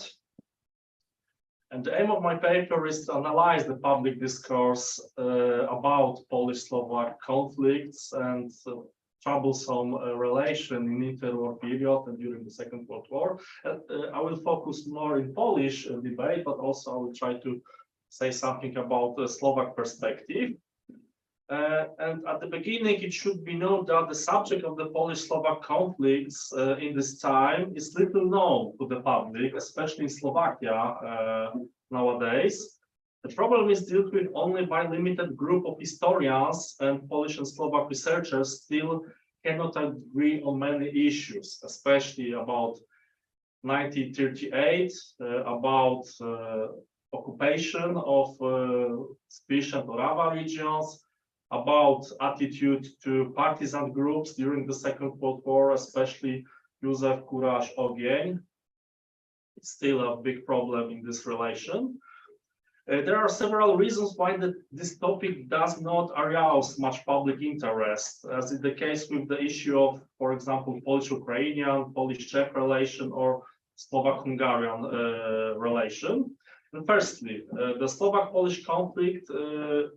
And the aim of my paper is to analyze the public discourse about Polish-Slovak conflicts and troublesome relation in interwar period and during the Second World War. I will focus more in Polish debate, but also I will try to say something about the Slovak perspective. And at the beginning, it should be known that the subject of the Polish-Slovak conflicts in this time is little known to the public, especially in Slovakia nowadays. The problem is dealt with only by a limited group of historians, and Polish and Slovak researchers still cannot agree on many issues, especially about 1938, about occupation of Spish and Orava regions, about attitude to partisan groups during the Second World War, especially Józef Kuráš Ogień. It's still a big problem in this relation. There are several reasons why this topic does not arouse much public interest, as is the case with the issue of, for example, Polish-Ukrainian, Polish-Czech relation, or Slovak-Hungarian relation. And firstly, the Slovak-Polish conflict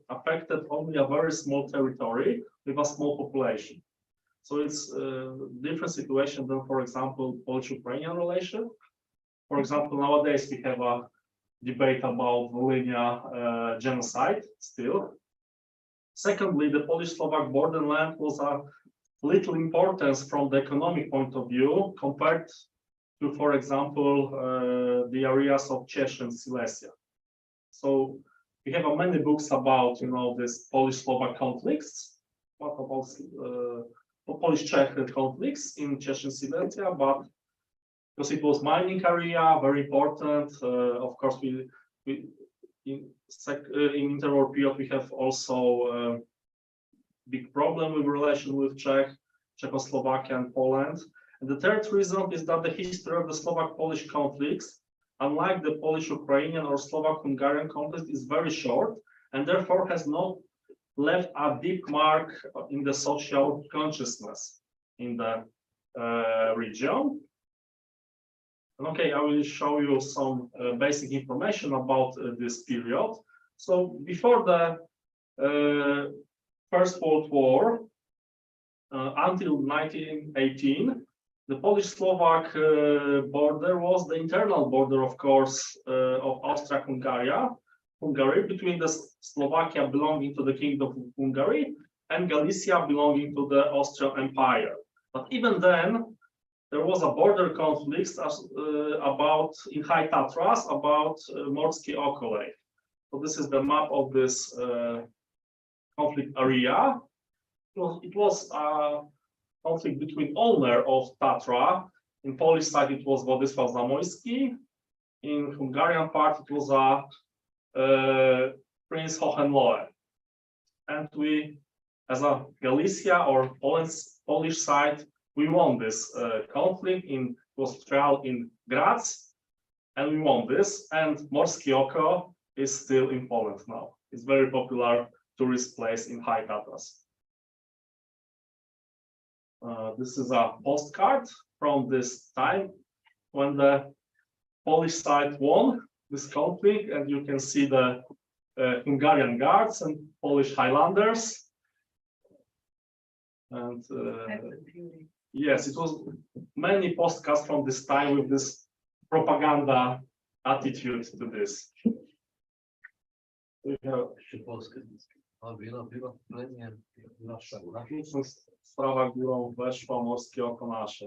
affected only a very small territory with a small population. So it's a different situation than, for example, Polish-Ukrainian relation. For example, nowadays we have a debate about Volhynia genocide still. Secondly, the Polish-Slovak borderland was a little importance from the economic point of view compared to, for example, the areas of Czech and Silesia. So we have many books about, this Polish-Slovak conflicts, what about Polish-Czech conflicts in Czech and Silesia, but because it was mining area, very important. Of course, we in interwar period we have also big problem with relation with Czechoslovakia and Poland. And the third reason is that the history of the Slovak-Polish conflicts, unlike the Polish-Ukrainian or Slovak-Hungarian conflict, is very short and therefore has not left a deep mark in the social consciousness in the region. Okay, I will show you some basic information about this period. So before the First World War, until 1918, the Polish-Slovak border was the internal border, of course, of Austria-Hungary, between the Slovakia belonging to the Kingdom of Hungary and Galicia belonging to the Austrian Empire. But even then, there was a border conflict about in High Tatras about Morskie Oko Lake. So this is the map of this conflict area. It was a conflict between owner of Tatra. In Polish side, it was Władysław Zamoyski. In Hungarian part, it was a Prince Hohenlohe. And we, as a Galicia or Polish side, we won this conflict. It was trial in Graz, and we won this. And Morskie Oko is still in Poland now. It's very popular tourist place in High Tatras. This is a postcard from this time when the Polish side won this conflict, and you can see the Hungarian guards and Polish Highlanders. And yes, it was many postcards from this time with this propaganda attitude to this. We have sprawa górą weszła, Morskie Oko nasze.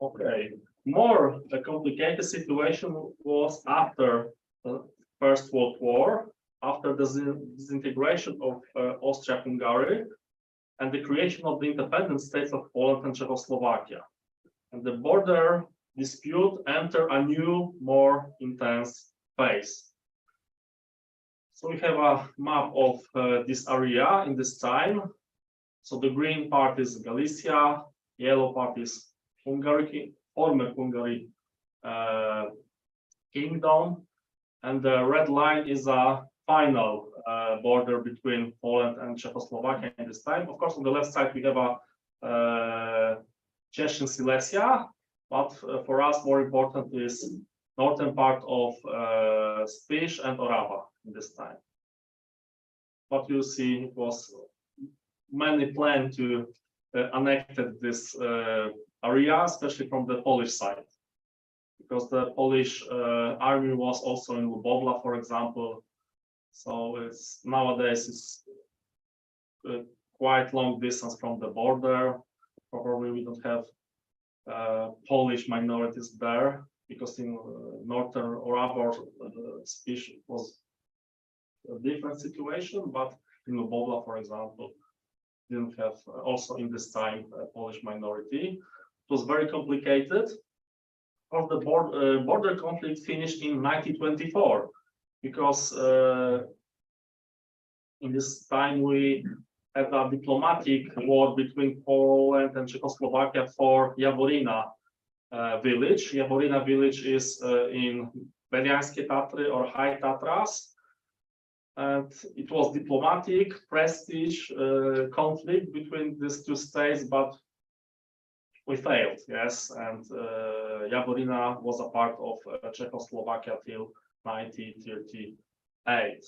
Okay, more the complicated situation was after the First World War, after the disintegration of Austria-Hungary and the creation of the independent states of Poland and Czechoslovakia. And the border dispute entered a new, more intense phase. So we have a map of this area in this time. So the green part is Galicia, yellow part is Hungary, former Hungary kingdom, and the red line is a final border between Poland and Czechoslovakia in this time. Of course, on the left side we have a Czech and Silesia, but for us more important is northern part of Spiš and Orava in this time. But you see, it was many planned to annex this area, especially from the Polish side, because the Polish army was also in Lubovla, for example. So it's nowadays it's quite long distance from the border. Probably we don't have Polish minorities there, because in northern Orava or Spiš was a different situation, but in Lubovla, for example, didn't have also in this time a Polish minority. It was very complicated. Of the border conflict finished in 1924, because in this time we had a diplomatic war between Poland and Czechoslovakia for Jaworina village. Jaworina village is in Beliańskie Tatry or High Tatras. And it was diplomatic, prestige conflict between these two states, but we failed, yes, and Jaworina was a part of Czechoslovakia till 1938.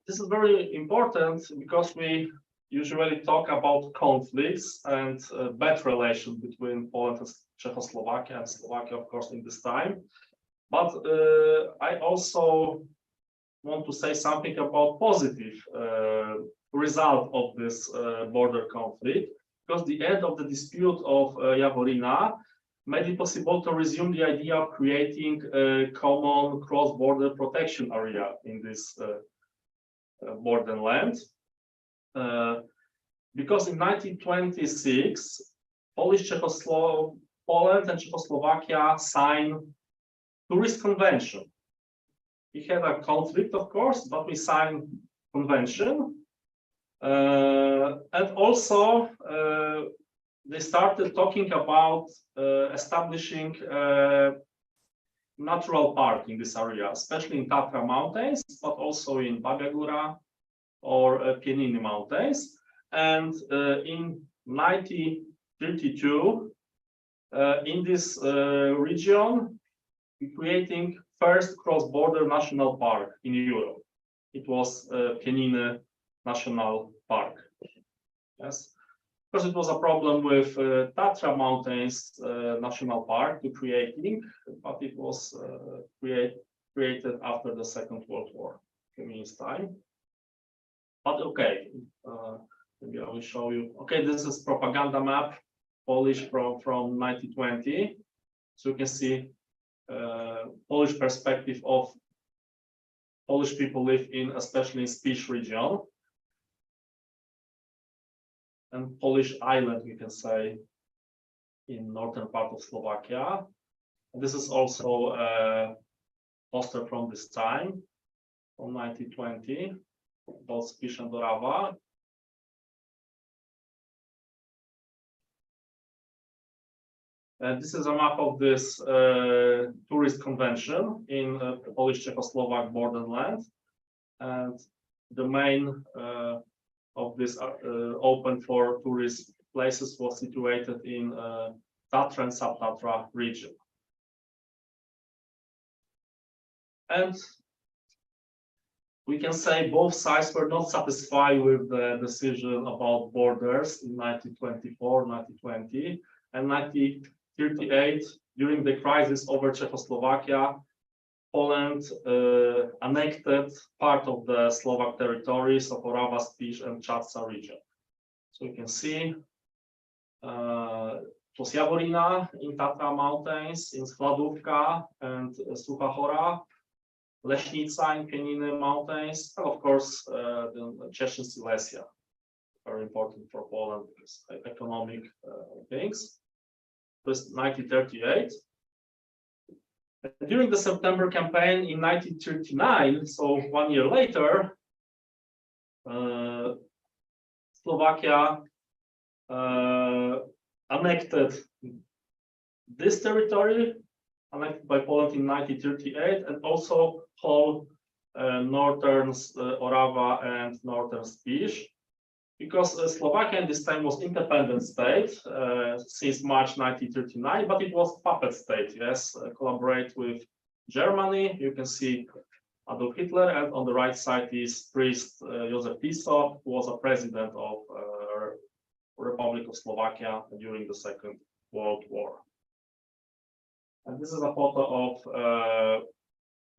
This is very important because we usually talk about conflicts and bad relations between Poland and Czechoslovakia and Slovakia, of course, in this time. But I also want to say something about positive result of this border conflict, because the end of the dispute of Jaworina made it possible to resume the idea of creating a common cross-border protection area in this borderland. Because in 1926, Poland and Czechoslovakia signed tourist convention. We had a conflict, of course, but we signed convention. And also they started talking about establishing a natural park in this area, especially in Tatra Mountains, but also in Bagagura or Pieniny Mountains. And in 1932, in this region, creating first cross-border national park in Europe. It was Pieniny National Park. Yes, because it was a problem with Tatra Mountains National Park to creating, but it was created after the Second World War, communist time. But okay, maybe I will show you. Okay, this is propaganda map, Polish from 1920. So you can see Polish perspective of Polish people live in, especially in Spiš region. And Polish island, we can say, in northern part of Slovakia. And this is also a poster from this time, from 1920, about Spiš and Orava. And this is a map of this tourist convention in Polish-Czechoslovak borderland. And the main of this open for tourist places was situated in Tatra and Sub-Tatra region. And we can say both sides were not satisfied with the decision about borders in 1924, 1920, and 1938, during the crisis over Czechoslovakia, Poland annexed part of the Slovak territories of Orava, Spiš, and Čadca region. So you can see it was Jaworina in Tatra Mountains, in Skladówka and Sucha Hora, Lešnica in Pieniny Mountains, and of course the Czechin Silesia, very important for Poland because economic things. It was 1938. During the September campaign in 1939, so 1 year later, Slovakia annexed this territory, annexed by Poland in 1938, and also whole northern Orava and northern Spiš, because Slovakia at this time was independent state since March 1939, but it was puppet state. Yes, collaborate with Germany. You can see Adolf Hitler, and on the right side is priest Josef Tiso, who was a president of Republic of Slovakia during the Second World War. And this is a photo of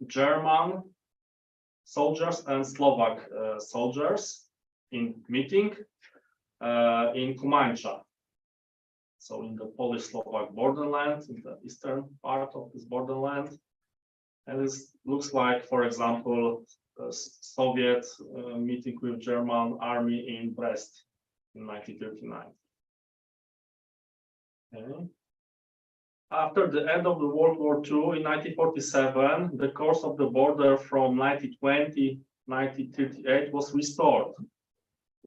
German soldiers and Slovak soldiers in meeting in Kumańcza, so in the Polish-Slovak borderland, in the eastern part of this borderland. And this looks like, for example, a Soviet meeting with German army in Brest in 1939. Okay. After the end of the World War II in 1947, the course of the border from 1920 1938 was restored.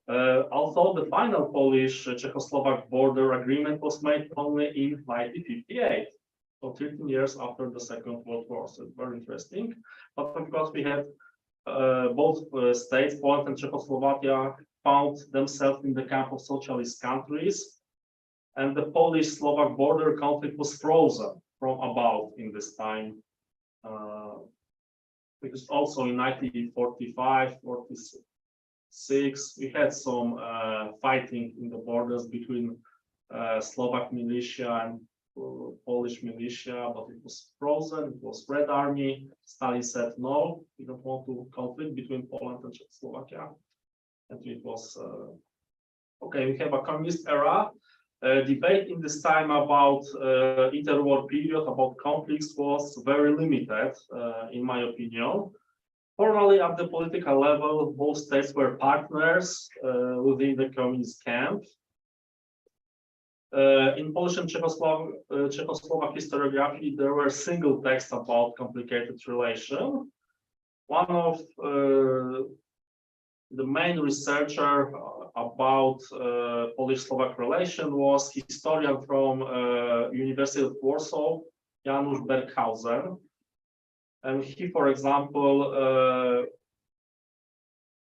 Although the final Polish-Czechoslovak border agreement was made only in 1958, so 13 years after the Second World War. So it's very interesting. But of course, we had both states, Poland and Czechoslovakia, found themselves in the camp of socialist countries. and the Polish-Slovak border conflict was frozen from about in this time. Because also in 1945, 46, we had some fighting in the borders between Slovak militia and Polish militia, but it was frozen. It was Red Army. Stalin said, no, we don't want to conflict between Poland and Czechoslovakia. And it was, okay, we have a communist era. Debate in this time about interwar period, about conflicts was very limited, in my opinion. Formally, at the political level, both states were partners within the communist camp. In Polish and Czechoslovak historiography, there were single texts about complicated relation. One of the main researcher about Polish-Slovak relation was historian from University of Warsaw, Janusz Berghausen. And he, for example,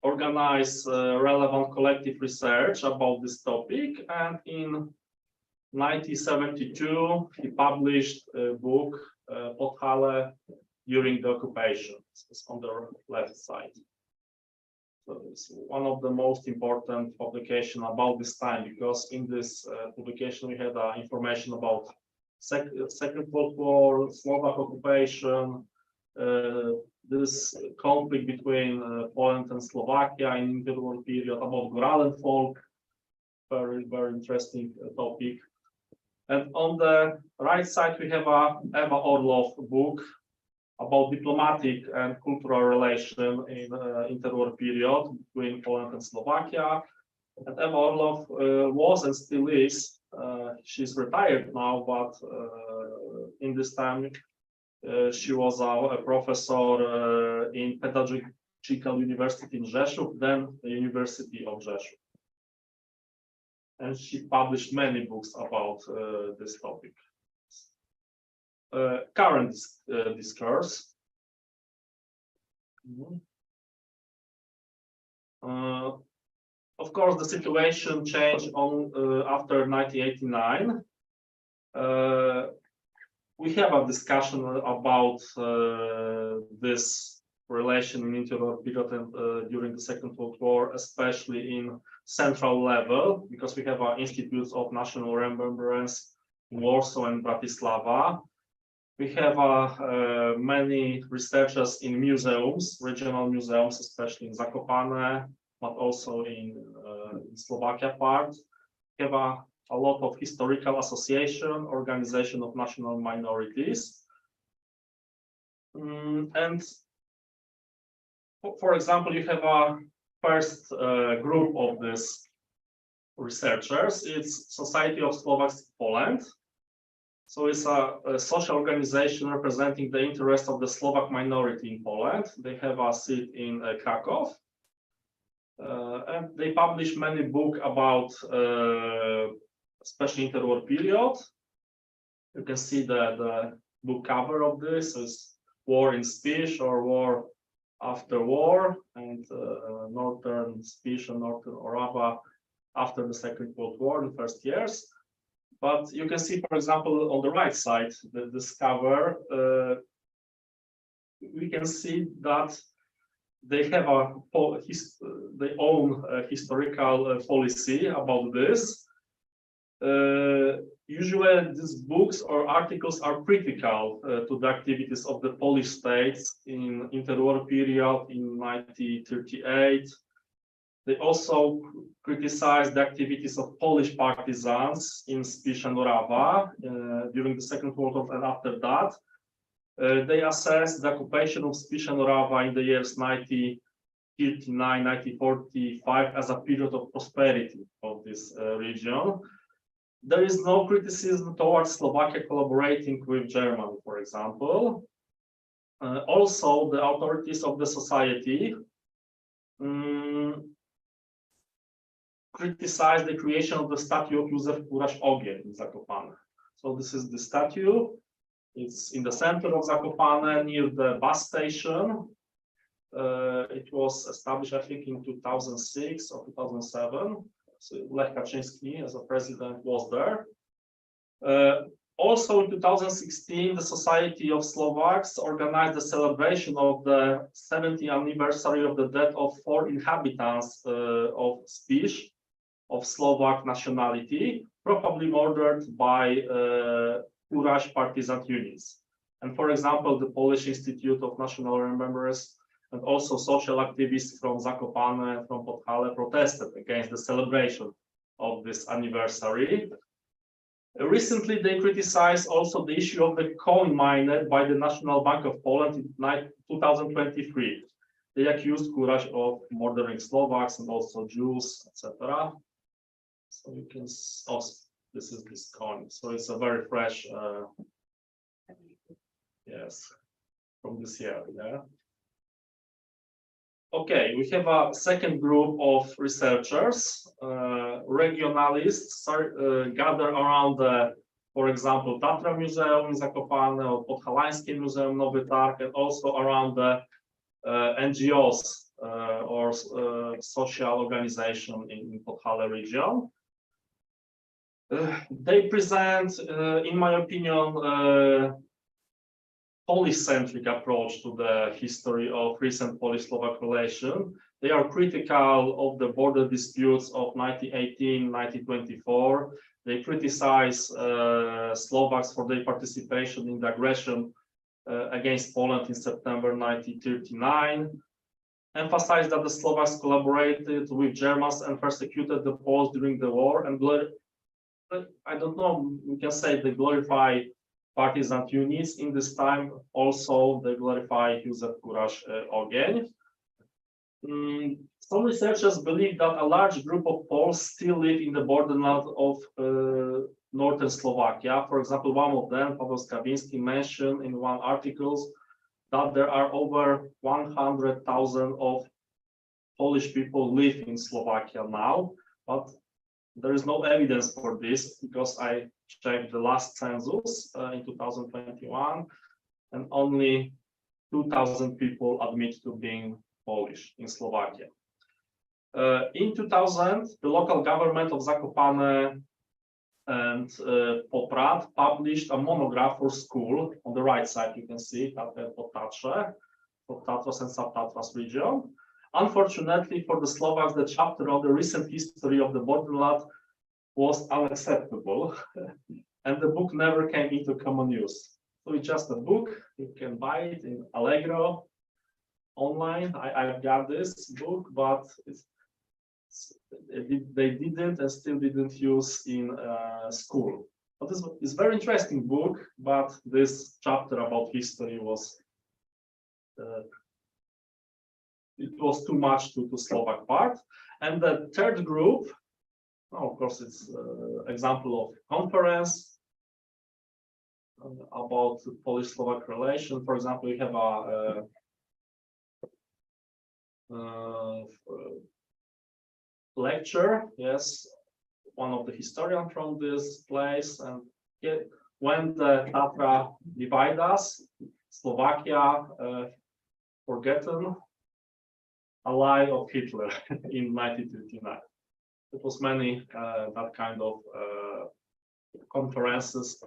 organized relevant collective research about this topic. And in 1972, he published a book, Podhale during the occupation. It's on the left side. So it's one of the most important publications about this time, because in this publication we had information about Second World War, Slovak occupation, this conflict between Poland and Slovakia in the interwar period, about Goralen folk, very, very interesting topic. And on the right side, we have a Eva Orlov book about diplomatic and cultural relation in interwar period between Poland and Slovakia. And Eva Orlov was and still is, she's retired now, but in this time she was a professor in Pedagogical University in Rzeszów, then the University of Rzeszów. And she published many books about this topic. Current discourse. Of course, the situation changed on after 1989. We have a discussion about this relation in interwar period and during the Second World War, especially in central level, because we have institutes of national remembrance in Warsaw and Bratislava. We have many researchers in museums, regional museums, especially in Zakopane, but also in Slovakia part. We have a lot of historical association, organization of national minorities. And for example, you have a first group of these researchers. It's Society of Slovaks in Poland. So it's a social organization representing the interest of the Slovak minority in Poland. They have a seat in Krakow. And they publish many books about especially interwar period. You can see the book cover of this is War in Spiš or War After War, and Northern Spiš and Northern Orava after the Second World War in the first years. But you can see, for example, on the right side, this cover, we can see that they have their own historical policy about this. Usually these books or articles are critical to the activities of the Polish states in interwar period in 1938. They also criticize the activities of Polish partisans in Spiš and Orava during the Second World War and after that. They assess the occupation of Spiš and Orava in the years 1939-1945 as a period of prosperity of this region. There is no criticism towards Slovakia collaborating with Germany, for example. Also, the authorities of the society criticized the creation of the statue of Józef Kuraś-Ogień in Zakopane. So this is the statue. It's in the center of Zakopane near the bus station. It was established, I think, in 2006 or 2007. So Lech Kaczyński, as a president, was there. Also in 2016, the Society of Slovaks organized the celebration of the 70th anniversary of the death of 4 inhabitants of Spiš of Slovak nationality, probably murdered by Courage partisan units. And for example, the Polish Institute of National Remembrance and also social activists from Zakopane and from Podhale protested against the celebration of this anniversary. Recently, they criticized also the issue of the coin mined by the National Bank of Poland in 2023. They accused Courage of murdering Slovaks and also Jews, etc. So you can, oh, this is this coin. So it's a very fresh, yes, from this year. Yeah. Okay, we have a second group of researchers, regionalists, gather around the, for example, Tatra Museum in Zakopane, or Podhalańskie Museum Nowy Targ, and also around the NGOs or social organization in Podhale region. They present, in my opinion, Polish-centric approach to the history of recent Polish-Slovak relation. They are critical of the border disputes of 1918-1924. They criticize Slovaks for their participation in the aggression against Poland in September 1939. Emphasize that the Slovaks collaborated with Germans and persecuted the Poles during the war. And I don't know, we can say they glorify partisan units in this time. Also, they glorify Józef Kuráš Ogień. Some researchers believe that a large group of Poles still live in the borderland of northern Slovakia. For example, one of them, Paweł Skawinski, mentioned in one article that there are over 100,000 of Polish people live in Slovakia now, but there is no evidence for this because I checked the last census in 2021, and only 2,000 people admit to being Polish in Slovakia. In 2000, the local government of Zakopane and Poprad published a monograph for school. On the right side, you can see Tatry for Tatras and Sub-Tatras region. Unfortunately for the Slovaks, the chapter of the recent history of the borderland was unacceptable, and the book never came into common use. So it's just a book. You can buy it in Allegro online. I've got this book, but they didn't and still didn't use in school. But this is very interesting book, but this chapter about history was it was too much to Slovak part. And the third group, of course, it's example of conference about Polish-Slovak relation. For example, we have a lecture, yes, one of the historians from this place, and when the Tatra divide us, Slovakia forgotten a lie of Hitler in 1939. It was many that kind of conferences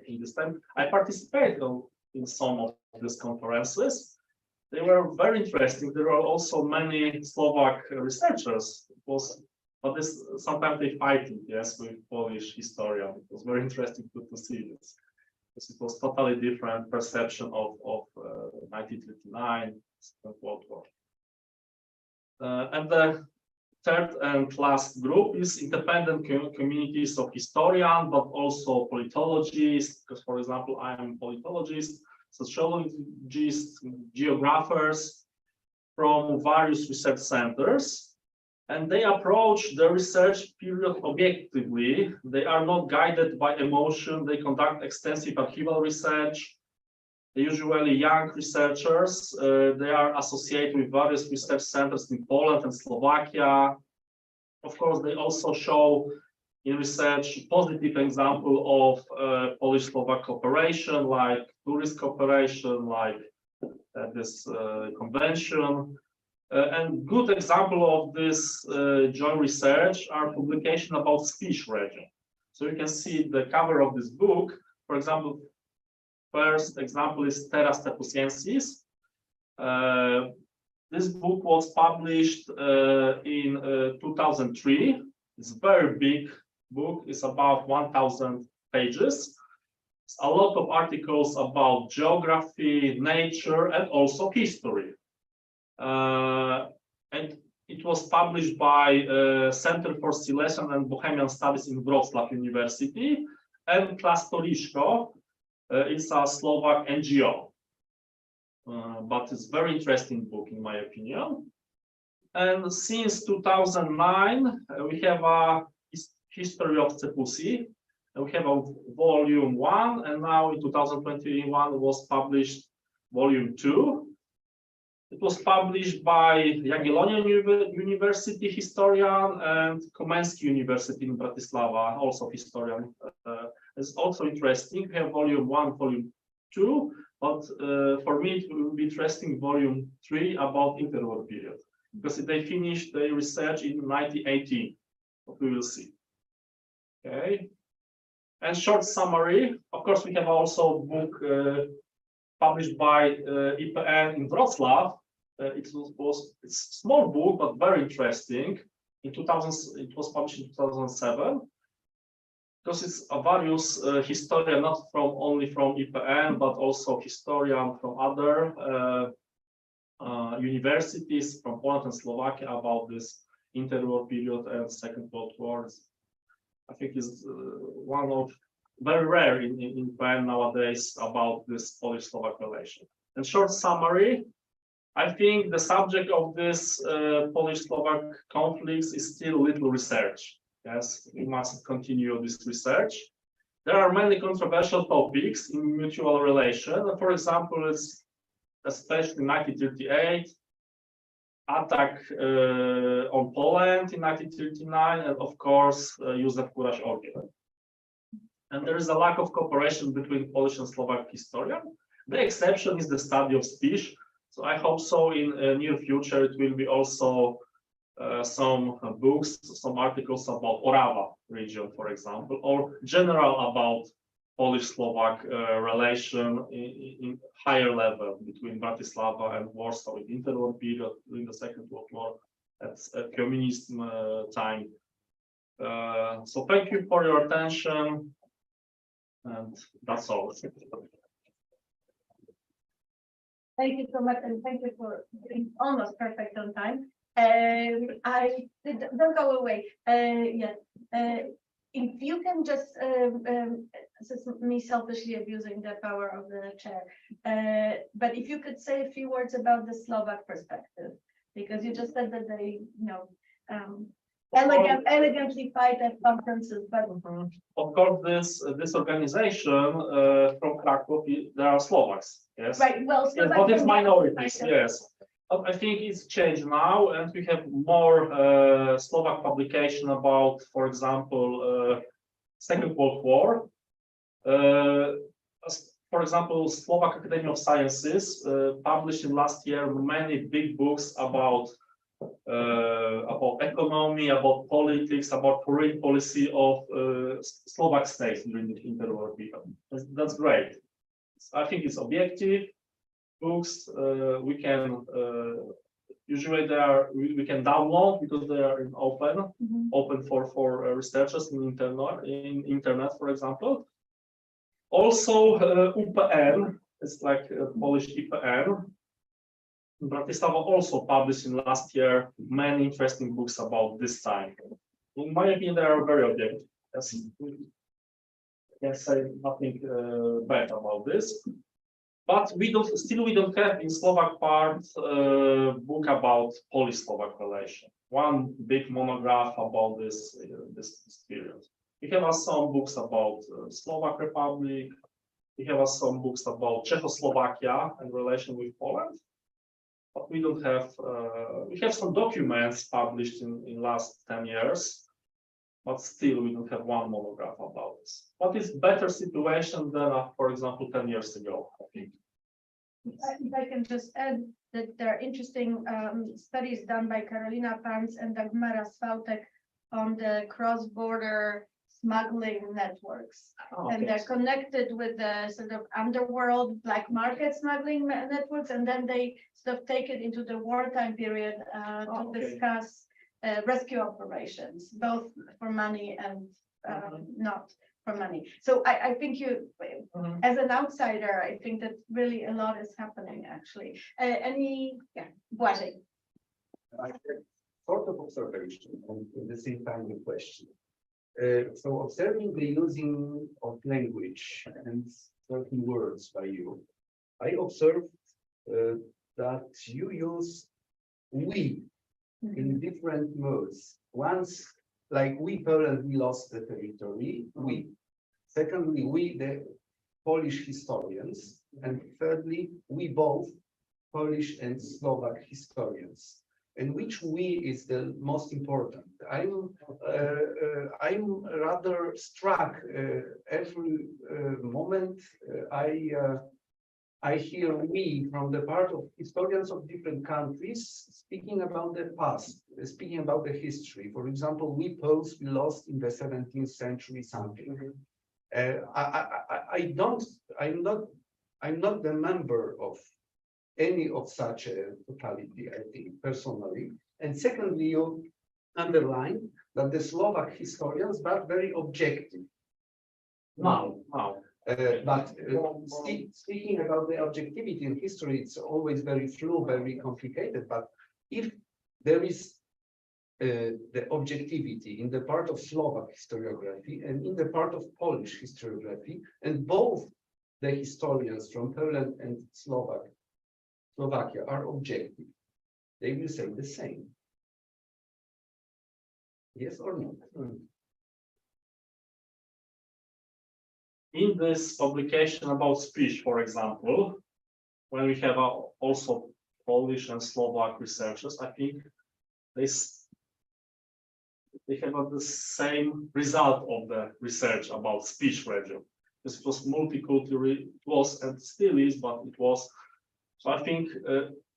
in this time. I participated in some of these conferences. They were very interesting. There were also many Slovak researchers. But sometimes they fighting, yes, with Polish historians. It was very interesting to see this, because it was totally different perception of 1939 World War. And the third and last group is independent communities of historians, but also politologists, because, for example, I am a politologist, sociologists, geographers from various research centers, and they approach the research period objectively. They are not guided by emotion. They conduct extensive archival research. They're usually young researchers. They are associated with various research centers in Poland and Slovakia. Of course, they also show in research positive example of Polish-Slovak cooperation, like tourist cooperation, like this convention. And good example of this joint research are publication about Spiš region. So you can see the cover of this book. For example, first example is Terra Stepusiensis. This book was published in 2003. It's a very big book. It's about 1,000 pages. It's a lot of articles about geography, nature, and also history. And it was published by Center for Silesian and Bohemian Studies in Wrocław University, and Klastoriško. It's a Slovak NGO. But it's a very interesting book, in my opinion. And since 2009, we have a history of Cepusi. We have a volume 1, and now in 2021 was published volume 2. It was published by Jagiellonian University historian and Komenski University in Bratislava, also historian. It's also interesting. We have volume 1, volume 2, but for me it will be interesting volume 3 about interwar period, because they finished their research in 1918. What we will see. Okay. And short summary. Of course, we have also a book published by IPN in Wrocław. It's a small book, but very interesting. In 2000, it was published in 2007. Because it's a various historian, not only from IPN, but also historian from other universities from Poland and Slovakia about this interwar period and Second World War. I think is one of very rare in IPN nowadays about this Polish-Slovak relation. And short summary, I think the subject of this Polish-Slovak conflicts is still little research. Yes, we must continue this research. There are many controversial topics in mutual relation. For example, it's especially 1938, attack on Poland in 1939, and of course, Józef Kuraś Orgiel. And there is a lack of cooperation between Polish and Slovak historians. The exception is the study of Spiš. So I hope so in near future it will be also some books, some articles about Orava region, for example, or general about Polish-Slovak relation in higher level between Bratislava and Warsaw in interwar period during the Second World War at communism time. So thank you for your attention, and that's all. Thank you so much, and thank you for being almost perfect on time. Don't go away yet. If you can just, this is me selfishly abusing the power of the chair, but if you could say a few words about the Slovak perspective, because you just said that they, elegantly fight at conferences, but of course, this organization from Krakow, there are Slovaks. Yes. Right. Well, yes, but it's minorities. Yes. I think it's changed now, and we have more Slovak publication about, for example, Second World War. For example, Slovak Academy of Sciences published in last year many big books about economy, about politics, about foreign policy of Slovak states during the interwar period. That's great. I think it's objective books. We can usually we can download because they are open for researchers in internet, for example. Also, UPN, it's like Polish IPN. Bratislava also published in last year many interesting books about this time. In my opinion, they are very objective. Yes. I can say nothing bad about this. But we don't have in Slovak part book about Polish-Slovak relation. One big monograph about this period. We have some books about Slovak Republic. We have some books about Czechoslovakia and relation with Poland. But we don't have. We have some documents published in last 10 years. But still, we don't have one monograph about this. What is better situation than, for example, 10 years ago, I think. If I can just add that there are interesting studies done by Karolina Pans and Dagmara Swałtek on the cross-border smuggling networks. Oh, And they're connected with the sort of underworld black market smuggling networks, and then they sort of take it into the wartime period to Okay. discuss rescue operations, both for money and not for money. So I think as an outsider, I think that really a lot is happening actually. Błażej. I have sort of observation and at the same time the question. So observing the using of language and certain words by you, I observed that you use we in different modes. Once, like we Poland, we lost the territory, we. Secondly, we, the Polish historians. And thirdly, we both, Polish and Slovak historians. And which we is the most important? I'm rather struck every moment I hear we from the part of historians of different countries speaking about the past, speaking about the history. For example, we Poles, we lost in the 17th century something. I'm not the member of any of such a totality, I think, personally. And secondly, you underline that the Slovak historians are very objective. Speaking about the objectivity in history, it's always very fluid, very complicated. But if there is the objectivity in the part of Slovak historiography and in the part of Polish historiography, and both the historians from Poland and Slovakia are objective, they will say the same. Yes or no? In this publication about speech, for example, when we have also Polish and Slovak researchers, I think they have the same result of the research about speech region. This was multicultural, it was and still is, but it was. So I think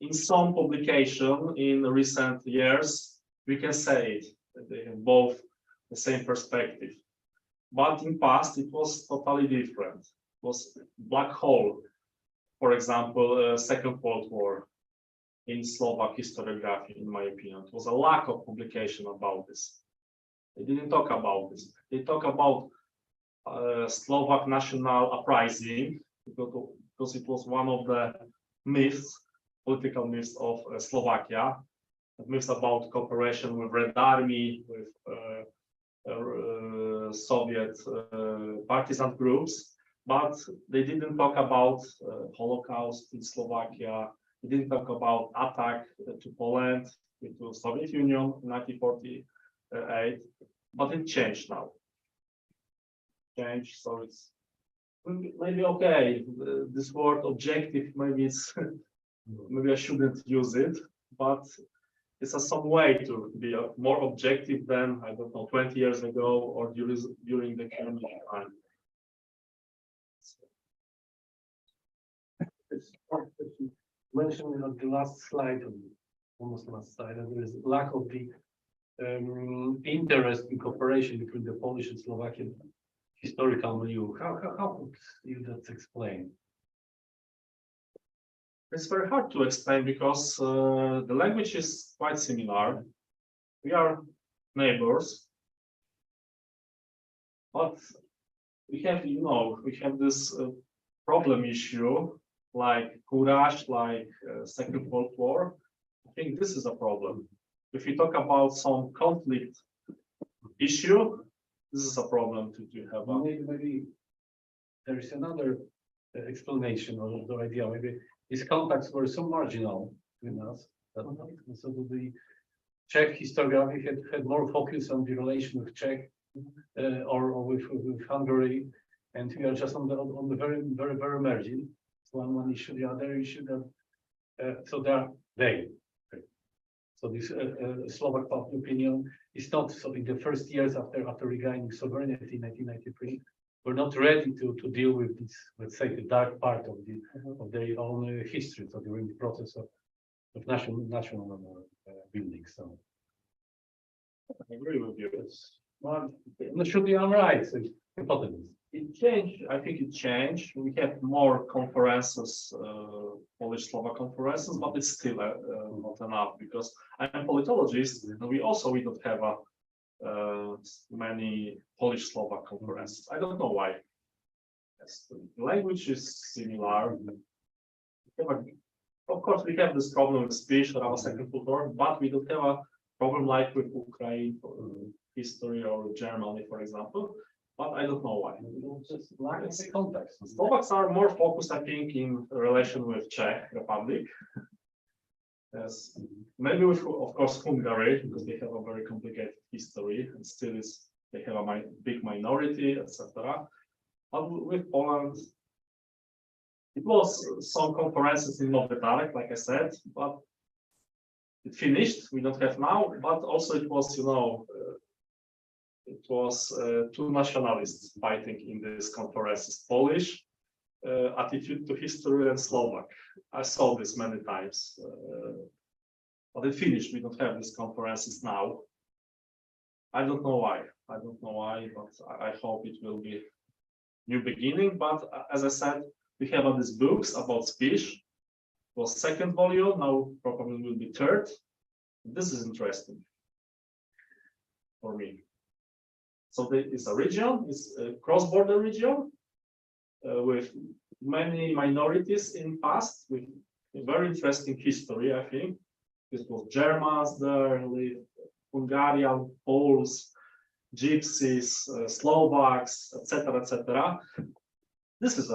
in some publication in recent years, we can say it, that they have both the same perspective. But in past, it was totally different. It was black hole, for example, Second World War in Slovak historiography, in my opinion. It was a lack of publication about this. They didn't talk about this. They talk about Slovak national uprising because it was one of the myths, political myths of Slovakia. Myths about cooperation with Red Army, with Soviet partisan groups, but they didn't talk about Holocaust in Slovakia. They didn't talk about attack to Poland, to Soviet Union in 1948, but it changed now. Changed, so it's maybe okay. This word objective, maybe it's maybe I shouldn't use it, but it's some way to be more objective than, I don't know, 20 years ago or during the communal time. Mentioned on the last slide, almost last slide, that there is lack of the interest in cooperation between the Polish and Slovakian historical milieu. How could you that explain? It's very hard to explain because the language is quite similar. We are neighbors, but we have, we have this problem issue like courage, like Second World War. I think this is a problem. If you talk about some conflict issue, this is a problem to have. Maybe there is another explanation of the idea. Maybe these contacts were so marginal between us that so the Czech historiography had more focus on the relation with Czech or with Hungary, and we are just on the very margin. One issue, the other issue that so there are they. So this Slovak public opinion is not so in the first years after regaining sovereignty in 1993. We're not ready to deal with this, let's say, the dark part of their own history. So during the process of national building. So I agree with you. Well, it should be all right. So hypothesis. It changed, I think it changed. We have more conferences, Polish Slovak conferences, but it's still not enough because I'm a politologist and we don't have many Polish Slovak conferences. I don't know why. Yes, the language is similar. Of course, we have this problem with speech or our second culture, but we don't have a problem like with Ukraine or history or Germany, for example. But I don't know why. Just lack of context. Slovaks are more focused, I think, in relation with Czech Republic. Yes, maybe with, of course, Hungary, because they have a very complicated history and still they have a big minority, etc. But with Poland, it was some conferences in Nowy Tarek, like I said, but it finished. We don't have now, but also it was, it was two nationalists fighting in these conferences: Polish attitude to history and Slovak. I saw this many times, but it finished. We don't have these conferences now. I don't know why. I don't know why, but I hope it will be new beginning. But as I said, we have these books about speech. It was second volume. Now probably will be third. This is interesting for me. So it's a region, it's a cross-border region with many minorities in past, with a very interesting history, I think. This was Germans there, Hungarian, Poles, Gypsies, Slovaks, etc., etc. This is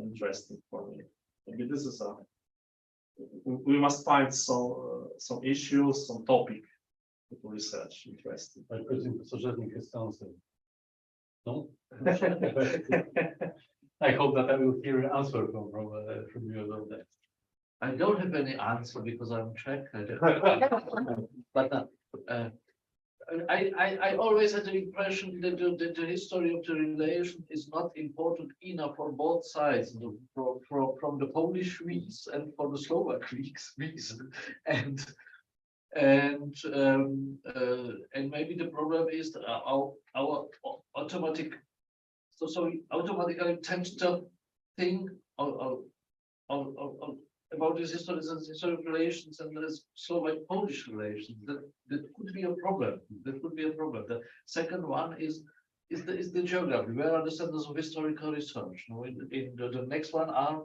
interesting for me. Maybe this is we must find some issues, some topic to research. Interesting. I presume Professor has answered. No? I hope that I will hear an answer from you about that. I don't have any answer because I'm Czech. But I always had the impression that the history of the relation is not important enough for both sides, from the Polish Greeks and for the Slovak Greeks, and maybe the problem is our automatic, so we automatically tend to think about these historic relations and the Slovak-Polish relations. That could be a problem. That could be a problem. The second one is the geography. Where are the centers of historical research? No, in the next one are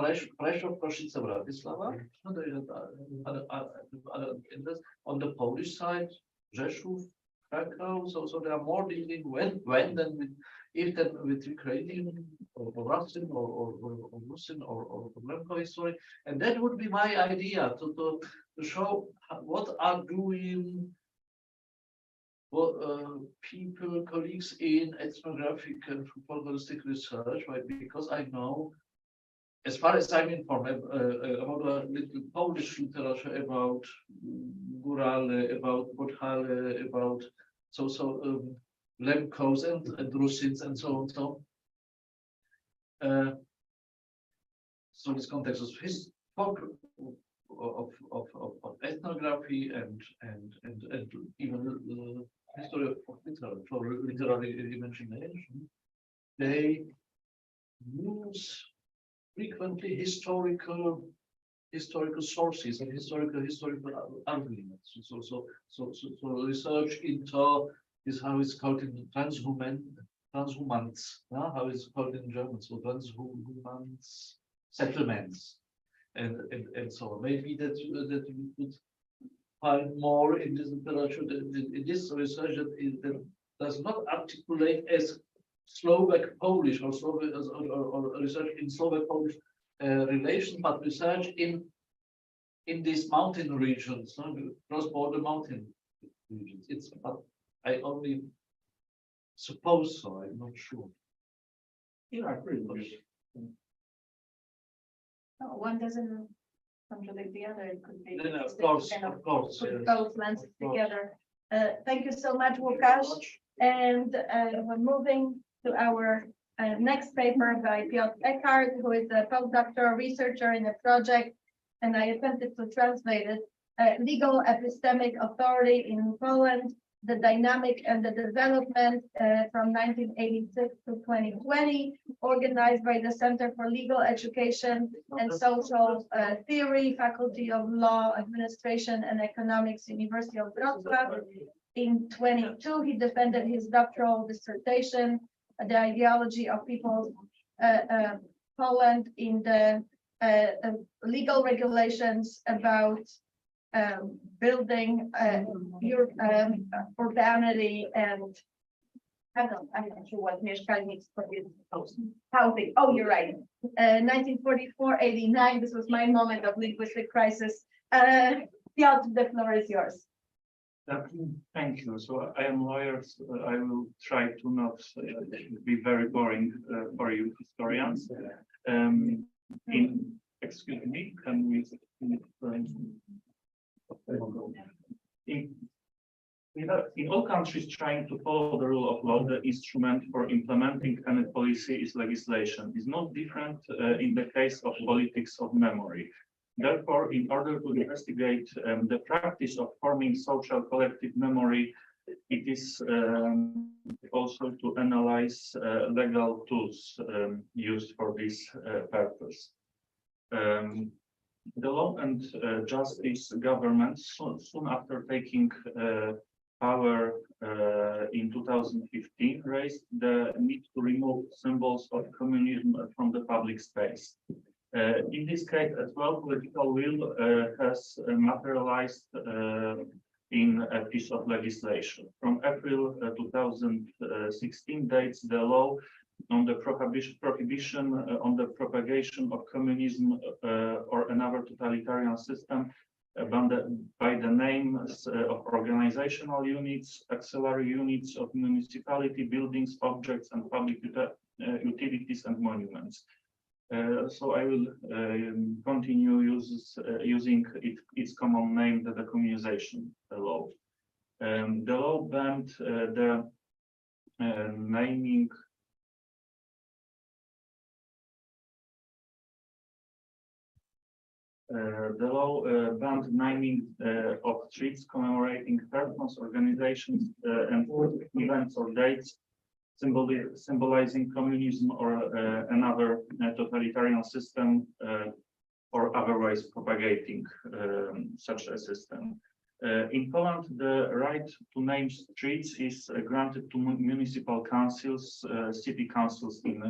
Prešov, Košice, Bratislava. On the Polish side, Rzeszów, Krakow. So they are more dealing when than with with Ukrainian or Russian or Russian or Romanian history. And that would be my idea to show what are doing people, colleagues in ethnographic and folkloristic research, right? Because I know, as far as I'm informed, about a little Polish literature about Górale, about Podhale, about Lemkos and Rusins and so on. So this context of his folk of ethnography and even history of literature, for literary imagination, they use frequently historical sources and historical arguments. So research into is how it's called in transhumans, how it's called in German, so transhumans settlements, and so on. Maybe that we could find more in this literature, in this research that does not articulate as Slovak Polish or Slovak or research in Slovak Polish relation, but research in these mountain regions, cross-border mountain regions. I only suppose so. I'm not sure. Yeah, I agree. No, one doesn't contradict the other. It could be. No, of course. Put both lenses together. Thank you so much, Łukasz. And we're moving to our next paper by Piotr Eckhart, who is a postdoctoral researcher in a project, and I attempted to translate it, Legal Epistemic Authority in Poland, the dynamic and the development from 1986 to 2020, organized by the Center for Legal Education and Social Theory, Faculty of Law, Administration and Economics, University of Wrocław. In 22, he defended his doctoral dissertation, The Ideology of People's Poland in the legal regulations about building urbanity and I'm not sure what mieszkalnictwo is housing. Oh, you're right. 1944-89. This was my moment of linguistic crisis. Piotr, the floor is yours. Thank you. So I am lawyer, so I will try to not be very boring for you historians. Excuse me, can we? In all countries trying to follow the rule of law, the instrument for implementing any policy is legislation. It's not different in the case of politics of memory. Therefore, in order to investigate the practice of forming social collective memory, it is also to analyze legal tools used for this purpose. The Law and Justice government, soon after taking power in 2015, raised the need to remove symbols of communism from the public space. In this case as well, political will has materialized in a piece of legislation. From April 2016 dates the law on the prohibition on the propagation of communism or another totalitarian system by the names of organizational units, auxiliary units of municipality, buildings, objects, and public utilities and monuments. So I will continue using its common name, the decommunization law. The law banned the naming banned naming of streets commemorating persons, organizations, and events or dates symbolizing communism or another totalitarian system or otherwise propagating such a system. In Poland, the right to name streets is granted to municipal councils, city councils in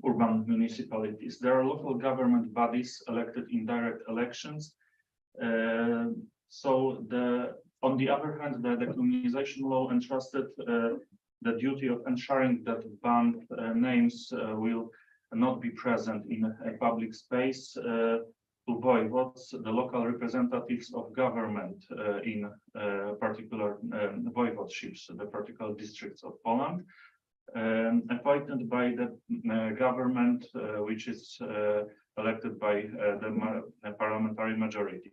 urban municipalities. There are local government bodies elected in direct elections. On the other hand, the decommunization law entrusted the duty of ensuring that banned names will not be present in a public space to voivodes, the local representatives of government in particular voivodeships, the particular districts of Poland, appointed by the government, which is elected by the parliamentary majority.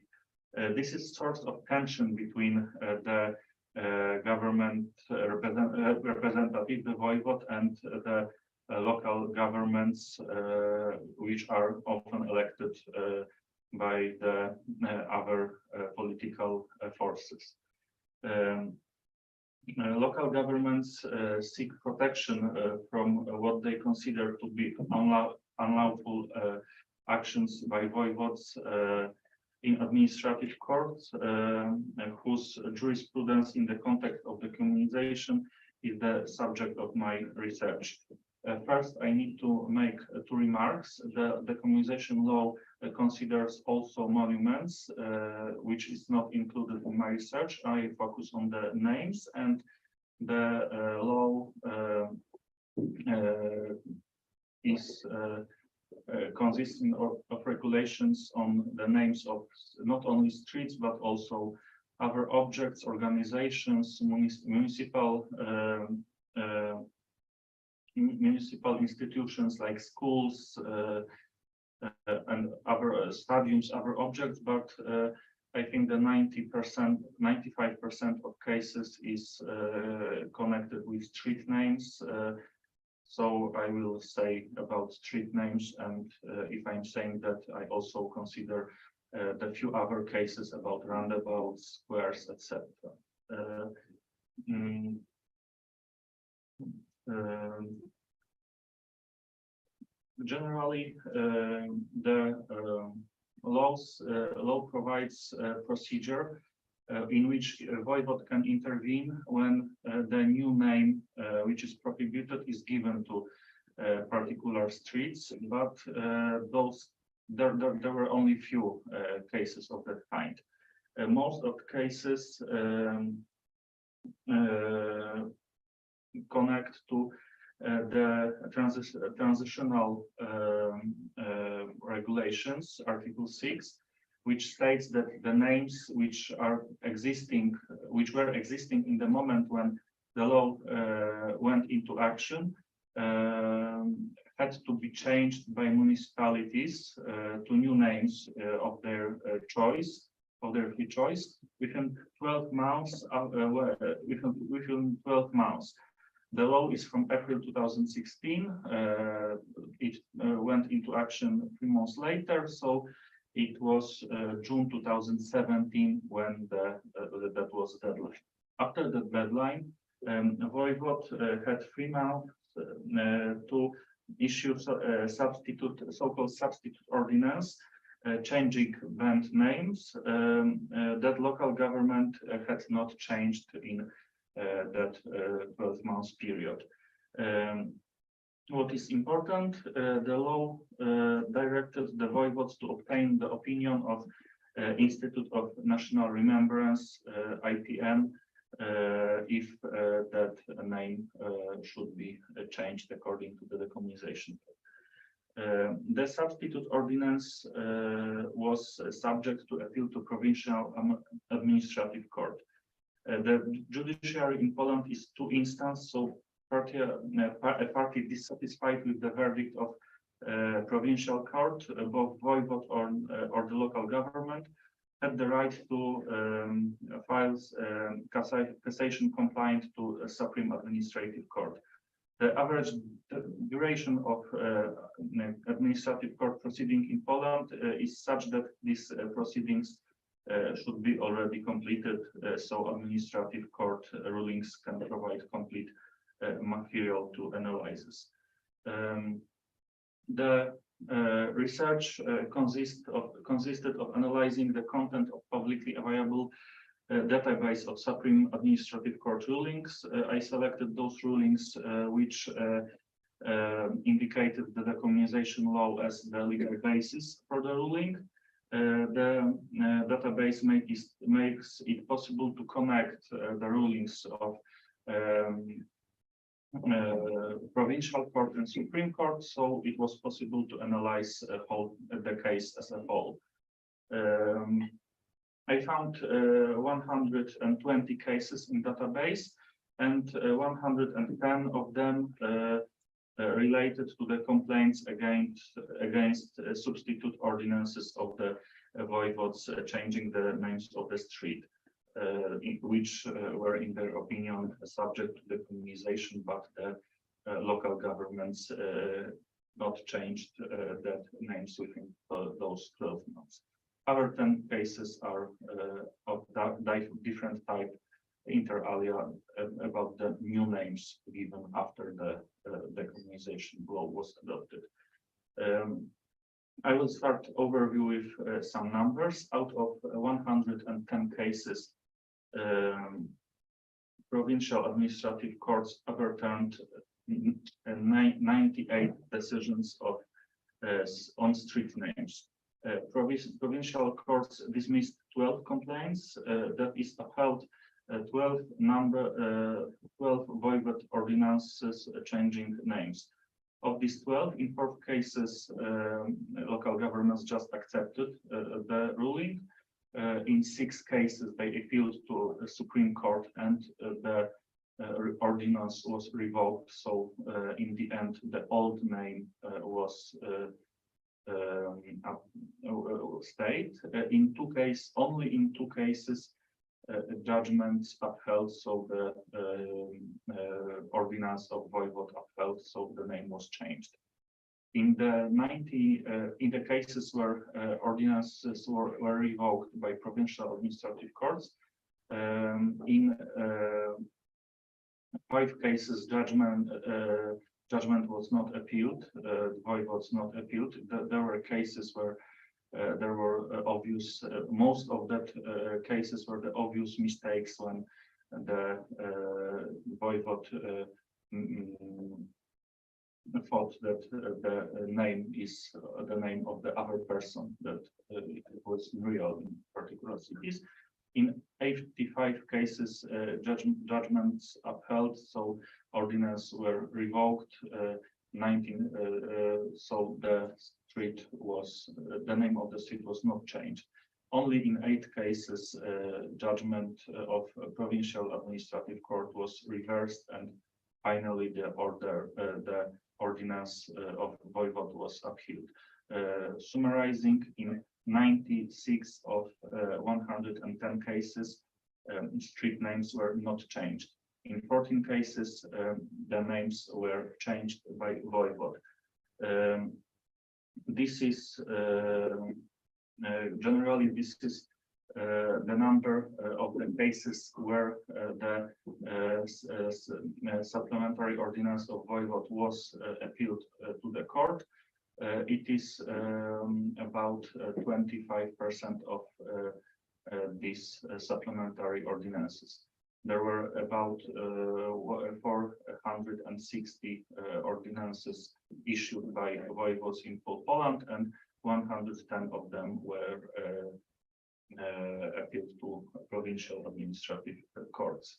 This is source of tension between the government representative, the voivode, and the local governments, which are often elected by the other political forces. Local governments seek protection from what they consider to be unlawful actions by voivodes in administrative courts, whose jurisprudence in the context of the communization is the subject of my research. First, I need to make two remarks. The communization law considers also monuments, which is not included in my research. I focus on the names, and the law is consisting of regulations on the names of not only streets, but also other objects, organizations, municipal institutions like schools and other stadiums, other objects, but I think the 90%, 95% of cases is connected with street names. So I will say about street names, and if I'm saying that, I also consider the few other cases about roundabouts, squares, etc. Generally, the law provides a procedure in which a voivode can intervene when the new name, which is prohibited, is given to particular streets, but there were only few cases of that kind. Most of the cases connect to the transitional regulations, Article 6, which states that the names which were existing in the moment when the law went into action had to be changed by municipalities to new names of their choice, within 12 months. Within 12 months. The law is from April 2016. It went into action 3 months later, so it was June 2017 when that was the deadline. After the deadline, voivode had 3 months to issue so-called substitute ordinance, changing band names that local government had not changed in that 12 months period. What is important, the law directed the voivodes to obtain the opinion of Institute of National Remembrance, IPN, if that name should be changed according to the decommunization. The substitute ordinance was subject to appeal to provincial administrative court. The judiciary in Poland is 2 instances, so a party dissatisfied with the verdict of provincial court, both voivode or the local government, had the right to file cassation complaint to a Supreme Administrative Court. The average duration of administrative court proceeding in Poland is such that these proceedings should be already completed, so administrative court rulings can provide complete material to analysis. The research consisted of analyzing the content of publicly available database of Supreme Administrative Court rulings. I selected those rulings which indicated the decommunization law as the legal basis for the ruling. The database makes it possible to connect the rulings of provincial court and Supreme Court, so it was possible to analyze the case as a whole. I found 120 cases in database, and 110 of them related to the complaints against substitute ordinances of the voivodes changing the names of the street, which were, in their opinion, subject to the communization, but the local governments not changed that names within those 12 months. Other 10 cases are of different type, inter alia, about the new names given after the decommunization law was adopted. I will start overview with some numbers. Out of 110 cases, provincial administrative courts overturned 98 decisions of on street names. Provincial courts dismissed 12 complaints, that is upheld 12 voivode ordinances changing names. Of these 12, in 4 cases, local governments just accepted the ruling. In 6 cases, they appealed to the Supreme Court, and the ordinance was revoked. So in the end, the old name was stayed. Only in 2 cases, judgments upheld, so the ordinance of voivode upheld, so the name was changed. In the cases where ordinances were revoked by provincial administrative courts, in 5 cases judgment was not appealed, the void was not appealed. There were cases where there were obvious, most of that cases were the obvious mistakes when the voivod thought that the name is the name of the other person, that it was real in particular cities. In 85 cases, judgments upheld, so ordinances were revoked. 19, so the street was the name of the street was not changed. Only in 8 cases, judgment of a provincial administrative court was reversed, and finally the ordinance of voivod was upheld. Summarizing, in 96 of 110 cases, street names were not changed. In 14 cases, the names were changed by voivod. This is generally the number of the cases where the supplementary ordinance of voivod was appealed to the court. It is about 25% of these supplementary ordinances. There were about 460 ordinances issued by voivods in Poland, and 110 of them were appealed to provincial administrative courts.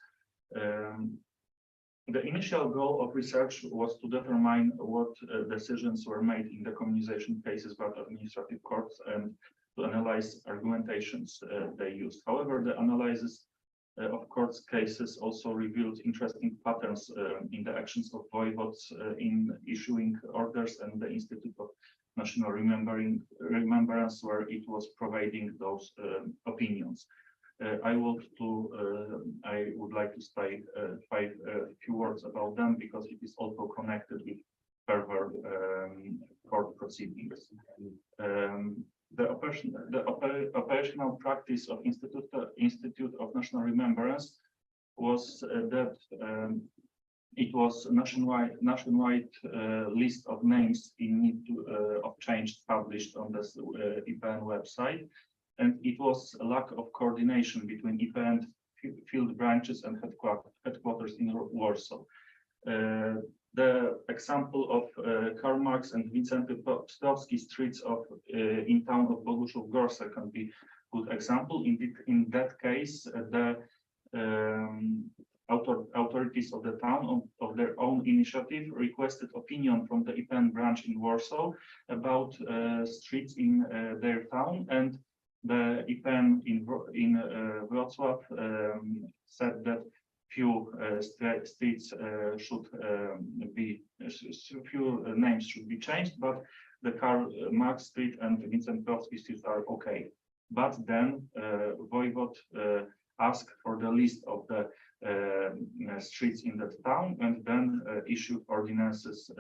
The initial goal of research was to determine what decisions were made in the communization cases by administrative courts and to analyze argumentations they used. However, the analysis of courts cases also revealed interesting patterns in the actions of voivods in issuing orders and the Institute of National Remembrance, where it was providing those opinions. I would like to say a few words about them because it is also connected with further court proceedings. The operational practice of Institute of National Remembrance was that it was nationwide list of names in need of change published on the IPN website, and it was a lack of coordination between IPN field branches and headquarters in Warsaw. The example of Karl Marx and Wincenty Piotrowski streets in town of Boguszów-Gorze can be a good example. In that case, the authorities of the town, of their own initiative, requested opinion from the IPN branch in Warsaw about streets in their town, and the IPN in Wrocław said that few streets few names should be changed, but the Karl Marx Street and Wincenty Piotrowski streets are okay. But then voivod asked for the list of the streets in that town, and then issued ordinances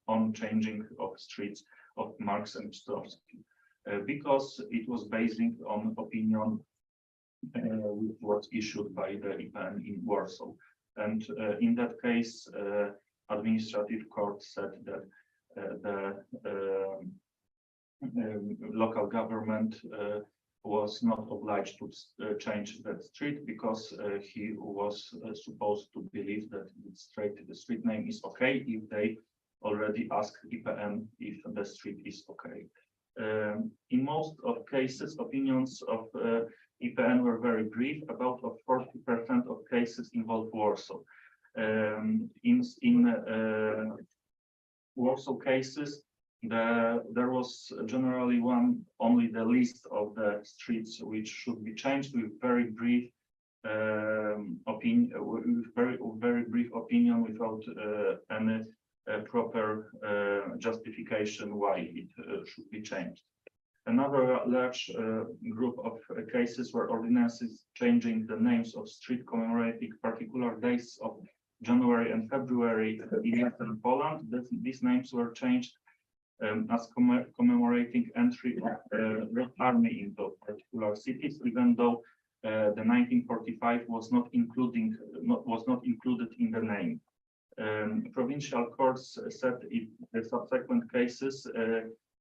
on changing of streets of Marx and Piotrowski, because it was based on opinion which was issued by the IPN in Warsaw. And in that case, administrative court said that the local government was not obliged to change that street because he was supposed to believe that the street name is okay if they already asked IPN if the street is okay. In most of cases, opinions of IPN were very brief. About 40% of cases involved Warsaw. In Warsaw cases, there was generally only the list of the streets which should be changed with very brief opinion, very brief opinion without any proper justification why it should be changed. Another large group of cases were ordinances changing the names of street commemorating particular days of January and February in Eastern Poland. These names were changed as commemorating entry of the army into particular cities, even though the 1945 was not included in the name. Provincial courts said in the subsequent cases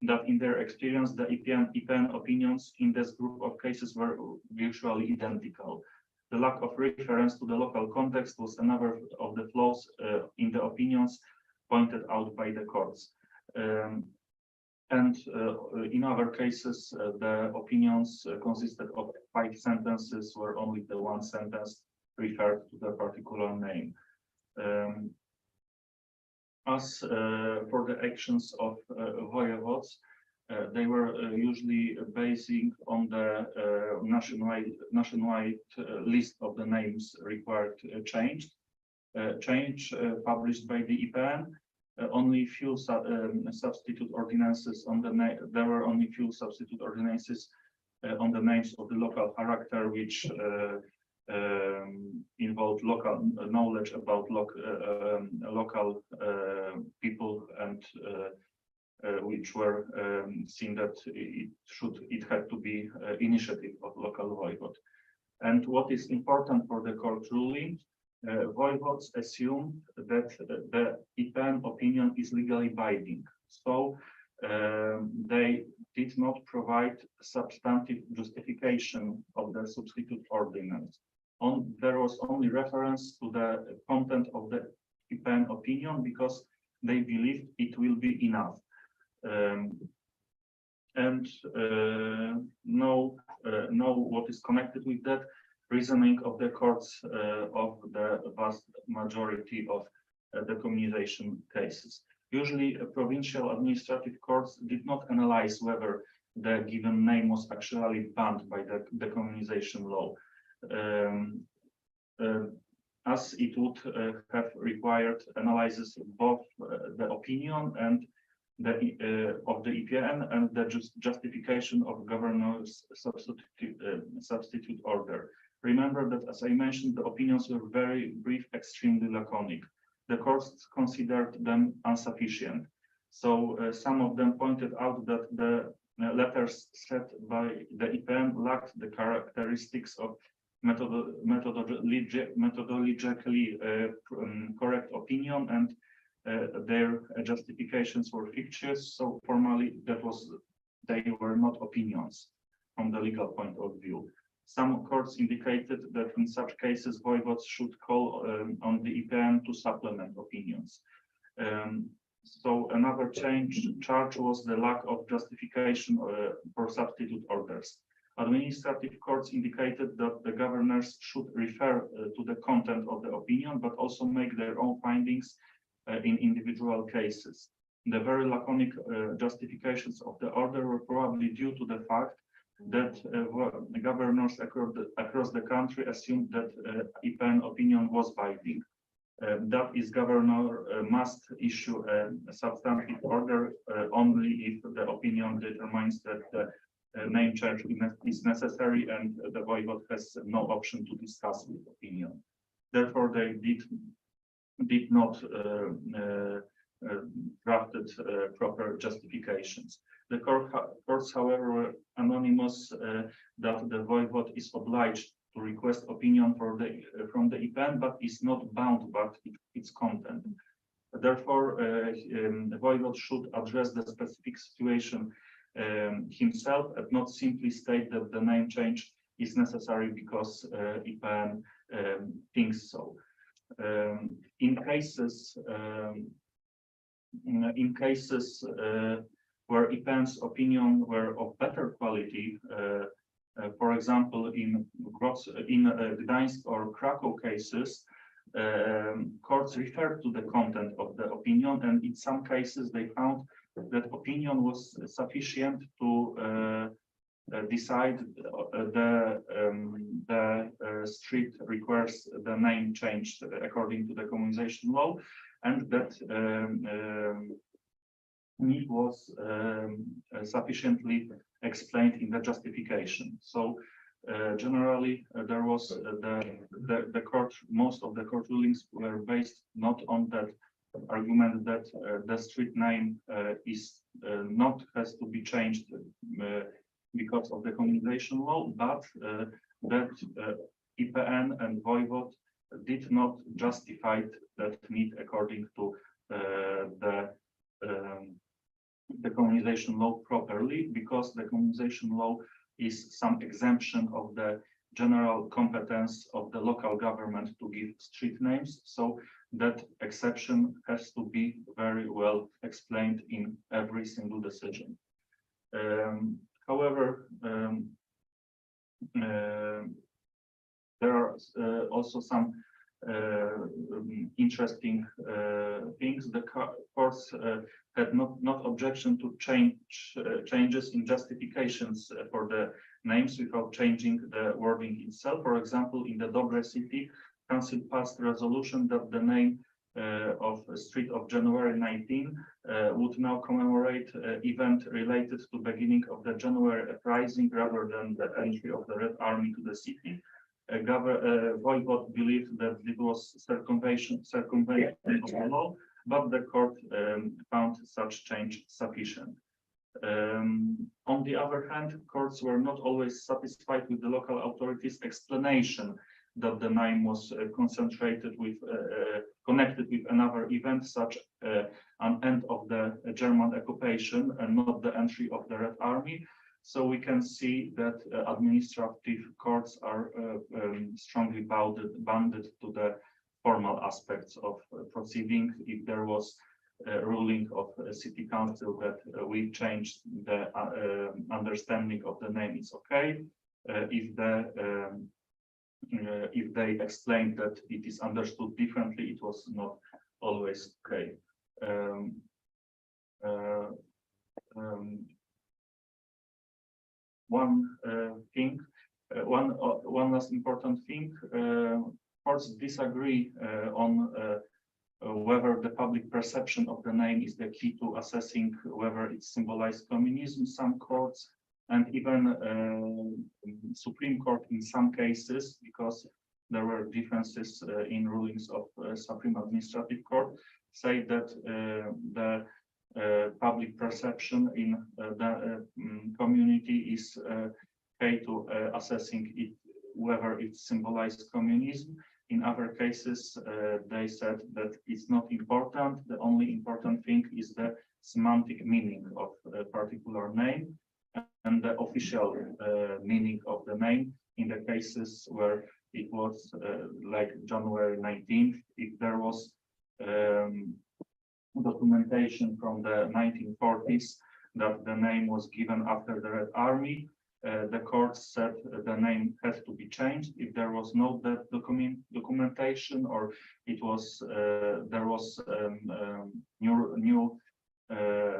that in their experience the EPN opinions in this group of cases were virtually identical. The lack of reference to the local context was another of the flaws in the opinions pointed out by the courts. In other cases, the opinions consisted of 5 sentences, where only the one sentence referred to the particular name. As for the actions of voivodes, they were usually basing on the nationwide list of the names required change published by the EPN. Only few substitute ordinances on the name. There were only few substitute ordinances on the names of the local character, which involved local knowledge about local people, and which were seen that it had to be initiative of local voivode. And what is important for the court ruling, voivodes assumed that the EPN opinion is legally binding, so they did not provide substantive justification of the substitute ordinance. There was only reference to the content of the EPN opinion because they believed it will be enough. Know what is connected with that reasoning of the courts of the vast majority of the communization cases. Usually, provincial administrative courts did not analyze whether the given name was actually banned by the decommunization law, as it would have required analysis of both the opinion and of the EPN and the justification of governor's substitute order. Remember that, as I mentioned, the opinions were very brief, extremely laconic. The courts considered them insufficient. So some of them pointed out that the letters set by the EPN lacked the characteristics of methodologically correct opinion, and their justifications were fictitious. So formally, they were not opinions from the legal point of view. Some courts indicated that in such cases, voivodes should call on the EPN to supplement opinions. So another charge was the lack of justification for substitute orders. Administrative courts indicated that the governors should refer to the content of the opinion, but also make their own findings in individual cases. The very laconic justifications of the order were probably due to the fact that governors across the country assumed that EPN opinion was binding. That is, governor must issue a substantive order only if the opinion determines that the name change is necessary and the voivode has no option to discuss with opinion. Therefore, they did not drafted proper justifications. The courts, however, were anonymous that the voivode is obliged to request opinion from the EPN, but is not bound by its content. Therefore, the voivode should address the specific situation himself and not simply state that the name change is necessary because EPN thinks so. In cases where EPN's opinion were of better quality, for example, in Gdańsk or Krakow cases, courts referred to the content of the opinion, and in some cases they found that opinion was sufficient to decide the street requires the name changed according to the communization law, and that need was sufficiently explained in the justification. So generally, there was the court. Most of the court rulings were based not on that argument that the street name is not has to be changed because of the communization law, but that IPN and Voivod did not justify that need according to the communization law properly, because the communization law is some exemption of the general competence of the local government to give street names. So that exception has to be very well explained in every single decision. However, there are also some interesting things. The courts had not objection to changes in justifications for the names without changing the wording itself. For example, in the Dobre city, council passed a resolution that the name of a street of January 19 would now commemorate event related to beginning of the January uprising rather than the entry of the Red Army to the city. Voivod believed that it was circumvention of the law, but the court found such change sufficient. On the other hand, courts were not always satisfied with the local authorities' explanation that the name was connected with another event, such an end of the German occupation and not the entry of the Red Army. So we can see that administrative courts are strongly bounded to the formal aspects of proceeding. If there was a ruling of a city council that we changed the understanding of the name, is okay. If they explained that it is understood differently, it was not always okay. One last important thing, courts disagree on whether the public perception of the name is the key to assessing whether it symbolized communism. Some courts, and even Supreme Court in some cases, because there were differences in rulings of Supreme Administrative Court, say that the public perception in the community is key to assessing it, whether it symbolized communism. In other cases, they said that it's not important. The only important thing is the semantic meaning of a particular name and the official meaning of the name. In the cases where it was like January 19th, if there was documentation from the 1940s that the name was given after the Red Army, the court said the name had to be changed. If there was no that documentation, or it was there was new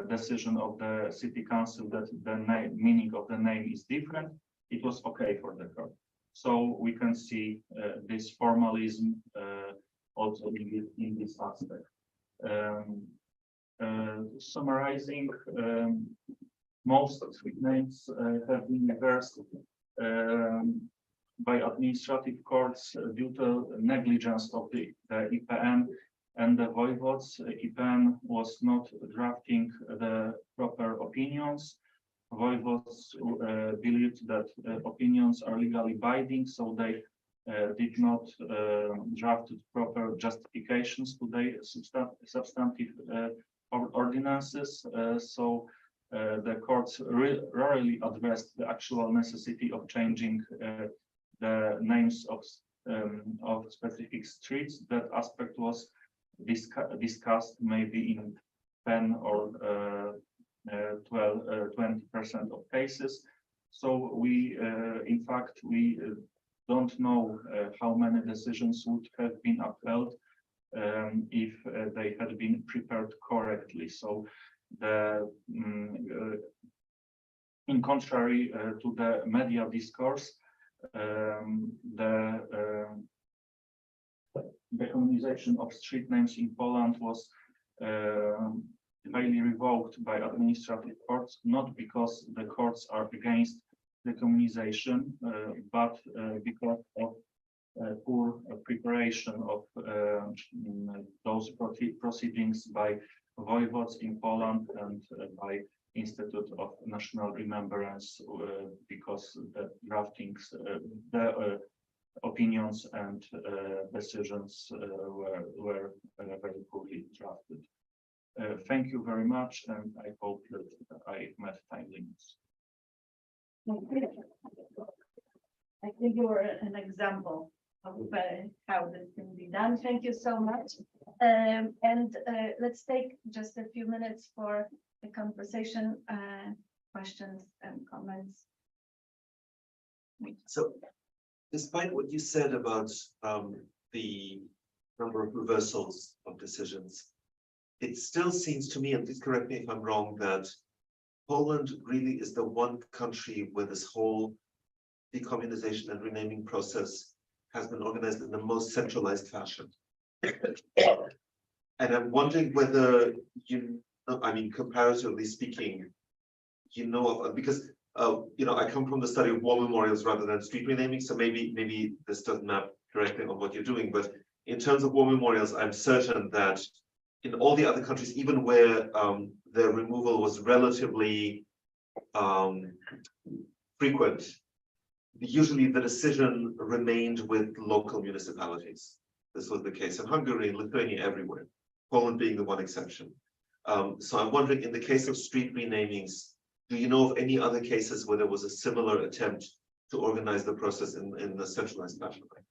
decision of the city council that the meaning of the name is different, it was okay for the court. So we can see this formalism also in this aspect. Summarizing, most street names have been reversed by administrative courts due to negligence of the IPN and the voivodes. IPN was not drafting the proper opinions. Voivodes believed that opinions are legally binding, so they did not draft proper justifications to their substantive ordinances. So the courts rarely addressed the actual necessity of changing the names of specific streets. That aspect was discussed maybe in 10 or 20% of cases. So we, in fact, we don't know how many decisions would have been upheld if they had been prepared correctly. So the in contrary to the media discourse, the decommunization of street names in Poland was highly revoked by administrative courts, not because the courts are against decommunization, but because of poor preparation of those proceedings by voivodes in Poland and by Institute of National Remembrance, because the draftings, the opinions and decisions were very poorly drafted. Thank you very much, and I hope that I met time limits. I think you were an example of how this can be done. Thank you so much. Let's take just a few minutes for the conversation, questions and comments. So, despite what you said about the number of reversals of decisions, it still seems to me, and please correct me if I'm wrong, that Poland really is the one country where this whole decommunization and renaming process has been organized in the most centralized fashion. And I'm wondering whether you know, I mean, comparatively speaking, you know of, because you know, I come from the study of war memorials rather than street renaming, so maybe this doesn't map directly on what you're doing, but in terms of war memorials, I'm certain that in all the other countries, even where the removal was relatively frequent, usually the decision remained with local municipalities. This was the case in Hungary, Lithuania, everywhere, Poland being the one exception. So I'm wondering, in the case of street renamings, do you know of any other cases where there was a similar attempt to organize the process in a centralized fashion like this?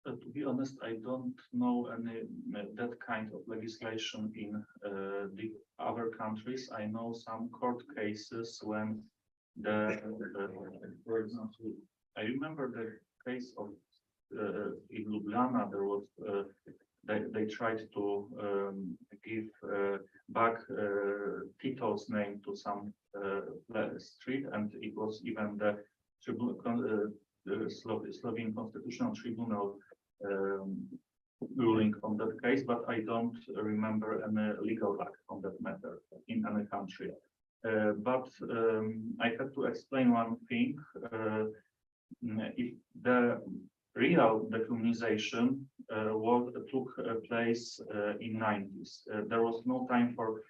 To be honest, I don't know any that kind of legislation in the other countries. I know some court cases when for example, I remember the case of in Ljubljana. There was they tried to give back Tito's name to some street, and it was even the Slovene Constitutional Tribunal ruling on that case, but I don't remember any legal act on that matter in any country. But I have to explain one thing. If the real decommunization took place in 90s, there was no time for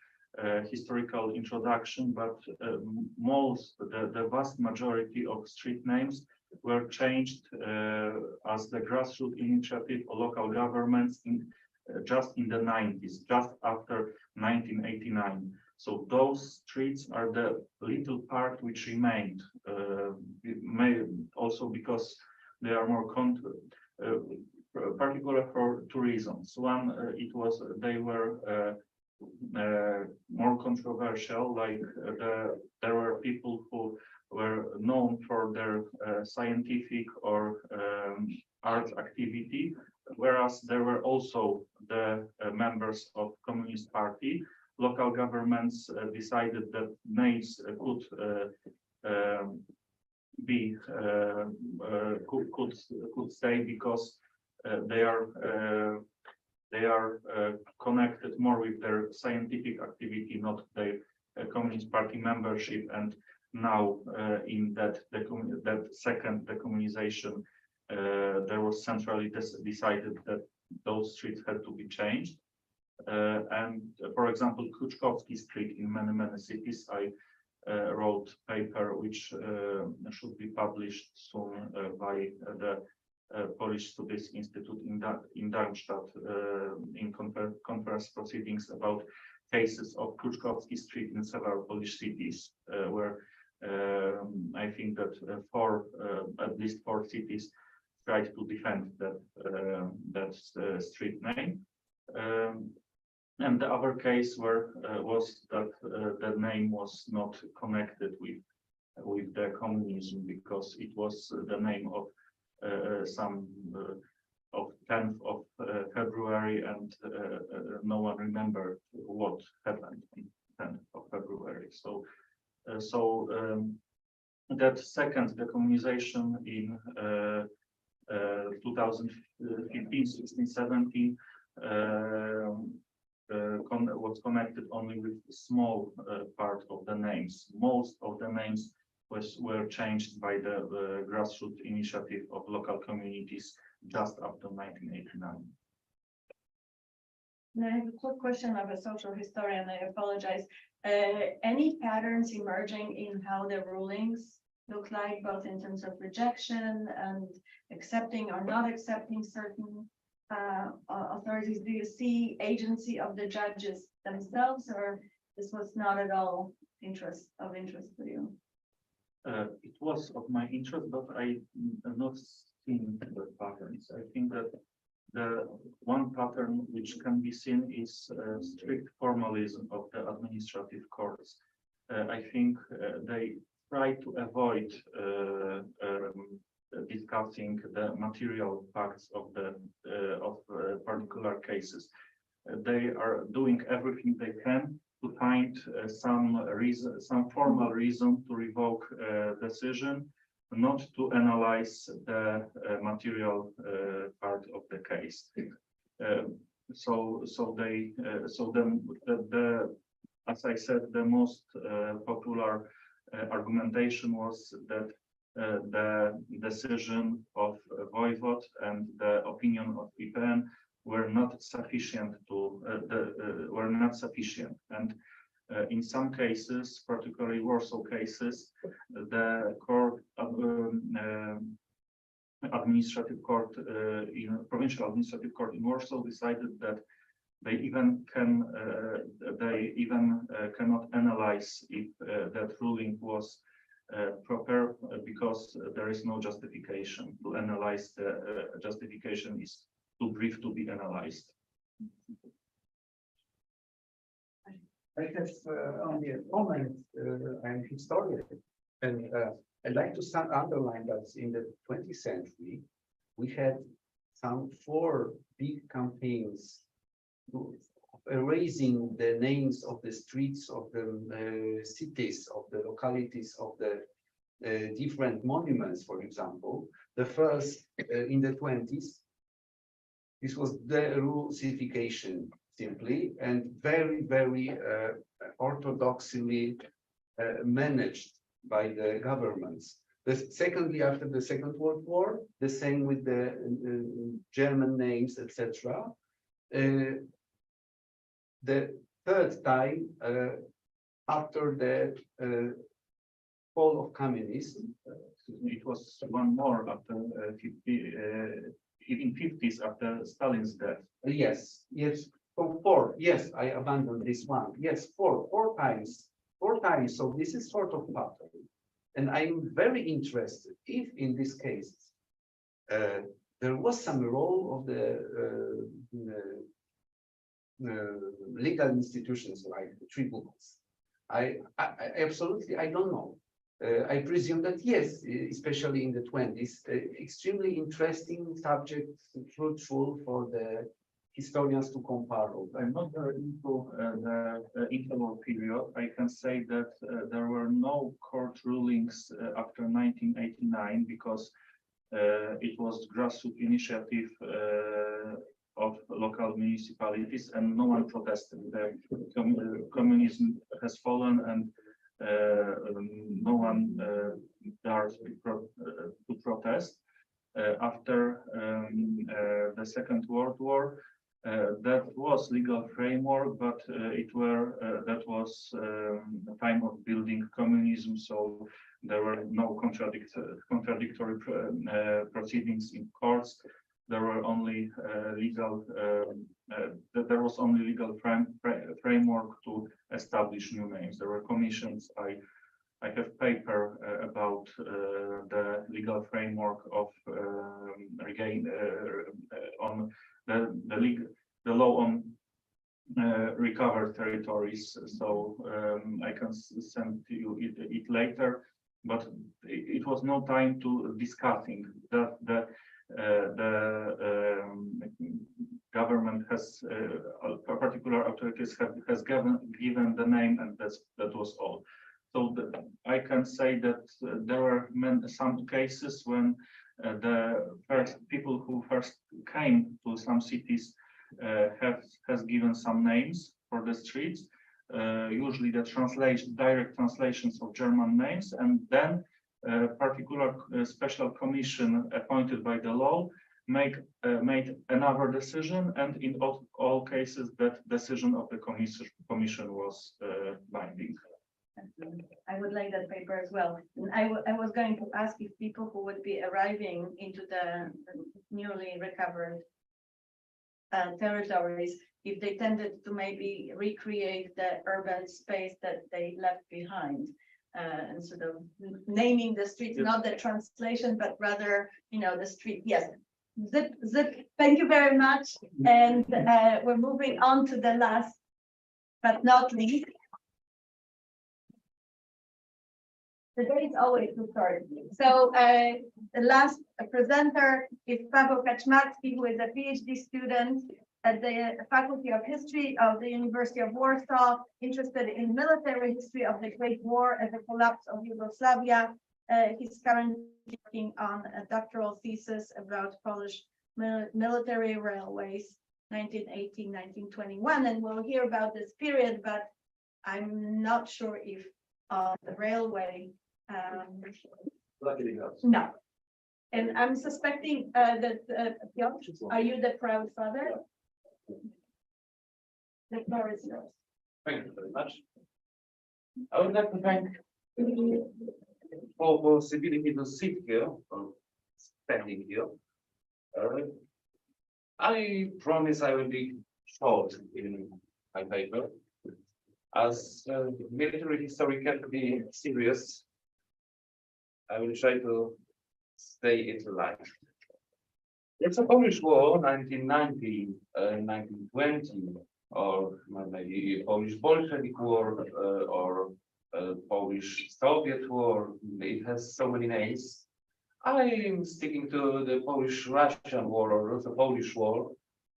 historical introduction, but the vast majority of street names were changed as the grassroots initiative of local governments just in the 90s, just after 1989. So those streets are the little part which remained, also because they are more particular for two reasons. One, they were more controversial, like there were people who were known for their scientific or art activity, whereas there were also the members of Communist Party. Local governments decided that names could stay because they are connected more with their scientific activity, not their Communist Party membership. And now in that second decommunization, there was centrally decided that those streets had to be changed. And for example, Kruczkowski Street in many cities, I wrote paper which should be published soon by the Polish Studies Institute in Darmstadt in conference proceedings about cases of Kruczkowski Street in several Polish cities, where I think that at least four cities tried to defend that street name. And the other case was that the name was not connected with the communism, because it was the name of of 10th of February, and no one remembered what happened on 10th of February. So that second decommunization in 2015, 16, 17 was connected only with a small part of the names. Most of the names were changed by the grassroots initiative of local communities just after 1989. And I have a quick question of a social historian. I apologize. Any patterns emerging in how the rulings look like, both in terms of rejection and accepting or not accepting certain authorities? Do you see agency of the judges themselves, or this was not at all of interest for you? It was of my interest, but I have not seen the patterns. I think that the one pattern which can be seen is strict formalism of the administrative courts. I think they try to avoid discussing the material facts of particular cases. They are doing everything they can to find some formal reason to revoke a decision, not to analyze the material part of the case. As I said, the most popular argumentation was that the decision of voivode and the opinion of IPN were not sufficient and in some cases, particularly Warsaw cases, the provincial administrative court in Warsaw decided that they even cannot analyze if that ruling was proper, because there is no justification to analyze. The justification is too brief to be analyzed. I have only a comment. I'm historian, and I'd like to underline that in the 20th century, we had some 4 big campaigns erasing the names of the streets, of the cities, of the localities, of the different monuments, for example. The first in the 20s, this was the Russification, simply, and very, very orthodoxly managed by the governments. Secondly, after the Second World War, the same with the German names, etc. The third time, after the fall of communism, it was one more after 50s after Stalin's death. Yes. So 4. Yes, I abandoned this one. Yes, 4 times. 4 times. So this is sort of pattern, and I'm very interested if in this case there was some role of the legal institutions like the tribunals. I absolutely, I don't know. I presume that yes, especially in the 20s, extremely interesting subject, fruitful for the historians to compare. I'm not very into the interwar period. I can say that there were no court rulings after 1989 because it was grassroots initiative of local municipalities, and no one protested. The communism has fallen, and no one dared to protest. After the Second World War, that was legal framework, but that was the time of building communism, so there were no contradictory proceedings in courts. There were only there was only legal framework to establish new names. There were commissions. I have paper about the legal framework of on the law on recovered territories. So I can send you it later, but it was no time to discussing that the government has particular authorities has given the name, and that was all. So I can say that there were some cases when the first people who first came to some cities has given some names for the streets, usually the direct translations of German names, and then a particular special commission appointed by the law made another decision, and in all cases that decision of the commission was binding. I would like that paper as well. And I was going to ask if people who would be arriving into the newly recovered territories, if they tended to maybe recreate the urban space that they left behind. And sort of naming the streets, not the translation, but rather, the street. Yes. Zip, thank you very much. And we're moving on to the last, but not least. The day is always too short. So the last presenter is Paweł Kaczmarski, who is a PhD student at the Faculty of History of the University of Warsaw, interested in military history of the Great War and the collapse of Yugoslavia. He's currently working on a doctoral thesis about Polish military railways, 1918-1921, and we'll hear about this period, but I'm not sure if the railway. No. And I'm suspecting that, Piotr, are you the proud father? The floor is yours. Thank you very much. I would like to thank for possibility to sit here or standing here. I promise I will be short in my paper, as military history can be serious. I will try to stay it alive. It's a Polish War, 1990, 1920, or maybe Polish Bolshevik War, or Polish-Soviet War. It has so many names. I'm sticking to the Polish-Russian War, or Russo-Polish War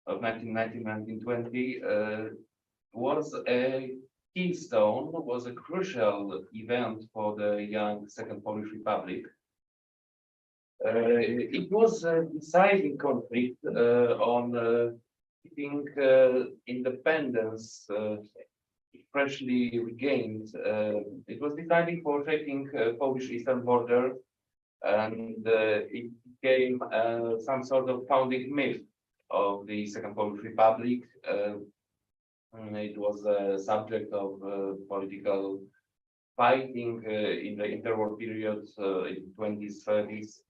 of 1919-1920. Was a keystone, was a crucial event for the young Second Polish Republic. It was a deciding conflict on keeping independence freshly regained. It was deciding for shaping Polish eastern border, and it became some sort of founding myth of the Second Polish Republic. It was a subject of political fighting in the interwar period in 20s, 30s.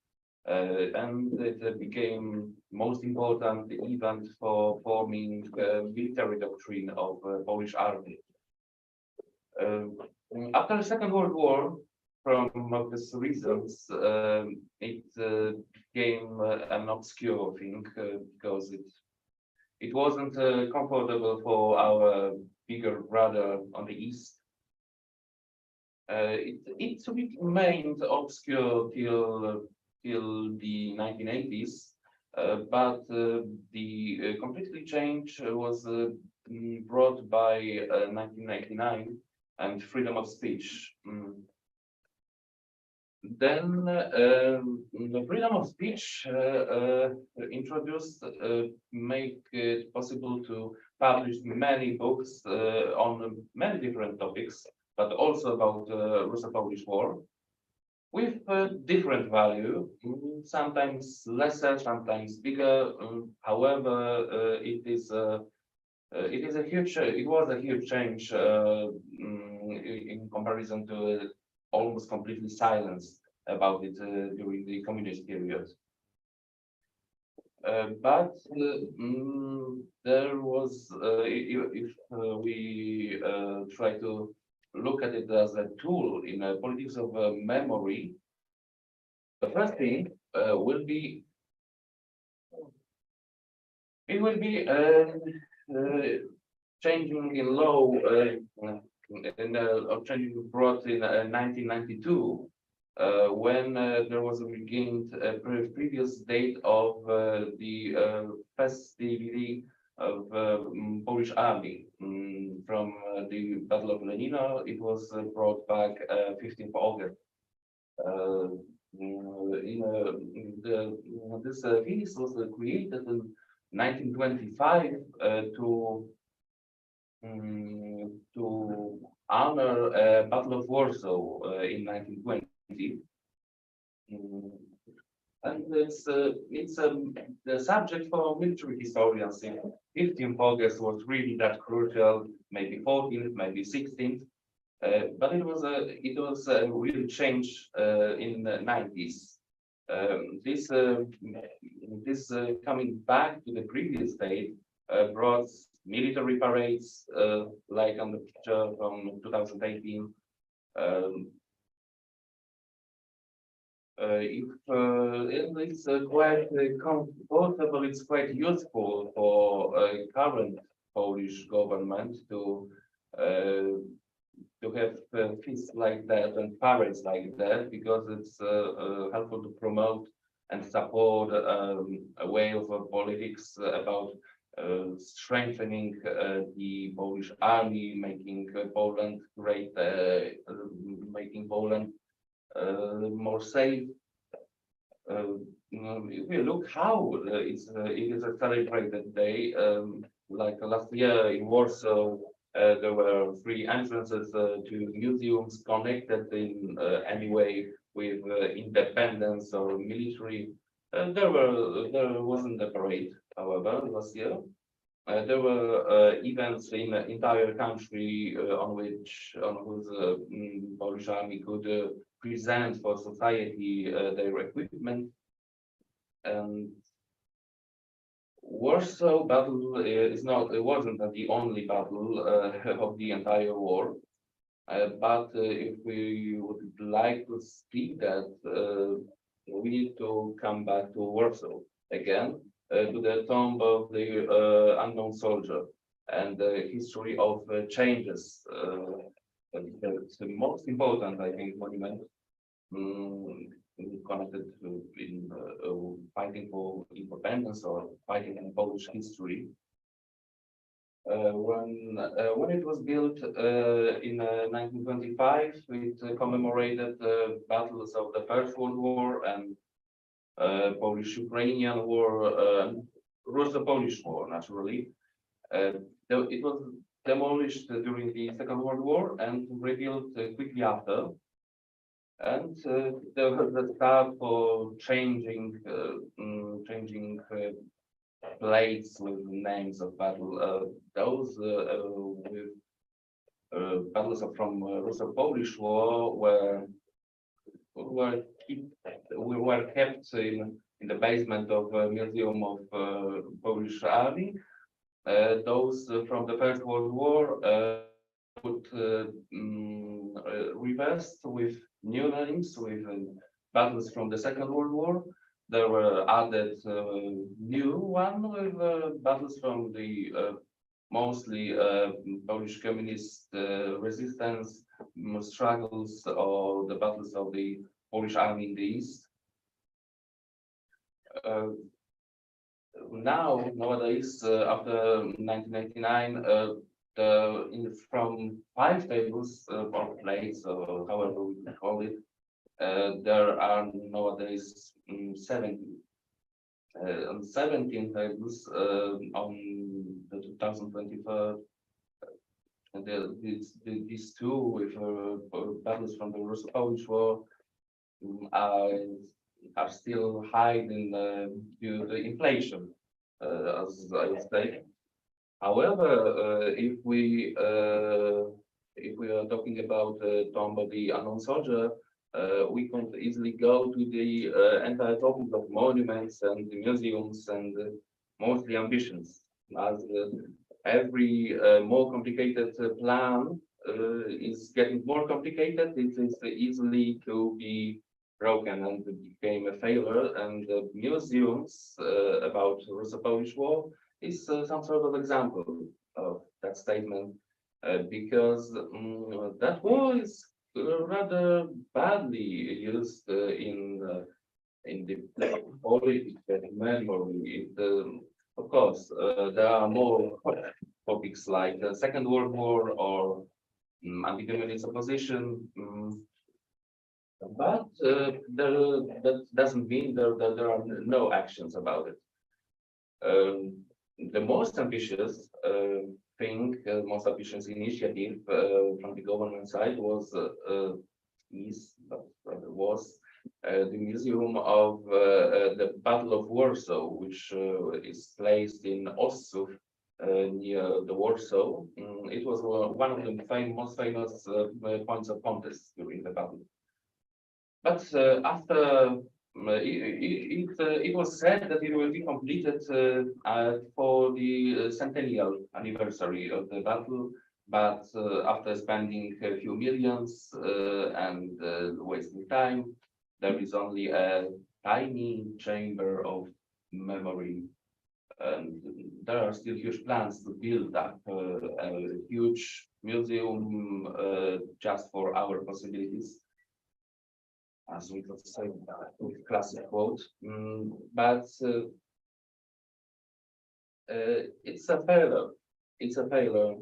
And it became most important event for forming military doctrine of Polish army. After the Second World War, from obvious reasons, it became an obscure thing because it wasn't comfortable for our bigger brother on the east. It remained obscure till the 1980s, but the completely change was brought by 1999 and freedom of speech. Then the freedom of speech introduced make it possible to publish many books on many different topics, but also about Russo-Polish War, with different value, sometimes lesser, sometimes bigger. However, it was a huge change in comparison to almost completely silence about it during the communist period. But there was, if we try to look at it as a tool in politics of memory, the first thing will be changing in law or changing brought in 1992 when there was regained a previous date of the festivity of Polish army from the Battle of Lenina. It was brought back 15th of August. This feast was created in 1925 to to honor Battle of Warsaw in 1920. And it's the subject for military historians. In 15th August was really that crucial, maybe 14th, maybe 16th. But it was a real change in the 90s. This coming back to the previous state brought military parades like on the picture from 2018. It's quite comfortable, it's quite useful for current Polish government to have feasts like that and parades like that, because it's helpful to promote and support a way of politics about strengthening the Polish army, making Poland great, making Poland more safe. If we look how it is a celebrated day, like last year in Warsaw, there were 3 entrances to museums connected in any way with independence or military. There wasn't a parade, however, last year. There were events in the entire country on whose Polish army could present for society their equipment. And Warsaw battle wasn't the only battle of the entire war. But if we would like to speak that, we need to come back to Warsaw again, to the tomb of the unknown soldier and the history of changes. It's the most important, I think, monument connected to fighting for independence or fighting in Polish history. When it was built in 1925, it commemorated the battles of the First World War and Polish-Ukrainian War, Russo-Polish War, naturally. It was demolished during the Second World War and rebuilt quickly after. And there was the start for changing plates with names of battle. Those with battles from Russo-Polish War were kept in the basement of a museum of Polish Army. Those from the First World War would reversed with new names, with battles from the Second World War. There were added new one with battles from the mostly Polish communist resistance struggles, or the battles of the Polish army in the east. Nowadays, after 1999, from 5 tables or plates, or however we call it, there are nowadays 70. On 17 tables on the 2024, these 2 with battles from the Russo-Polish War are still hiding due to the inflation, as I would say. However, if we are talking about the tomb of the unknown soldier, we can easily go to the entire topic of monuments and museums and mostly ambitions. As every more complicated plan is getting more complicated, it is easily to be broken and became a failure. And museums about Russo-Polish War is some sort of example of that statement, because that war is rather badly used in the political memory. Of course, there are more topics like the Second World War or anti-communist opposition, but that doesn't mean that there are no actions about it. The most ambitious think most ambitious initiative from the government side was the Museum of the Battle of Warsaw, which is placed in Ossów, near the Warsaw. It was one of the most famous points of contest during the battle. But after it was said that it will be completed for the centennial anniversary of the battle, but after spending a few millions and wasting time, there is only a tiny chamber of memory. And there are still huge plans to build up a huge museum just for our possibilities, as we could say with classic quote. But it's a failure. It's a failure.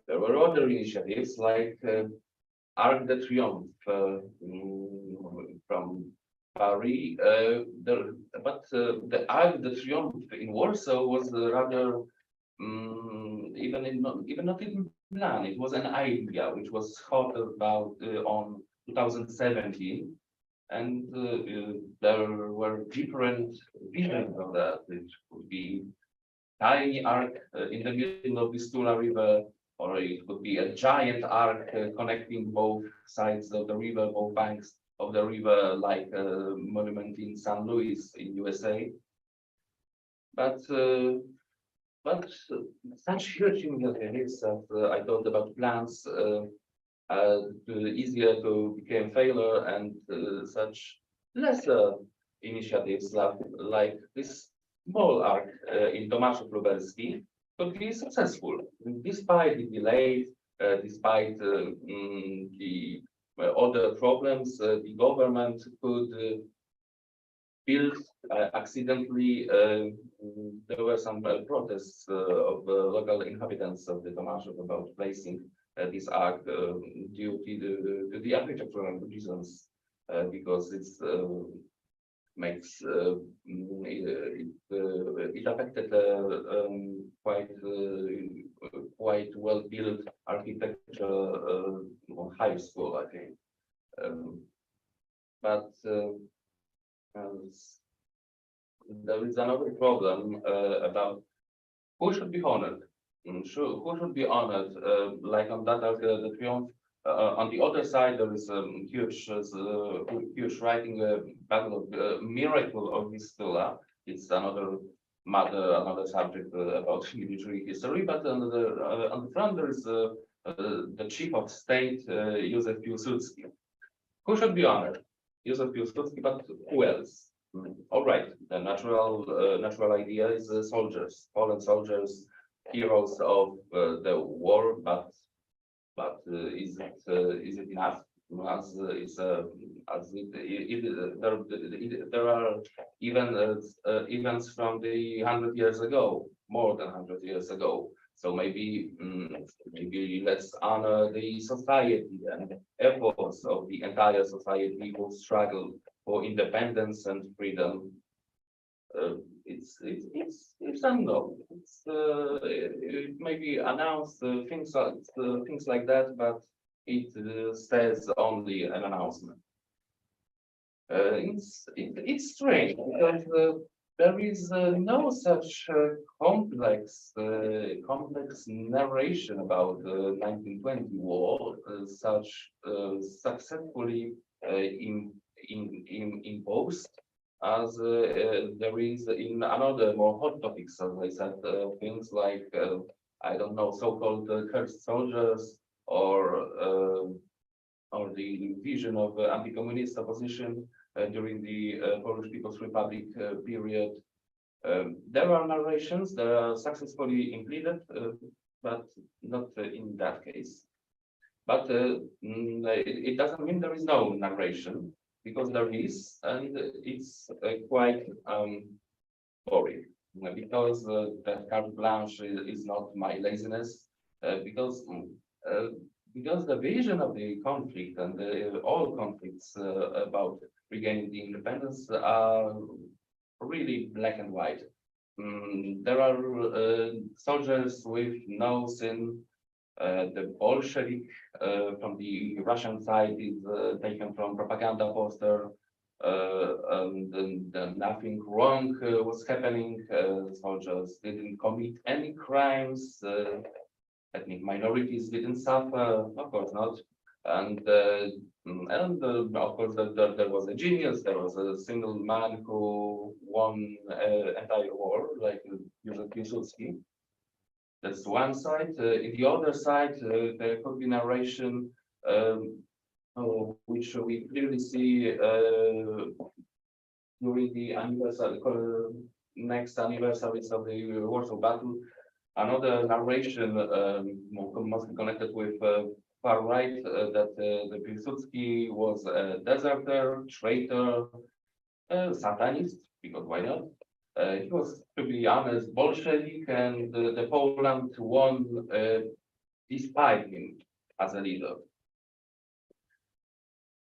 There were other initiatives like Arc de Triomphe from Paris, but the Arc de Triomphe in Warsaw was rather even not in plan. It was an idea which was thought about on 2017, and there were different visions of that. It would be tiny arc in the middle of the Vistula River, or it could be a giant arc connecting both sides of the river, both banks of the river, like a monument in St. Louis in USA. But such huge initiatives that I thought about plans easier to become failure, and such lesser initiatives like this small arc in Tomaszów Lubelski could be successful despite the delays, despite all the problems. The government could build accidentally. There were some protests of local inhabitants of the Tomaszów about placing this arc due to the architectural reasons, because it's makes it affected quite well built architecture high school, I think. But there is another problem about who should be honored. Who should be honored? Like on that Arc de Triomphe. On the other side, there is a huge writing battle of miracle of Vistula. It's another matter, another subject about military history. But on the front, there is the chief of state, Józef Piłsudski. Who should be honored? Józef Piłsudski, but who else? All right, the natural idea is soldiers, fallen soldiers, heroes of the war, but is it enough? There are even events from the 100 years ago, more than 100 years ago. So maybe let's honor the society and efforts of the entire society who struggle for independence and freedom. It's unknown. It may be announced things like that, but it says only an announcement. It's strange because there is no such complex narration about the 1920 war, such successfully imposed as there is in another more hot topics, as I said, things like I don't know, so-called cursed soldiers, or the vision of anti-communist opposition during the Polish People's Republic period. There are narrations that are successfully implemented, but not in that case. But it doesn't mean there is no narration, because there is, and it's quite boring. Because that carte blanche is not my laziness, because the vision of the conflict and all conflicts about regaining the independence are really black and white. there are soldiers with no sin. The Bolshevik from the Russian side is taken from propaganda poster, and nothing wrong was happening. Soldiers didn't commit any crimes. Ethnic minorities didn't suffer, of course not. And of course, there was a genius. There was a single man who won entire war, like Józef Piłsudski. That's one side. In the other side, there could be narration, which we clearly see during the next anniversaries of the Warsaw Battle. Another narration, mostly connected with far right, that the Piłsudski was a deserter, traitor, Satanist, because why not? He was, to be honest, Bolshevik, and the Poland won despite him as a leader.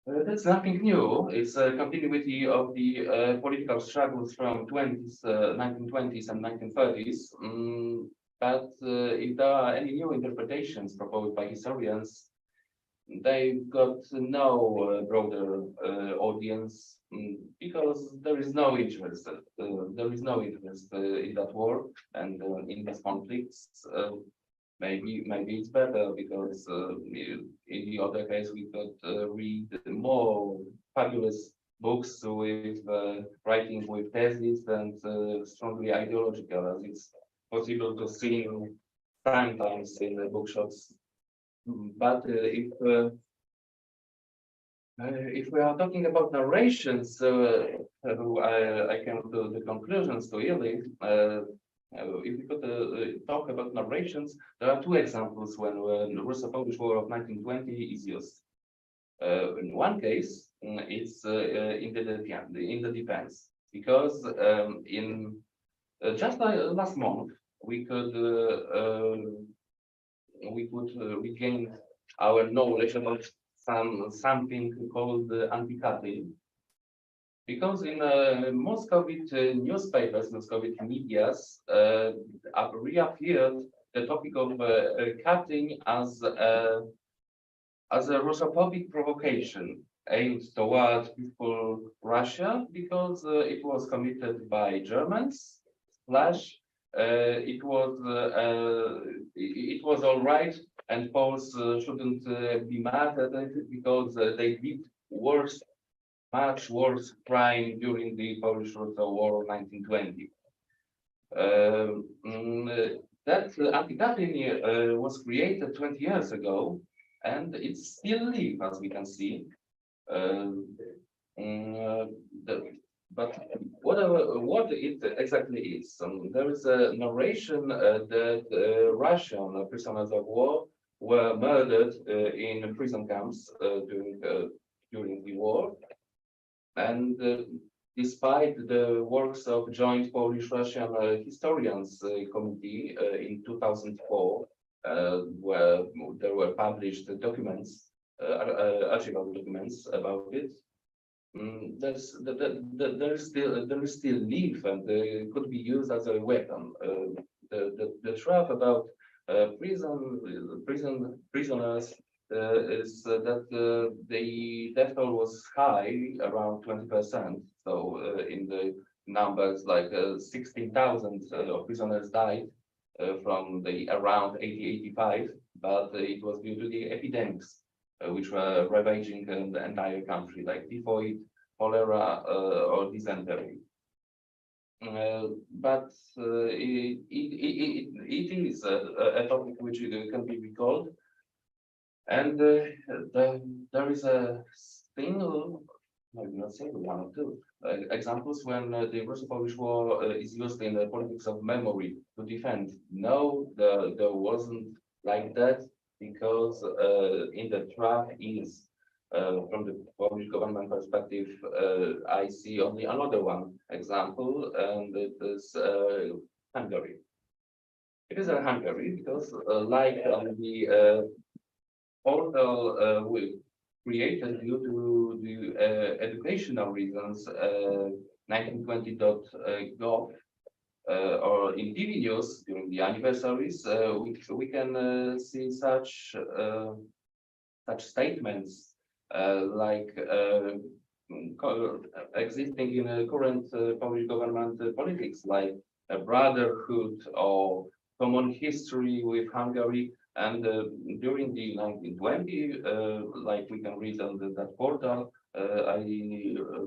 That's nothing new. It's a continuity of the political struggles from 1920s and 1930s. But if there are any new interpretations proposed by historians, they've got no broader audience, because there is no interest. There is no interest in that war and in these conflicts. Maybe it's better, because in the other case we could read more fabulous books with writing with theses and strongly ideological, as it's possible to see sometimes in the bookshops. But if we are talking about narrations, I came to the conclusions clearly. If we could talk about narrations, there are two examples when the Russo-Polish War of 1920 is used. In one case, it's in the defense, because in just last month we could regain our knowledge about something called anti-Katyn. Because in Moscovite newspapers, Moscovite medias, reappeared the topic of Katyn as a Russophobic provocation aimed toward peaceful Russia, because it was committed by Germans. It was all right, and Poles shouldn't be mad at it, because they did much worse crime during the Polish-Russo War of 1920. That anti-Katyn was created 20 years ago, and it's still live, as we can see. But what it exactly is, there is a narration that Russian prisoners of war were murdered in prison camps during the war. And despite the works of joint Polish-Russian historians committee in 2004, where there were published documents, archival documents about it, there is still live, and could be used as a weapon. The trap about prisoners is that the death toll was high, around 20%. So in the numbers, like 16,000 prisoners died from the around 80-85, but it was due to the epidemics which were ravaging the entire country, like typhoid, cholera, or dysentery. But it is a topic which can be recalled. And there is a single, maybe not single, one or two examples when the Russo-Polish War is used in the politics of memory to defend. No, there wasn't like that, because in the trap is, from the Polish government perspective, I see only another one example, and it is Hungary. It is Hungary because, like on the portal we created due to the educational reasons, 1920.gov, or in TV news during the anniversaries, we can see such statements like existing in current Polish government politics, like a brotherhood or common history with Hungary. And during the 1920, like we can read on that portal, I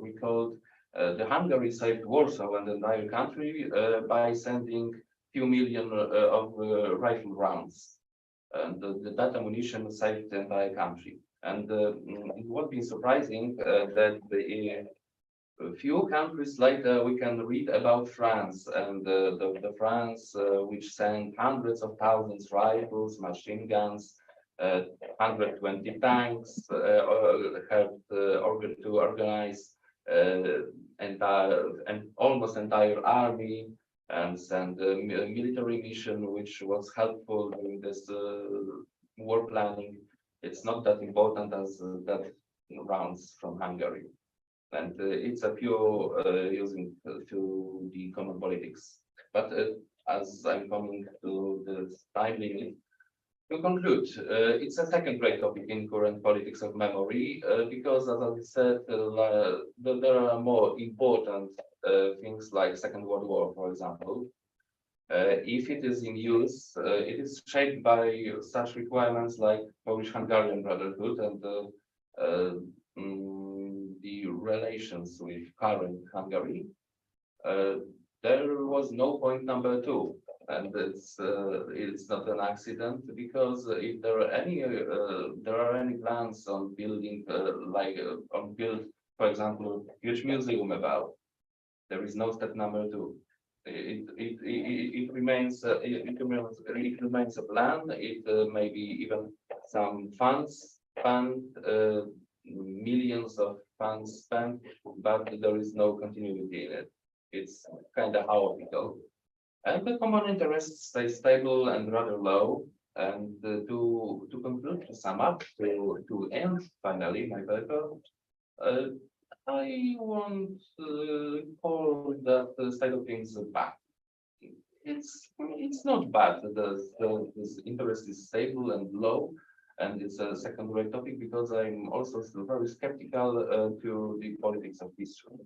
recalled the Hungary saved Warsaw and the entire country by sending few million of rifle rounds. And that ammunition saved the entire country. And it would be surprising that a few countries later we can read about France and the France which sent hundreds of thousands rifles, machine guns, 120 tanks, helped to organize and almost entire army and send a military mission which was helpful during this war planning. It's not that important as that rounds from Hungary. And it's a few using to the common politics. But as I'm coming to the time limit, to conclude, it's a second great topic in current politics of memory because, as I said, there are more important things like Second World War, for example. If it is in use, it is shaped by such requirements like Polish-Hungarian Brotherhood and the relations with current Hungary. There was no point number 2, and it's not an accident because if there are any plans on building for example, huge museum about, there is no step number 2. It remains a plan. It may be even some millions of funds spent, but there is no continuity in it. It's kind of chaotic. And the common interest stays stable and rather low. And to conclude, to sum up, to end finally my paper, I want to call that state of things bad. It's not bad. This interest is stable and low, and it's a secondary topic because I'm also still very skeptical to the politics of history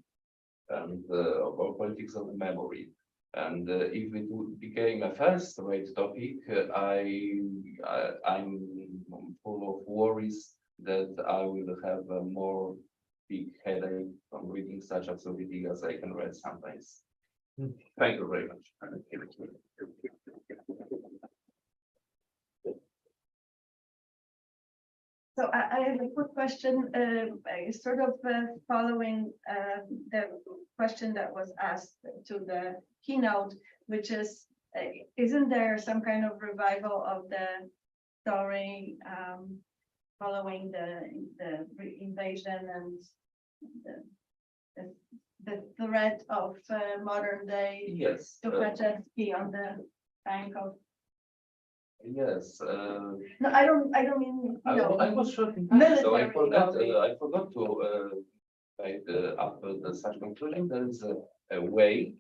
and or politics of memory. And if it became a first-rate topic, I'm full of worries that I will have a more big headache from reading such absurdity as I can read sometimes. Thank you very much. So I have a quick question, sort of following the question that was asked to the keynote, which is, isn't there some kind of revival of the story following the invasion and the threat of modern day Yes. Tukhachevsky on the bank of? Yes. No, I don't mean. I was shortly, so I forgot to make after such conclusion. There is a way,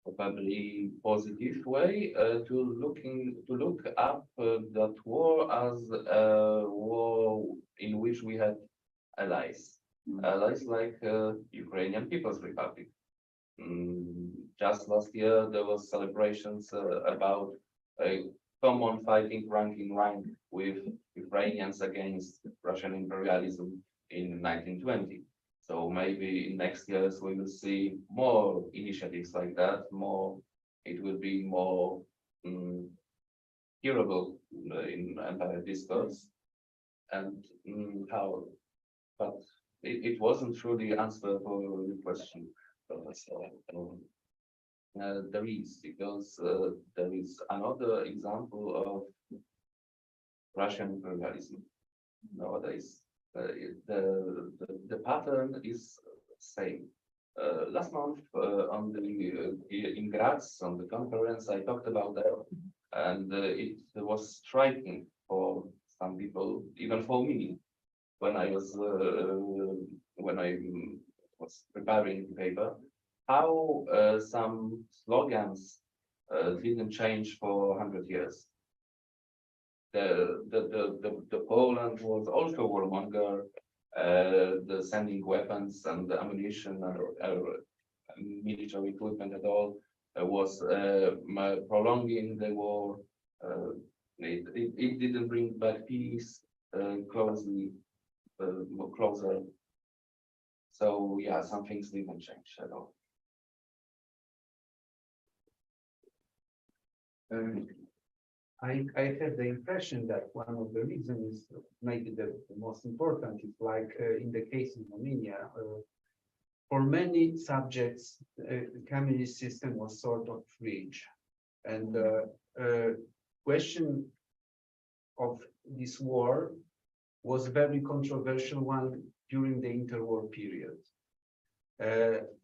probably positive way, to look up that war as a war in which we had allies, allies like Ukrainian People's Republic. Just last year, there was celebrations about a common fighting rank in rank with Ukrainians against Russian imperialism in 1920. So maybe in next years we will see more initiatives like that. It will be more hearable in entire discourse. And but it wasn't truly answer for your question. There is, because there is another example of Russian imperialism nowadays. The pattern is same. Last month on in Graz on the conference I talked about that, and it was striking for some people, even for me, when I was preparing the paper. how some slogans didn't change for 100 years. The Poland was also warmonger, the sending weapons and ammunition and military equipment at all was prolonging the war. It didn't bring back peace closer. So yeah, some things didn't change at all. I have the impression that one of the reasons, maybe the most important, is like in the case in Romania, for many subjects, the communist system was sort of fringe. And question of this war was a very controversial one during the interwar period.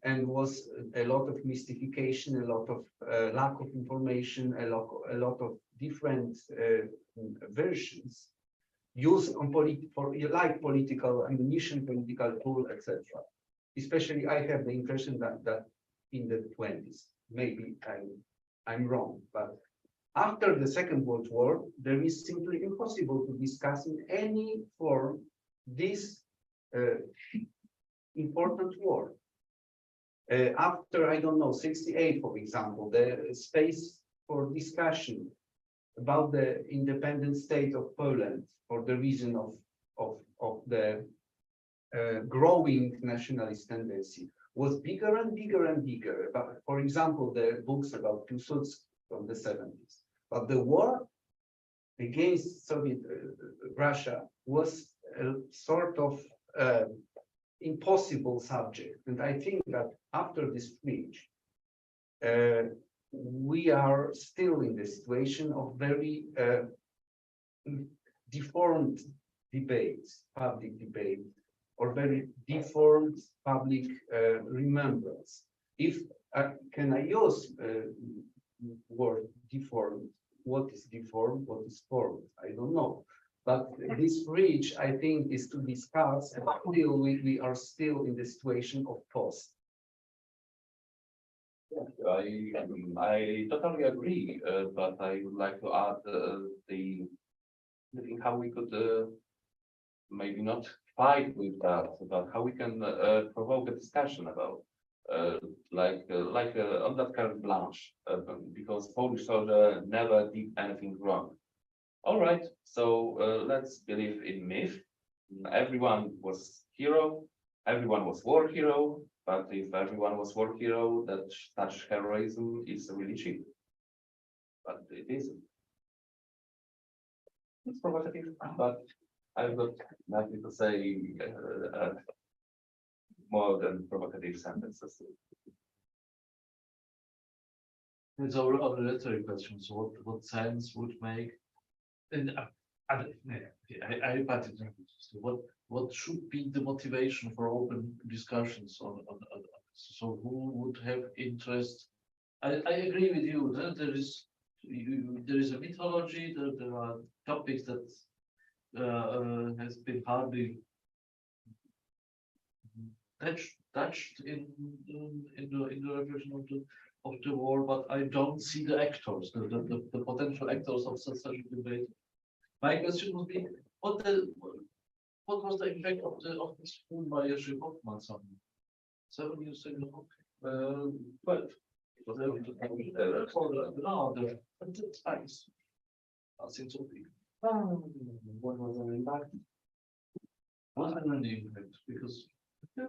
And was a lot of mystification, a lot of lack of information, a lot of different versions used on political ammunition, political tool, etc. Especially, I have the impression that in the 20s, maybe I'm wrong, but after the Second World War, there is simply impossible to discuss in any form this important war. After, I don't know, 68, for example, the space for discussion about the independent state of Poland for the reason of the growing nationalist tendency was bigger and bigger and bigger. But, for example, the books about Piłsudski from the 70s. But the war against Soviet Russia was a sort of impossible subject. And I think that after this speech, we are still in the situation of very deformed debates, public debate, or very deformed public remembrance. If can I use word deformed? What is deformed? What is formed? I don't know. But this bridge, I think, is to discuss until we are still in the situation of post. I totally agree, but I would like to add how we could maybe not fight with that, but how we can provoke a discussion about on that carte blanche, because Polish soldier never did anything wrong. All right, so let's believe in myth. Everyone was hero, everyone was war hero, but if everyone was war hero, that such heroism is really cheap. But it isn't. It's provocative, but I've got nothing to say more than provocative sentences. It's our rhetoric question. So what sense would make? And I what should be the motivation for open discussions on so who would have interest? I agree with you that there is a mythology, there are topics that has been hardly touched in the revision of the war, but I don't see the actors, the potential actors of such a debate. My question would be, what was the impact of this film by Jerzy Hoffman 7 years ago? 12. The times. Nothing so big. What was the impact? Wasn't any impact because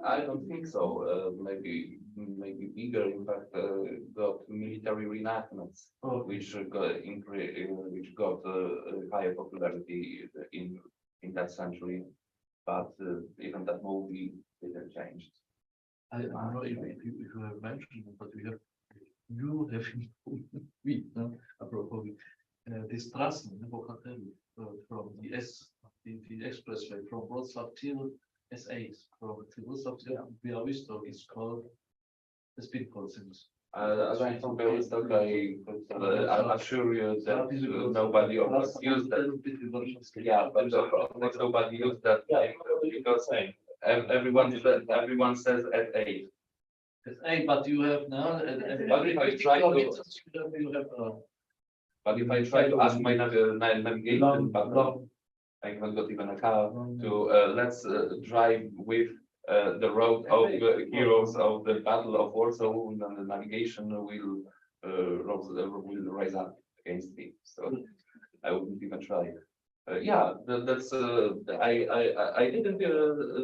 I don't think so. Maybe bigger impact got military reenactments, which got higher popularity in that century. But even that movie didn't change. I don't know if you have mentioned it, but you have me, apropos this Strassen from the expressway from Wrocław till S8, from Wrocław till Białystok is called, it's been called since. As I'm from Białystok, I assure you that nobody almost used that. Yeah, but almost nobody used that name because everyone says at 8. Hey, but you have now. But if I try to, You have, but if I try to ask my navigation button, I haven't got even a car to let's drive with the road of the heroes of the Battle of Warsaw, and then the navigation will rise up against me. So I wouldn't even try. Yeah, that's I didn't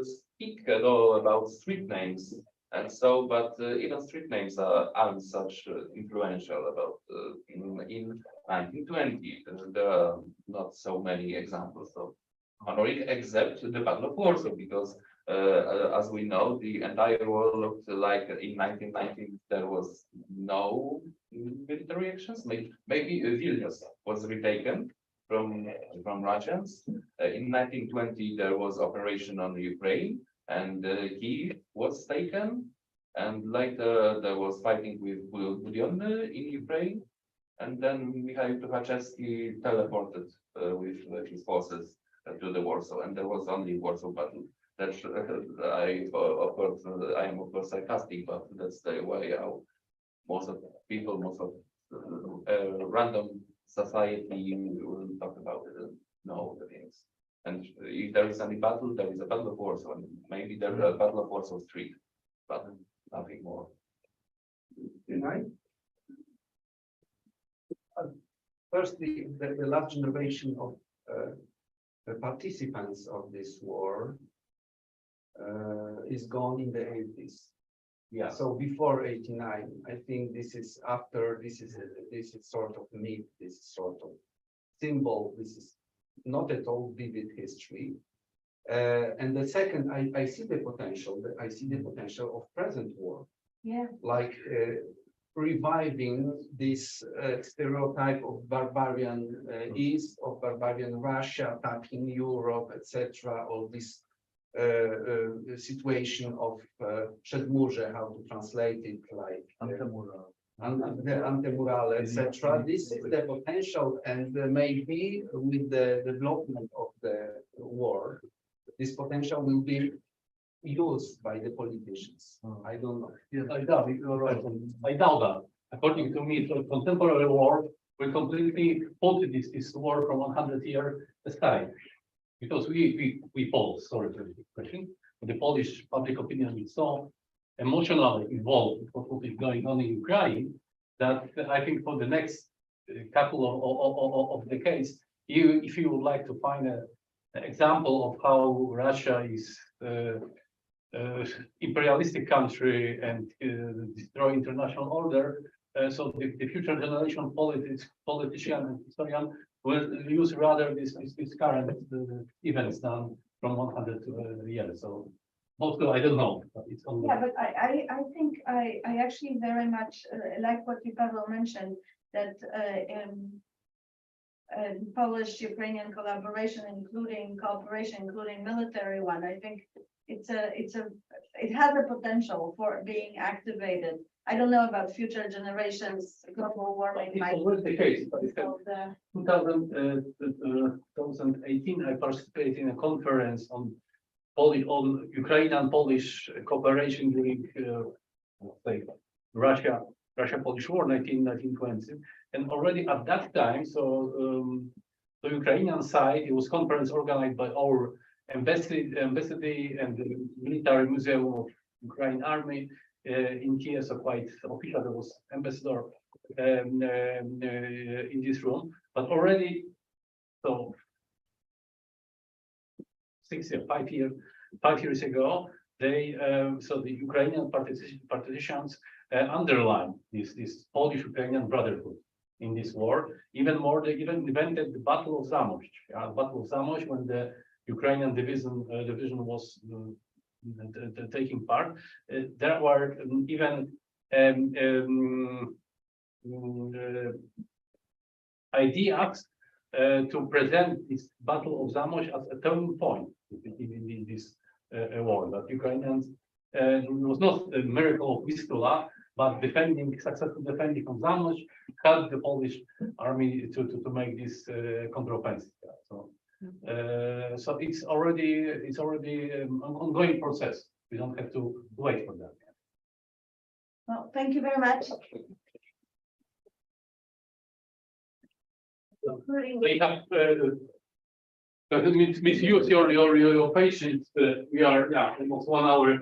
speak at all about street names, and so but even street names aren't such influential about in 1920. There are not so many examples of honorific except the Battle of Warsaw, because as we know, the entire world looked like in 1919 there was no military actions. Maybe Vilnius was retaken from Russians. In 1920 there was operation on Ukraine, and Kyiv was taken, and later there was fighting with Budyonny in Ukraine, and then Mikhail Tukhachevsky teleported with his forces to the Warsaw, and there was only Warsaw battle. That's I am of course sarcastic, but that's the way how most of people, most of random society will talk about it and know the things. And if there is any battle, there is a Battle of Warsaw, and maybe there is a Battle of Warsaw Street, but nothing more. Firstly, the last generation of the participants of this war is gone in the 80s. Yeah. So before 89, I think this is after, this is sort of myth, this is sort of symbol, this is not at all vivid history. And the second, I see the potential of present war. Yeah. Like reviving this stereotype of barbarian East, of barbarian Russia attacking Europe, etc. All this situation of Przedmurze, how to translate it, like Antemurale, etc. This is the potential, and maybe with the development of the war, this potential will be used by the politicians. I don't know. Yes, I doubt it. You're right. I doubt that. According to me, the contemporary war will completely halt this war from 100 years aside. Because we Poles, sorry for the question, but the Polish public opinion is so emotionally involved with what is going on in Ukraine that I think for the next couple of decades, if you would like to find an example of how Russia is imperialistic country and destroy international order, so the future generation politician and historian will use rather this current events than from 100 years. So mostly I don't know, but it's only. Yeah, but I think I actually very much like what you, Pavel, mentioned, that Polish-Ukrainian collaboration, including military one, I think it has a potential for being activated. I don't know about future generations, global warming. It's always the case. But in 2018, I participated in a conference on Ukrainian-Polish cooperation during Russia-Polish War, 1920. And already at that time, so the Ukrainian side, it was conference organized by our embassy and the military museum of Ukraine Army in Kiev, so quite official. There was ambassador in this room, but already so 5 years ago, they so the Ukrainian politicians underlined this Polish-Ukrainian brotherhood in this war. Even more, they even invented the Battle of Zamość. Battle of Zamość, when the Ukrainian division was taking part. There were even ideas to present this Battle of Zamość as a turning point in this war. That Ukrainians was not a miracle of Vistula, but successful defending of Zamość helped the Polish army to make this counteroffensive. So it's already an ongoing process. We don't have to wait for that. Well, thank you very much. We have misuse your patience. We are almost 1 hour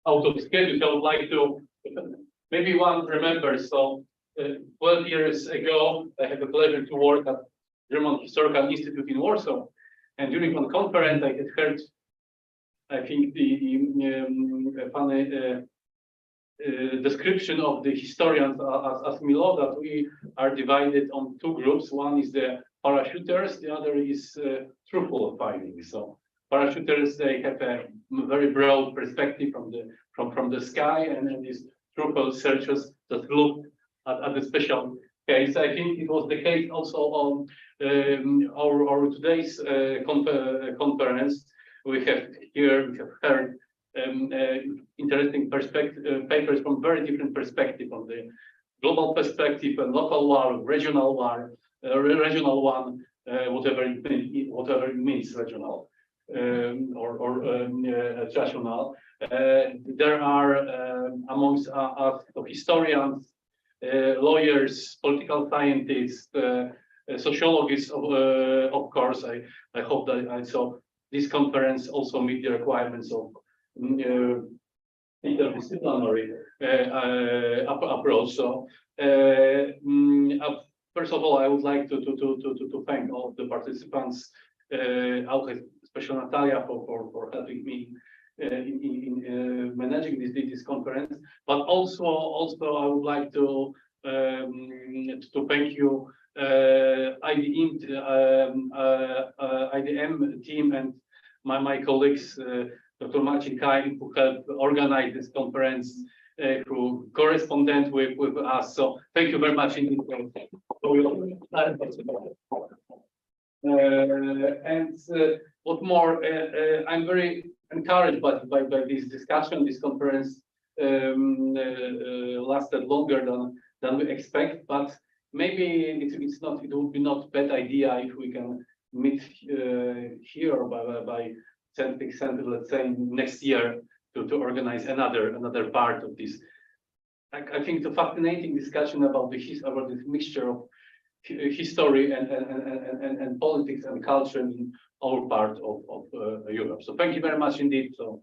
out of schedule. I would like to maybe one remembers. So 12 years ago, I had the pleasure to work at German Historical Institute in Warsaw, and during one conference, I had heard, I think, the funny description of the historians as Milo, that we are divided on 2 groups. One is the parachuters, the other is truthful finding. So parachuters, they have a very broad perspective from the sky, and then these truthful searchers that look at the special case. I think it was the case also on our today's conference. We have heard interesting papers from very different perspective, on the global perspective and local war, regional war, regional one, whatever it means, regional or national. There are amongst us historians, lawyers, political scientists, sociologists, of course. I hope that I saw this conference also meet the requirements of interdisciplinary approach. So first of all, I would like to thank all of the participants, especially Natalia, for helping me in managing this conference. But also I would like to thank you, IDM team, and my colleagues, Dr. Marcin Kain, who helped organize this conference, who corresponded with us. So thank you very much indeed for your and what more, I'm very encouraged by this discussion. This conference lasted longer than we expect, but maybe it would be not bad idea if we can meet here by Central, let's say next year, to organize another part of this. I think the fascinating discussion about this mixture of history and politics and culture in our part of Europe. So thank you very much indeed. So.